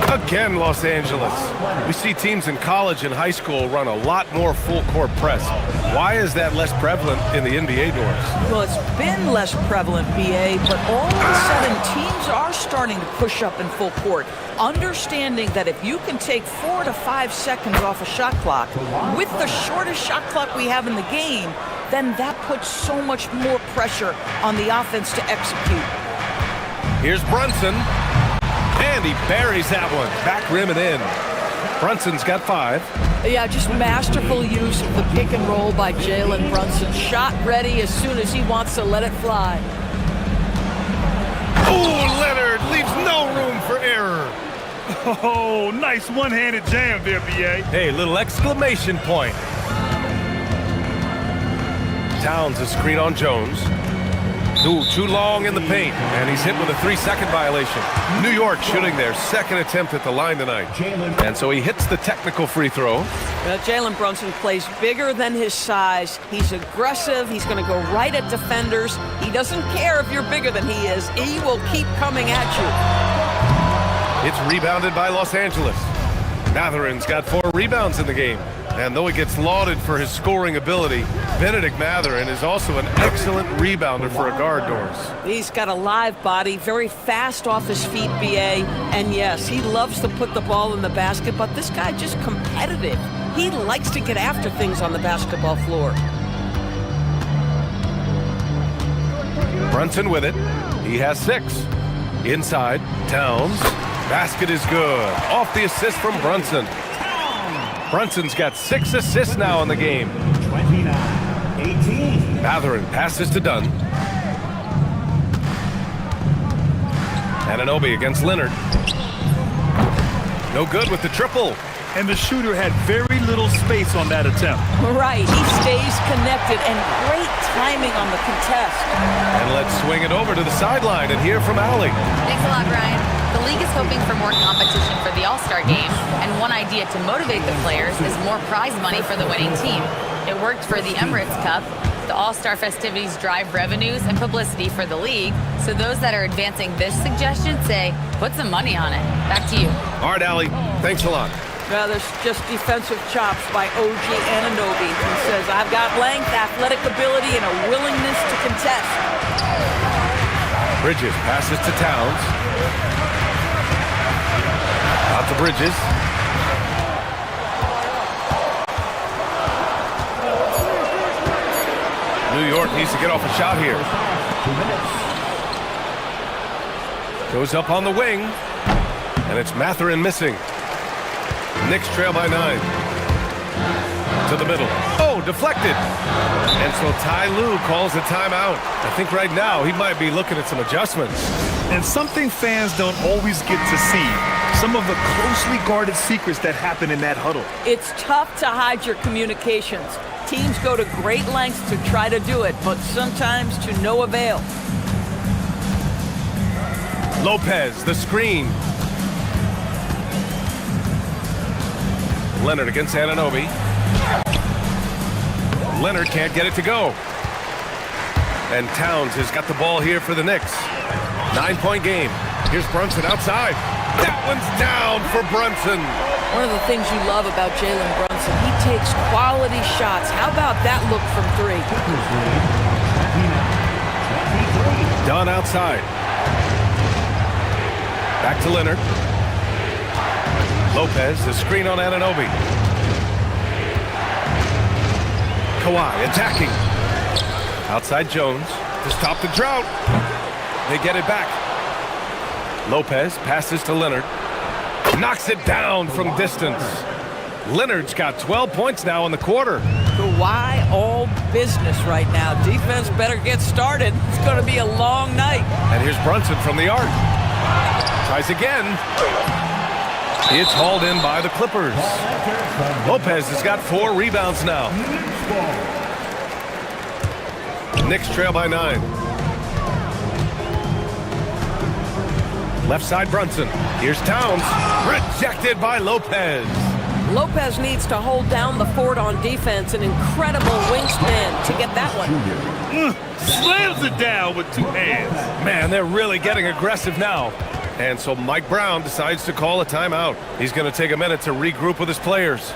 [SPEAKER 8] Again, Los Angeles. We see teams in college and high school run a lot more full-court press. Why is that less prevalent in the NBA doors?
[SPEAKER 10] Well, it's been less prevalent, BA, but all of a sudden teams are starting to push up in full court, understanding that if you can take 4 to 5 seconds off a shot clock with the shortest shot clock we have in the game, then that puts so much more pressure on the offense to execute.
[SPEAKER 8] Here's Brunson. And he buries that one. Back rim and in. Brunson's got 5.
[SPEAKER 10] Yeah, just masterful use of the pick and roll by Jalen Brunson. Shot ready as soon as he wants to let it fly.
[SPEAKER 8] Oh, Leonard leaves no room for error.
[SPEAKER 9] Oh, nice one-handed jam there, B.A.
[SPEAKER 8] Hey, little exclamation point. Towns is screen on Jones. Ooh, too long in the paint, and he's hit with a 3-second violation. New York shooting their second attempt at the line tonight. And so he hits the technical free throw.
[SPEAKER 10] Jalen Brunson plays bigger than his size. He's aggressive. He's going to go right at defenders. He doesn't care if you're bigger than he is. He will keep coming at you.
[SPEAKER 8] It's rebounded by Los Angeles. Matherin's got 4 rebounds in the game. And though he gets lauded for his scoring ability, Benedict Matherin is also an excellent rebounder for a guard, Doris.
[SPEAKER 10] He's got a live body, very fast off his feet, BA. And yes, he loves to put the ball in the basket, but this guy just competitive. He likes to get after things on the basketball floor.
[SPEAKER 8] Brunson with it. He has 6. Inside, Towns. Basket is good. Off the assist from Brunson. Brunson's got 6 assists now in the game.
[SPEAKER 5] 29-18.
[SPEAKER 8] Matherin passes to Dunn. Anunoby against Leonard. No good with the triple.
[SPEAKER 9] And the shooter had very little space on that attempt.
[SPEAKER 10] Right, he stays connected and great timing on the contest.
[SPEAKER 8] And let's swing it over to the sideline and hear from Allie.
[SPEAKER 4] Thanks a lot, Brian. The league is hoping for more competition for the All-Star game, and one idea to motivate the players is more prize money for the winning team. It worked for the Emirates Cup. The All-Star festivities drive revenues and publicity for the league, so those that are advancing this suggestion say, put some money on it. Back to you.
[SPEAKER 8] All right, Allie, thanks a lot.
[SPEAKER 10] There's just defensive chops by OG Anunoby. He says, I've got length, athletic ability, and a willingness to contest.
[SPEAKER 8] Bridges passes to Towns. Out to Bridges. New York needs to get off a shot here. Goes up on the wing, and it's Mathurin missing. Knicks trail by 9. To the middle. Oh, deflected. And so Ty Lue calls a timeout. I think right now he might be looking at some adjustments.
[SPEAKER 9] And something fans don't always get to see. Some of the closely guarded secrets that happen in that huddle.
[SPEAKER 10] It's tough to hide your communications. Teams go to great lengths to try to do it, but sometimes to no avail.
[SPEAKER 8] Lopez, the screen. Leonard against Anunoby. Leonard can't get it to go. And Towns has got the ball here for the Knicks. 9-point game. Here's Brunson outside. That one's down for Brunson.
[SPEAKER 10] One of the things you love about Jalen Brunson, he takes quality shots. How about that look from 3?
[SPEAKER 8] Dunn outside. Back to Leonard. Lopez, the screen on Anunoby. Kawhi attacking. Outside Jones to stop the drought. They get it back. Lopez passes to Leonard. Knocks it down from distance. Leonard's got 12 points now in the quarter.
[SPEAKER 10] Kawhi all business right now. Defense better get started. It's going to be a long night.
[SPEAKER 8] And here's Brunson from the arc. Tries again. It's hauled in by the Clippers. Lopez has got 4 rebounds now. Knicks trail by 9. Left side Brunson. Here's Towns. Rejected by Lopez.
[SPEAKER 11] Lopez needs to hold down the fort on defense. An incredible wingspan to get that one.
[SPEAKER 9] Slams it down with 2 hands.
[SPEAKER 8] Man, they're really getting aggressive now. And so Mike Brown decides to call a timeout. He's going to take a minute to regroup with his players.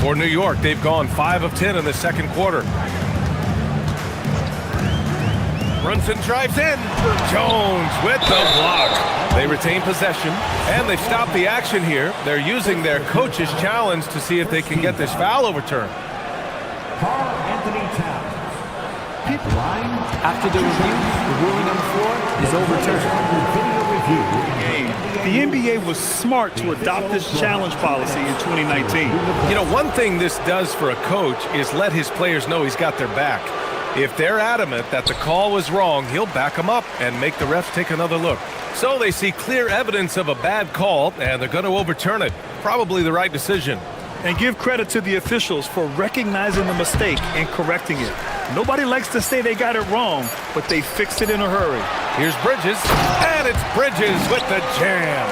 [SPEAKER 8] For New York, they've gone 5 of 10 in the second quarter. Brunson drives in. Jones with the block. They retain possession, and they've stopped the action here. They're using their coach's challenge to see if they can get this foul overturned.
[SPEAKER 12] After the review, the ruling on the floor is overturned.
[SPEAKER 9] The NBA was smart to adopt this challenge policy in 2019.
[SPEAKER 8] You know, one thing this does for a coach is let his players know he's got their back. If they're adamant that the call was wrong, he'll back them up and make the refs take another look. So they see clear evidence of a bad call, and they're going to overturn it. Probably the right decision.
[SPEAKER 9] And give credit to the officials for recognizing the mistake and correcting it. Nobody likes to say they got it wrong, but they fixed it in a hurry.
[SPEAKER 8] Here's Bridges, and it's Bridges with the jam.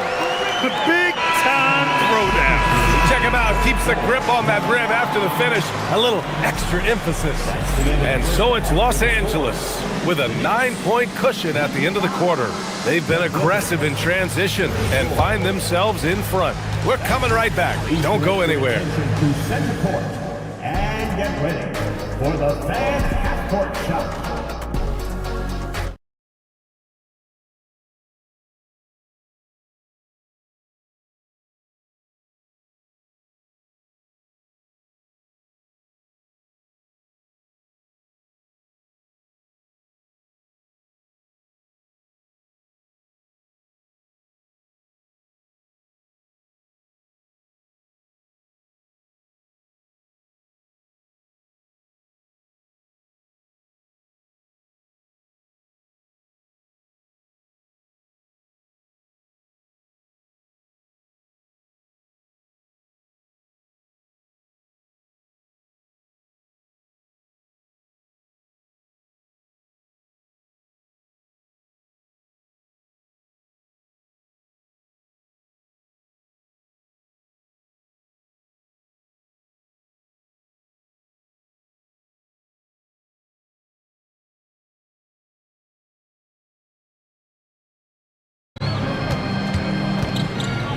[SPEAKER 9] The big-time throwdown.
[SPEAKER 8] Check him out. Keeps the grip on that rim after the finish. A little extra emphasis. And so it's Los Angeles with a 9-point cushion at the end of the quarter. They've been aggressive in transition and find themselves in front. We're coming right back. Don't go anywhere.
[SPEAKER 5] And get ready for the fan half-court shot.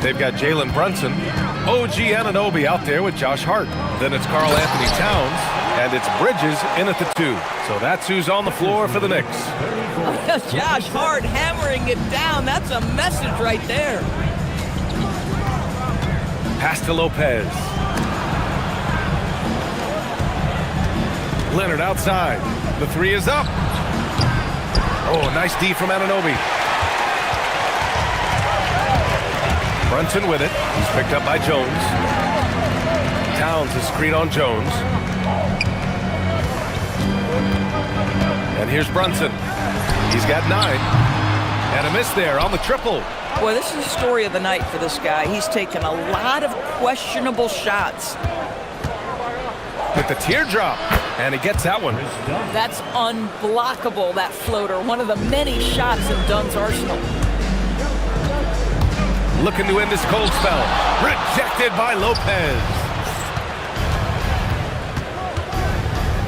[SPEAKER 8] They've got Jalen Brunson, OG Anunoby out there with Josh Hart. Then it's Karl Anthony Towns, and it's Bridges in at the 2. So that's who's on the floor for the Knicks.
[SPEAKER 11] Josh Hart hammering it down. That's a message right there.
[SPEAKER 8] Pass to Lopez. Leonard outside. The 3 is up. Oh, nice D from Anunoby. Brunson with it. He's picked up by Jones. Towns is screen on Jones. And here's Brunson. He's got 9. And a miss there on the triple.
[SPEAKER 11] Boy, this is the story of the night for this guy. He's taken a lot of questionable shots.
[SPEAKER 8] With the teardrop. And he gets that one.
[SPEAKER 11] That's unblockable, that floater. One of the many shots in Dunn's arsenal.
[SPEAKER 8] Looking to end this cold spell. Rejected by Lopez.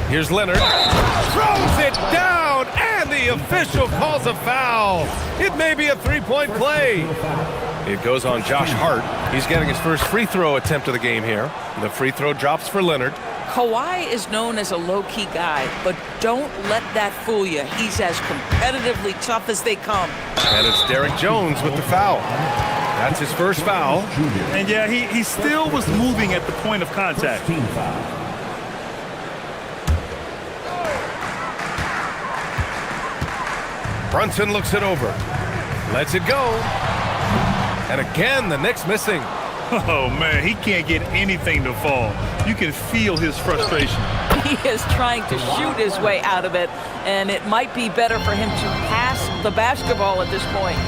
[SPEAKER 8] Here's Leonard. Throws it down, and the official calls a foul. It may be a 3-point play. It goes on Josh Hart. He's getting his first free throw attempt of the game here. The free throw drops for Leonard.
[SPEAKER 11] Kawhi is known as a low-key guy, but don't let that fool you. He's as competitively tough as they come.
[SPEAKER 8] And it's Derek Jones with the foul. That's his first foul.
[SPEAKER 9] And yeah, he still was moving at the point of contact.
[SPEAKER 8] Brunson looks it over. Lets it go. And again, the Knicks missing.
[SPEAKER 9] Oh, man, he can't get anything to fall. You can feel his frustration.
[SPEAKER 11] He is trying to shoot his way out of it, and it might be better for him to pass the basketball at this point.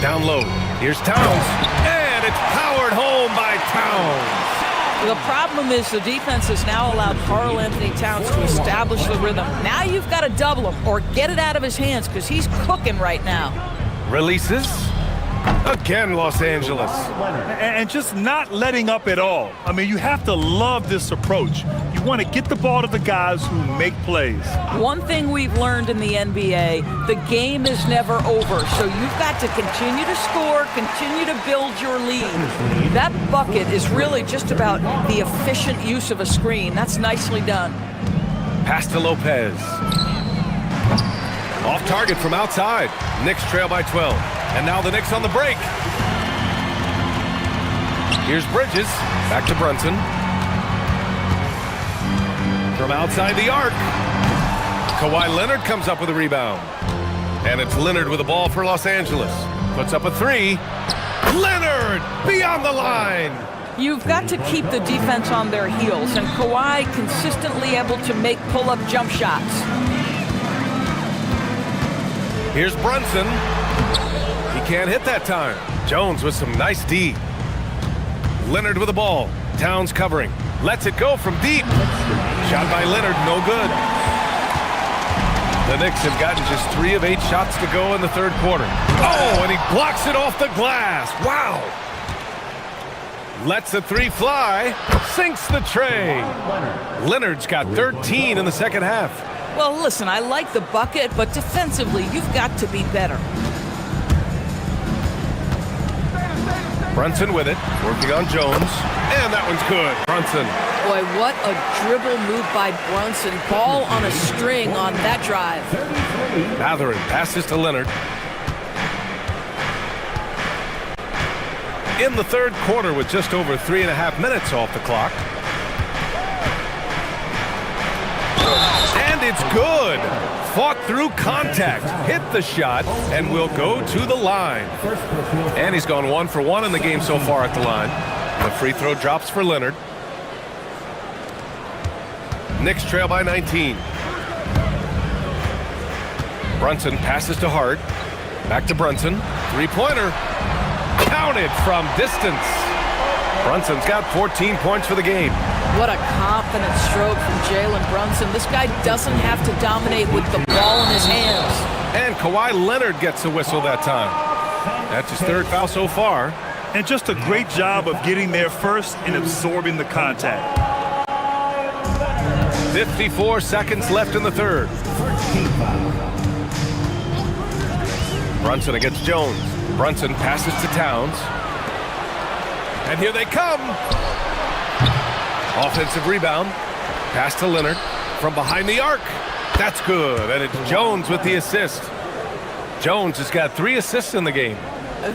[SPEAKER 8] Down low. Here's Towns. And it's powered home by Towns.
[SPEAKER 11] The problem is the defense has now allowed Karl Anthony Towns to establish the rhythm. Now you've got to double him or get it out of his hands because he's cooking right now.
[SPEAKER 8] Releases. Again, Los Angeles.
[SPEAKER 9] And just not letting up at all. I mean, you have to love this approach. You want to get the ball to the guys who make plays.
[SPEAKER 11] One thing we've learned in the NBA, the game is never over. So you've got to continue to score, continue to build your lead. That bucket is really just about the efficient use of a screen. That's nicely done.
[SPEAKER 8] Pass to Lopez. Off target from outside. Knicks trail by 12. And now the Knicks on the break. Here's Bridges. Back to Brunson. From outside the arc. Kawhi Leonard comes up with a rebound. And it's Leonard with the ball for Los Angeles. Puts up a 3. Leonard beyond the line.
[SPEAKER 11] You've got to keep the defense on their heels. And Kawhi consistently able to make pull-up jump shots.
[SPEAKER 8] Here's Brunson. He can't hit that time. Jones with some nice D. Leonard with the ball. Towns covering. Lets it go from deep. Shot by Leonard, no good. The Knicks have gotten just 3 of 8 shots to go in the third quarter. Oh, and he blocks it off the glass. Wow. Lets the 3 fly. Sinks the tray. Leonard's got 13 in the second half.
[SPEAKER 11] Well, listen, I like the bucket, but defensively, you've got to be better.
[SPEAKER 8] Brunson with it, working on Jones, and that one's good. Brunson.
[SPEAKER 11] Boy, what a dribble move by Brunson. Ball on a string on that drive.
[SPEAKER 8] Mathurin passes to Leonard. In the third quarter with just over 3.5 minutes off the clock. And it's good. Fought through contact, hit the shot, and will go to the line. And he's gone 1 for 1 in the game so far at the line. The free throw drops for Leonard. Knicks trail by 19. Brunson passes to Hart. Back to Brunson. 3-pointer. Counted from distance. Brunson's got 14 points for the game.
[SPEAKER 11] What a confident stroke from Jalen Brunson. This guy doesn't have to dominate with the ball in his hands.
[SPEAKER 8] And Kawhi Leonard gets a whistle that time. That's his 3rd foul so far.
[SPEAKER 9] And just a great job of getting there first and absorbing the contact.
[SPEAKER 8] 54 seconds left in the third. Brunson against Jones. Brunson passes to Towns. And here they come. Offensive rebound. Pass to Leonard from behind the arc. That's good. And it's Jones with the assist. Jones has got 3 assists in the game.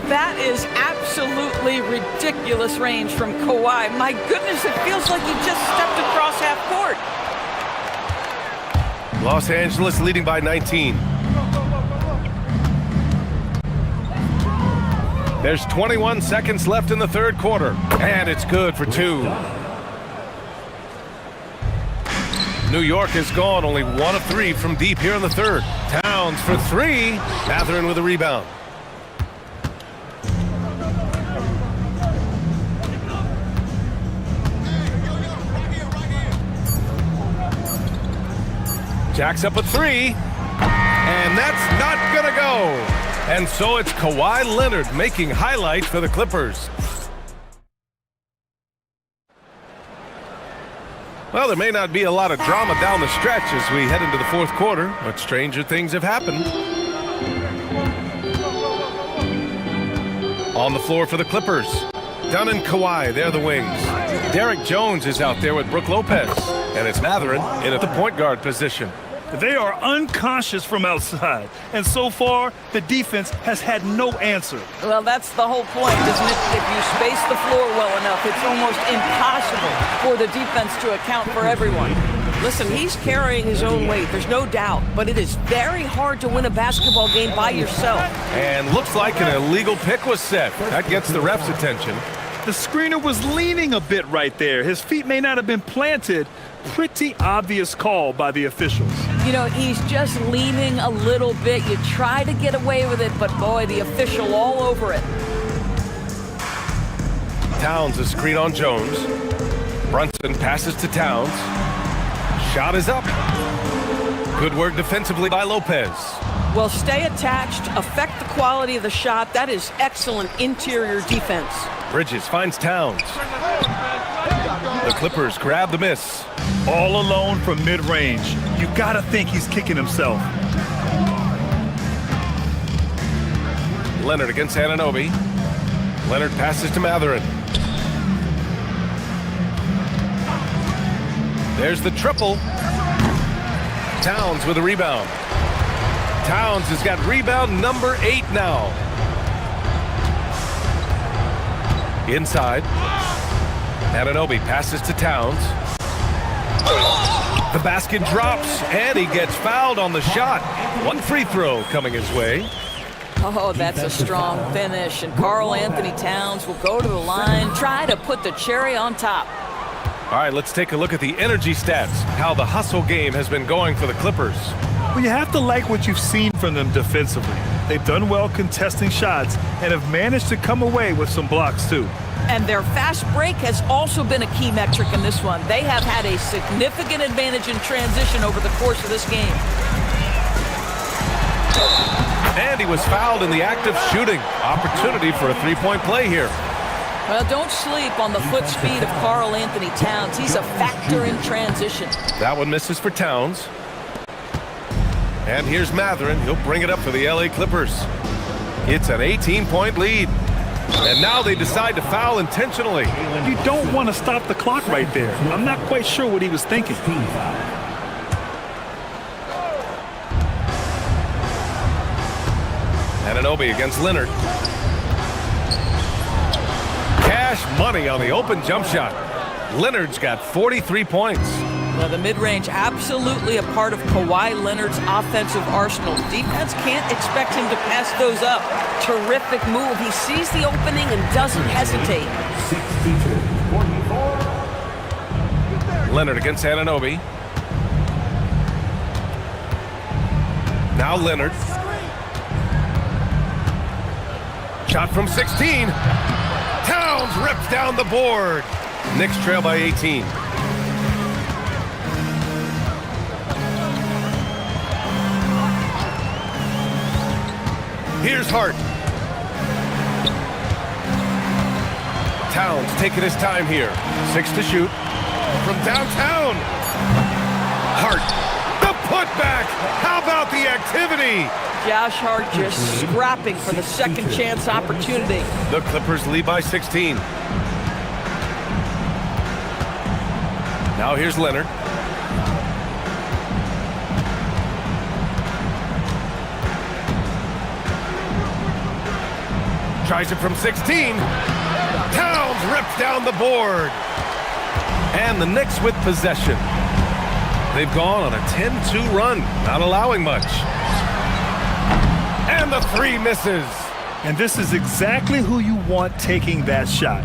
[SPEAKER 10] That is absolutely ridiculous range from Kawhi. My goodness, it feels like he just stepped across half court.
[SPEAKER 8] Los Angeles leading by 19. There's 21 seconds left in the third quarter, and it's good for 2. New York has gone only 1 of 3 from deep here in the third. Towns for 3. Mathurin with a rebound. Jacks up a 3, and that's not gonna go. And so it's Kawhi Leonard making highlights for the Clippers. Well, there may not be a lot of drama down the stretch as we head into the fourth quarter, but stranger things have happened. On the floor for the Clippers, Dunn and Kawhi, they're the wings. Derek Jones is out there with Brook Lopez, and it's Mathurin in at the point guard position.
[SPEAKER 9] They are unconscious from outside, and so far, the defense has had no answer.
[SPEAKER 10] Well, that's the whole point, isn't it? If you space the floor well enough, it's almost impossible for the defense to account for everyone. Listen, he's carrying his own weight, there's no doubt, but it is very hard to win a basketball game by yourself.
[SPEAKER 8] And looks like an illegal pick was set. That gets the ref's attention.
[SPEAKER 9] The screener was leaning a bit right there. His feet may not have been planted. Pretty obvious call by the officials.
[SPEAKER 10] You know, he's just leaning a little bit. You try to get away with it, but boy, the official all over it.
[SPEAKER 8] Towns a screen on Jones. Brunson passes to Towns. Shot is up. Good work defensively by Lopez.
[SPEAKER 10] Well, stay attached, affect the quality of the shot. That is excellent interior defense.
[SPEAKER 8] Bridges finds Towns. The Clippers grab the miss.
[SPEAKER 9] All alone from mid-range. You gotta think he's kicking himself.
[SPEAKER 8] Leonard against Anunoby. Leonard passes to Mathurin. There's the triple. Towns with a rebound. Towns has got rebound number 8 now. Inside. Anunoby passes to Towns. The basket drops, and he gets fouled on the shot. 1 free throw coming his way.
[SPEAKER 10] Oh, that's a strong finish, and Karl Anthony Towns will go to the line, try to put the cherry on top.
[SPEAKER 8] All right, let's take a look at the energy stats, how the hustle game has been going for the Clippers.
[SPEAKER 9] Well, you have to like what you've seen from them defensively. They've done well contesting shots and have managed to come away with some blocks, too.
[SPEAKER 10] And their fast break has also been a key metric in this one. They have had a significant advantage in transition over the course of this game.
[SPEAKER 8] And he was fouled in the act of shooting. Opportunity for a three-point play here.
[SPEAKER 10] Well, don't sleep on the foot speed of Karl Anthony Towns. He's a factor in transition.
[SPEAKER 8] That one misses for Towns. And here's Mathurin. He'll bring it up for the LA Clippers. It's an 18-point lead. And now they decide to foul intentionally.
[SPEAKER 9] You don't want to stop the clock right there. I'm not quite sure what he was thinking.
[SPEAKER 8] Anunoby against Leonard. Cash money on the open jump shot. Leonard's got 43 points.
[SPEAKER 10] Well, the mid-range absolutely a part of Kawhi Leonard's offensive arsenal. Defense can't expect him to pass those up. Terrific move. He sees the opening and doesn't hesitate.
[SPEAKER 5] 62-44.
[SPEAKER 8] Leonard against Anunoby. Now Leonard. Shot from 16. Towns rips down the board. Knicks trail by 18. Here's Hart. Towns taking his time here. 6 to shoot. From downtown. Hart. The Putback. How about the activity?
[SPEAKER 10] Josh Hart just scrapping for the second chance opportunity.
[SPEAKER 8] The Clippers lead by 16. Now here's Leonard. Tries it from 16. Towns rips down the board. And the Knicks with possession. They've gone on a 10-2 run, not allowing much. And the three misses.
[SPEAKER 9] And this is exactly who you want taking that shot.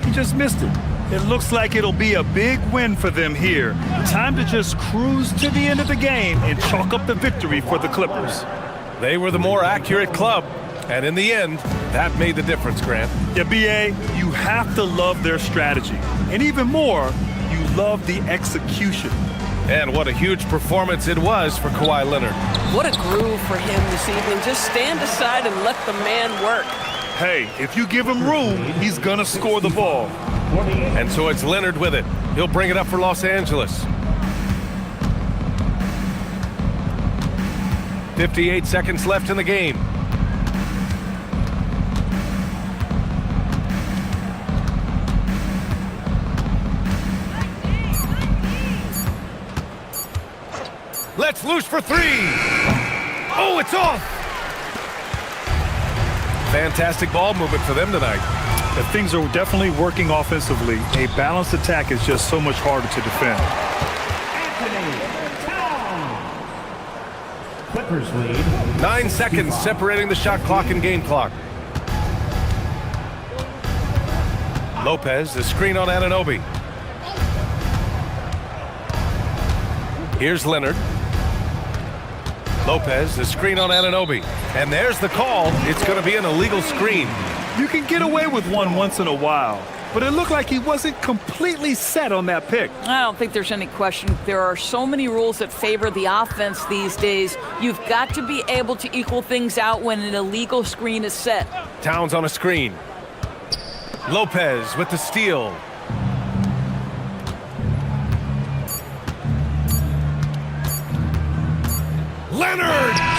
[SPEAKER 9] He just missed it. It looks like it'll be a big win for them here. Time to just cruise to the end of the game and chalk up the victory for the Clippers.
[SPEAKER 8] They were the more accurate club, and in the end, that made the difference, Grant.
[SPEAKER 9] Yeah, B.A., you have to love their strategy. And even more, you love the execution.
[SPEAKER 8] And what a huge performance it was for Kawhi Leonard.
[SPEAKER 10] What a groove for him this evening. Just stand aside and let the man work.
[SPEAKER 9] Hey, if you give him room, he's gonna score the ball.
[SPEAKER 8] And so it's Leonard with it. He'll bring it up for Los Angeles. 58 seconds left in the game. Let's loose for three. Oh, it's off. Fantastic ball movement for them tonight.
[SPEAKER 9] But things are definitely working offensively. A balanced attack is just so much harder to defend.
[SPEAKER 5] Clippers lead.
[SPEAKER 8] 9 seconds separating the shot clock and game clock. Lopez, the screen on Anunoby. Here's Leonard. Lopez, the screen on Anunoby. And there's the call. It's going to be an illegal screen.
[SPEAKER 9] You can get away with one once in a while, but it looked like he wasn't completely set on that pick.
[SPEAKER 10] I don't think there's any question. There are so many rules that favor the offense these days. You've got to be able to equal things out when an illegal screen is set.
[SPEAKER 8] Towns on a screen. Lopez with the steal. Leonard!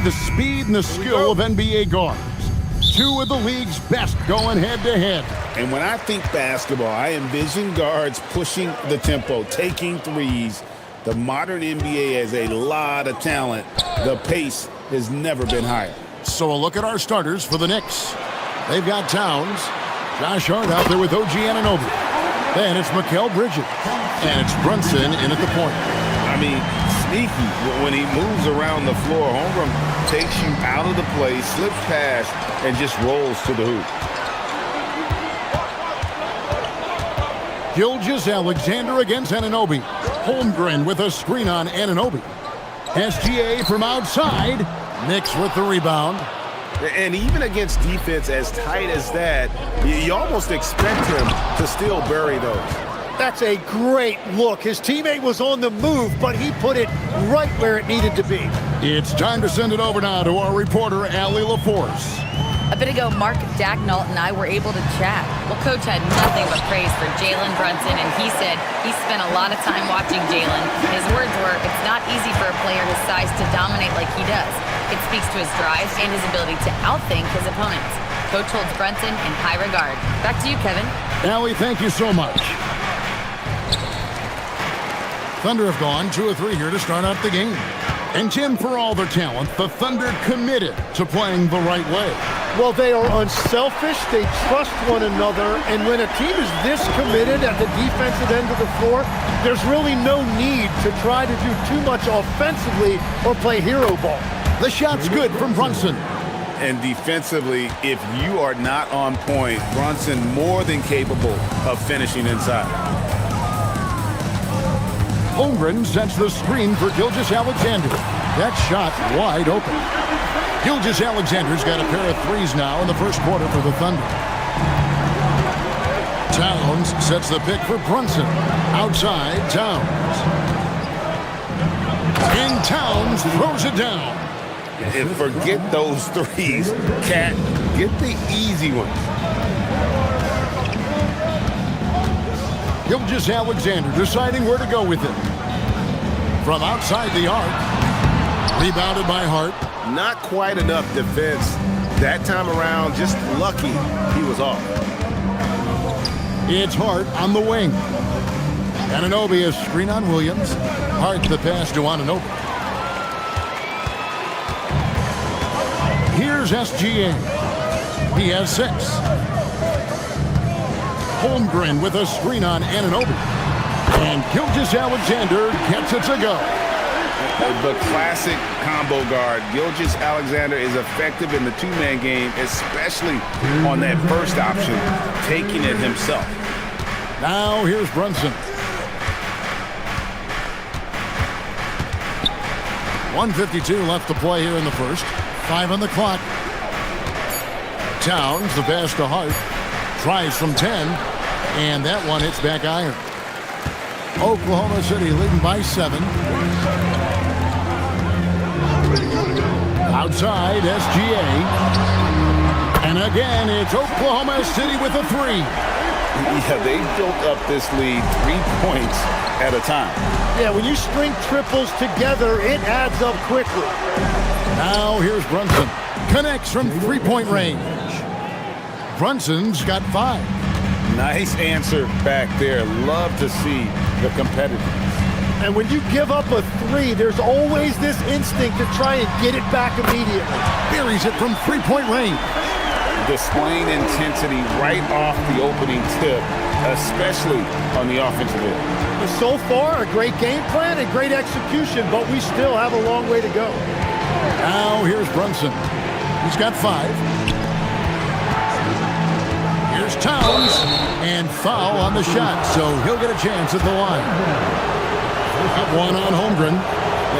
[SPEAKER 1] the speed and the skill of NBA guards. Two of the league's best going head-to-head.
[SPEAKER 3] And when I think basketball, I envision guards pushing the tempo, taking threes. The modern NBA has a lot of talent. The pace has never been higher.
[SPEAKER 1] So a look at our starters for the Knicks. They've got Towns, Josh Hart out there with OG Anunoby. Then it's Mikal Bridges, and it's Brunson in at the point.
[SPEAKER 3] I mean, sneaky. When he moves around the floor, Holmgren takes you out of the play, slips past, and just rolls to the hoop.
[SPEAKER 1] Gilgeous-Alexander against Anunoby. Holmgren with a screen on Anunoby. SGA from outside. Knicks with the rebound.
[SPEAKER 3] And even against defense as tight as that, you almost expect him to still bury those.
[SPEAKER 2] That's a great look. His teammate was on the move, but he put it right where it needed to be.
[SPEAKER 1] It's time to send it over now to our reporter, Allie LaForce.
[SPEAKER 4] A bit ago, Mark Dagnall and I were able to chat. Well, Coach had nothing but praise for Jalen Brunson, and he said he spent a lot of time watching Jalen. His words were, it's not easy for a player his size to dominate like he does. It speaks to his drive and his ability to outthink his opponents. Coach holds Brunson in high regard. Back to you, Kevin.
[SPEAKER 1] Allie, thank you so much. Thunder have gone 2 of 3 here to start out the game. And Tim, for all their talent, the Thunder committed to playing the right way.
[SPEAKER 2] Well, they are unselfish, they trust one another, and when a team is this committed at the defensive end of the floor, there's really no need to try to do too much offensively or play hero ball.
[SPEAKER 1] The shot's good from Brunson.
[SPEAKER 3] And defensively, if you are not on point, Brunson more than capable of finishing inside.
[SPEAKER 1] Holmgren sets the screen for Gilgeous-Alexander. That shot wide open. Gilgeous-Alexander's got a pair of threes now in the first quarter for the Thunder. Towns sets the pick for Brunson. Outside, Towns. And Towns throws it down.
[SPEAKER 3] And forget those threes. Cat, get the easy ones.
[SPEAKER 1] Gilgeous-Alexander deciding where to go with it. From outside the arc. Rebounded by Hart.
[SPEAKER 3] Not quite enough defense. That time around, just lucky he was off.
[SPEAKER 1] It's Hart on the wing. Anunoby a screen on Williams. Hart the pass to Anunoby. Here's SGA. He has 6. Holmgren with a screen on Anunoby. And Gilgeous-Alexander gets it to go.
[SPEAKER 3] The classic combo guard. Gilgeous-Alexander is effective in the two-man game, especially on that first option, taking it himself.
[SPEAKER 1] Now here's Brunson. 1:52 left to play here in the first. 5 on the clock. Towns, the pass to Hart. Tries from 10, and that one hits back iron. Oklahoma City leading by 7. Outside, SGA. And again, it's Oklahoma City with a 3.
[SPEAKER 3] Yeah, they built up this lead 3 points at a time.
[SPEAKER 2] Yeah, when you string triples together, it adds up quickly.
[SPEAKER 1] Now here's Brunson. Connects from three-point range. Brunson's got 5.
[SPEAKER 3] Nice answer back there. Love to see the competitiveness.
[SPEAKER 2] And when you give up a 3, there's always this instinct to try and get it back immediately.
[SPEAKER 1] Buries it from three-point range.
[SPEAKER 3] Displaying intensity right off the opening tip, especially on the offensive end.
[SPEAKER 2] So far, a great game plan and great execution, but we still have a long way to go.
[SPEAKER 1] Now here's Brunson. He's got 5. Here's Towns, and foul on the shot, so he'll get a chance at the line. Up one on Holmgren.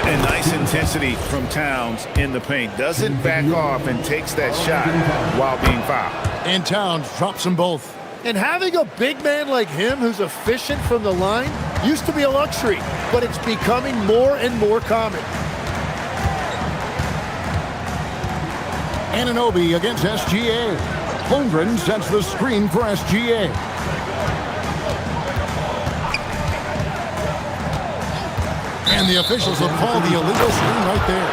[SPEAKER 6] And nice intensity from Towns in the paint. Doesn't back off and takes that shot while being fouled.
[SPEAKER 1] And Towns drops them both.
[SPEAKER 2] And having a big man like him who's efficient from the line used to be a luxury, but it's becoming more and more common.
[SPEAKER 1] Anunoby against SGA. Holmgren sets the screen for SGA. And the officials have called the illegal screen right there.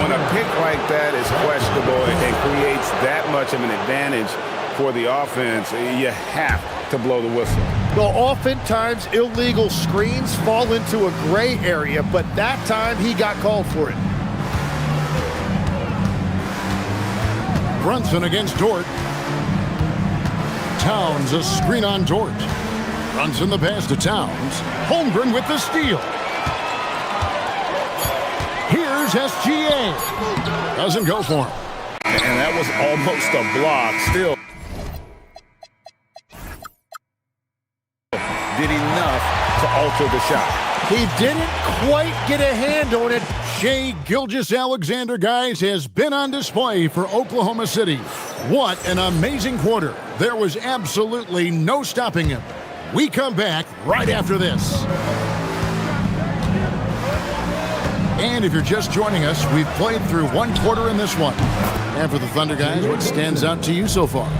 [SPEAKER 6] When a pick like that is questionable and creates that much of an advantage for the offense, you have to blow the whistle.
[SPEAKER 2] Well, oftentimes illegal screens fall into a gray area, but that time he got called for it.
[SPEAKER 1] Brunson against Dort. Towns a screen on Dort. Brunson the pass to Towns. Holmgren with the steal. Here's SGA. Doesn't go for him.
[SPEAKER 6] And that was almost a block. Still did enough to alter the shot.
[SPEAKER 2] He didn't quite get a hand on it.
[SPEAKER 1] Shai Gilgeous-Alexander, guys, has been on display for Oklahoma City. What an amazing quarter. There was absolutely no stopping him. We come back right after this. And if you're just joining us, we've played through one quarter in this one. And for the Thunder guys, what stands out to you so far?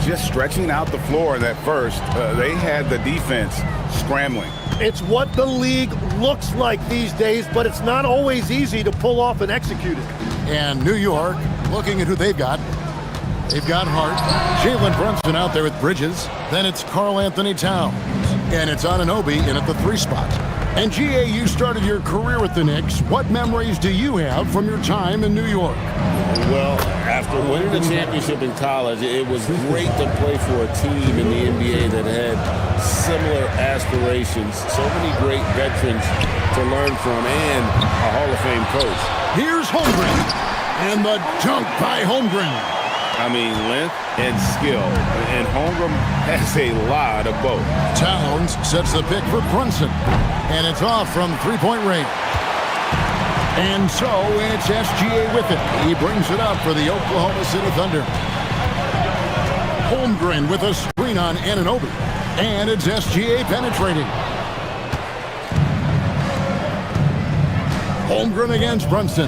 [SPEAKER 6] Just stretching out the floor in that first. They had the defense scrambling.
[SPEAKER 2] It's what the league looks like these days, but it's not always easy to pull off and execute it.
[SPEAKER 1] And New York, looking at who they've got. They've got Hart, Jalen Brunson out there with Bridges. Then it's Karl Anthony Towns. And it's Anunoby in at the 3 spot. And GA, you started your career with the Knicks. What memories do you have from your time in New York?
[SPEAKER 3] Well, after winning the championship in college, it was great to play for a team in the NBA that had similar aspirations. So many great veterans to learn from and a Hall of Fame coach.
[SPEAKER 1] Here's Holmgren. And the dunk by Holmgren.
[SPEAKER 6] I mean, length and skill. And Holmgren has a lot of both.
[SPEAKER 1] Towns sets the pick for Brunson. And it's off from three-point range. And so it's SGA with it. He brings it up for the Oklahoma City Thunder. Holmgren with a screen on Anunoby. And it's SGA penetrating. Holmgren against Brunson.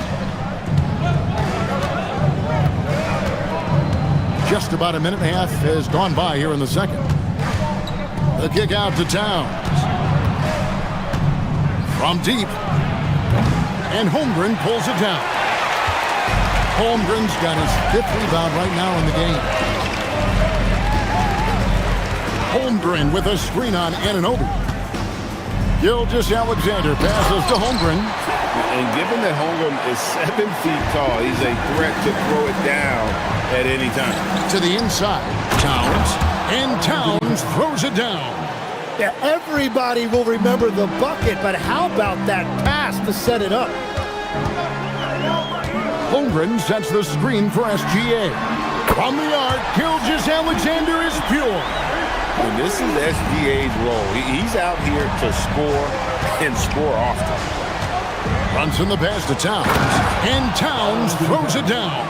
[SPEAKER 1] Just about a minute and a half has gone by here in the second. The kick out to Towns. From deep. And Holmgren pulls it down. Holmgren's got his 5th rebound right now in the game. Holmgren with a screen on Anunoby. Gilgeous-Alexander passes to Holmgren.
[SPEAKER 6] And given that Holmgren is 7 feet tall, he's a threat to throw it down at any time.
[SPEAKER 1] To the inside, Towns. And Towns throws it down.
[SPEAKER 2] Yeah, everybody will remember the bucket, but how about that pass to set it up?
[SPEAKER 1] Holmgren sets the screen for SGA. From the arc, Gilgeous-Alexander is pure.
[SPEAKER 6] And this is SGA's role. He's out here to score and score often.
[SPEAKER 1] Runs in the pass to Towns. And Towns throws it down.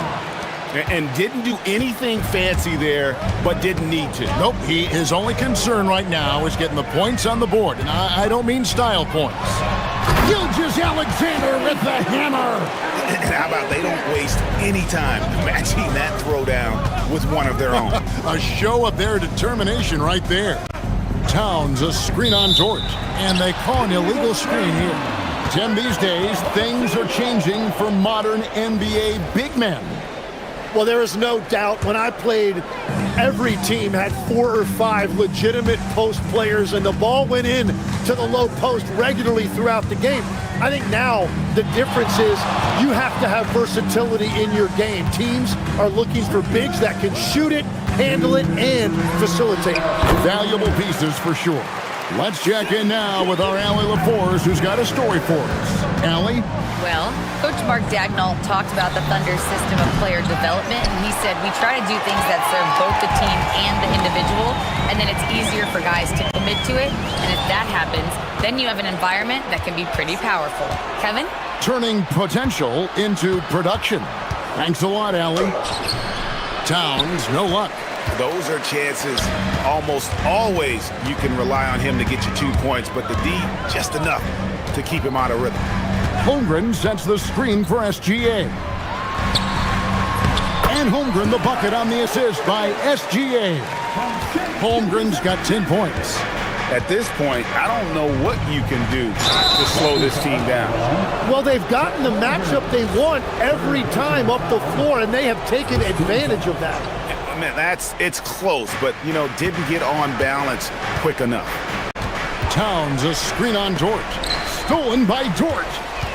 [SPEAKER 6] And didn't do anything fancy there, but didn't need to.
[SPEAKER 1] Nope, his only concern right now is getting the points on the board. And I don't mean style points. Gilgeous-Alexander with the hammer.
[SPEAKER 6] And how about they don't waste any time matching that throwdown with one of their own.
[SPEAKER 1] A show of their determination right there. Towns a screen on Dort. And they call an illegal screen here. Tim, these days, things are changing for modern NBA big men.
[SPEAKER 2] Well, there is no doubt when I played, every team had 4 or 5 legitimate post players, and the ball went in to the low post regularly throughout the game. I think now the difference is you have to have versatility in your game. Teams are looking for bigs that can shoot it, handle it, and facilitate.
[SPEAKER 1] Valuable pieces for sure. Let's check in now with our Allie LaForce, who's got a story for us. Allie?
[SPEAKER 4] Well, Coach Mark Dagnall talked about the Thunder's system of player development, and he said, we try to do things that serve both the team and the individual, and then it's easier for guys to commit to it, and if that happens, then you have an environment that can be pretty powerful. Kevin?
[SPEAKER 1] Turning potential into production. Thanks a lot, Allie. Towns, no luck.
[SPEAKER 6] Those are chances almost always you can rely on him to get you 2 points, but the D, just enough to keep him out of rhythm.
[SPEAKER 1] Holmgren sets the screen for SGA. And Holmgren the bucket on the assist by SGA. Holmgren's got 10 points.
[SPEAKER 6] At this point, I don't know what you can do to slow this team down.
[SPEAKER 2] Well, they've gotten the matchup they want every time up the floor, and they have taken advantage of that.
[SPEAKER 6] Man, it's close, but, you know, didn't get on balance quick enough.
[SPEAKER 1] Towns, a screen on Dort. Stolen by Dort.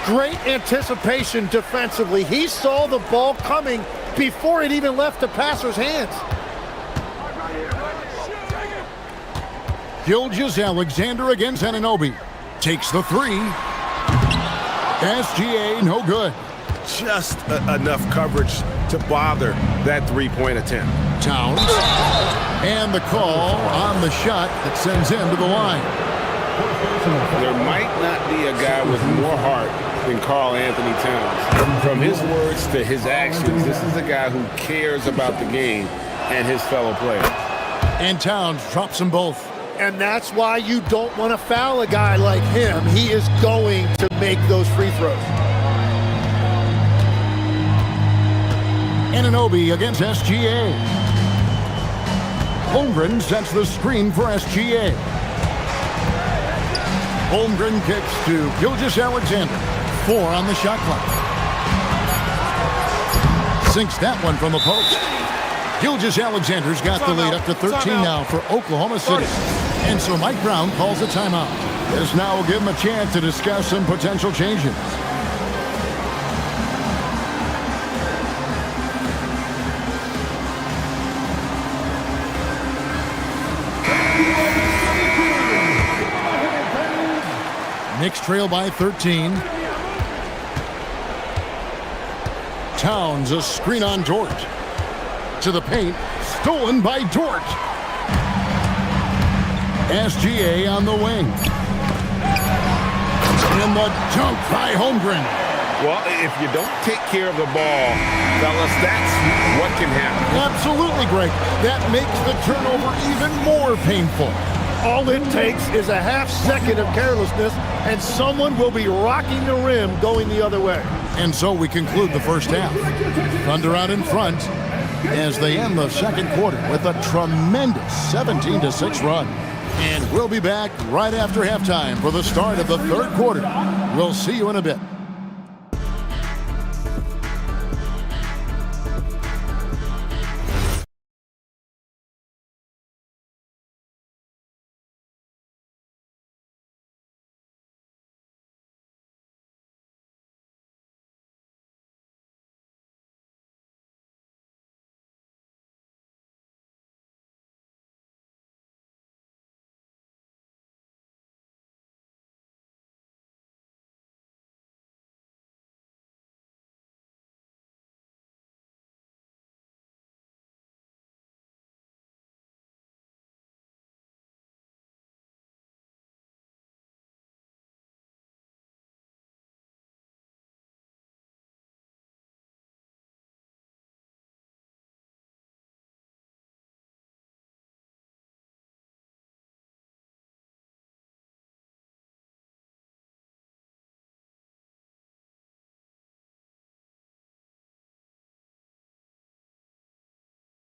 [SPEAKER 2] Great anticipation defensively. He saw the ball coming before it even left the passer's hands.
[SPEAKER 1] Gilgeous-Alexander against Anunoby. Takes the three. SGA, no good.
[SPEAKER 6] Just enough coverage to bother that three-point attempt.
[SPEAKER 1] Towns. And the call on the shot that sends him to the line.
[SPEAKER 3] There might not be a guy with more heart than Karl Anthony Towns. From his words to his actions, this is a guy who cares about the game and his fellow players.
[SPEAKER 1] And Towns drops them both.
[SPEAKER 2] And that's why you don't want to foul a guy like him. He is going to make those free throws.
[SPEAKER 1] Anunoby against SGA. Holmgren sets the screen for SGA. Holmgren kicks to Gilgeous-Alexander. 4 on the shot clock. Sinks that one from the post. Gilgeous-Alexander's got the lead up to 13 now for Oklahoma City. And so Mike Brown calls a timeout. This now will give him a chance to discuss some potential changes. Knicks trail by 13. Towns, a screen on Dort. To the paint, stolen by Dort. SGA on the wing. And the dunk by Holmgren.
[SPEAKER 3] Well, if you don't take care of the ball, fellas, that's what can happen.
[SPEAKER 1] Absolutely, Greg. That makes the turnover even more painful.
[SPEAKER 2] All it takes is a half second of carelessness, and someone will be rocking the rim going the other way.
[SPEAKER 1] And so we conclude the first half. Thunder out in front as they end the second quarter with a tremendous 17-6 run. And we'll be back right after halftime for the start of the third quarter. We'll see you in a bit.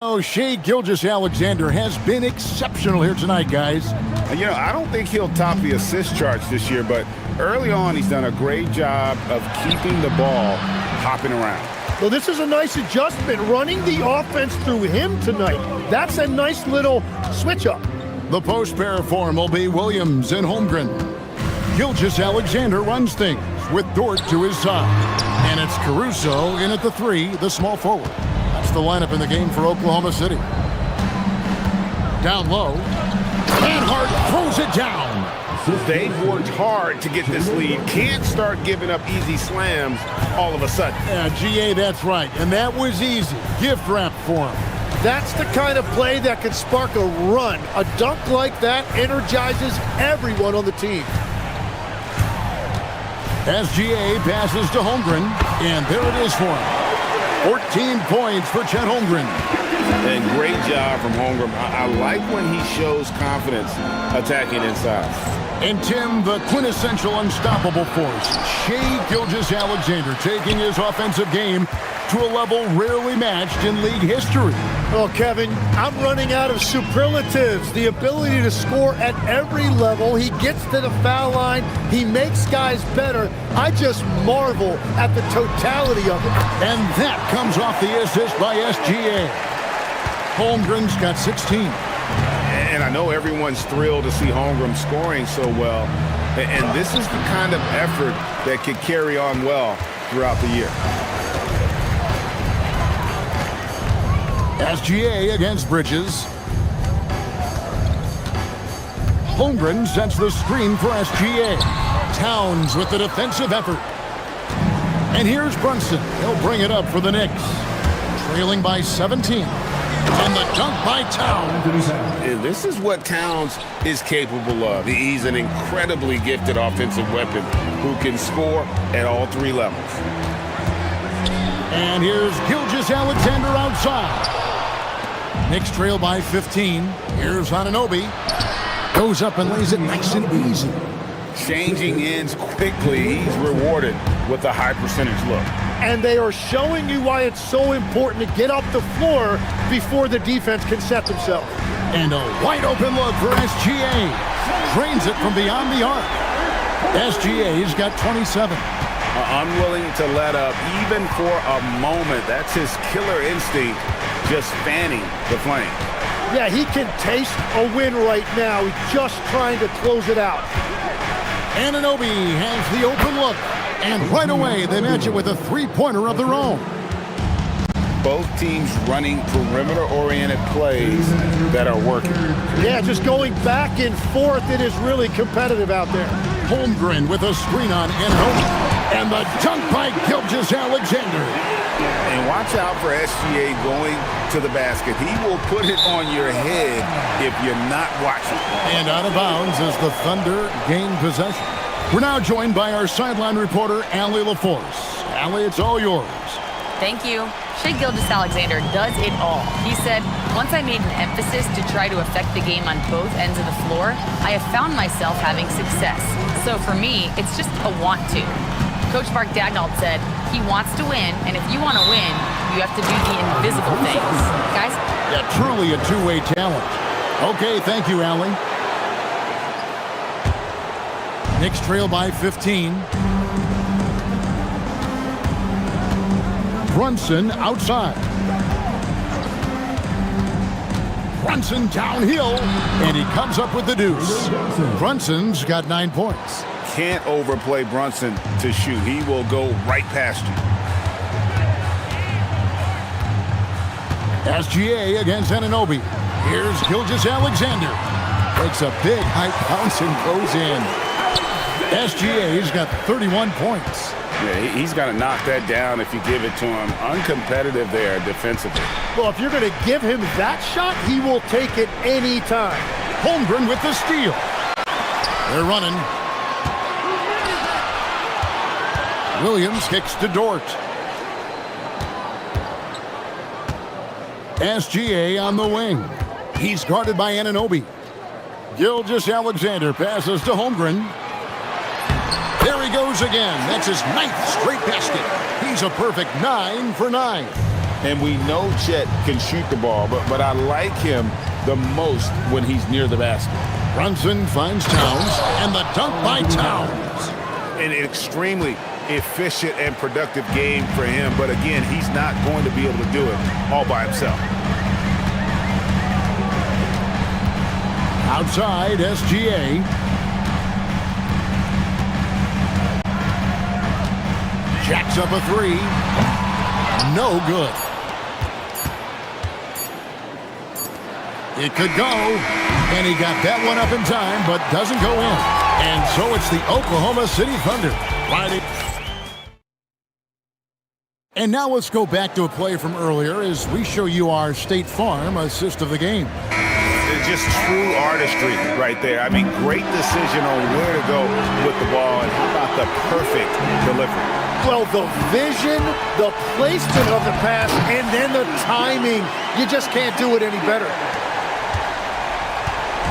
[SPEAKER 1] Oh, Shai Gilgeous-Alexander has been exceptional here tonight, guys.
[SPEAKER 6] And, you know, I don't think he'll top the assist charts this year, but early on he's done a great job of keeping the ball hopping around.
[SPEAKER 2] Well, this is a nice adjustment, running the offense through him tonight. That's a nice little switch up.
[SPEAKER 1] The post pair form will be Williams and Holmgren. Gilgeous-Alexander runs things with Dort to his side. And it's Caruso in at the 3, the small forward. That's the lineup in the game for Oklahoma City. Down low. And Hart throws it down.
[SPEAKER 6] They've worked hard to get this lead. Can't start giving up easy slams all of a sudden.
[SPEAKER 1] Yeah, GA, that's right. And that was easy. Gift wrap for him.
[SPEAKER 2] That's the kind of play that can spark a run. A dunk like that energizes everyone on the team.
[SPEAKER 1] SGA passes to Holmgren, and there it is for him. 14 points for Chet Holmgren.
[SPEAKER 3] And great job from Holmgren. I like when he shows confidence attacking inside.
[SPEAKER 1] And Tim, the quintessential unstoppable force, Shai Gilgeous-Alexander, taking his offensive game to a level rarely matched in league history.
[SPEAKER 2] Well, Kevin, I'm running out of superlatives. The ability to score at every level. He gets to the foul line. He makes guys better. I just marvel at the totality of it.
[SPEAKER 1] And that comes off the assist by SGA. Holmgren's got 16.
[SPEAKER 6] And I know everyone's thrilled to see Holmgren scoring so well. And this is the kind of effort that could carry on well throughout the year.
[SPEAKER 1] SGA against Bridges. Holmgren sets the screen for SGA. Towns with the defensive effort. And here's Brunson. He'll bring it up for the Knicks. Trailing by 17. And the dunk by Towns.
[SPEAKER 3] And this is what Towns is capable of. He's an incredibly gifted offensive weapon who can score at all three levels.
[SPEAKER 1] And here's Gilgeous-Alexander outside. Knicks trail by 15. Here's Anunoby. Goes up and lays it nice and easy.
[SPEAKER 3] Changing ends quickly. He's rewarded with a high percentage look.
[SPEAKER 2] And they are showing you why it's so important to get up the floor before the defense can set themselves.
[SPEAKER 1] And a wide open look for SGA. Drains it from beyond the arc. SGA's got 27.
[SPEAKER 6] Unwilling to let up even for a moment. That's his killer instinct, just fanning the flame.
[SPEAKER 2] Yeah, he can taste a win right now. He's just trying to close it out.
[SPEAKER 1] Anunoby has the open look. And right away, they match it with a three-pointer of their own.
[SPEAKER 3] Both teams running perimeter-oriented plays that are working.
[SPEAKER 2] Yeah, just going back and forth. It is really competitive out there.
[SPEAKER 1] Holmgren with a screen on Anunoby. And the dunk by Gilgeous-Alexander.
[SPEAKER 3] And watch out for SGA going to the basket. He will put it on your head if you're not watching.
[SPEAKER 1] And out of bounds as the Thunder gain possession. We're now joined by our sideline reporter, Allie LaForce. Allie, it's all yours.
[SPEAKER 4] Thank you. Shai Gilgeous-Alexander does it all. He said, once I made an emphasis to try to affect the game on both ends of the floor, I have found myself having success. So for me, it's just a want to. Coach Mark Dagnall said, he wants to win, and if you want to win, you have to do the invisible things. Guys?
[SPEAKER 1] Yeah, truly a two-way talent. Okay, thank you, Allie. Knicks trail by 15. Brunson outside. Brunson downhill, and he comes up with the deuce. Brunson's got 9 points.
[SPEAKER 6] Can't overplay Brunson to shoot. He will go right past you.
[SPEAKER 1] SGA against Anunoby. Here's Gilgeous-Alexander. Takes a big high bounce and goes in. SGA's got 31 points.
[SPEAKER 3] Yeah, he's got to knock that down if you give it to him. Uncompetitive there defensively.
[SPEAKER 2] Well, if you're going to give him that shot, he will take it any time.
[SPEAKER 1] Holmgren with the steal. They're running. Williams kicks to Dort. SGA on the wing. He's guarded by Anunoby. Gilgeous-Alexander passes to Holmgren. There he goes again. That's his 9th straight basket. He's a perfect 9 for 9.
[SPEAKER 3] And we know Chet can shoot the ball, but I like him the most when he's near the basket.
[SPEAKER 1] Brunson finds Towns, and the dunk by Towns.
[SPEAKER 6] An extremely efficient and productive game for him, but again, he's not going to be able to do it all by himself.
[SPEAKER 1] Outside, SGA. Jacks up a three. No good. It could go, and he got that one up in time, but doesn't go in. And so it's the Oklahoma City Thunder. And now let's go back to a play from earlier as we show you our State Farm assist of the game.
[SPEAKER 6] It's just true artistry right there. I mean, great decision on where to go with the ball, and how about the perfect delivery?
[SPEAKER 2] Well, the vision, the placement of the pass, and then the timing. You just can't do it any better.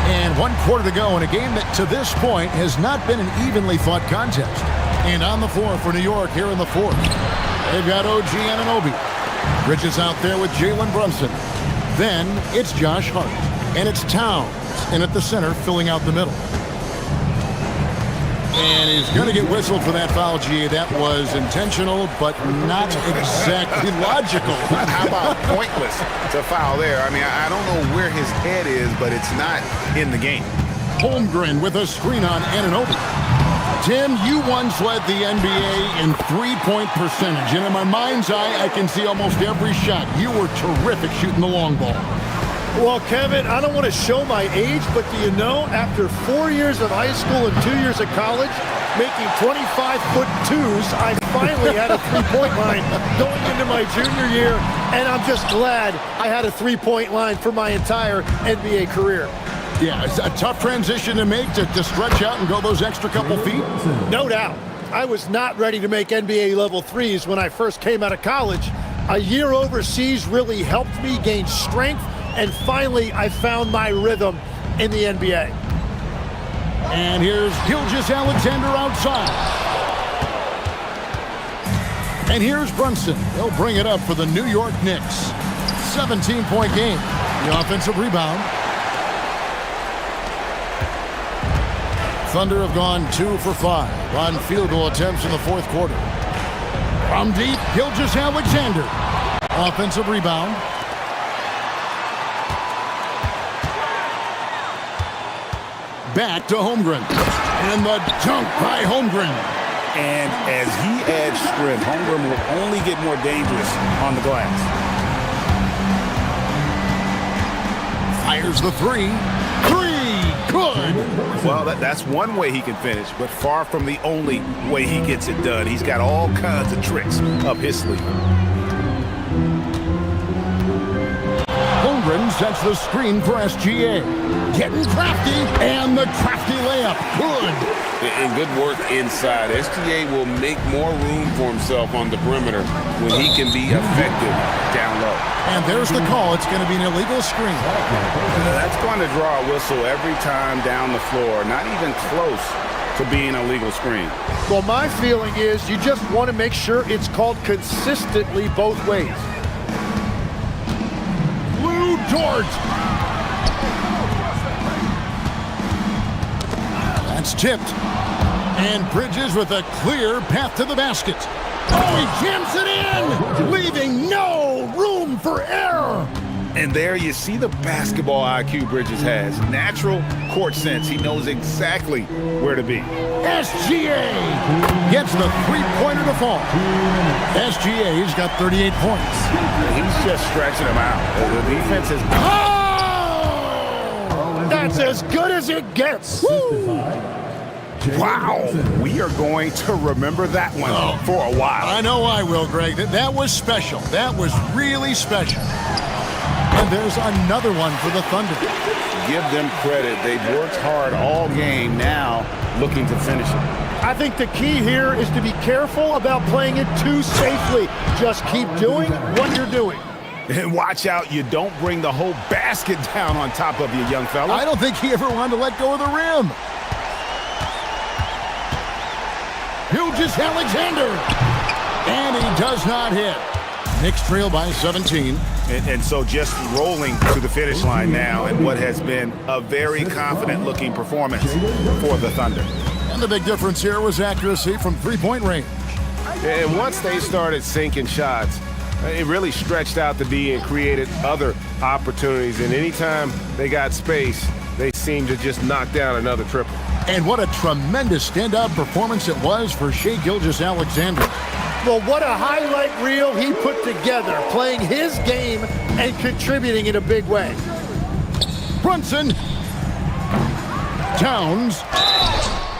[SPEAKER 1] And 1 quarter to go in a game that to this point has not been an evenly fought contest. And on the floor for New York here in the fourth. They've got OG Anunoby. Bridges out there with Jalen Brunson. Then it's Josh Hart. And it's Towns in at the center, filling out the middle. And he's going to get whistled for that foul, G. That was intentional, but not exactly logical.
[SPEAKER 6] How about pointless to foul there? I mean, I don't know where his head is, but it's not in the game.
[SPEAKER 1] Holmgren with a screen on Anunoby. Tim, you once led the NBA in three-point percentage, and in my mind's eye, I can see almost every shot. You were terrific shooting the long ball.
[SPEAKER 2] Well, Kevin, I don't want to show my age, but do you know, after 4 years of high school and 2 years of college, making 25'2", I finally had a three-point line going into my junior year, and I'm just glad I had a three-point line for my entire NBA career.
[SPEAKER 1] Yeah, it's a tough transition to make to stretch out and go those extra couple feet.
[SPEAKER 2] No doubt. I was not ready to make NBA level threes when I first came out of college. A year overseas really helped me gain strength, and finally I found my rhythm in the NBA.
[SPEAKER 1] And here's Gilgeous-Alexander outside. And here's Brunson. He'll bring it up for the New York Knicks. 17-point game. The offensive rebound. Thunder have gone 2 for 5 on field goal attempts in the fourth quarter. From deep, Gilgeous-Alexander. Offensive rebound. Back to Holmgren. And the dunk by Holmgren.
[SPEAKER 6] And as he adds strength, Holmgren will only get more dangerous on the glass.
[SPEAKER 1] Fires the three. Good.
[SPEAKER 6] Well, that's one way he can finish, but far from the only way he gets it done. He's got all kinds of tricks up his sleeve.
[SPEAKER 1] Holmgren sets the screen for SGA. Getting crafty, and the crafty layup. Good.
[SPEAKER 3] And good work inside. SGA will make more room for himself on the perimeter when he can be effective down low.
[SPEAKER 1] And there's the call. It's going to be an illegal screen.
[SPEAKER 6] That's going to draw a whistle every time down the floor. Not even close to being a legal screen.
[SPEAKER 2] Well, my feeling is you just want to make sure it's called consistently both ways.
[SPEAKER 1] Lou Dort. That's tipped. And Bridges with a clear path to the basket. Oh, he jams it in, leaving no room for error.
[SPEAKER 6] And there you see the basketball IQ Bridges has. Natural court sense. He knows exactly where to be.
[SPEAKER 1] SGA gets the three-pointer to fall. SGA's got 38 points.
[SPEAKER 6] He's just stretching them out. The defense is...
[SPEAKER 2] Oh! That's as good as it gets. Woo!
[SPEAKER 6] Wow, we are going to remember that one for a while.
[SPEAKER 1] I know I will, Greg. That was special. That was really special. And there's another one for the Thunder.
[SPEAKER 6] Give them credit. They've worked hard all game, now looking to finish it.
[SPEAKER 2] I think the key here is to be careful about playing it too safely. Just keep doing what you're doing.
[SPEAKER 6] And watch out, you don't bring the whole basket down on top of you, young fella.
[SPEAKER 1] I don't think he ever wanted to let go of the rim. Gilgeous-Alexander. And he does not hit. Knicks trail by 17.
[SPEAKER 6] And so just rolling to the finish line now in what has been a very confident-looking performance for the Thunder.
[SPEAKER 1] And the big difference here was accuracy from three-point range.
[SPEAKER 3] And once they started sinking shots, it really stretched out the D and created other opportunities. And anytime they got space, they seemed to just knock down another triple.
[SPEAKER 1] And what a tremendous standout performance it was for Shai Gilgeous-Alexander.
[SPEAKER 2] Well, what a highlight reel he put together, playing his game and contributing in a big way.
[SPEAKER 1] Brunson. Towns.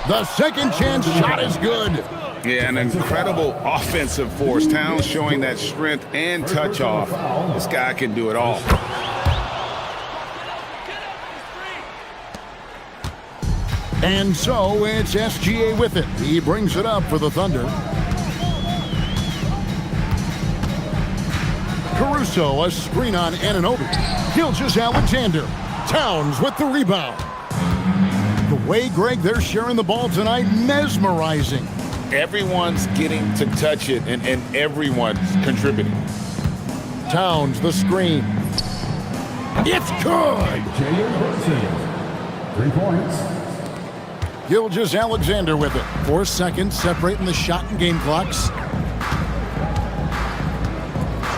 [SPEAKER 1] The second chance shot is good.
[SPEAKER 6] Yeah, an incredible offensive force. Towns showing that strength and touch off. This guy can do it all.
[SPEAKER 1] And so it's SGA with it. He brings it up for the Thunder. Caruso, a screen on Anunoby. Gilgeous-Alexander. Towns with the rebound. The way, Greg, they're sharing the ball tonight, mesmerizing.
[SPEAKER 3] everyone's getting to touch it and everyone's contributing.
[SPEAKER 1] Towns the screen. It's good!
[SPEAKER 5] 3 points.
[SPEAKER 1] Gilgeous Alexander with it. 4 seconds separating the shot and game clocks.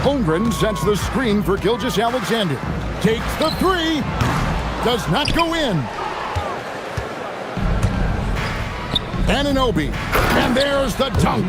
[SPEAKER 1] Holmgren sets the screen for Gilgeous Alexander. Takes the 3. Does not go in. Anunoby. And there's the dunk.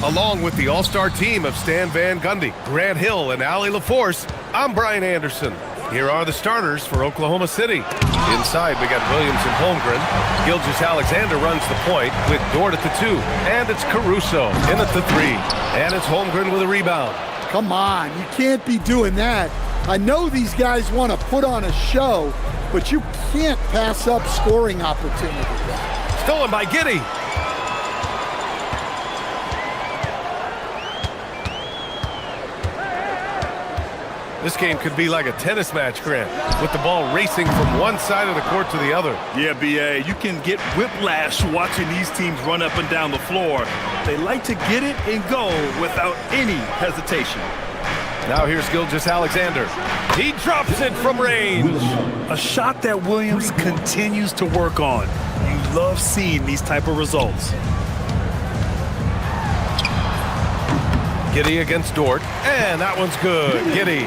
[SPEAKER 8] Along with the all-star team of Stan Van Gundy, Grant Hill, and Allie LaForce, I'm Brian Anderson. Here are the starters for Oklahoma City. Inside, we got Williams and Holmgren. Gilgeous-Alexander runs the point with Dort at the 2. And it's Caruso in at the 3. And it's Holmgren with a rebound.
[SPEAKER 2] Come on, you can't be doing that. I know these guys want to put on a show, but you can't pass up scoring opportunities.
[SPEAKER 8] Stolen by Giddey. This game could be like a tennis match, Grant, with the ball racing from one side of the court to the other.
[SPEAKER 9] Yeah, B.A., you can get whiplash watching these teams run up and down the floor. They like to get it and go without any hesitation.
[SPEAKER 8] Now here's Gilgeous-Alexander. He drops it from range.
[SPEAKER 9] A shot that Williams continues to work on. You love seeing these type of results.
[SPEAKER 8] Giddey against Dort, and that one's good. Giddey.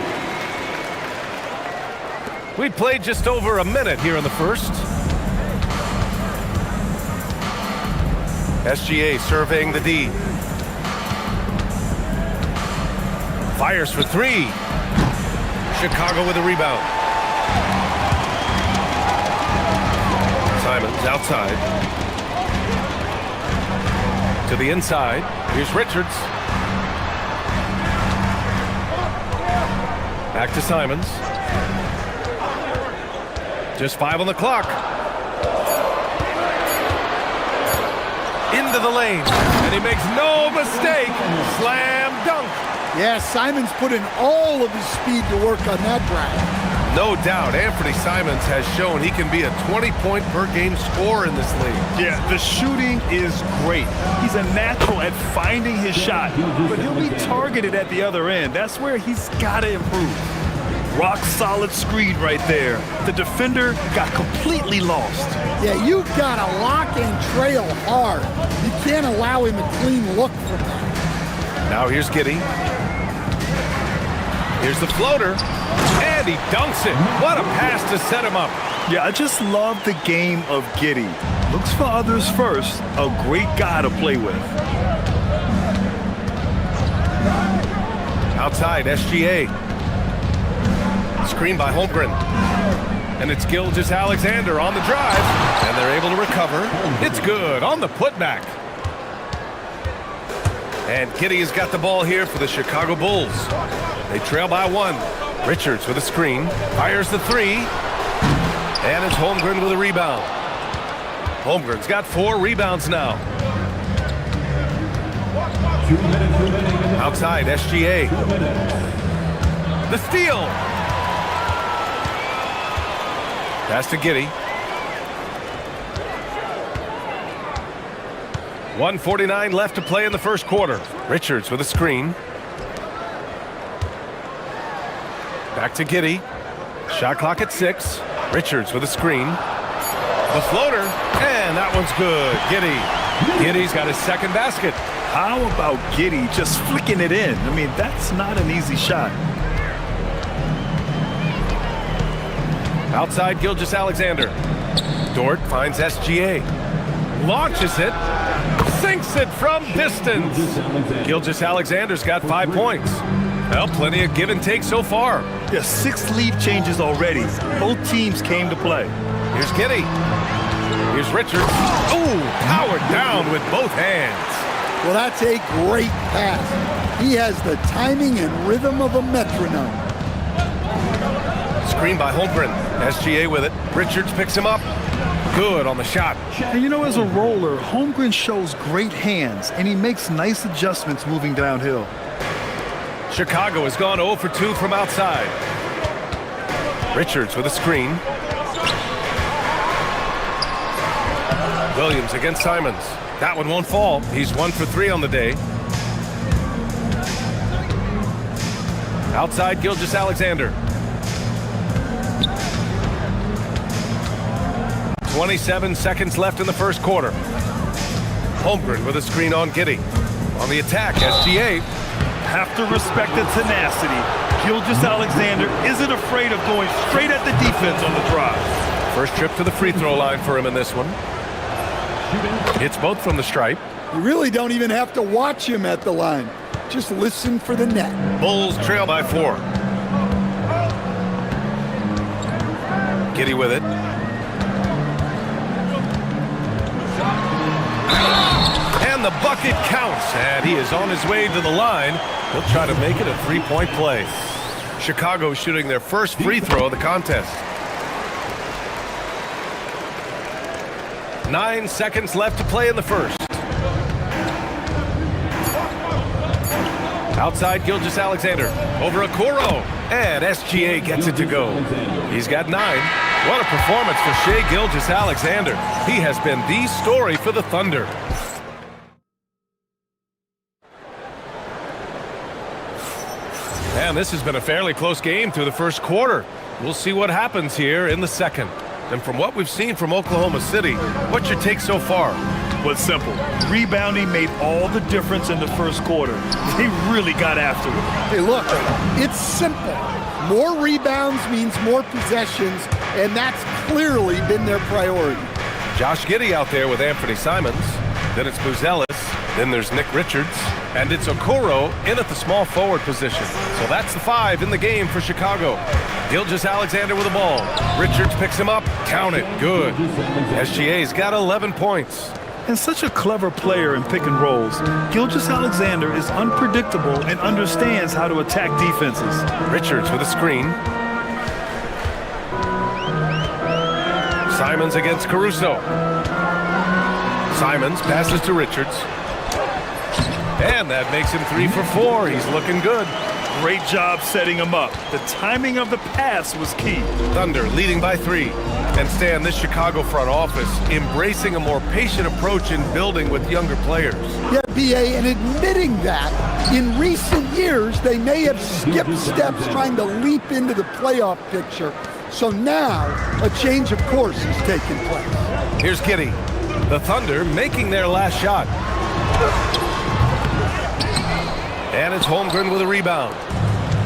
[SPEAKER 8] We played just over a minute here in the first. SGA surveying the D. Fires for 3. Chicago with a rebound. Simons outside. To the inside. Here's Richards. Back to Simons. Just 5 on the clock. Into the lane. And he makes no mistake. Slam dunk.
[SPEAKER 2] Yeah, Simons put in all of his speed to work on that drive.
[SPEAKER 8] No doubt, Anthony Simons has shown he can be a 20-point per game scorer in this league.
[SPEAKER 9] Yeah, the shooting is great. He's a natural at finding his shot, but he'll be targeted at the other end. That's where he's got to improve. Rock solid screen right there. The defender got completely lost.
[SPEAKER 2] Yeah, you've got to lock and trail hard. You can't allow him a clean look from that.
[SPEAKER 8] Now here's Giddey. Here's the floater. And he dunks it. What a pass to set him up.
[SPEAKER 9] Yeah, I just love the game of Giddey. Looks for others first. A great guy to play with.
[SPEAKER 8] Outside, SGA. Screen by Holmgren. And it's Gilgeous-Alexander on the drive. And they're able to recover. It's good on the putback. And Giddey has got the ball here for the Chicago Bulls. They trail by 1. Richards with a screen. Fires the 3. And it's Holmgren with a rebound. Holmgren's got 4 rebounds now. Outside, SGA. The steal. Pass to Giddey. 1:49 left to play in the first quarter. Richards with a screen. Back to Giddey. Shot clock at 6. Richards with a screen. The floater, and that one's good. Giddey. Giddey's got his second basket.
[SPEAKER 9] How about Giddey just flicking it in? I mean, that's not an easy shot.
[SPEAKER 8] Outside, Gilgeous-Alexander. Dort finds SGA. Launches it. Sinks it from distance. Gilgeous-Alexander's got 5 points. Well, plenty of give and take so far.
[SPEAKER 9] Yeah, 6 lead changes already. Both teams came to play.
[SPEAKER 8] Here's Giddey. Here's Richards. Ooh, powered down with both hands.
[SPEAKER 2] Well, that's a great pass. He has the timing and rhythm of a metronome.
[SPEAKER 8] Screen by Holmgren. SGA with it. Richards picks him up. Good on the shot.
[SPEAKER 9] And you know, as a roller, Holmgren shows great hands, and he makes nice adjustments moving downhill.
[SPEAKER 8] Chicago has gone 0 for 2 from outside. Richards with a screen. Williams against Simons. That one won't fall. He's 1 for 3 on the day. Outside, Gilgeous-Alexander. 27 seconds left in the first quarter. Holmgren with a screen on Giddey. On the attack, SGA.
[SPEAKER 9] Have to respect the tenacity. Gilgeous-Alexander isn't afraid of going straight at the defense on the drive.
[SPEAKER 8] First trip to the free throw line for him in this one. Hits both from the stripe.
[SPEAKER 2] You really don't even have to watch him at the line. Just listen for the net.
[SPEAKER 8] Bulls trail by 4. Giddy with it. And the bucket counts, and he is on his way to the line. He'll try to make it a 3-point play. Chicago shooting their first free throw of the contest. 9 seconds left to play in the first. Outside Gilgeous-Alexander, over Okoro, and SGA gets it to go. He's got 9. What a performance for Shai Gilgeous-Alexander. He has been the story for the Thunder. And this has been a fairly close game through the first quarter. We'll see what happens here in the second. And from what we've seen from Oklahoma City, what's your take so far?
[SPEAKER 9] Well, it's simple. Rebounding made all the difference in the first quarter. They really got after it.
[SPEAKER 2] Hey, look, it's simple. More rebounds means more possessions, and that's clearly been their priority.
[SPEAKER 8] Josh Giddey out there with Anthony Simons. Then it's Buzelis. Then there's Nick Richards. And it's Okoro in at the small forward position. So that's the 5 in the game for Chicago. Gilgeous-Alexander with the ball. Richards picks him up. Count it. Good. SGA's got 11 points.
[SPEAKER 9] And such a clever player in pick and rolls, Gilgeous-Alexander is unpredictable and understands how to attack defenses.
[SPEAKER 8] Richards with a screen. Simons against Caruso. Simons passes to Richards. And that makes him 3 for 4. He's looking good.
[SPEAKER 9] Great job setting him up. The timing of the pass was key.
[SPEAKER 8] Thunder leading by 3. And Stan, this Chicago front office embracing a more patient approach in building with younger players.
[SPEAKER 2] Yeah, BA, and admitting that in recent years they may have skipped steps trying to leap into the playoff picture. So now a change of course is taking place.
[SPEAKER 8] Here's Giddey. The Thunder making their last shot. And it's Holmgren with a rebound.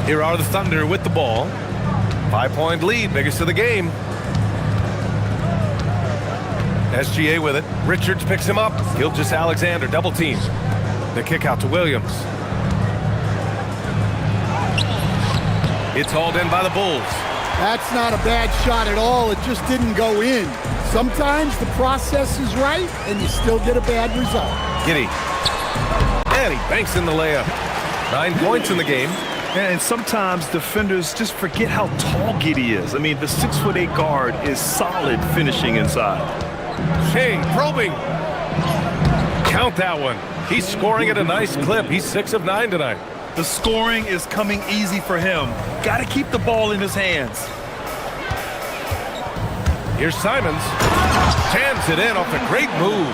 [SPEAKER 8] Here are the Thunder with the ball. 5-point lead, biggest of the game. SGA with it. Richards picks him up. Gilgeous-Alexander double team. The kick out to Williams. It's hauled in by the Bulls.
[SPEAKER 2] That's not a bad shot at all. It just didn't go in. Sometimes the process is right and you still get a bad result.
[SPEAKER 8] Giddey. And he banks in the layup. 9 points in the game.
[SPEAKER 9] And sometimes defenders just forget how tall Giddey is. I mean, the 6'8" guard is solid finishing inside.
[SPEAKER 8] Shai probing. Count that one. He's scoring at a nice clip. He's 6 of 9 tonight.
[SPEAKER 9] The scoring is coming easy for him. Got to keep the ball in his hands.
[SPEAKER 8] Here's Simons. Jams it in off a great move.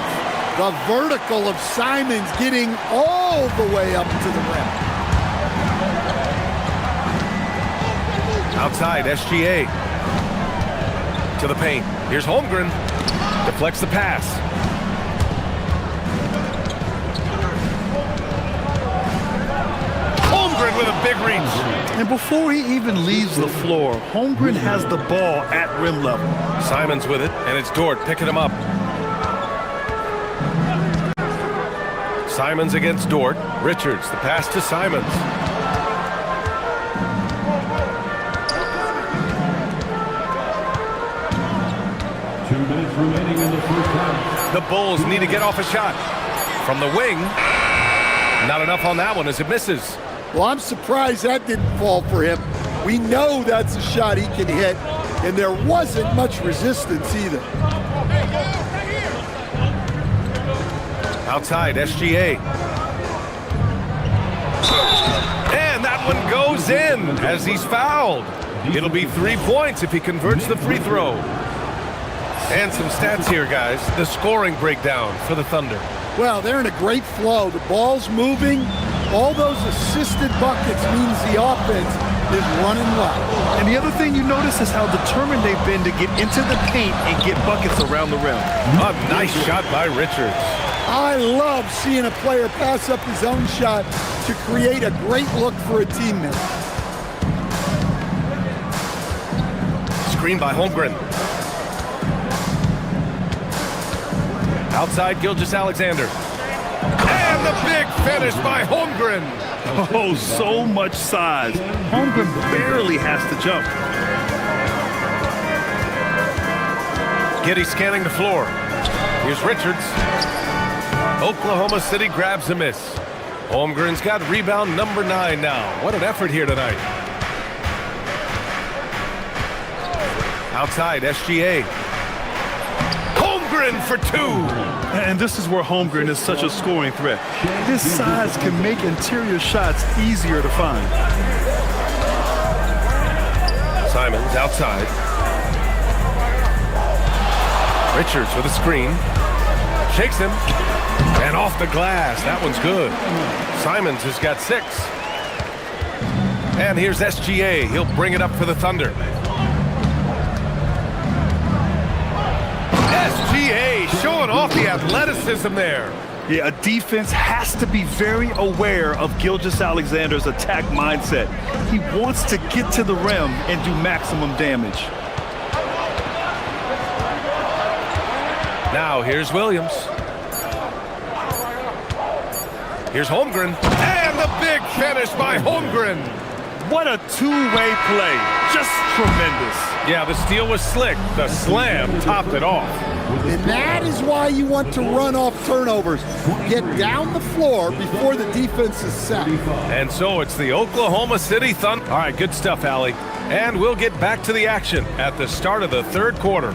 [SPEAKER 2] The vertical of Simons getting all the way up to the rim.
[SPEAKER 8] Outside, SGA. To the paint. Here's Holmgren. Deflects the pass. Holmgren with a big reach.
[SPEAKER 9] And before he even leaves the floor, Holmgren has the ball at rim level.
[SPEAKER 8] Simons with it, and it's Dort picking him up. Simons against Dort. Richards, the pass to Simons.
[SPEAKER 5] Remaining in the first half.
[SPEAKER 8] The Bulls need to get off a shot. From the wing. Not enough on that one as it misses.
[SPEAKER 2] Well, I'm surprised that didn't fall for him. We know that's a shot he can hit, and there wasn't much resistance either.
[SPEAKER 8] Outside, SGA. And that one goes in as he's fouled. It'll be 3 points if he converts the free throw. And some stats here, guys. The scoring breakdown for the Thunder.
[SPEAKER 2] Well, they're in a great flow. The ball's moving. All those assisted buckets means the offense is running well.
[SPEAKER 9] And the other thing you notice is how determined they've been to get into the paint and get buckets around the rim.
[SPEAKER 8] A nice shot by Richards.
[SPEAKER 2] I love seeing a player pass up his own shot to create a great look for a teammate.
[SPEAKER 8] Screen by Holmgren. Outside, Gilgeous-Alexander. And the big finish by Holmgren.
[SPEAKER 9] Oh, so much size. Holmgren barely has to jump.
[SPEAKER 8] Giddy scanning the floor. Here's Richards. Oklahoma City grabs a miss. Holmgren's got rebound number 9 now. What an effort here tonight. Outside, SGA. Holmgren for 2.
[SPEAKER 9] And this is where Holmgren is such a scoring threat. His size can make interior shots easier to find.
[SPEAKER 8] Simons outside. Richards with a screen. Shakes him. And off the glass. That one's good. Simons has got 6. And here's SGA. He'll bring it up for the Thunder. SGA showing off the athleticism there.
[SPEAKER 9] Yeah, a defense has to be very aware of Gilgeous-Alexander's attack mindset. He wants to get to the rim and do maximum damage.
[SPEAKER 8] Now here's Williams. Here's Holmgren. And the big finish by Holmgren.
[SPEAKER 9] What a two-way play. Just tremendous.
[SPEAKER 8] Yeah, the steal was slick. The slam topped it off.
[SPEAKER 2] And that is why you want to run off turnovers. Get down the floor before the defense is set.
[SPEAKER 8] And so it's the Oklahoma City Thunder. All right, good stuff, Allie. And we'll get back to the action at the start of the third quarter.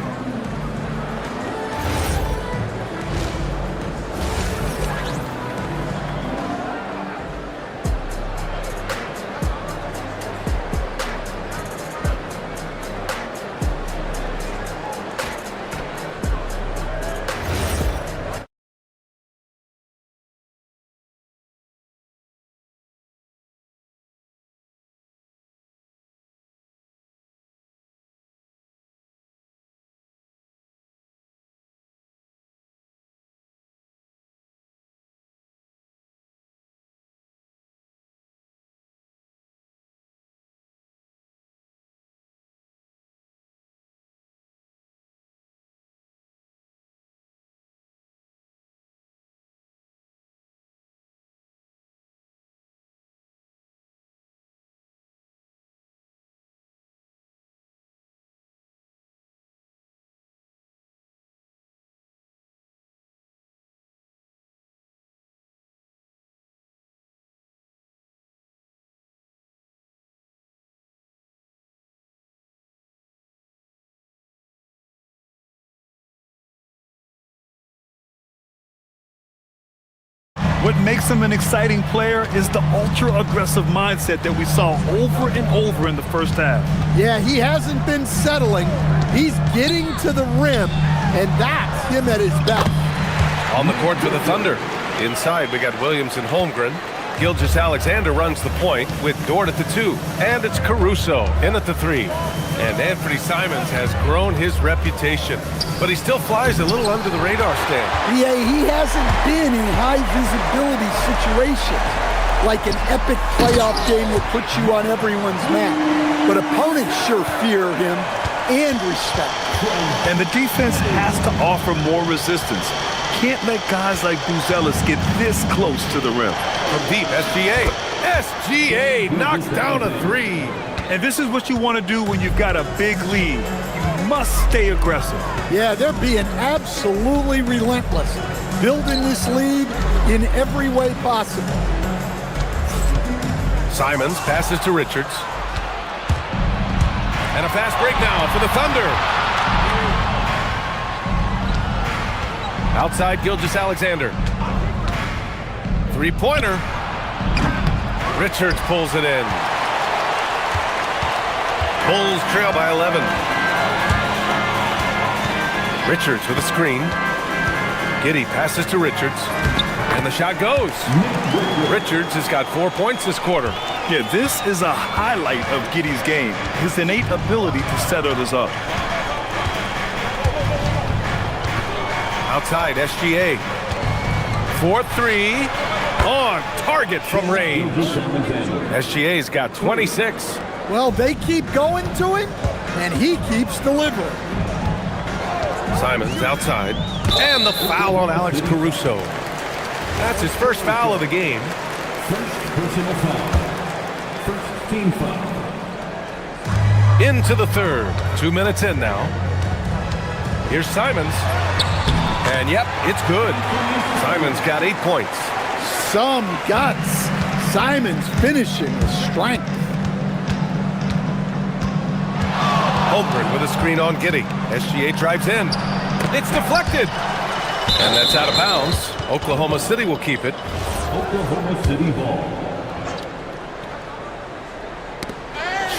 [SPEAKER 9] What makes him an exciting player is the ultra-aggressive mindset that we saw over and over in the first half.
[SPEAKER 2] Yeah, he hasn't been settling. He's getting to the rim, and that's him at his best.
[SPEAKER 8] On the court for the Thunder. Inside, we got Williams and Holmgren. Gilgeous-Alexander runs the point with Dort at the 2. And it's Caruso in at the 3. And Anthony Simons has grown his reputation, but he still flies a little under the radar, Stan.
[SPEAKER 2] Yeah, he hasn't been in high visibility situations, like an epic playoff game that puts you on everyone's map. But opponents sure fear him and respect.
[SPEAKER 9] And the defense has to offer more resistance. Can't let guys like Buzelis get this close to the rim.
[SPEAKER 8] From deep, SGA. SGA knocks down a 3.
[SPEAKER 9] And this is what you want to do when you've got a big lead. You must stay aggressive.
[SPEAKER 2] Yeah, they're being absolutely relentless, building this lead in every way possible.
[SPEAKER 8] Simons passes to Richards. And a fast break now for the Thunder. Outside, Gilgeous-Alexander. Three-pointer. Richards pulls it in. Bulls trail by 11. Richards with a screen. Giddy passes to Richards. And the shot goes. Richards has got 4 points this quarter.
[SPEAKER 9] Yeah, this is a highlight of Giddy's game. His innate ability to set others up.
[SPEAKER 8] Outside, SGA. 4-3. On target from range. SGA's got 26.
[SPEAKER 2] Well, they keep going to him, and he keeps delivering.
[SPEAKER 8] Simons outside. And the foul on Alex Caruso. That's his first foul of the game.
[SPEAKER 5] First personal foul. First team foul.
[SPEAKER 8] Into the third. 2 minutes in now. Here's Simons. And yep, it's good. Simons got 8 points.
[SPEAKER 2] Some guts. Simons finishing with strength.
[SPEAKER 8] Holmgren with a screen on Giddey. SGA drives in. It's deflected. And that's out of bounds. Oklahoma City will keep it.
[SPEAKER 5] Oklahoma City ball.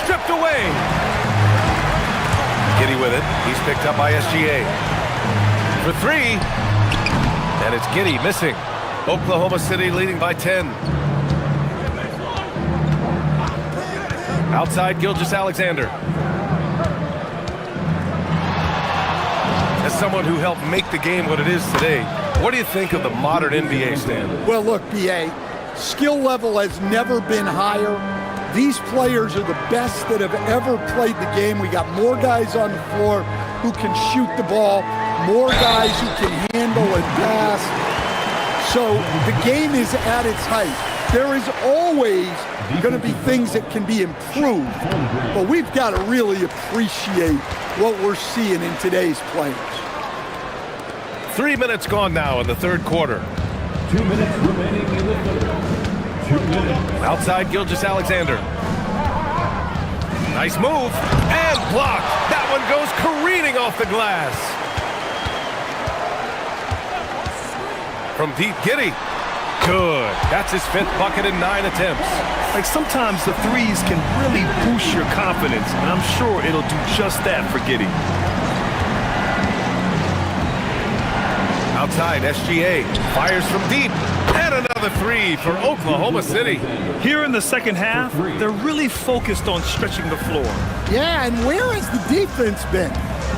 [SPEAKER 8] Stripped away. Giddey with it. He's picked up by SGA. For three. And it's Giddey missing. Oklahoma City leading by 10. Outside Gilgeous-Alexander. As someone who helped make the game what it is today, what do you think of the modern NBA, Stan?
[SPEAKER 2] Well, look, BA, skill level has never been higher. These players are the best that have ever played the game. We got more guys on the floor who can shoot the ball, more guys who can handle and pass. So the game is at its height. There is always going to be things that can be improved, but we've got to really appreciate what we're seeing in today's players.
[SPEAKER 8] 3 minutes gone now in the third quarter.
[SPEAKER 5] 2 minutes remaining in the third. 2 minutes.
[SPEAKER 8] Outside Gilgeous-Alexander. Nice move. And blocked. That one goes careening off the glass. From deep, Giddey. Good. That's his 5th bucket in 9 attempts.
[SPEAKER 9] Like sometimes the threes can really boost your confidence, and I'm sure it'll do just that for Giddey.
[SPEAKER 8] Outside, SGA fires from deep. And another 3 for Oklahoma City.
[SPEAKER 9] Here in the second half, they're really focused on stretching the floor.
[SPEAKER 2] Yeah, and where has the defense been?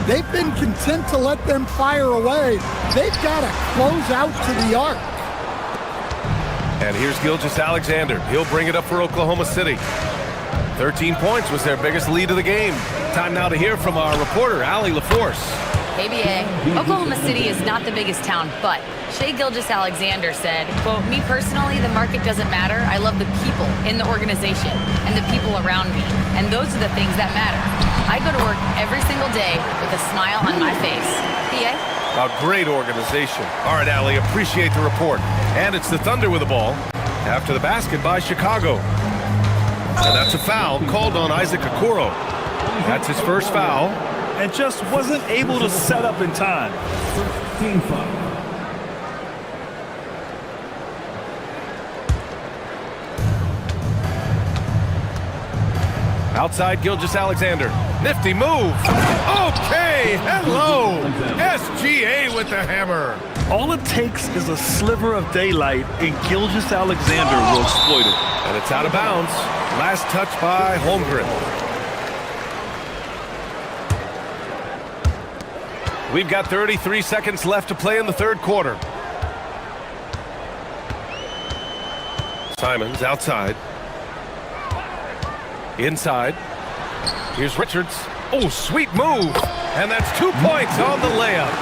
[SPEAKER 2] They've been content to let them fire away. They've got to close out to the arc.
[SPEAKER 8] And here's Gilgeous-Alexander. He'll bring it up for Oklahoma City. 13 points was their biggest lead of the game. Time now to hear from our reporter, Allie LaForce.
[SPEAKER 4] ABA, Oklahoma City is not the biggest town, but Shai Gilgeous-Alexander said, quote, "Me personally, the market doesn't matter. I love the people in the organization and the people around me. And those are the things that matter. I go to work every single day with a smile on my face." PA?
[SPEAKER 8] A great organization. All right, Allie, appreciate the report. And it's the Thunder with the ball after the basket by Chicago. And that's a foul called on Isaac Okoro. That's his first foul.
[SPEAKER 9] And just wasn't able to set up in time.
[SPEAKER 5] First team foul.
[SPEAKER 8] Outside Gilgeous-Alexander. Nifty move. Okay, hello. SGA with the hammer.
[SPEAKER 9] All it takes is a sliver of daylight, and Gilgeous-Alexander will exploit it.
[SPEAKER 8] And it's out of bounds. Last touch by Holmgren. We've got 33 seconds left to play in the third quarter. Simons outside. Inside. Here's Richards. Oh, sweet move. And that's 2 points on the layup.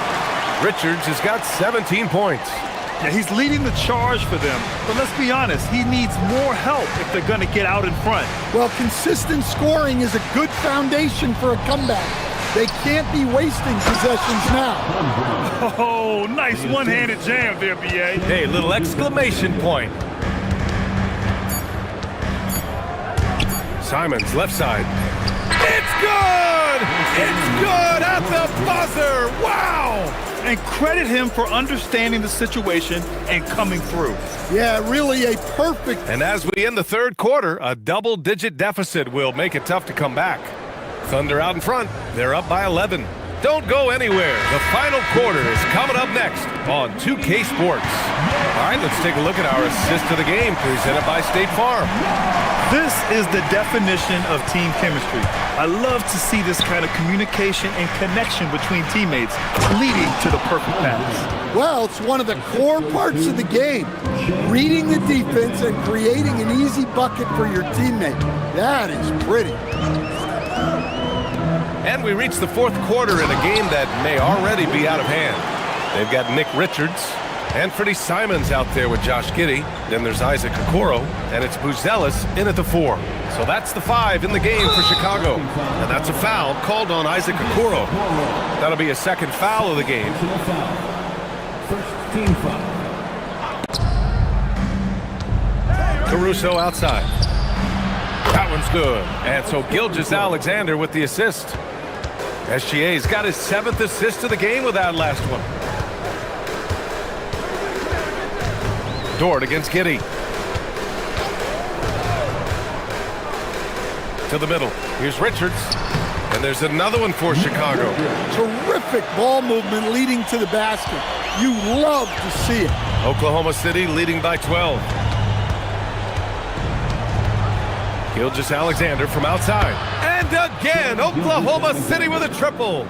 [SPEAKER 8] Richards has got 17 points.
[SPEAKER 9] Yeah, he's leading the charge for them. But let's be honest, he needs more help if they're going to get out in front.
[SPEAKER 2] Well, consistent scoring is a good foundation for a comeback. They can't be wasting possessions now.
[SPEAKER 9] Oh, nice one-handed jam there, BA.
[SPEAKER 8] Hey, little exclamation point. Simons, left side. It's good! It's good at the buzzer! Wow!
[SPEAKER 9] And credit him for understanding the situation and coming through.
[SPEAKER 2] Yeah, really a perfect...
[SPEAKER 8] And as we end the third quarter, a double-digit deficit will make it tough to come back. Thunder out in front. They're up by 11. Don't go anywhere. The final quarter is coming up next on 2K Sports. All right, let's take a look at our assist to the game presented by State Farm.
[SPEAKER 9] This is the definition of team chemistry. I love to see this kind of communication and connection between teammates leading to the perfect pass.
[SPEAKER 2] Well, it's one of the core parts of the game. Reading the defense and creating an easy bucket for your teammate. That is pretty.
[SPEAKER 8] And we reach the fourth quarter in a game that may already be out of hand. They've got Nick Richards, Anthony Simons out there with Josh Giddey. Then there's Isaac Okoro, and it's Buzelis in at the 4. So that's the 5 in the game for Chicago. And that's a foul called on Isaac Okoro. That'll be a second foul of the game.
[SPEAKER 5] First team foul.
[SPEAKER 8] Caruso outside. That one's good. And so Gilgeous-Alexander with the assist. SGA's got his 7th assist of the game with that last one. Dort against Giddey. To the middle. Here's Richards. And there's another one for Chicago.
[SPEAKER 2] Terrific ball movement leading to the basket. You love to see it.
[SPEAKER 8] Oklahoma City leading by 12. Gilgeous-Alexander from outside. And again, Oklahoma City with a triple.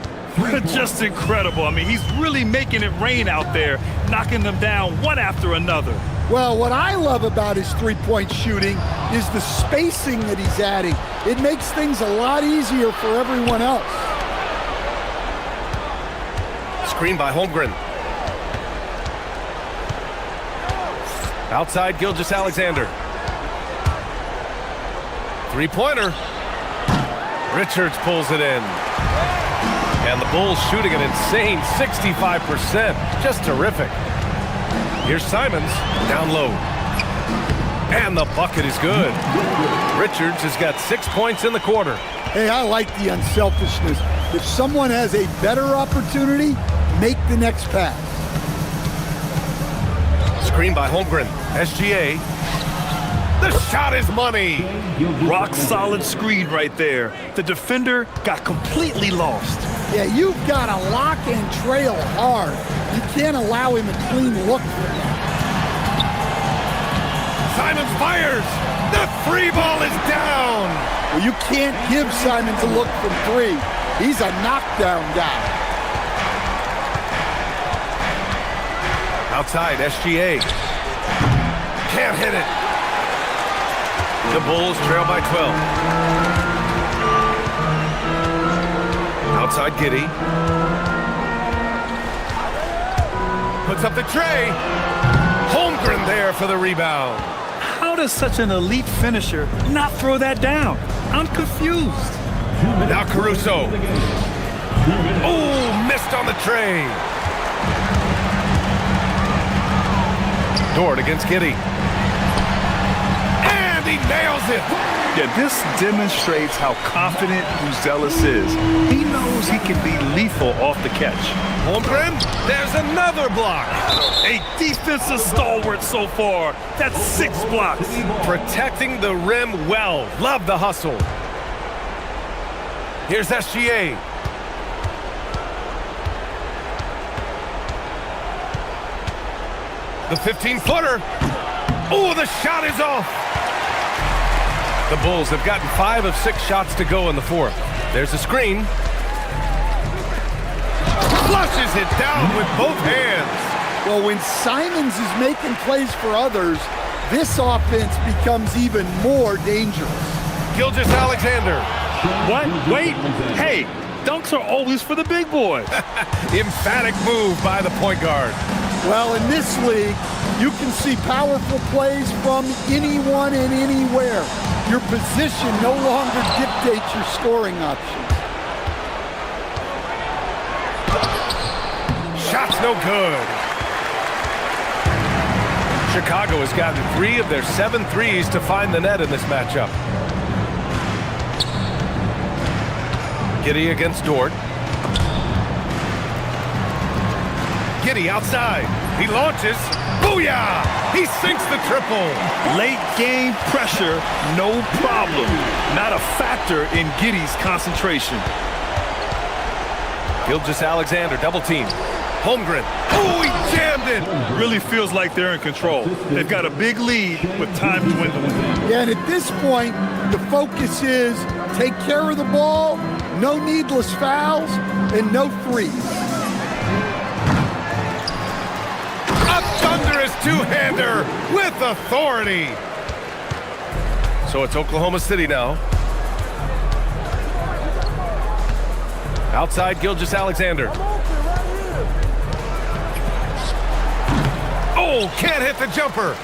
[SPEAKER 9] Just incredible. I mean, he's really making it rain out there, knocking them down one after another.
[SPEAKER 2] Well, what I love about his three-point shooting is the spacing that he's adding. It makes things a lot easier for everyone else.
[SPEAKER 8] Screen by Holmgren. Outside Gilgeous-Alexander. Three-pointer. Richards pulls it in. And the Bulls shooting an insane 65%. Just terrific. Here's Simons down low. And the bucket is good. Richards has got 6 points in the quarter.
[SPEAKER 2] Hey, I like the unselfishness. If someone has a better opportunity, make the next pass.
[SPEAKER 8] Screen by Holmgren. SGA. The shot is money.
[SPEAKER 9] Rock solid screen right there. The defender got completely lost.
[SPEAKER 2] Yeah, you've got to lock and trail hard. You can't allow him a clean look.
[SPEAKER 8] Simons fires. The free ball is down.
[SPEAKER 2] Well, you can't give Simons a look from 3. He's a knockdown guy.
[SPEAKER 8] Outside, SGA. Can't hit it. The Bulls trail by 12. Outside Giddey. Puts up the tray. Holmgren there for the rebound.
[SPEAKER 9] How does such an elite finisher not throw that down? I'm confused.
[SPEAKER 8] Now Caruso. Oh, missed on the tray. Dort against Giddey. And he nails it.
[SPEAKER 9] Yeah, this demonstrates how confident Buzelis is. He knows he can be lethal off the catch.
[SPEAKER 8] Holmgren, there's another block.
[SPEAKER 9] A defensive stalwart so far. That's 6 blocks.
[SPEAKER 8] Protecting the rim well. Love the hustle. Here's SGA. The 15-footer. Oh, the shot is off. The Bulls have gotten 5 of 6 shots to go in the 4th. There's a screen. Flushes it down with both hands.
[SPEAKER 2] Well, when Simons is making plays for others, this offense becomes even more dangerous.
[SPEAKER 8] Gilgeous-Alexander.
[SPEAKER 9] What? Wait. Hey, dunks are always for the big boy.
[SPEAKER 8] Emphatic move by the point guard.
[SPEAKER 2] Well, in this league, you can see powerful plays from anyone and anywhere. Your position no longer dictates your scoring options.
[SPEAKER 8] Shot's no good. Chicago has gotten 3 of their 7 threes to find the net in this matchup. Giddey against Dort. Giddey outside. He launches. Booyah! He sinks the triple.
[SPEAKER 9] Late game pressure, no problem. Not a factor in Giddey's concentration.
[SPEAKER 8] Gilgeous-Alexander double team. Holmgren. Oh, he jammed it.
[SPEAKER 9] Really feels like they're in control. They've got a big lead with time dwindling.
[SPEAKER 2] Yeah, and at this point, the focus is take care of the ball, no needless fouls, and no threes.
[SPEAKER 8] A thunderous two-hander with authority. So it's Oklahoma City now. Outside Gilgeous-Alexander. Oh, can't hit the jumper.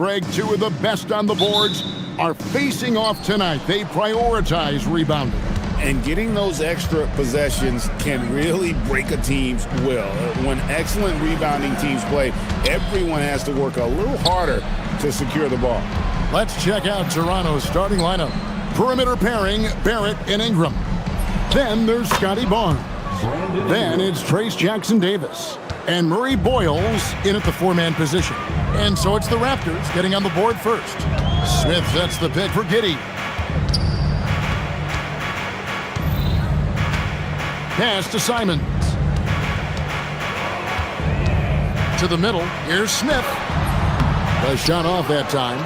[SPEAKER 1] Greg, two of the best on the boards are facing off tonight. They prioritize rebounding.
[SPEAKER 3] And getting those extra possessions can really break a team's will. When excellent rebounding teams play, everyone has to work a little harder to secure the ball.
[SPEAKER 1] Let's check out Toronto's starting lineup. Perimeter pairing, Barrett and Ingram. Then there's Scotty Barnes. Then it's Trace Jackson-Davis. And Murray Boyles in at the four-man position. And so it's the Raptors getting on the board first. Smith sets the pick for Giddey. Pass to Simons. To the middle, here's Smith. The shot off that time.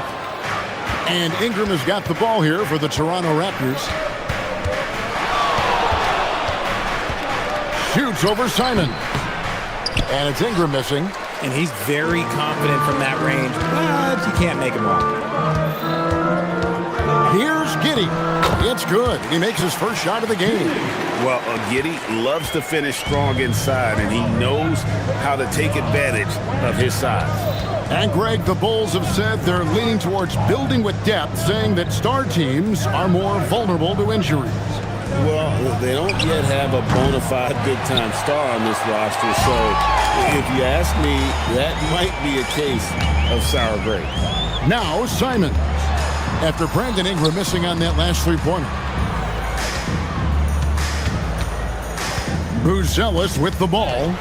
[SPEAKER 1] And Ingram has got the ball here for the Toronto Raptors. Shoots over Simon. And it's Ingram missing.
[SPEAKER 7] And he's very confident from that range, but you can't make him wrong.
[SPEAKER 1] Here's Giddey. It's good. He makes his first shot of the game.
[SPEAKER 3] Well, Giddey loves to finish strong inside, and he knows how to take advantage of his size.
[SPEAKER 1] And Greg, the Bulls have said they're leaning towards building with depth, saying that star teams are more vulnerable to injuries.
[SPEAKER 3] Well, they don't yet have a bona fide big-time star on this roster, so if you ask me, that might be a case of sour grapes.
[SPEAKER 1] Now Simons, after Brandon Ingram missing on that last three-pointer. Buzelis with the ball.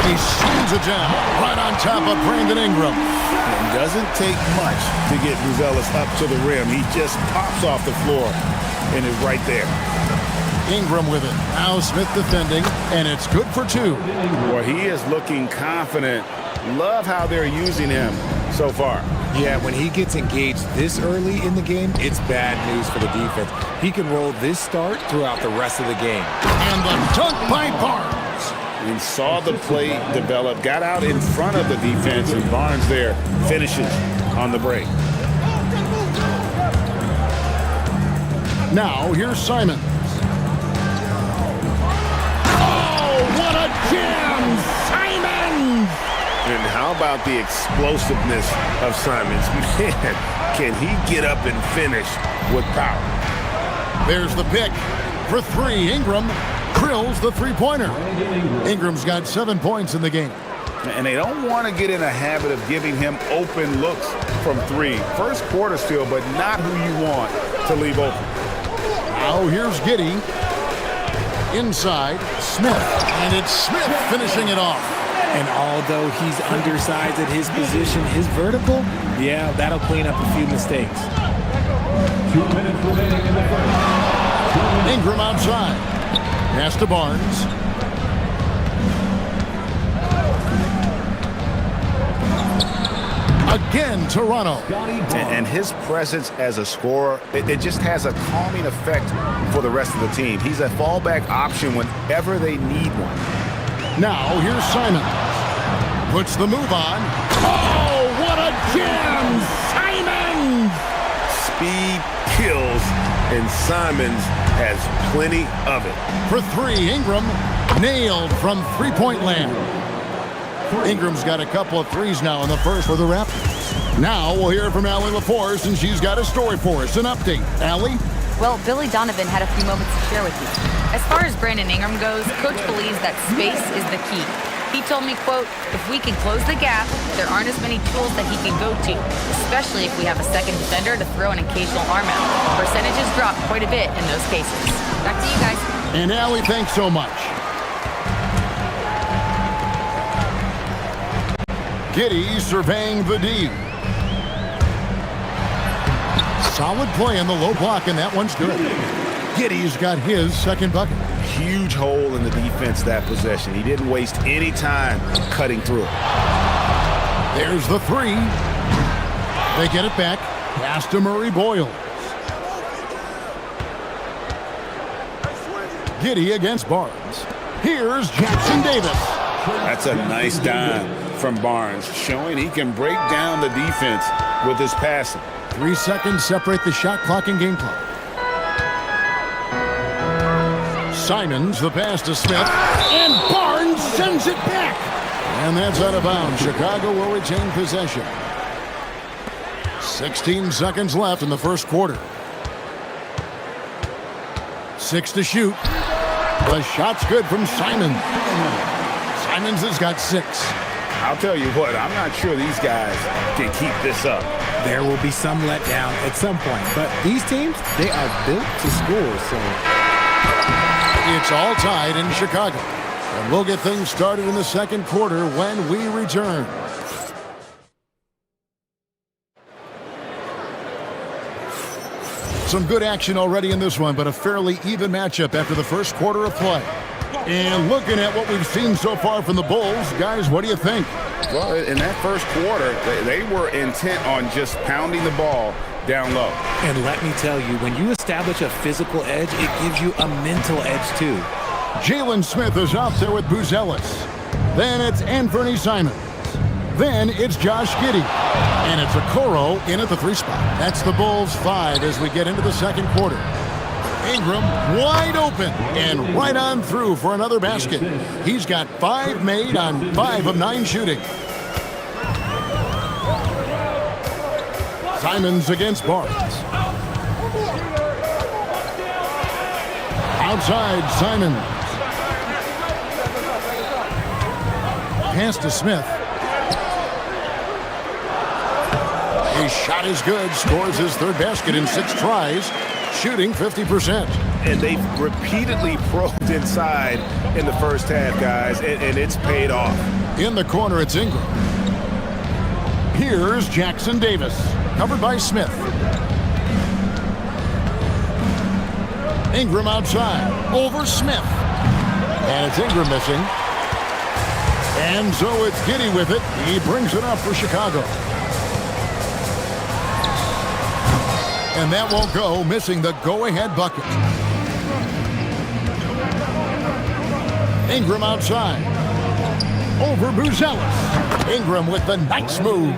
[SPEAKER 1] He slams it down right on top of Brandon Ingram.
[SPEAKER 3] It doesn't take much to get Buzelis up to the rim. He just pops off the floor and is right there.
[SPEAKER 1] Ingram with it. Now Smith defending, and it's good for two.
[SPEAKER 3] Well, he is looking confident. Love how they're using him so far.
[SPEAKER 7] Yeah, when he gets engaged this early in the game, it's bad news for the defense. He can roll this start throughout the rest of the game.
[SPEAKER 1] And the dunk by Barnes.
[SPEAKER 3] We saw the play develop, got out in front of the defense, and Barnes there finishes on the break.
[SPEAKER 1] Now here's Simons. What a jam! Simons!
[SPEAKER 3] And how about the explosiveness of Simons? Man, can he get up and finish with power?
[SPEAKER 1] There's the pick for three. Ingram drills the three-pointer. Ingram's got 7 points in the game.
[SPEAKER 3] And they don't want to get in a habit of giving him open looks from three. First quarter still, but not who you want to leave open.
[SPEAKER 1] Now here's Giddey. Inside, Smith. And it's Smith finishing it off.
[SPEAKER 7] And although he's undersized at his position, his vertical, yeah, that'll clean up a few mistakes.
[SPEAKER 5] 2 minutes remaining in the first.
[SPEAKER 1] Ingram outside. Pass to Barnes. Again, Toronto.
[SPEAKER 6] And his presence as a scorer, it just has a calming effect for the rest of the team. He's a fallback option whenever they need one.
[SPEAKER 1] Now, here's Simons. Puts the move on. Oh, what a jam! Simons!
[SPEAKER 3] Speed kills, and Simons has plenty of it.
[SPEAKER 1] For three, Ingram nailed from three-point land. Ingram's got a couple of threes now in the first for the Raptors. Now we'll hear from Allie LaForce, and she's got a story for us, an update. Allie?
[SPEAKER 4] Well, Billy Donovan had a few moments to share with you. As far as Brandon Ingram goes, Coach believes that space is the key. He told me, quote, if we can close the gap, there aren't as many tools that he can go to, especially if we have a second defender to throw an occasional arm out. Percentages drop quite a bit in those cases. Back to you guys.
[SPEAKER 1] And Allie, thanks so much. Giddey surveying the D. Solid play in the low block, and that one's good. Giddey's got his second bucket.
[SPEAKER 6] Huge hole in the defense that possession. He didn't waste any time cutting through it.
[SPEAKER 1] There's the three. They get it back. Pass to Murray Boyles. Giddey against Barnes. Here's Jackson-Davis.
[SPEAKER 3] That's a nice dime from Barnes, showing he can break down the defense with his passing.
[SPEAKER 1] 3 seconds separate the shot clock and game clock. Simons, the pass to Smith, and Barnes sends it back. And that's out of bounds. Chicago will retain possession. 16 seconds left in the first quarter. 6 to shoot. The shot's good from Simon. Simons has got 6.
[SPEAKER 6] I'll tell you what, I'm not sure these guys can keep this up.
[SPEAKER 7] There will be some letdown at some point, but these teams, they are built to score, so...
[SPEAKER 1] It's all tied in Chicago. And we'll get things started in the second quarter when we return. Some good action already in this one, but a fairly even matchup after the first quarter of play. And looking at what we've seen so far from the Bulls, guys, what do you think?
[SPEAKER 6] Well, in that first quarter, they were intent on just pounding the ball down low.
[SPEAKER 7] And let me tell you, when you establish a physical edge, it gives you a mental edge too.
[SPEAKER 1] Jalen Smith is out there with Buzelis. Then it's Anthony Simons. Then it's Josh Giddey. And it's Okoro in at the 3 spot. That's the Bulls 5 as we get into the second quarter. Ingram wide open and right on through for another basket. He's got 5 made on 5 of 9 shooting. Simons against Barnes. Outside Simons. Pass to Smith. His shot is good. Scores his 3rd basket in 6 tries. Shooting 50%.
[SPEAKER 6] And they've repeatedly probed inside in the first half, guys, and it's paid off.
[SPEAKER 1] In the corner, it's Ingram. Here's Jackson Davis, covered by Smith. Ingram outside, over Smith. And it's Ingram missing. And so it's Giddey with it. He brings it up for Chicago. And that won't go, missing the go-ahead bucket. Ingram outside. Over Buzelis. Ingram with the nice move.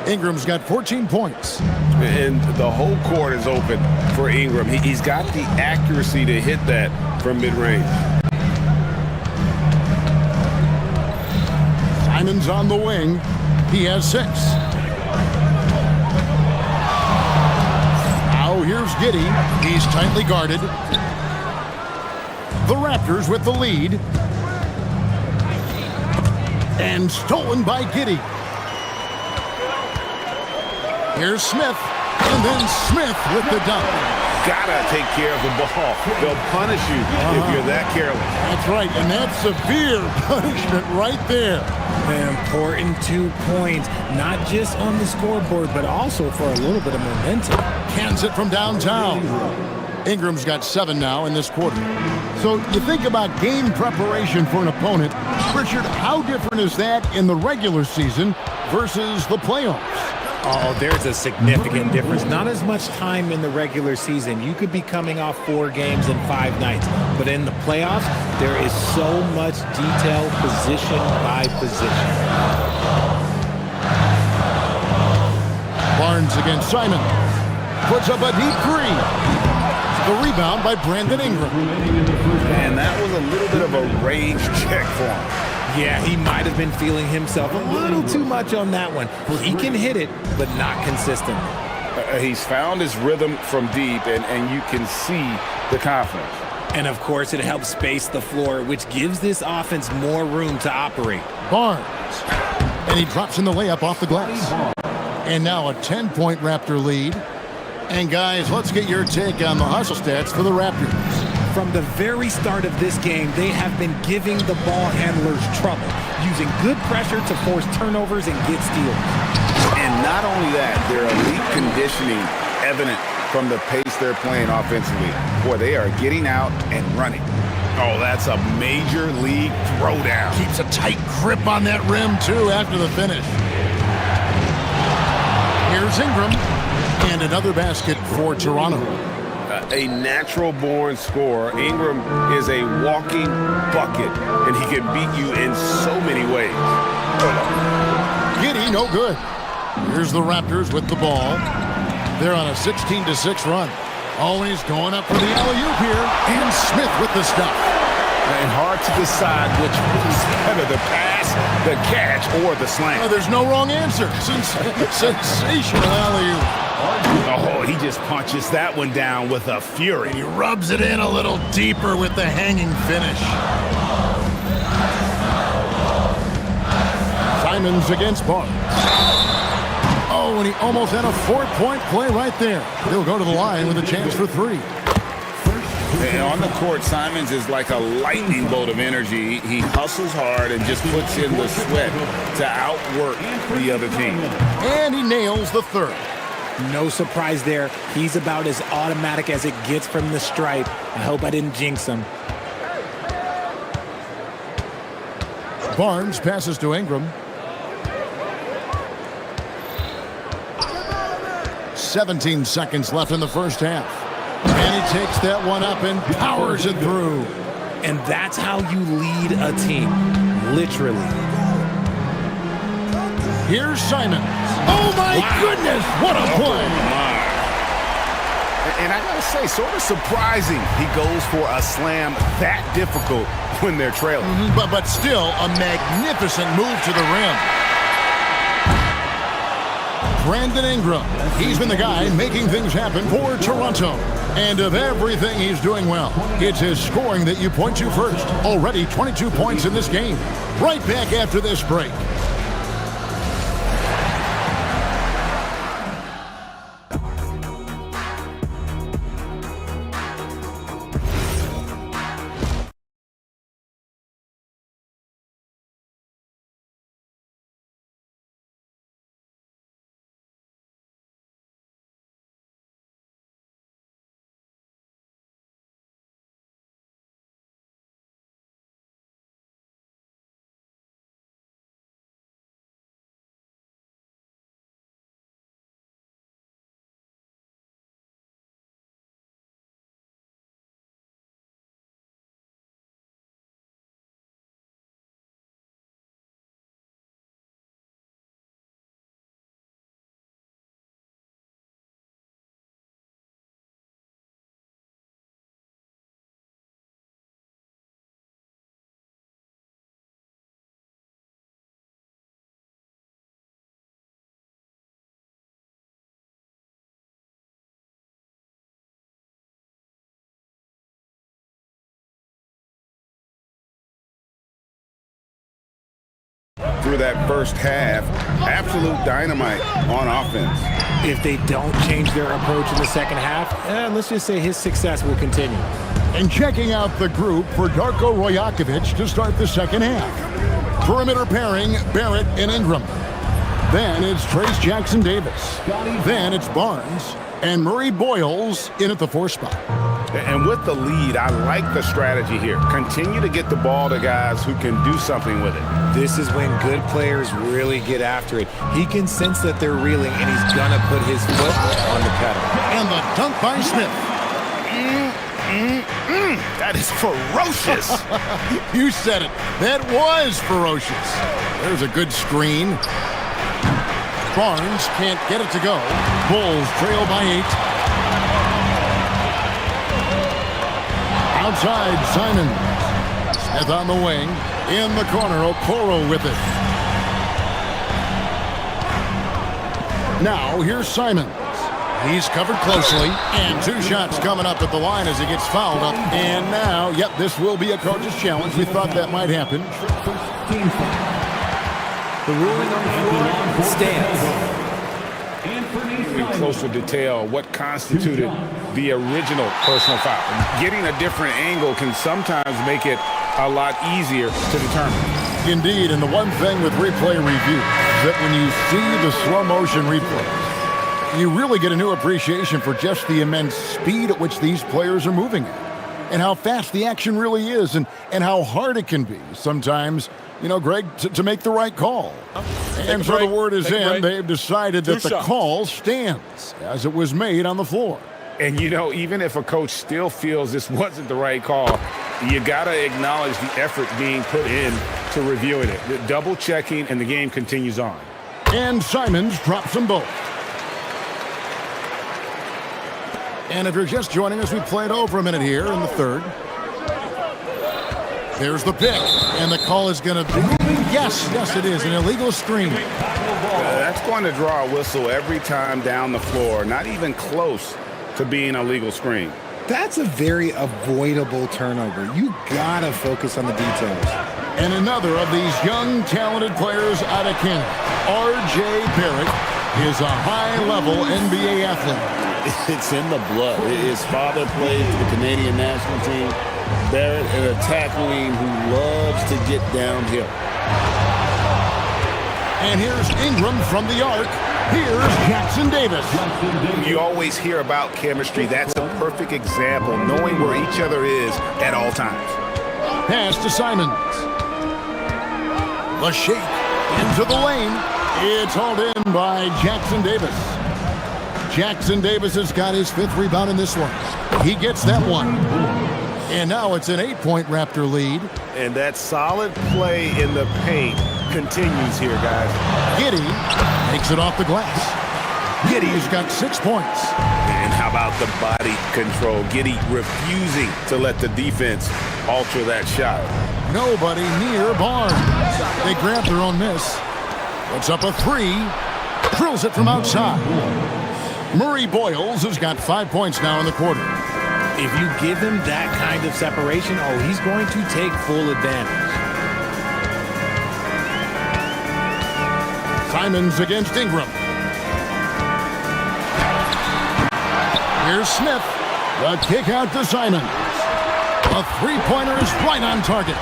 [SPEAKER 1] Ingram's got 14 points.
[SPEAKER 6] And the whole court is open for Ingram. He's got the accuracy to hit that from mid-range.
[SPEAKER 1] Simons on the wing. He has 6. Here's Giddey. He's tightly guarded. The Raptors with the lead. And stolen by Giddey. Here's Smith. And then Smith with the dunk.
[SPEAKER 6] Gotta take care of the ball. They'll punish you if you're that careless.
[SPEAKER 1] That's right, and that's severe punishment right there.
[SPEAKER 7] An important 2 points, not just on the scoreboard, but also for a little bit of momentum.
[SPEAKER 1] Cans it from downtown. Ingram's got 7 now in this quarter. So you think about game preparation for an opponent. Richard, how different is that in the regular season versus the playoffs?
[SPEAKER 7] Oh, there's a significant difference. Not as much time in the regular season. You could be coming off 4 games in 5 nights. But in the playoffs, there is so much detail position by position.
[SPEAKER 1] Barnes against Simon. Puts up a deep 3. The rebound by Brandon Ingram.
[SPEAKER 6] And that was a little bit of a range check for him.
[SPEAKER 7] Yeah, he might have been feeling himself a little too much on that one. He can hit it, but not consistent.
[SPEAKER 6] He's found his rhythm from deep, and you can see the confidence.
[SPEAKER 7] And, of course, it helps space the floor, which gives this offense more room to operate.
[SPEAKER 1] Barnes. And he drops in the layup off the glass. And now a 10-point Raptor lead. And, guys, let's get your take on the hustle stats for the Raptors.
[SPEAKER 7] From the very start of this game, they have been giving the ball handlers trouble, using good pressure to force turnovers and get steals.
[SPEAKER 6] And not only that, their elite conditioning evident from the pace they're playing offensively. Boy, they are getting out and running. Oh, that's a major league throwdown.
[SPEAKER 1] Keeps a tight grip on that rim, too, after the finish. Here's Ingram. And another basket for Toronto.
[SPEAKER 6] A natural-born scorer. Ingram is a walking bucket, and he can beat you in so many ways.
[SPEAKER 1] Giddey, no good. Here's the Raptors with the ball. They're on a 16-6 run. Always going up for the alley-oop here. And Smith with the stuff.
[SPEAKER 6] And hard to decide which was better, the pass, the catch, or the slam.
[SPEAKER 1] Oh, there's no wrong answer. Sensational alley-oop.
[SPEAKER 6] Oh, he just punches that one down with a fury.
[SPEAKER 1] He rubs it in a little deeper with the hanging finish. Simons against Barnes. Oh, and he almost had a 4-point play right there. He'll go to the line with a chance for 3.
[SPEAKER 3] And on the court, Simons is like a lightning bolt of energy. He hustles hard and just puts in the sweat to outwork the other team.
[SPEAKER 1] And he nails the 3rd.
[SPEAKER 7] No surprise there. He's about as automatic as it gets from the stripe. I hope I didn't jinx him.
[SPEAKER 1] Barnes passes to Ingram. 17 seconds left in the first half. And he takes that one up and powers it through.
[SPEAKER 7] And that's how you lead a team. Literally.
[SPEAKER 1] Here's Simons. Oh, my goodness. What a play.
[SPEAKER 6] And I got to say, sort of surprising he goes for a slam that difficult when they're trailing.
[SPEAKER 1] But still a magnificent move to the rim. Brandon Ingram. He's been the guy making things happen for Toronto. And of everything he's doing well, it's his scoring that you point to first. Already 22 points in this game. Right back after this break.
[SPEAKER 3] Through that first half, absolute dynamite on offense.
[SPEAKER 7] If they don't change their approach in the second half, let's just say his success will continue.
[SPEAKER 1] And checking out the group for Darko Rajakovic to start the second half. Perimeter pairing, Barrett and Ingram. Then it's Trace Jackson-Davis. Then it's Barnes and Murray Boyles in at the 4 spot.
[SPEAKER 6] And with the lead, I like the strategy here. Continue to get the ball to guys who can do something with it.
[SPEAKER 7] This is when good players really get after it. He can sense that they're reeling, and he's gonna put his foot on the pedal.
[SPEAKER 1] And the dunk by Smith.
[SPEAKER 6] That is ferocious.
[SPEAKER 1] You said it. That was ferocious. There's a good screen. Barnes can't get it to go. Bulls trail by 8. Outside, Simons. Smith on the wing. In the corner, Okoro with it. Now, here's Simons. He's covered closely. And 2 shots coming up at the line as he gets fouled up. And now, yep, this will be a coach's challenge. We thought that might happen.
[SPEAKER 12] The ruling on the floor stands.
[SPEAKER 3] In closer detail, what constituted the original personal foul. Getting a different angle can sometimes make it a lot easier to determine.
[SPEAKER 1] Indeed, and the one thing with replay review is that when you see the slow motion replays, you really get a new appreciation for just the immense speed at which these players are moving at, and how fast the action really is, and how hard it can be sometimes, you know, Greg, to make the right call. And so the word is in, they've decided that the call stands as it was made on the floor.
[SPEAKER 3] And, you know, even if a coach still feels this wasn't the right call, you got to acknowledge the effort being put in to reviewing it. The double checking, and the game continues on.
[SPEAKER 1] And Simons drops them both. And if you're just joining us, we played over a minute here in the third. There's the pick, and the call is going to be, yes, it is, an illegal screen.
[SPEAKER 6] That's going to draw a whistle every time down the floor, not even close to being a legal screen.
[SPEAKER 7] That's a very avoidable turnover. You gotta focus on the details.
[SPEAKER 1] And another of these young, talented players out of Canada, R.J. Barrett, is a high-level NBA athlete.
[SPEAKER 3] It's in the blood. His father played for the Canadian national team. Barrett, an attack wing who loves to get downhill.
[SPEAKER 1] And here's Ingram from the arc. Here's Jackson Davis.
[SPEAKER 6] You always hear about chemistry. That's a perfect example, knowing where each other is at all times.
[SPEAKER 1] Pass to Simons. The shake into the lane. It's hauled in by Jackson Davis. Jackson Davis has got his 5th rebound in this one. He gets that one. And now it's an 8-point Raptor lead.
[SPEAKER 3] And that solid play in the paint continues here, guys.
[SPEAKER 1] Giddey takes it off the glass. Giddey's got 6 points.
[SPEAKER 6] And how about the body control? Giddey refusing to let the defense alter that shot.
[SPEAKER 1] Nobody near Barnes. They grab their own miss. Puts up a 3. Drills it from outside. Murray Boyles has got 5 points now in the quarter.
[SPEAKER 7] If you give him that kind of separation, he's going to take full advantage.
[SPEAKER 1] Simons against Ingram. Here's Smith. The kick out to Simons. A 3-pointer is right on target.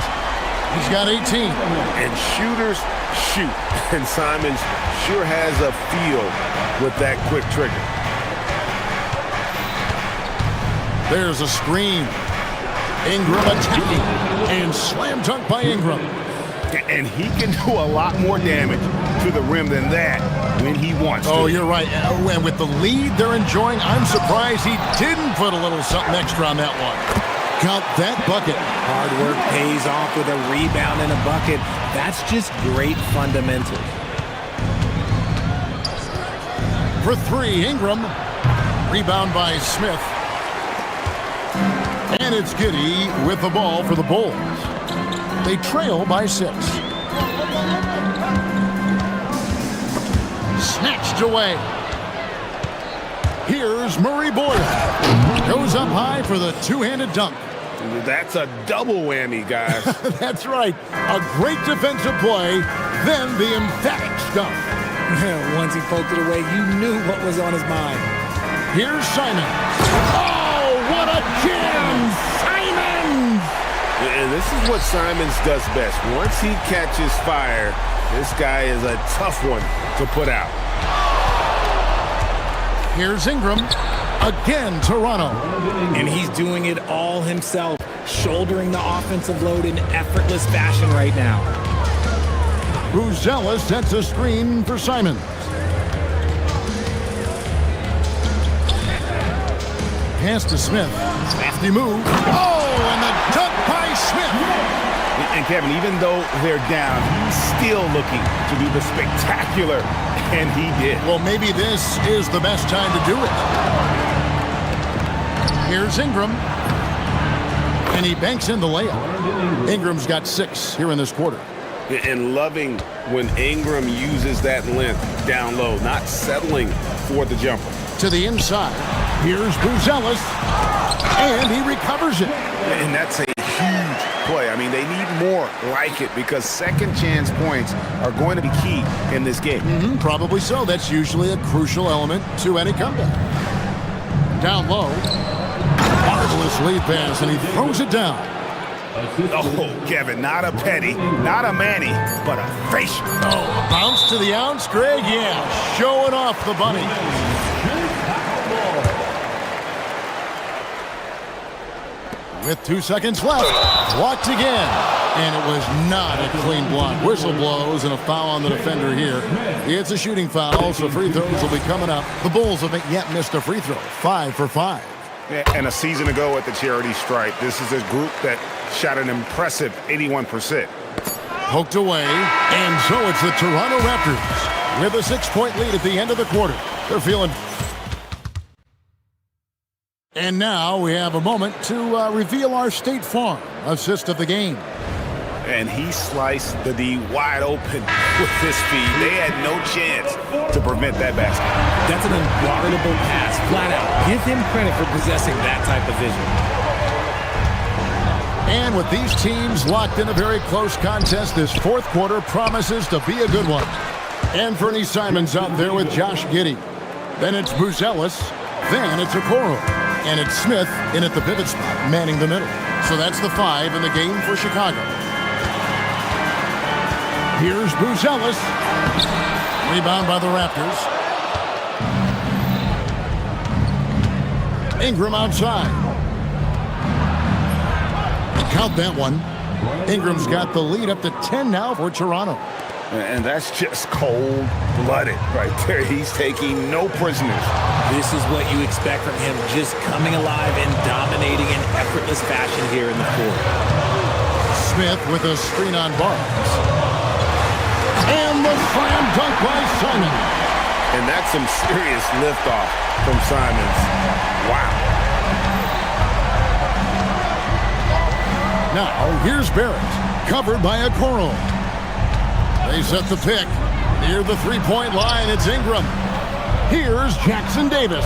[SPEAKER 1] He's got 18.
[SPEAKER 3] And shooters shoot. And Simons sure has a feel with that quick trigger.
[SPEAKER 1] There's a screen. Ingram attacking. And slam dunk by Ingram.
[SPEAKER 6] And he can do a lot more damage to the rim than that when he wants to.
[SPEAKER 1] Oh, you're right. And with the lead they're enjoying, I'm surprised he didn't put a little something extra on that one. Got that bucket.
[SPEAKER 7] Hard work pays off with a rebound and a bucket. That's just great fundamentals.
[SPEAKER 1] For 3, Ingram. Rebound by Smith. And it's Giddey with the ball for the Bulls. They trail by 6. Snatched away. Here's Murray Boyle. Goes up high for the 2-handed dunk.
[SPEAKER 3] That's a double whammy, guys.
[SPEAKER 1] That's right. A great defensive play, then the emphatic dunk.
[SPEAKER 7] Once he poked it away, you knew what was on his mind.
[SPEAKER 1] Here's Simons. Oh, what a jam! Simons!
[SPEAKER 3] And this is what Simons does best. Once he catches fire, this guy is a tough one to put out.
[SPEAKER 1] Here's Ingram. Again, Toronto.
[SPEAKER 7] And he's doing it all himself, shouldering the offensive load in effortless fashion right now.
[SPEAKER 1] Buzella sets a screen for Simons. Pass to Smith. Crafty move. Oh, and the dunk by Smith.
[SPEAKER 6] And Kevin, even though they're down, he's still looking to do the spectacular, and he did.
[SPEAKER 1] Well, maybe this is the best time to do it. Here's Ingram. And he banks in the layup. Ingram's got 6 here in this quarter.
[SPEAKER 3] And loving when Ingram uses that length down low, not settling for the jumper.
[SPEAKER 1] To the inside. Here's Buzelis. And he recovers it.
[SPEAKER 6] And that's a huge play. I mean, they need more like it because second chance points are going to be key in this game.
[SPEAKER 1] Probably so. That's usually a crucial element to any comeback. Down low. Marvelous lead pass, and he throws it down.
[SPEAKER 6] Oh, Kevin, not a Petty, not a Manny, but a facial.
[SPEAKER 1] Oh, a bounce to the ounce, Greg? Yeah, showing off the bunny. With 2 seconds left, blocked again. And it was not a clean block. Whistle blows and a foul on the defender here. It's a shooting foul, so free throws will be coming up. The Bulls haven't yet missed a free throw. 5 for 5.
[SPEAKER 6] And a season ago at the charity stripe, this is a group that shot an impressive 81%.
[SPEAKER 1] Poked away, and so it's the Toronto Raptors with a 6-point lead at the end of the quarter. They're feeling And now we have a moment to reveal our State Farm assist of the game.
[SPEAKER 6] And he sliced the D wide open with his feet. They had no chance to prevent that basket.
[SPEAKER 7] That's an unguardable pass, flat out. Give him credit for possessing that type of vision.
[SPEAKER 1] And with these teams locked in a very close contest, this fourth quarter promises to be a good one. And Fernie Simons out there with Josh Giddey. Then it's Buzelis. Then it's Okoro. And it's Smith in at the pivot spot, manning the middle. So that's the 5 in the game for Chicago. Here's Buzelis. Rebound by the Raptors. Ingram outside. Count that one. Ingram's got the lead up to 10 now for Toronto.
[SPEAKER 6] And that's just cold-blooded right there. He's taking no prisoners.
[SPEAKER 7] This is what you expect from him, just coming alive and dominating in effortless fashion here in the fourth.
[SPEAKER 1] Smith with a screen on Barnes. And the slam dunk by Simon.
[SPEAKER 6] And that's some serious liftoff from Simons. Wow.
[SPEAKER 1] Now, here's Barrett, covered by Okoro. They set the pick. Near the three-point line, it's Ingram. Here's Jackson Davis.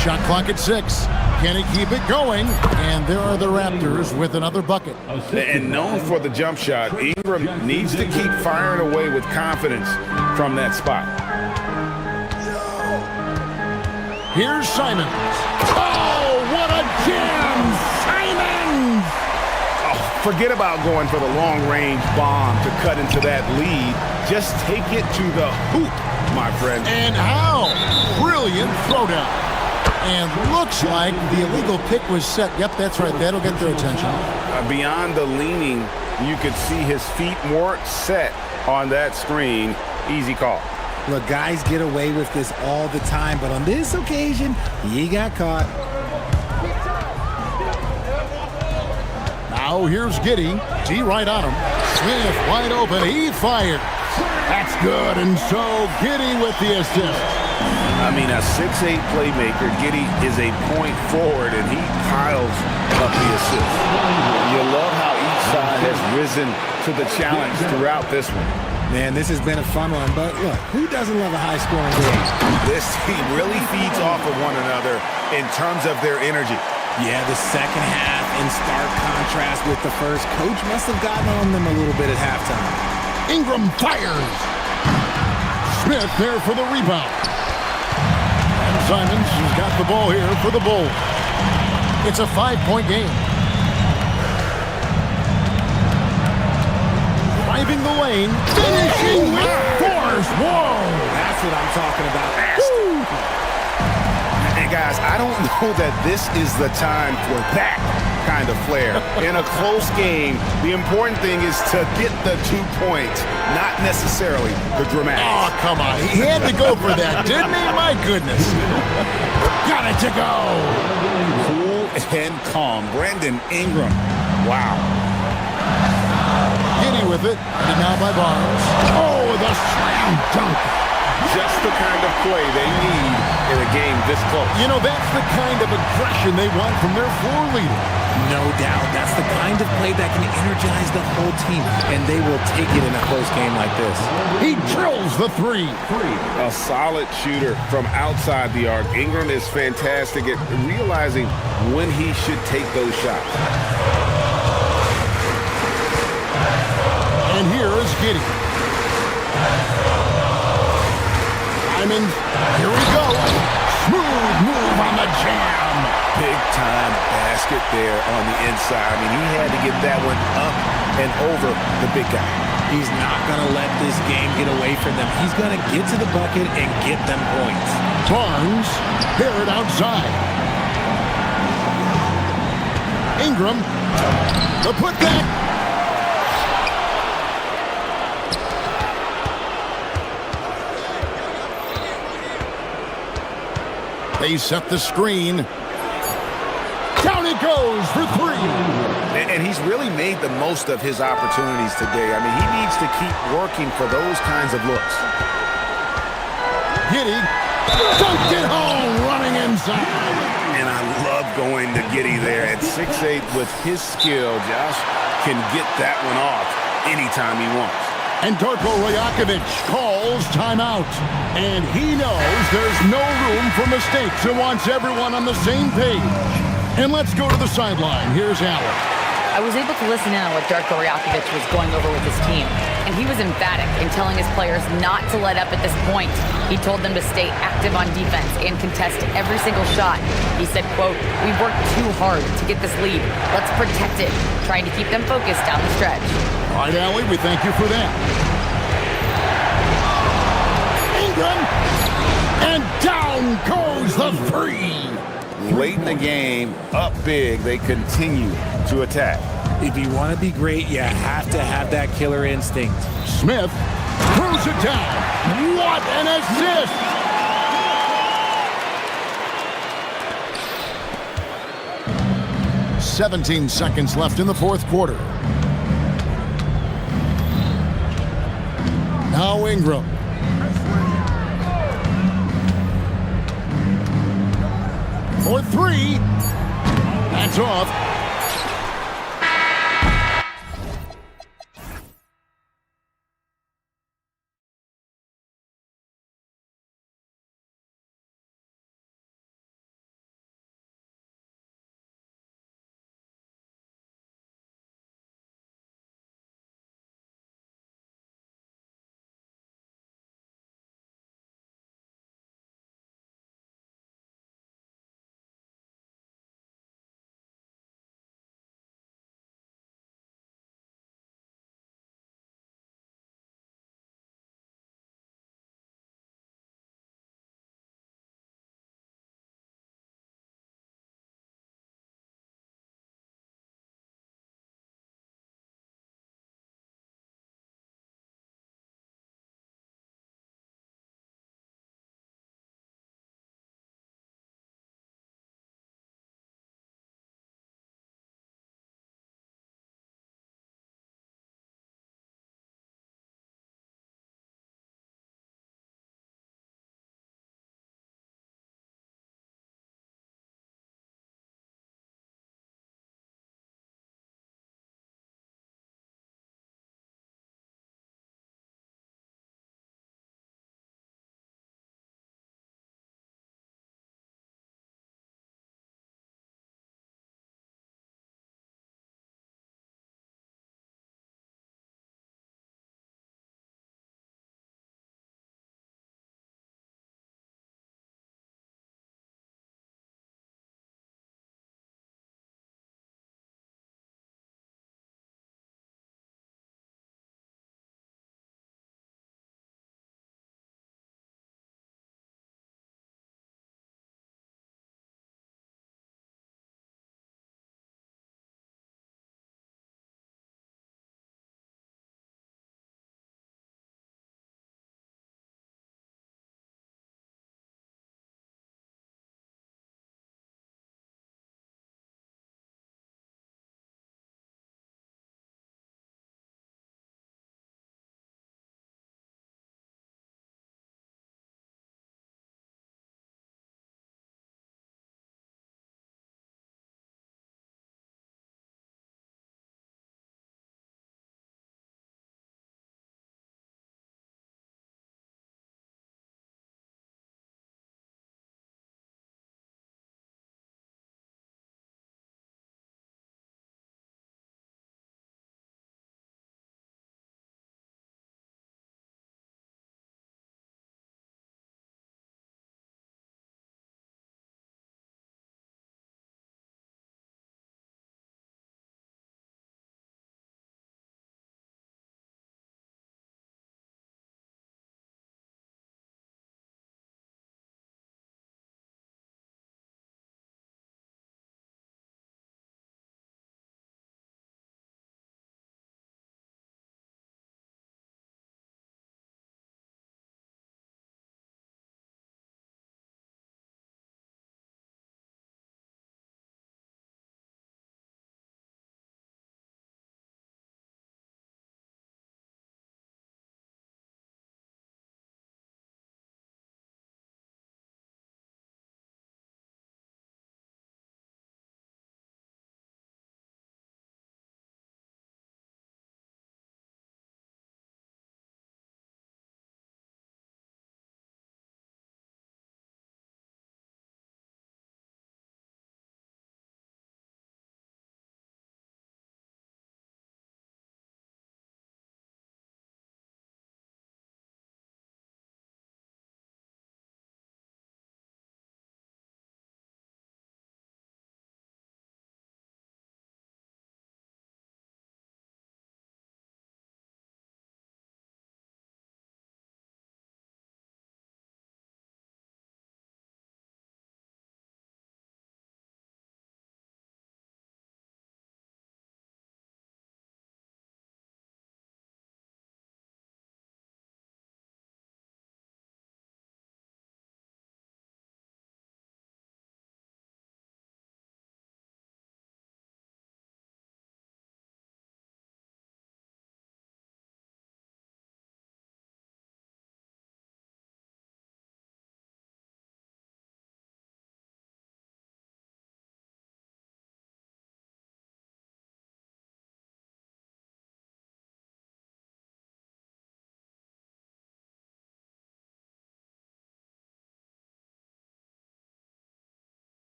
[SPEAKER 1] Shot clock at 6. Can he keep it going? And there are the Raptors with another bucket.
[SPEAKER 6] And known for the jump shot, Ingram needs to keep firing away with confidence from that spot.
[SPEAKER 1] Here's Simons. Oh, what a jam! Simons!
[SPEAKER 6] Oh, forget about going for the long-range bomb to cut into that lead. Just take it to the hoop, my friend.
[SPEAKER 1] And how? Brilliant throwdown. And looks like the illegal pick was set. Yep, that's right. That'll get their attention.
[SPEAKER 6] Beyond the leaning, you could see his feet weren't set on that screen. Easy call.
[SPEAKER 7] Look, guys get away with this all the time, but on this occasion, he got caught.
[SPEAKER 1] Now here's Giddey. D right on him. Smith wide open. He fires. That's good. And so Giddey with the assist.
[SPEAKER 6] I mean, a 6'8 playmaker, Giddey is a point forward, and he piles up the assist. You love how each side has risen to the challenge throughout this one.
[SPEAKER 7] Man, this has been a fun one, but look, who doesn't love a high-scoring game?
[SPEAKER 6] This team really feeds off of one another in terms of their energy.
[SPEAKER 7] Yeah, the second half in stark contrast with the first. Coach must have gotten on them a little bit at halftime.
[SPEAKER 1] Ingram fires. Smith there for the rebound. Simons has got the ball here for the Bulls. It's a 5-point game. Driving the lane, finishing with force. Whoa!
[SPEAKER 7] That's what I'm talking about.
[SPEAKER 6] And guys, I don't know that this is the time for that kind of flair. In a close game, the important thing is to get the 2 points, not necessarily the dramatics.
[SPEAKER 1] Oh, come on. He had to go for that, didn't he? My goodness. Got it to go.
[SPEAKER 6] Cool and calm. Brandon Ingram. Wow.
[SPEAKER 1] Giddey with it. And now by Barnes. Oh, the slam dunk.
[SPEAKER 6] Just the kind of play they need in a game this close.
[SPEAKER 1] You know, that's the kind of aggression they want from their floor leader.
[SPEAKER 7] No doubt. That's the kind of play that can energize the whole team, and they will take it in a close game like this.
[SPEAKER 1] He drills the three.
[SPEAKER 6] A solid shooter from outside the arc. Ingram is fantastic at realizing when he should take those shots.
[SPEAKER 1] And here is Giddey. Simons, here we go. Smooth move on the jam.
[SPEAKER 6] Big time basket there on the inside. I mean, he had to get that one up and over the big guy.
[SPEAKER 7] He's not going to let this game get away from them. He's going to get to the bucket and get them points.
[SPEAKER 1] Barnes, Barrett outside. Ingram, the putback. They set the screen. Down it goes for three.
[SPEAKER 6] And he's really made the most of his opportunities today. I mean, he needs to keep working for those kinds of looks.
[SPEAKER 1] Giddey dunked it home, running inside.
[SPEAKER 6] And I love going to Giddy there. At 6'8", with his skill, Josh can get that one off anytime he wants.
[SPEAKER 1] And Darko Rajakovic calls timeout. And he knows there's no room for mistakes and wants everyone on the same page. And let's go to the sideline. Here's Allen.
[SPEAKER 4] I was able to listen in on what Darko Rajakovic was going over with his team, and he was emphatic in telling his players not to let up at this point. He told them to stay active on defense and contest every single shot. He said, quote, "We worked too hard to get this lead. Let's protect it," trying to keep them focused down the stretch.
[SPEAKER 1] All right, Allie, we thank you for that. Ingram, and down goes the three.
[SPEAKER 6] Late in the game, up big, they continue to attack.
[SPEAKER 7] If you want to be great, you have to have that killer instinct.
[SPEAKER 1] Smith throws it down. What an assist! "17 seconds left in the fourth quarter. Now Ingram. For three. That's off.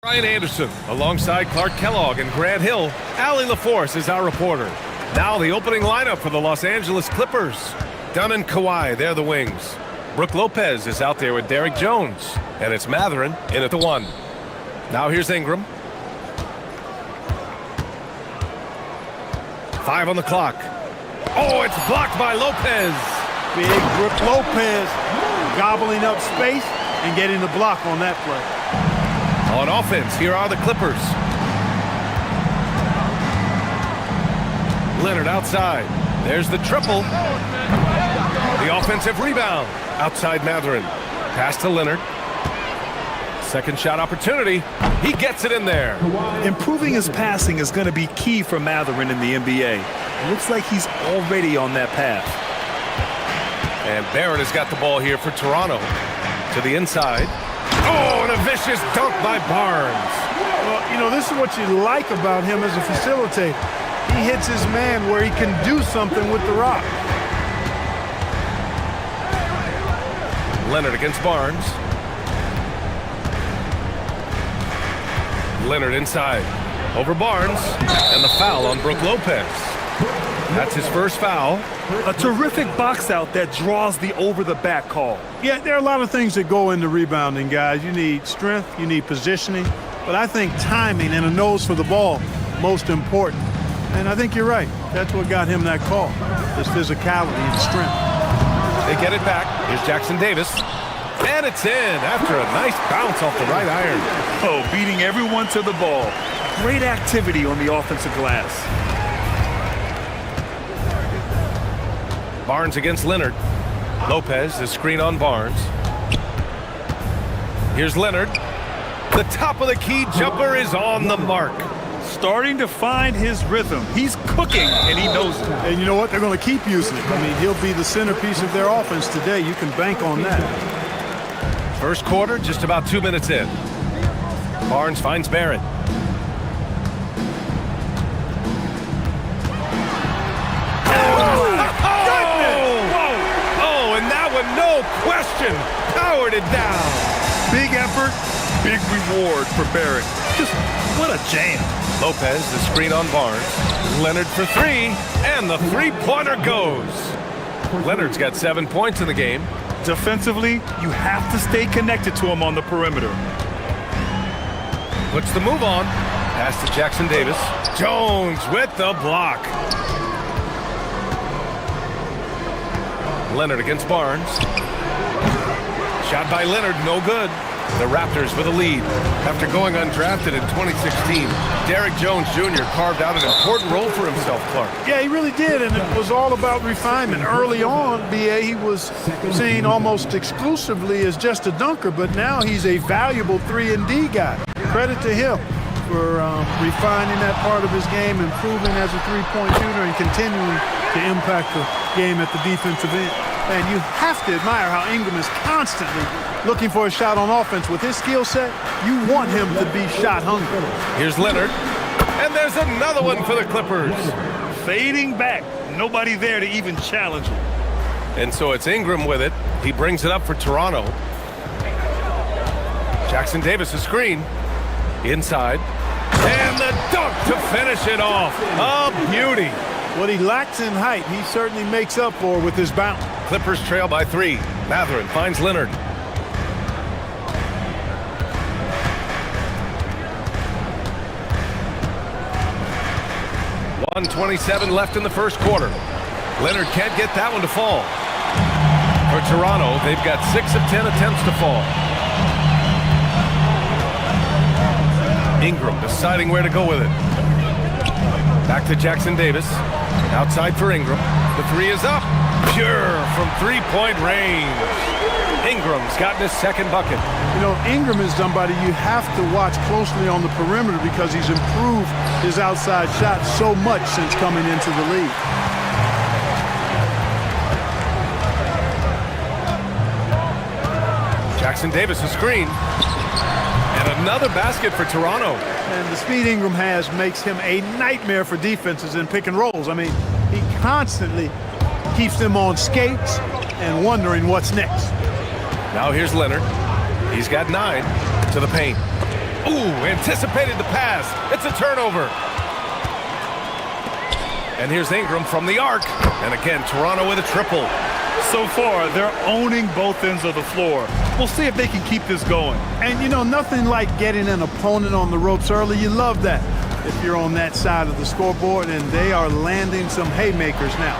[SPEAKER 8] Brian Anderson, alongside Clark Kellogg and Grant Hill, Allie LaForce is our reporter. Now the opening lineup for the Los Angeles Clippers. Dunn and Kawhi, they're the wings. Brooke Lopez is out there with Derek Jones, and it's Matherin in at the 1. Now here's Ingram. 5 on the clock. Oh, it's blocked by Lopez.
[SPEAKER 2] Big Brooke Lopez gobbling up space and getting the block on that play.
[SPEAKER 8] On offense, here are the Clippers. Leonard outside. There's the triple. The offensive rebound. Outside Matherin. Pass to Leonard. Second shot opportunity. He gets it in there.
[SPEAKER 9] Improving his passing is going to be key for Matherin in the NBA. It looks like he's already on that path.
[SPEAKER 8] And Barrett has got the ball here for Toronto. To the inside. Oh, and a vicious dunk by Barnes.
[SPEAKER 2] Well, you know, this is what you like about him as a facilitator. He hits his man where he can do something with the rock.
[SPEAKER 8] Leonard against Barnes. Leonard inside. Over Barnes. And the foul on Brooke Lopez. That's his first foul.
[SPEAKER 9] A terrific box out that draws the over-the-back call.
[SPEAKER 2] Yeah, there are a lot of things that go into rebounding, guys. You need strength, you need positioning, but I think timing and a nose for the ball, most important. And I think you're right. That's what got him that call, his physicality and strength.
[SPEAKER 8] They get it back. Here's Jackson Davis. And it's in after a nice bounce off the right iron.
[SPEAKER 9] Oh, beating everyone to the ball. Great activity on the offensive glass.
[SPEAKER 8] Barnes against Leonard. Lopez, the screen on Barnes. Here's Leonard. The top of the key jumper is on the mark.
[SPEAKER 9] Starting to find his rhythm. He's cooking, and he knows it.
[SPEAKER 2] And you know what? They're going to keep using it. I mean, he'll be the centerpiece of their offense today. You can bank on that.
[SPEAKER 8] First quarter, just about 2 minutes in. Barnes finds Barrett. No question, powered it down.
[SPEAKER 9] Big effort, big reward for Barrett. Just what a jam.
[SPEAKER 8] Lopez, the screen on Barnes. Leonard for 3, and the three-pointer goes. Leonard's got 7 points in the game.
[SPEAKER 9] Defensively, you have to stay connected to him on the perimeter.
[SPEAKER 8] Puts the move on. Pass to Jackson Davis. Jones with the block. Leonard against Barnes. Shot by Leonard, no good. The Raptors with a lead. After going undrafted in 2016, Derek Jones Jr. carved out an important role for himself, Clark.
[SPEAKER 2] Yeah, he really did, and it was all about refinement. Early on, BA, he was seen almost exclusively as just a dunker, but now he's a valuable 3-and-D guy. Credit to him for refining that part of his game, improving as a three-point shooter, and continuing to impact the game at the defensive end. And you have to admire how Ingram is constantly looking for a shot on offense. With his skill set, you want him to be shot hungry.
[SPEAKER 8] Here's Leonard, and there's another one for the Clippers.
[SPEAKER 9] Fading back, nobody there to even challenge him.
[SPEAKER 8] And so it's Ingram with it. He brings it up for Toronto. Jackson Davis, a screen. Inside. And the dunk to finish it off. A beauty.
[SPEAKER 2] What he lacks in height, he certainly makes up for with his bounce.
[SPEAKER 8] Clippers trail by 3. Matherin finds Leonard. .127 left in the first quarter. Leonard can't get that one to fall. For Toronto, they've got 6 of 10 attempts to fall. Ingram deciding where to go with it. Back to Jackson Davis. Outside for Ingram. The 3 is up. Pure from three-point range. Ingram's gotten his second bucket.
[SPEAKER 2] You know, Ingram is somebody you have to watch closely on the perimeter because he's improved his outside shot so much since coming into the league.
[SPEAKER 8] Jackson Davis, a screen. And another basket for Toronto.
[SPEAKER 2] And the speed Ingram has makes him a nightmare for defenses in pick and rolls. I mean, he constantly keeps them on skates and wondering what's next.
[SPEAKER 8] Now here's Leonard. He's got 9 to the paint. Ooh, anticipated the pass. It's a turnover. And here's Ingram from the arc. And again, Toronto with a triple.
[SPEAKER 9] So far, they're owning both ends of the floor. We'll see if they can keep this going.
[SPEAKER 13] And, you know, nothing like getting an opponent on the ropes early. You love that if you're on that side of the scoreboard, and they are landing some haymakers now.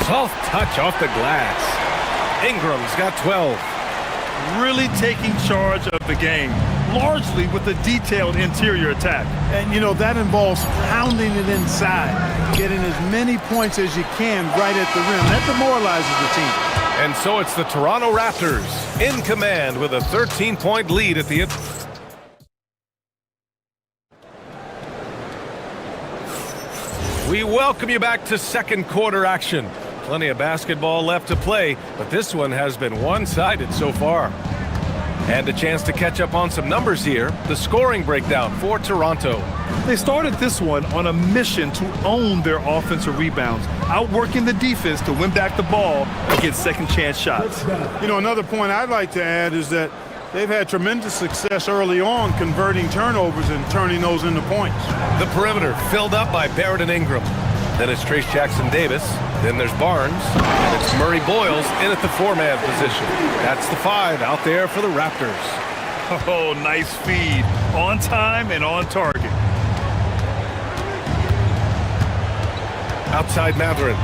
[SPEAKER 8] Soft touch off the glass. Ingram's got 12.
[SPEAKER 9] Really taking charge of the game, largely with a detailed interior attack.
[SPEAKER 13] And, you know, that involves pounding it inside, getting as many points as you can right at the rim. That demoralizes the team.
[SPEAKER 8] And so it's the Toronto Raptors in command with a 13-point lead at the end. We welcome you back to second quarter action. Plenty of basketball left to play, but this one has been one-sided so far. And a chance to catch up on some numbers here. The scoring breakdown for Toronto.
[SPEAKER 9] They started this one on a mission to own their offensive rebounds, outworking the defense to win back the ball and get second chance shots.
[SPEAKER 13] You know, another point I'd like to add is that they've had tremendous success early on converting turnovers and turning those into points.
[SPEAKER 8] The perimeter filled up by Barrett and Ingram. Then it's Trace Jackson-Davis. Then there's Barnes. And it's Murray Boyles in at the four-man position. That's the 5 out there for the Raptors.
[SPEAKER 9] Oh, nice feed. On time and on target.
[SPEAKER 8] Outside Matherin.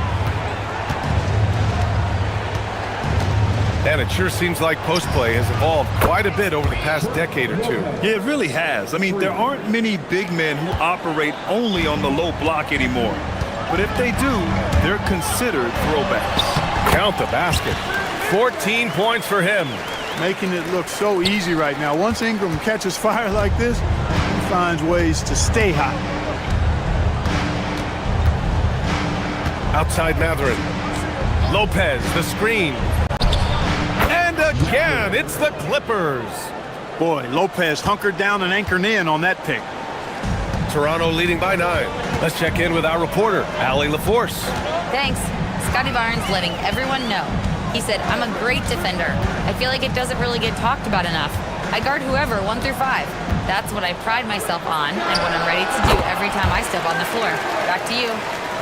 [SPEAKER 8] And it sure seems like post play has evolved quite a bit over the past decade or two.
[SPEAKER 9] Yeah, it really has. I mean, there aren't many big men who operate only on the low block anymore. But if they do, they're considered throwbacks.
[SPEAKER 8] Count the basket. 14 points for him.
[SPEAKER 13] Making it look so easy right now. Once Ingram catches fire like this, he finds ways to stay hot.
[SPEAKER 8] Outside Matherin. Lopez, the screen. And again, it's the Clippers.
[SPEAKER 13] Boy, Lopez hunkered down and anchored in on that pick.
[SPEAKER 8] Toronto leading by 9. Let's check in with our reporter, Allie LaForce.
[SPEAKER 4] Thanks. Scotty Barnes letting everyone know. He said, I'm a great defender. I feel like it doesn't really get talked about enough. I guard whoever 1 through 5. That's what I pride myself on and what I'm ready to do every time I step on the floor. Back to you.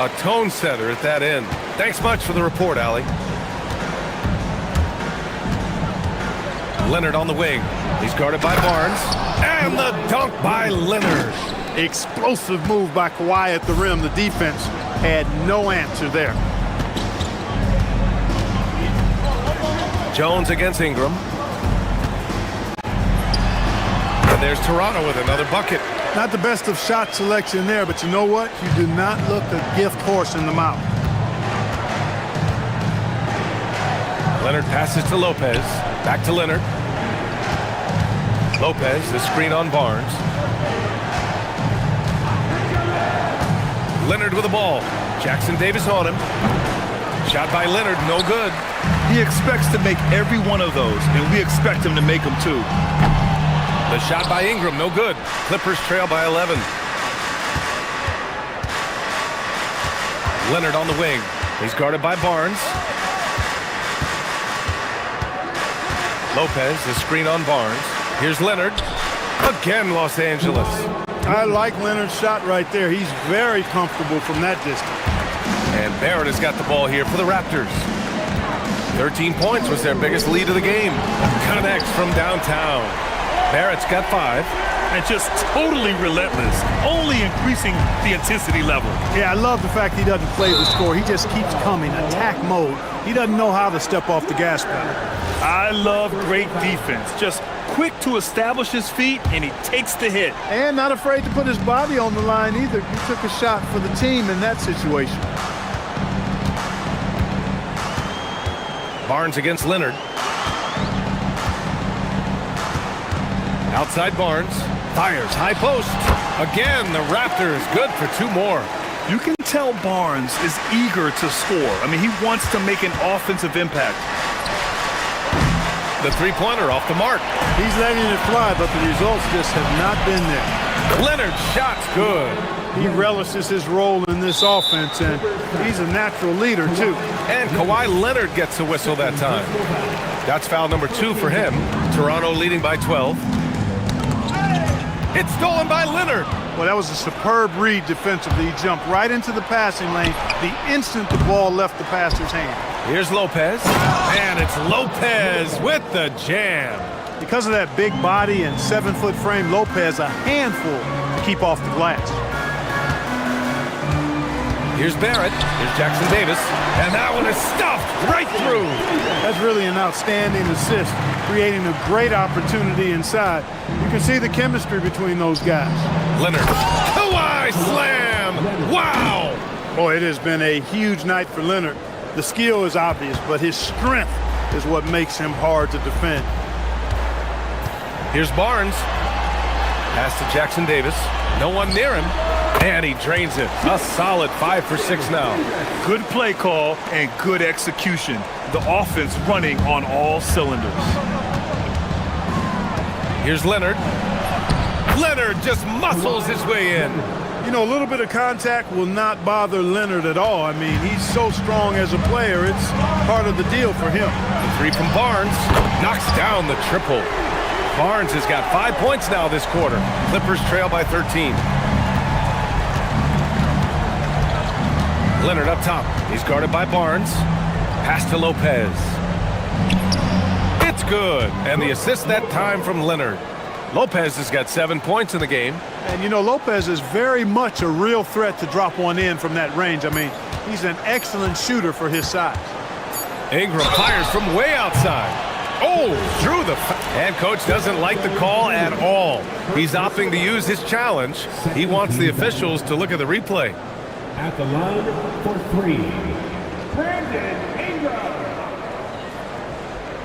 [SPEAKER 8] A tone setter at that end. Thanks much for the report, Allie. Leonard on the wing. He's guarded by Barnes. And the dunk by Leonard.
[SPEAKER 13] Explosive move by Kawhi at the rim. The defense had no answer there.
[SPEAKER 8] Jones against Ingram. And there's Toronto with another bucket.
[SPEAKER 13] Not the best of shot selection there, but you know what? You do not look a gift horse in the mouth.
[SPEAKER 8] Leonard passes to Lopez. Back to Leonard. Lopez, the screen on Barnes. Leonard with the ball. Jackson-Davis on him. Shot by Leonard, no good.
[SPEAKER 9] He expects to make every one of those, and we expect him to make them too.
[SPEAKER 8] The shot by Ingram, no good. Clippers trail by 11. Leonard on the wing. He's guarded by Barnes. Lopez, the screen on Barnes. Here's Leonard. Again, Los Angeles.
[SPEAKER 13] I like Leonard's shot right there. He's very comfortable from that distance.
[SPEAKER 8] And Barrett has got the ball here for the Raptors. 13 points was their biggest lead of the game. Connects from downtown. Barrett's got 5.
[SPEAKER 9] And just totally relentless, only increasing the intensity level.
[SPEAKER 13] Yeah, I love the fact he doesn't play the score. He just keeps coming, attack mode. He doesn't know how to step off the gas pedal.
[SPEAKER 9] I love great defense. Just quick to establish his feet, and he takes the hit.
[SPEAKER 13] And not afraid to put his body on the line either. He took a shot for the team in that situation.
[SPEAKER 8] Barnes against Leonard. Outside Barnes. Fires high post. Again, the Raptors good for 2 more.
[SPEAKER 9] You can tell Barnes is eager to score. I mean, he wants to make an offensive impact.
[SPEAKER 8] The three-pointer off the mark.
[SPEAKER 13] He's letting it fly, but the results just have not been there.
[SPEAKER 8] Leonard's shot's good.
[SPEAKER 13] He relishes his role in this offense, and he's a natural leader, too.
[SPEAKER 8] And Kawhi Leonard gets a whistle that time. That's foul number 2 for him. Toronto leading by 12. It's stolen by Leonard.
[SPEAKER 13] Well, that was a superb read defensively. He jumped right into the passing lane the instant the ball left the passer's hand.
[SPEAKER 8] Here's Lopez, and it's Lopez with the jam.
[SPEAKER 13] Because of that big body and 7-foot frame, Lopez a handful to keep off the glass.
[SPEAKER 8] Here's Barrett, here's Jackson Davis, and that one is stuffed right through.
[SPEAKER 13] That's really an outstanding assist, creating a great opportunity inside. You can see the chemistry between those guys.
[SPEAKER 8] Leonard, Kawhi slam! Wow!
[SPEAKER 13] Boy, it has been a huge night for Leonard. The skill is obvious, but his strength is what makes him hard to defend.
[SPEAKER 8] Here's Barnes. Pass to Jackson Davis. No one near him. And he drains it. A solid 5 for 6 now.
[SPEAKER 9] Good play call and good execution. The offense running on all cylinders.
[SPEAKER 8] Here's Leonard. Leonard just muscles his way in.
[SPEAKER 13] You know, a little bit of contact will not bother Leonard at all. I mean, he's so strong as a player. It's part of the deal for him.
[SPEAKER 8] The 3 from Barnes. Knocks down the triple. Barnes has got 5 points now this quarter. Clippers trail by 13. Leonard up top. He's guarded by Barnes. Pass to Lopez. It's good. And the assist that time from Leonard. Lopez has got 7 points in the game.
[SPEAKER 13] And, you know, Lopez is very much a real threat to drop one in from that range. I mean, he's an excellent shooter for his size.
[SPEAKER 8] Ingram fires from way outside. Oh, drew the... And coach doesn't like the call at all. He's opting to use his challenge. He wants the officials to look at the replay.
[SPEAKER 5] At the line for 3, Brandon Ingram.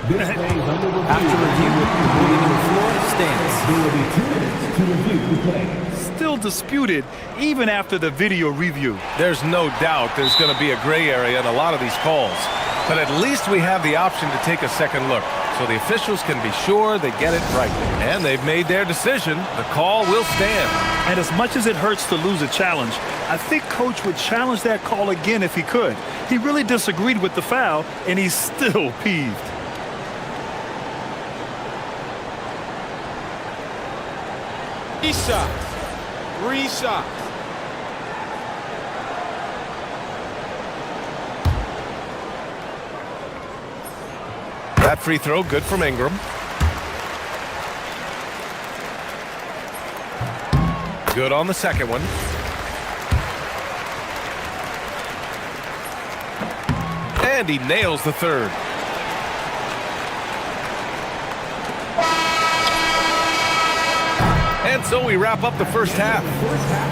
[SPEAKER 5] This plays under review.
[SPEAKER 12] After review, moving on the floor, stands.
[SPEAKER 5] There will be 2 minutes to review the play.
[SPEAKER 9] Still disputed even after the video review.
[SPEAKER 8] There's no doubt there's going to be a gray area in a lot of these calls. But at least we have the option to take a second look, so the officials can be sure they get it right. And they've made their decision. The call will stand.
[SPEAKER 9] And as much as it hurts to lose a challenge, I think Coach would challenge that call again if he could. He really disagreed with the foul, and he's still peeved.
[SPEAKER 14] Three shots.
[SPEAKER 8] That free throw, good from Ingram. Good on the second one. And he nails the third. And so we wrap up the first half.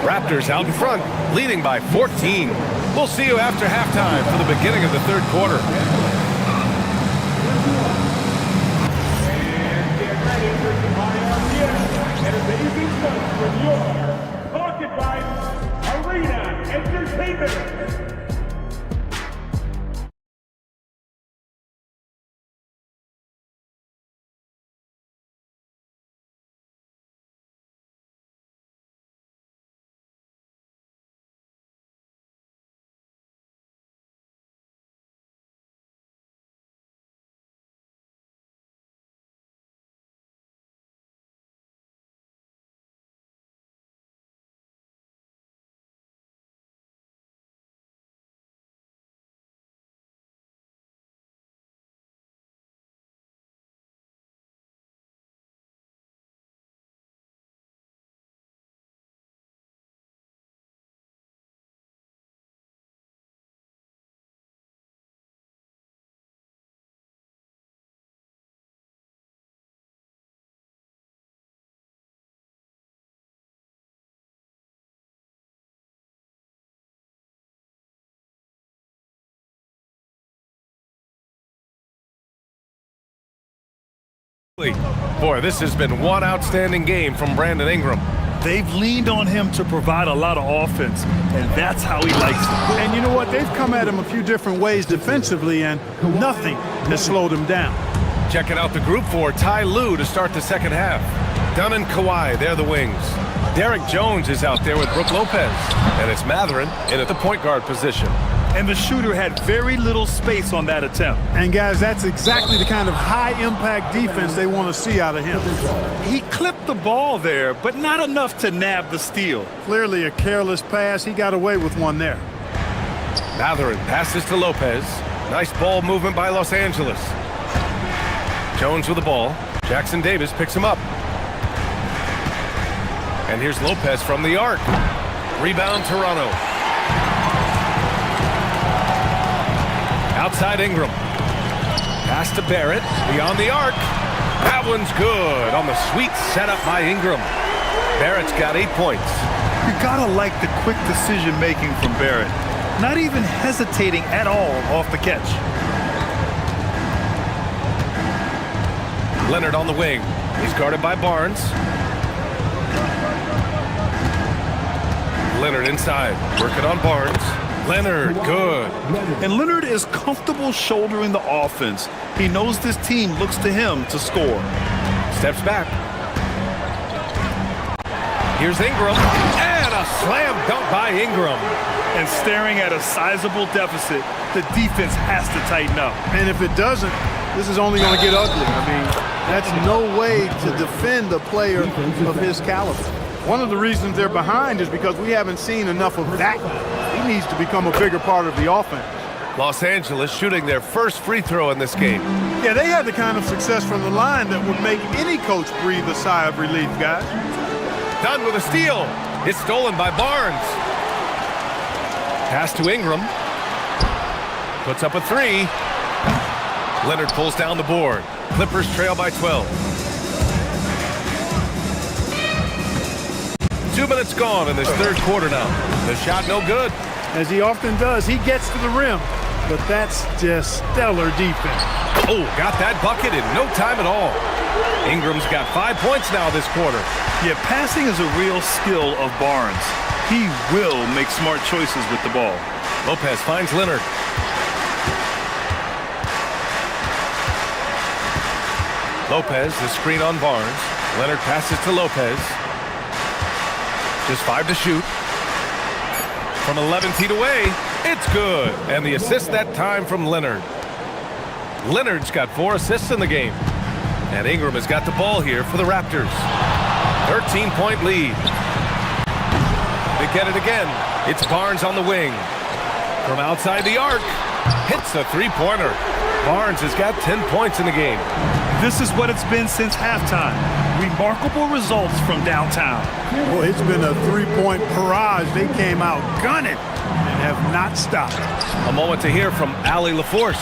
[SPEAKER 8] Raptors out in front, leading by 14. We'll see you after halftime for the beginning of the third quarter.
[SPEAKER 5] And amazing stuff from your Pocket Vibes Arena Entertainment.
[SPEAKER 8] Boy, this has been one outstanding game from Brandon Ingram.
[SPEAKER 9] They've leaned on him to provide a lot of offense, and that's how he likes it.
[SPEAKER 13] And you know what? They've come at him a few different ways defensively, and nothing has slowed him down.
[SPEAKER 8] Checking out the group for Ty Lue to start the second half. Dunn and Kawhi, they're the wings. Derek Jones is out there with Brook Lopez, and it's Matherin in at the point guard position.
[SPEAKER 9] And the shooter had very little space on that attempt.
[SPEAKER 13] And guys, that's exactly the kind of high-impact defense they want to see out of him.
[SPEAKER 9] He clipped the ball there, but not enough to nab the steal.
[SPEAKER 13] Clearly a careless pass. He got away with one there.
[SPEAKER 8] Matherin passes to Lopez. Nice ball movement by Los Angeles. Jones with the ball. Jackson Davis picks him up. And here's Lopez from the arc. Rebound Toronto. Outside Ingram. Pass to Barrett. Beyond the arc. That one's good on the sweet setup by Ingram. Barrett's got 8 points.
[SPEAKER 9] You gotta like the quick decision-making from Barrett. Not even hesitating at all off the catch.
[SPEAKER 8] Leonard on the wing. He's guarded by Barnes. Leonard inside. Working on Barnes. Leonard, good.
[SPEAKER 9] And Leonard is comfortable shouldering the offense. He knows this team looks to him to score.
[SPEAKER 8] Steps back. Here's Ingram. And a slam dunk by Ingram.
[SPEAKER 9] And staring at a sizable deficit, the defense has to tighten up.
[SPEAKER 13] And if it doesn't, this is only going to get ugly. I mean, that's no way to defend a player of his caliber. One of the reasons they're behind is because we haven't seen enough of that. He needs to become a bigger part of the offense.
[SPEAKER 8] Los Angeles shooting their first free throw in this game.
[SPEAKER 13] Yeah, they had the kind of success from the line that would make any coach breathe a sigh of relief, guys.
[SPEAKER 8] Done with a steal. It's stolen by Barnes. Pass to Ingram. Puts up a three. Leonard pulls down the board. Clippers trail by 12. 2 minutes gone in this third quarter now. The shot no good.
[SPEAKER 13] As he often does, he gets to the rim, but that's just stellar defense.
[SPEAKER 8] Oh, got that bucket in no time at all. Ingram's got 5 points now this quarter.
[SPEAKER 9] Yeah, passing is a real skill of Barnes. He will make smart choices with the ball.
[SPEAKER 8] Lopez finds Leonard. Lopez, the screen on Barnes. Leonard passes to Lopez. Just 5 to shoot. From 11 feet away, it's good. And the assist that time from Leonard. Leonard's got 4 assists in the game. And Ingram has got the ball here for the Raptors. 13-point lead. They get it again. It's Barnes on the wing. From outside the arc, hits the three-pointer. Barnes has got 10 points in the game.
[SPEAKER 9] This is what it's been since halftime. Remarkable results from downtown.
[SPEAKER 13] Well, it's been a three-point barrage. They came out gunning and have not stopped.
[SPEAKER 8] A moment to hear from Allie LaForce.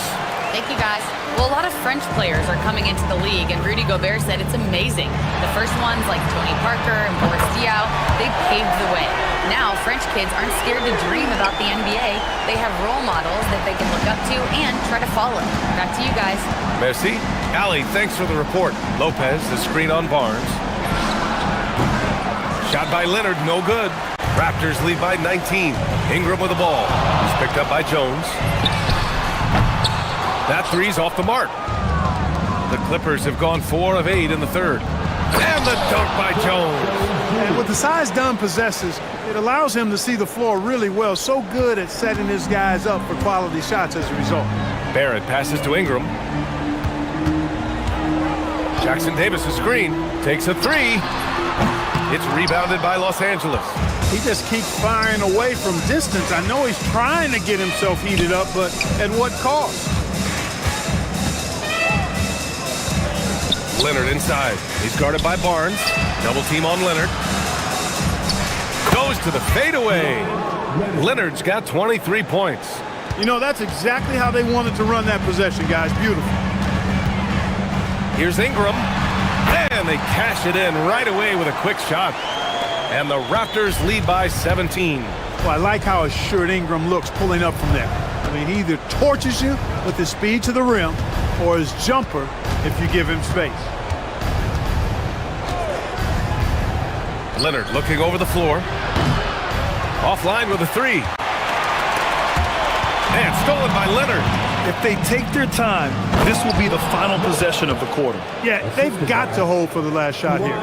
[SPEAKER 4] Thank you, guys. Well, a lot of French players are coming into the league, and Rudy Gobert said it's amazing. The first ones, like Tony Parker and Boris Diaw, they paved the way. Now, French kids aren't scared to dream about the NBA. They have role models that they can look up to and try to follow. Back to you guys.
[SPEAKER 8] Merci. Allie, thanks for the report. Lopez, the screen on Barnes. Shot by Leonard, no good. Raptors lead by 19. Ingram with the ball. He's picked up by Jones. That three's off the mark. The Clippers have gone 4 of 8 in the third. And the dunk by Jones.
[SPEAKER 13] And with the size Dunn possesses, it allows him to see the floor really well. So good at setting his guys up for quality shots as a result.
[SPEAKER 8] Barrett passes to Ingram. Jackson Davis, a screen, takes a three. It's rebounded by Los Angeles.
[SPEAKER 13] He just keeps firing away from distance. I know he's trying to get himself heated up, but at what cost?
[SPEAKER 8] Leonard inside. He's guarded by Barnes. Double team on Leonard. Goes to the fadeaway. Leonard's got 23 points.
[SPEAKER 13] You know, that's exactly how they wanted to run that possession, guys. Beautiful.
[SPEAKER 8] Here's Ingram. And they cash it in right away with a quick shot. And the Raptors lead by 17.
[SPEAKER 13] Well, I like how assured Ingram looks pulling up from there. I mean, he either torches you with his speed to the rim or his jumper if you give him space.
[SPEAKER 8] Leonard looking over the floor. Offline with a three. And stolen by Leonard.
[SPEAKER 9] If they take their time, this will be the final possession of the quarter.
[SPEAKER 13] Yeah, they've got to hold for the last shot here.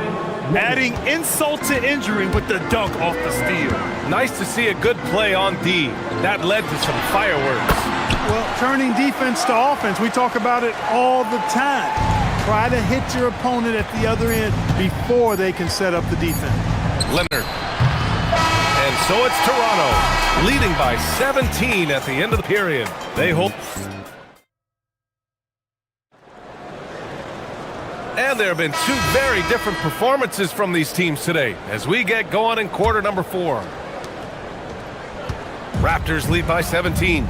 [SPEAKER 9] adding insult to injury with the dunk off the steal.
[SPEAKER 8] Nice to see a good play on D. That led to some fireworks.
[SPEAKER 13] Well, turning defense to offense, we talk about it all the time. Try to hit your opponent at the other end before they can set up the defense.
[SPEAKER 8] Leonard. And so it's Toronto, leading by 17 at the end of the period. They hold. And there have been two very different performances from these teams today as we get going in quarter number 4. Raptors lead by 17.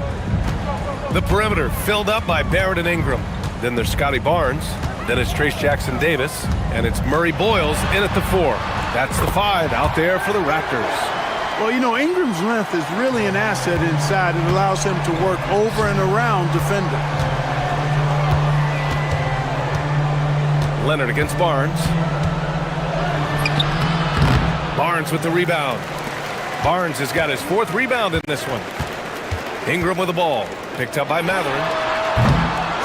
[SPEAKER 8] The perimeter filled up by Barrett and Ingram. Then there's Scotty Barnes. Then it's Trace Jackson-Davis. And it's Murray Boyles in at the 4. That's the 5 out there for the Raptors.
[SPEAKER 13] Well, you know, Ingram's length is really an asset inside. It allows him to work over and around defenders.
[SPEAKER 8] Leonard against Barnes. Barnes with the rebound. Barnes has got his 4th rebound in this one. Ingram with the ball. Picked up by Matherin.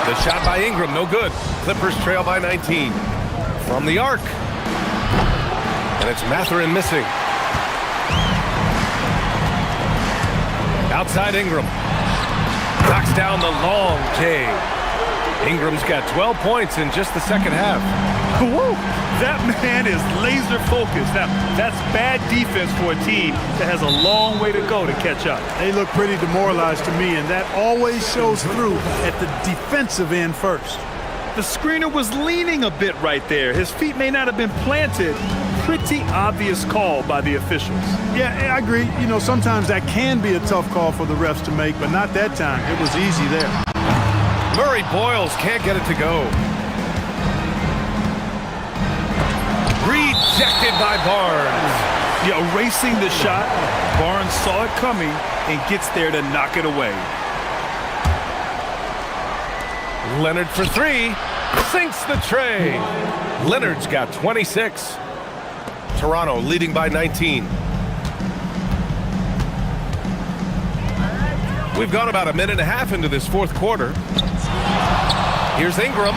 [SPEAKER 8] The shot by Ingram, no good. Clippers trail by 19. From the arc. And it's Matherin missing. Outside Ingram. Knocks down the long J. Ingram's got 12 points in just the second half.
[SPEAKER 9] Woo! That man is laser focused. Now, that's bad defense for a team that has a long way to go to catch up.
[SPEAKER 13] They look pretty demoralized to me, and that always shows through at the defensive end first.
[SPEAKER 9] The screener was leaning a bit right there. His feet may not have been planted. Pretty obvious call by the officials.
[SPEAKER 13] Yeah, I agree. You know, sometimes that can be a tough call for the refs to make, but not that time. It was easy there.
[SPEAKER 8] Murray Boyles can't get it to go. Rejected by Barnes.
[SPEAKER 9] Yeah, erasing the shot. Barnes saw it coming and gets there to knock it away.
[SPEAKER 8] Leonard for 3. Sinks the tray. Leonard's got 26. Toronto leading by 19. We've gone about a minute and a half into this 4th quarter. Here's Ingram.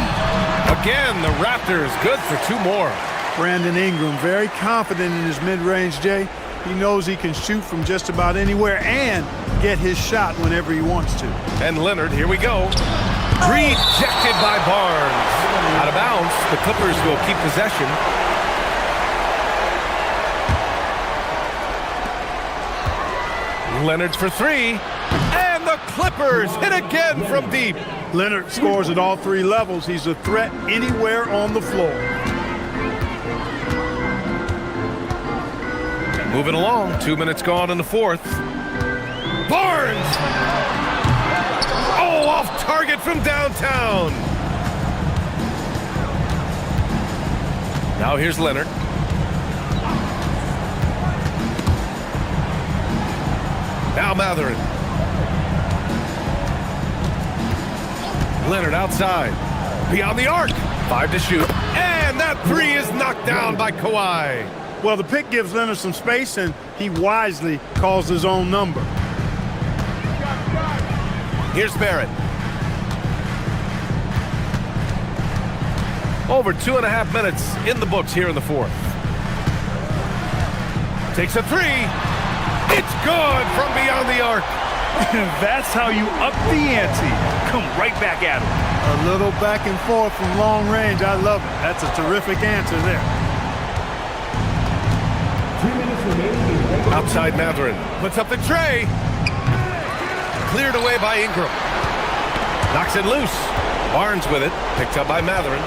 [SPEAKER 8] Again, the Raptors good for 2 more.
[SPEAKER 13] Brandon Ingram, very confident in his mid-range, Jay. He knows he can shoot from just about anywhere and get his shot whenever he wants to.
[SPEAKER 8] And Leonard, here we go. Rejected by Barnes. Out of bounds, the Clippers will keep possession. Leonard for 3. And the Clippers hit again from deep.
[SPEAKER 13] Leonard scores at all 3 levels. He's a threat anywhere on the floor.
[SPEAKER 8] Moving along, 2 minutes gone in the 4th. Barnes! Oh, off target from downtown. Now here's Leonard. Now Matherin. Leonard outside. Beyond the arc. 5 to shoot. And that 3 is knocked down by Kawhi.
[SPEAKER 13] Well, the pick gives Leonard some space, and he wisely calls his own number.
[SPEAKER 8] Here's Barrett. Over 2.5 minutes in the books here in the 4th. Takes a 3. It's good from beyond the arc.
[SPEAKER 9] That's how you up the ante. Come right back at him.
[SPEAKER 13] A little back and forth from long range. I love it. That's a terrific answer there.
[SPEAKER 8] Outside Matherin. Puts up the tray. Cleared away by Ingram. Knocks it loose. Barnes with it. Picked up by Matherin.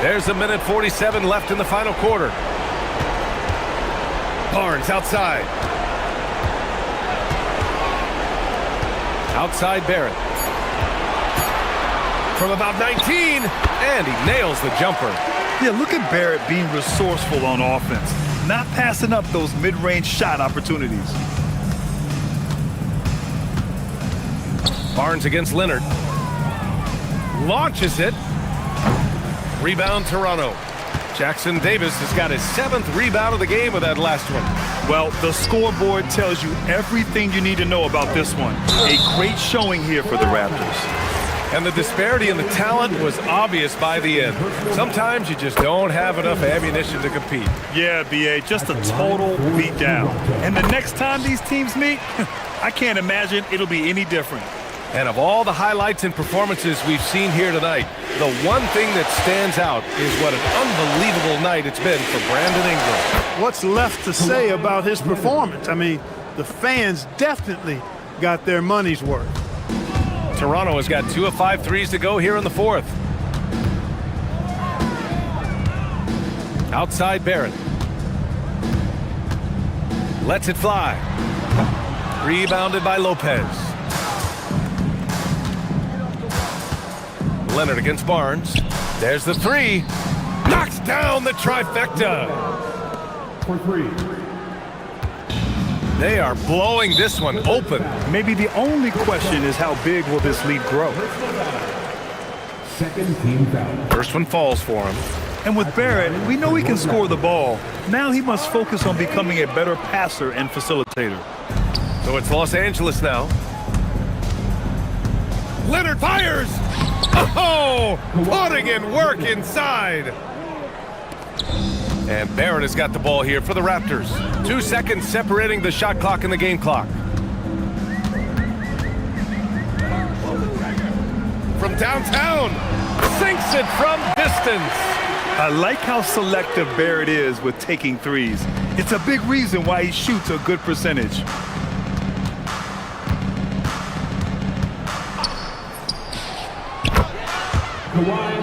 [SPEAKER 8] There's a minute 47 left in the final quarter. Barnes outside. Outside Barrett. From about 19, and he nails the jumper.
[SPEAKER 9] Yeah, look at Barrett being resourceful on offense, not passing up those mid-range shot opportunities.
[SPEAKER 8] Barnes against Leonard. Launches it. Rebound Toronto. Jackson-Davis has got his 7th rebound of the game with that last one.
[SPEAKER 9] Well, the scoreboard tells you everything you need to know about this one. A great showing here for the Raptors.
[SPEAKER 8] And the disparity in the talent was obvious by the end. Sometimes you just don't have enough ammunition to compete.
[SPEAKER 9] Yeah, BA, just a total beatdown. And the next time these teams meet, I can't imagine it'll be any different.
[SPEAKER 8] And of all the highlights and performances we've seen here tonight, the one thing that stands out is what an unbelievable night it's been for Brandon Ingram.
[SPEAKER 13] What's left to say about his performance? I mean, the fans definitely got their money's worth.
[SPEAKER 8] Toronto has got 2 of 5 threes to go here in the fourth. Outside Barrett. Lets it fly. Rebounded by Lopez. Leonard against Barnes. There's the three. Knocks down the trifecta.
[SPEAKER 5] For three.
[SPEAKER 8] They are blowing this one open.
[SPEAKER 9] Maybe the only question is how big will this lead grow?
[SPEAKER 5] Second team foul.
[SPEAKER 8] First one falls for him.
[SPEAKER 9] And with Barrett, we know he can score the ball. Now he must focus on becoming a better passer and facilitator.
[SPEAKER 8] So it's Los Angeles now. Leonard fires! Oh! Putting in work inside! And Barrett has got the ball here for the Raptors. 2 seconds separating the shot clock and the game clock. From downtown, sinks it from distance.
[SPEAKER 9] I like how selective Barrett is with taking threes. It's a big reason why he shoots a good percentage.
[SPEAKER 5] Kawhi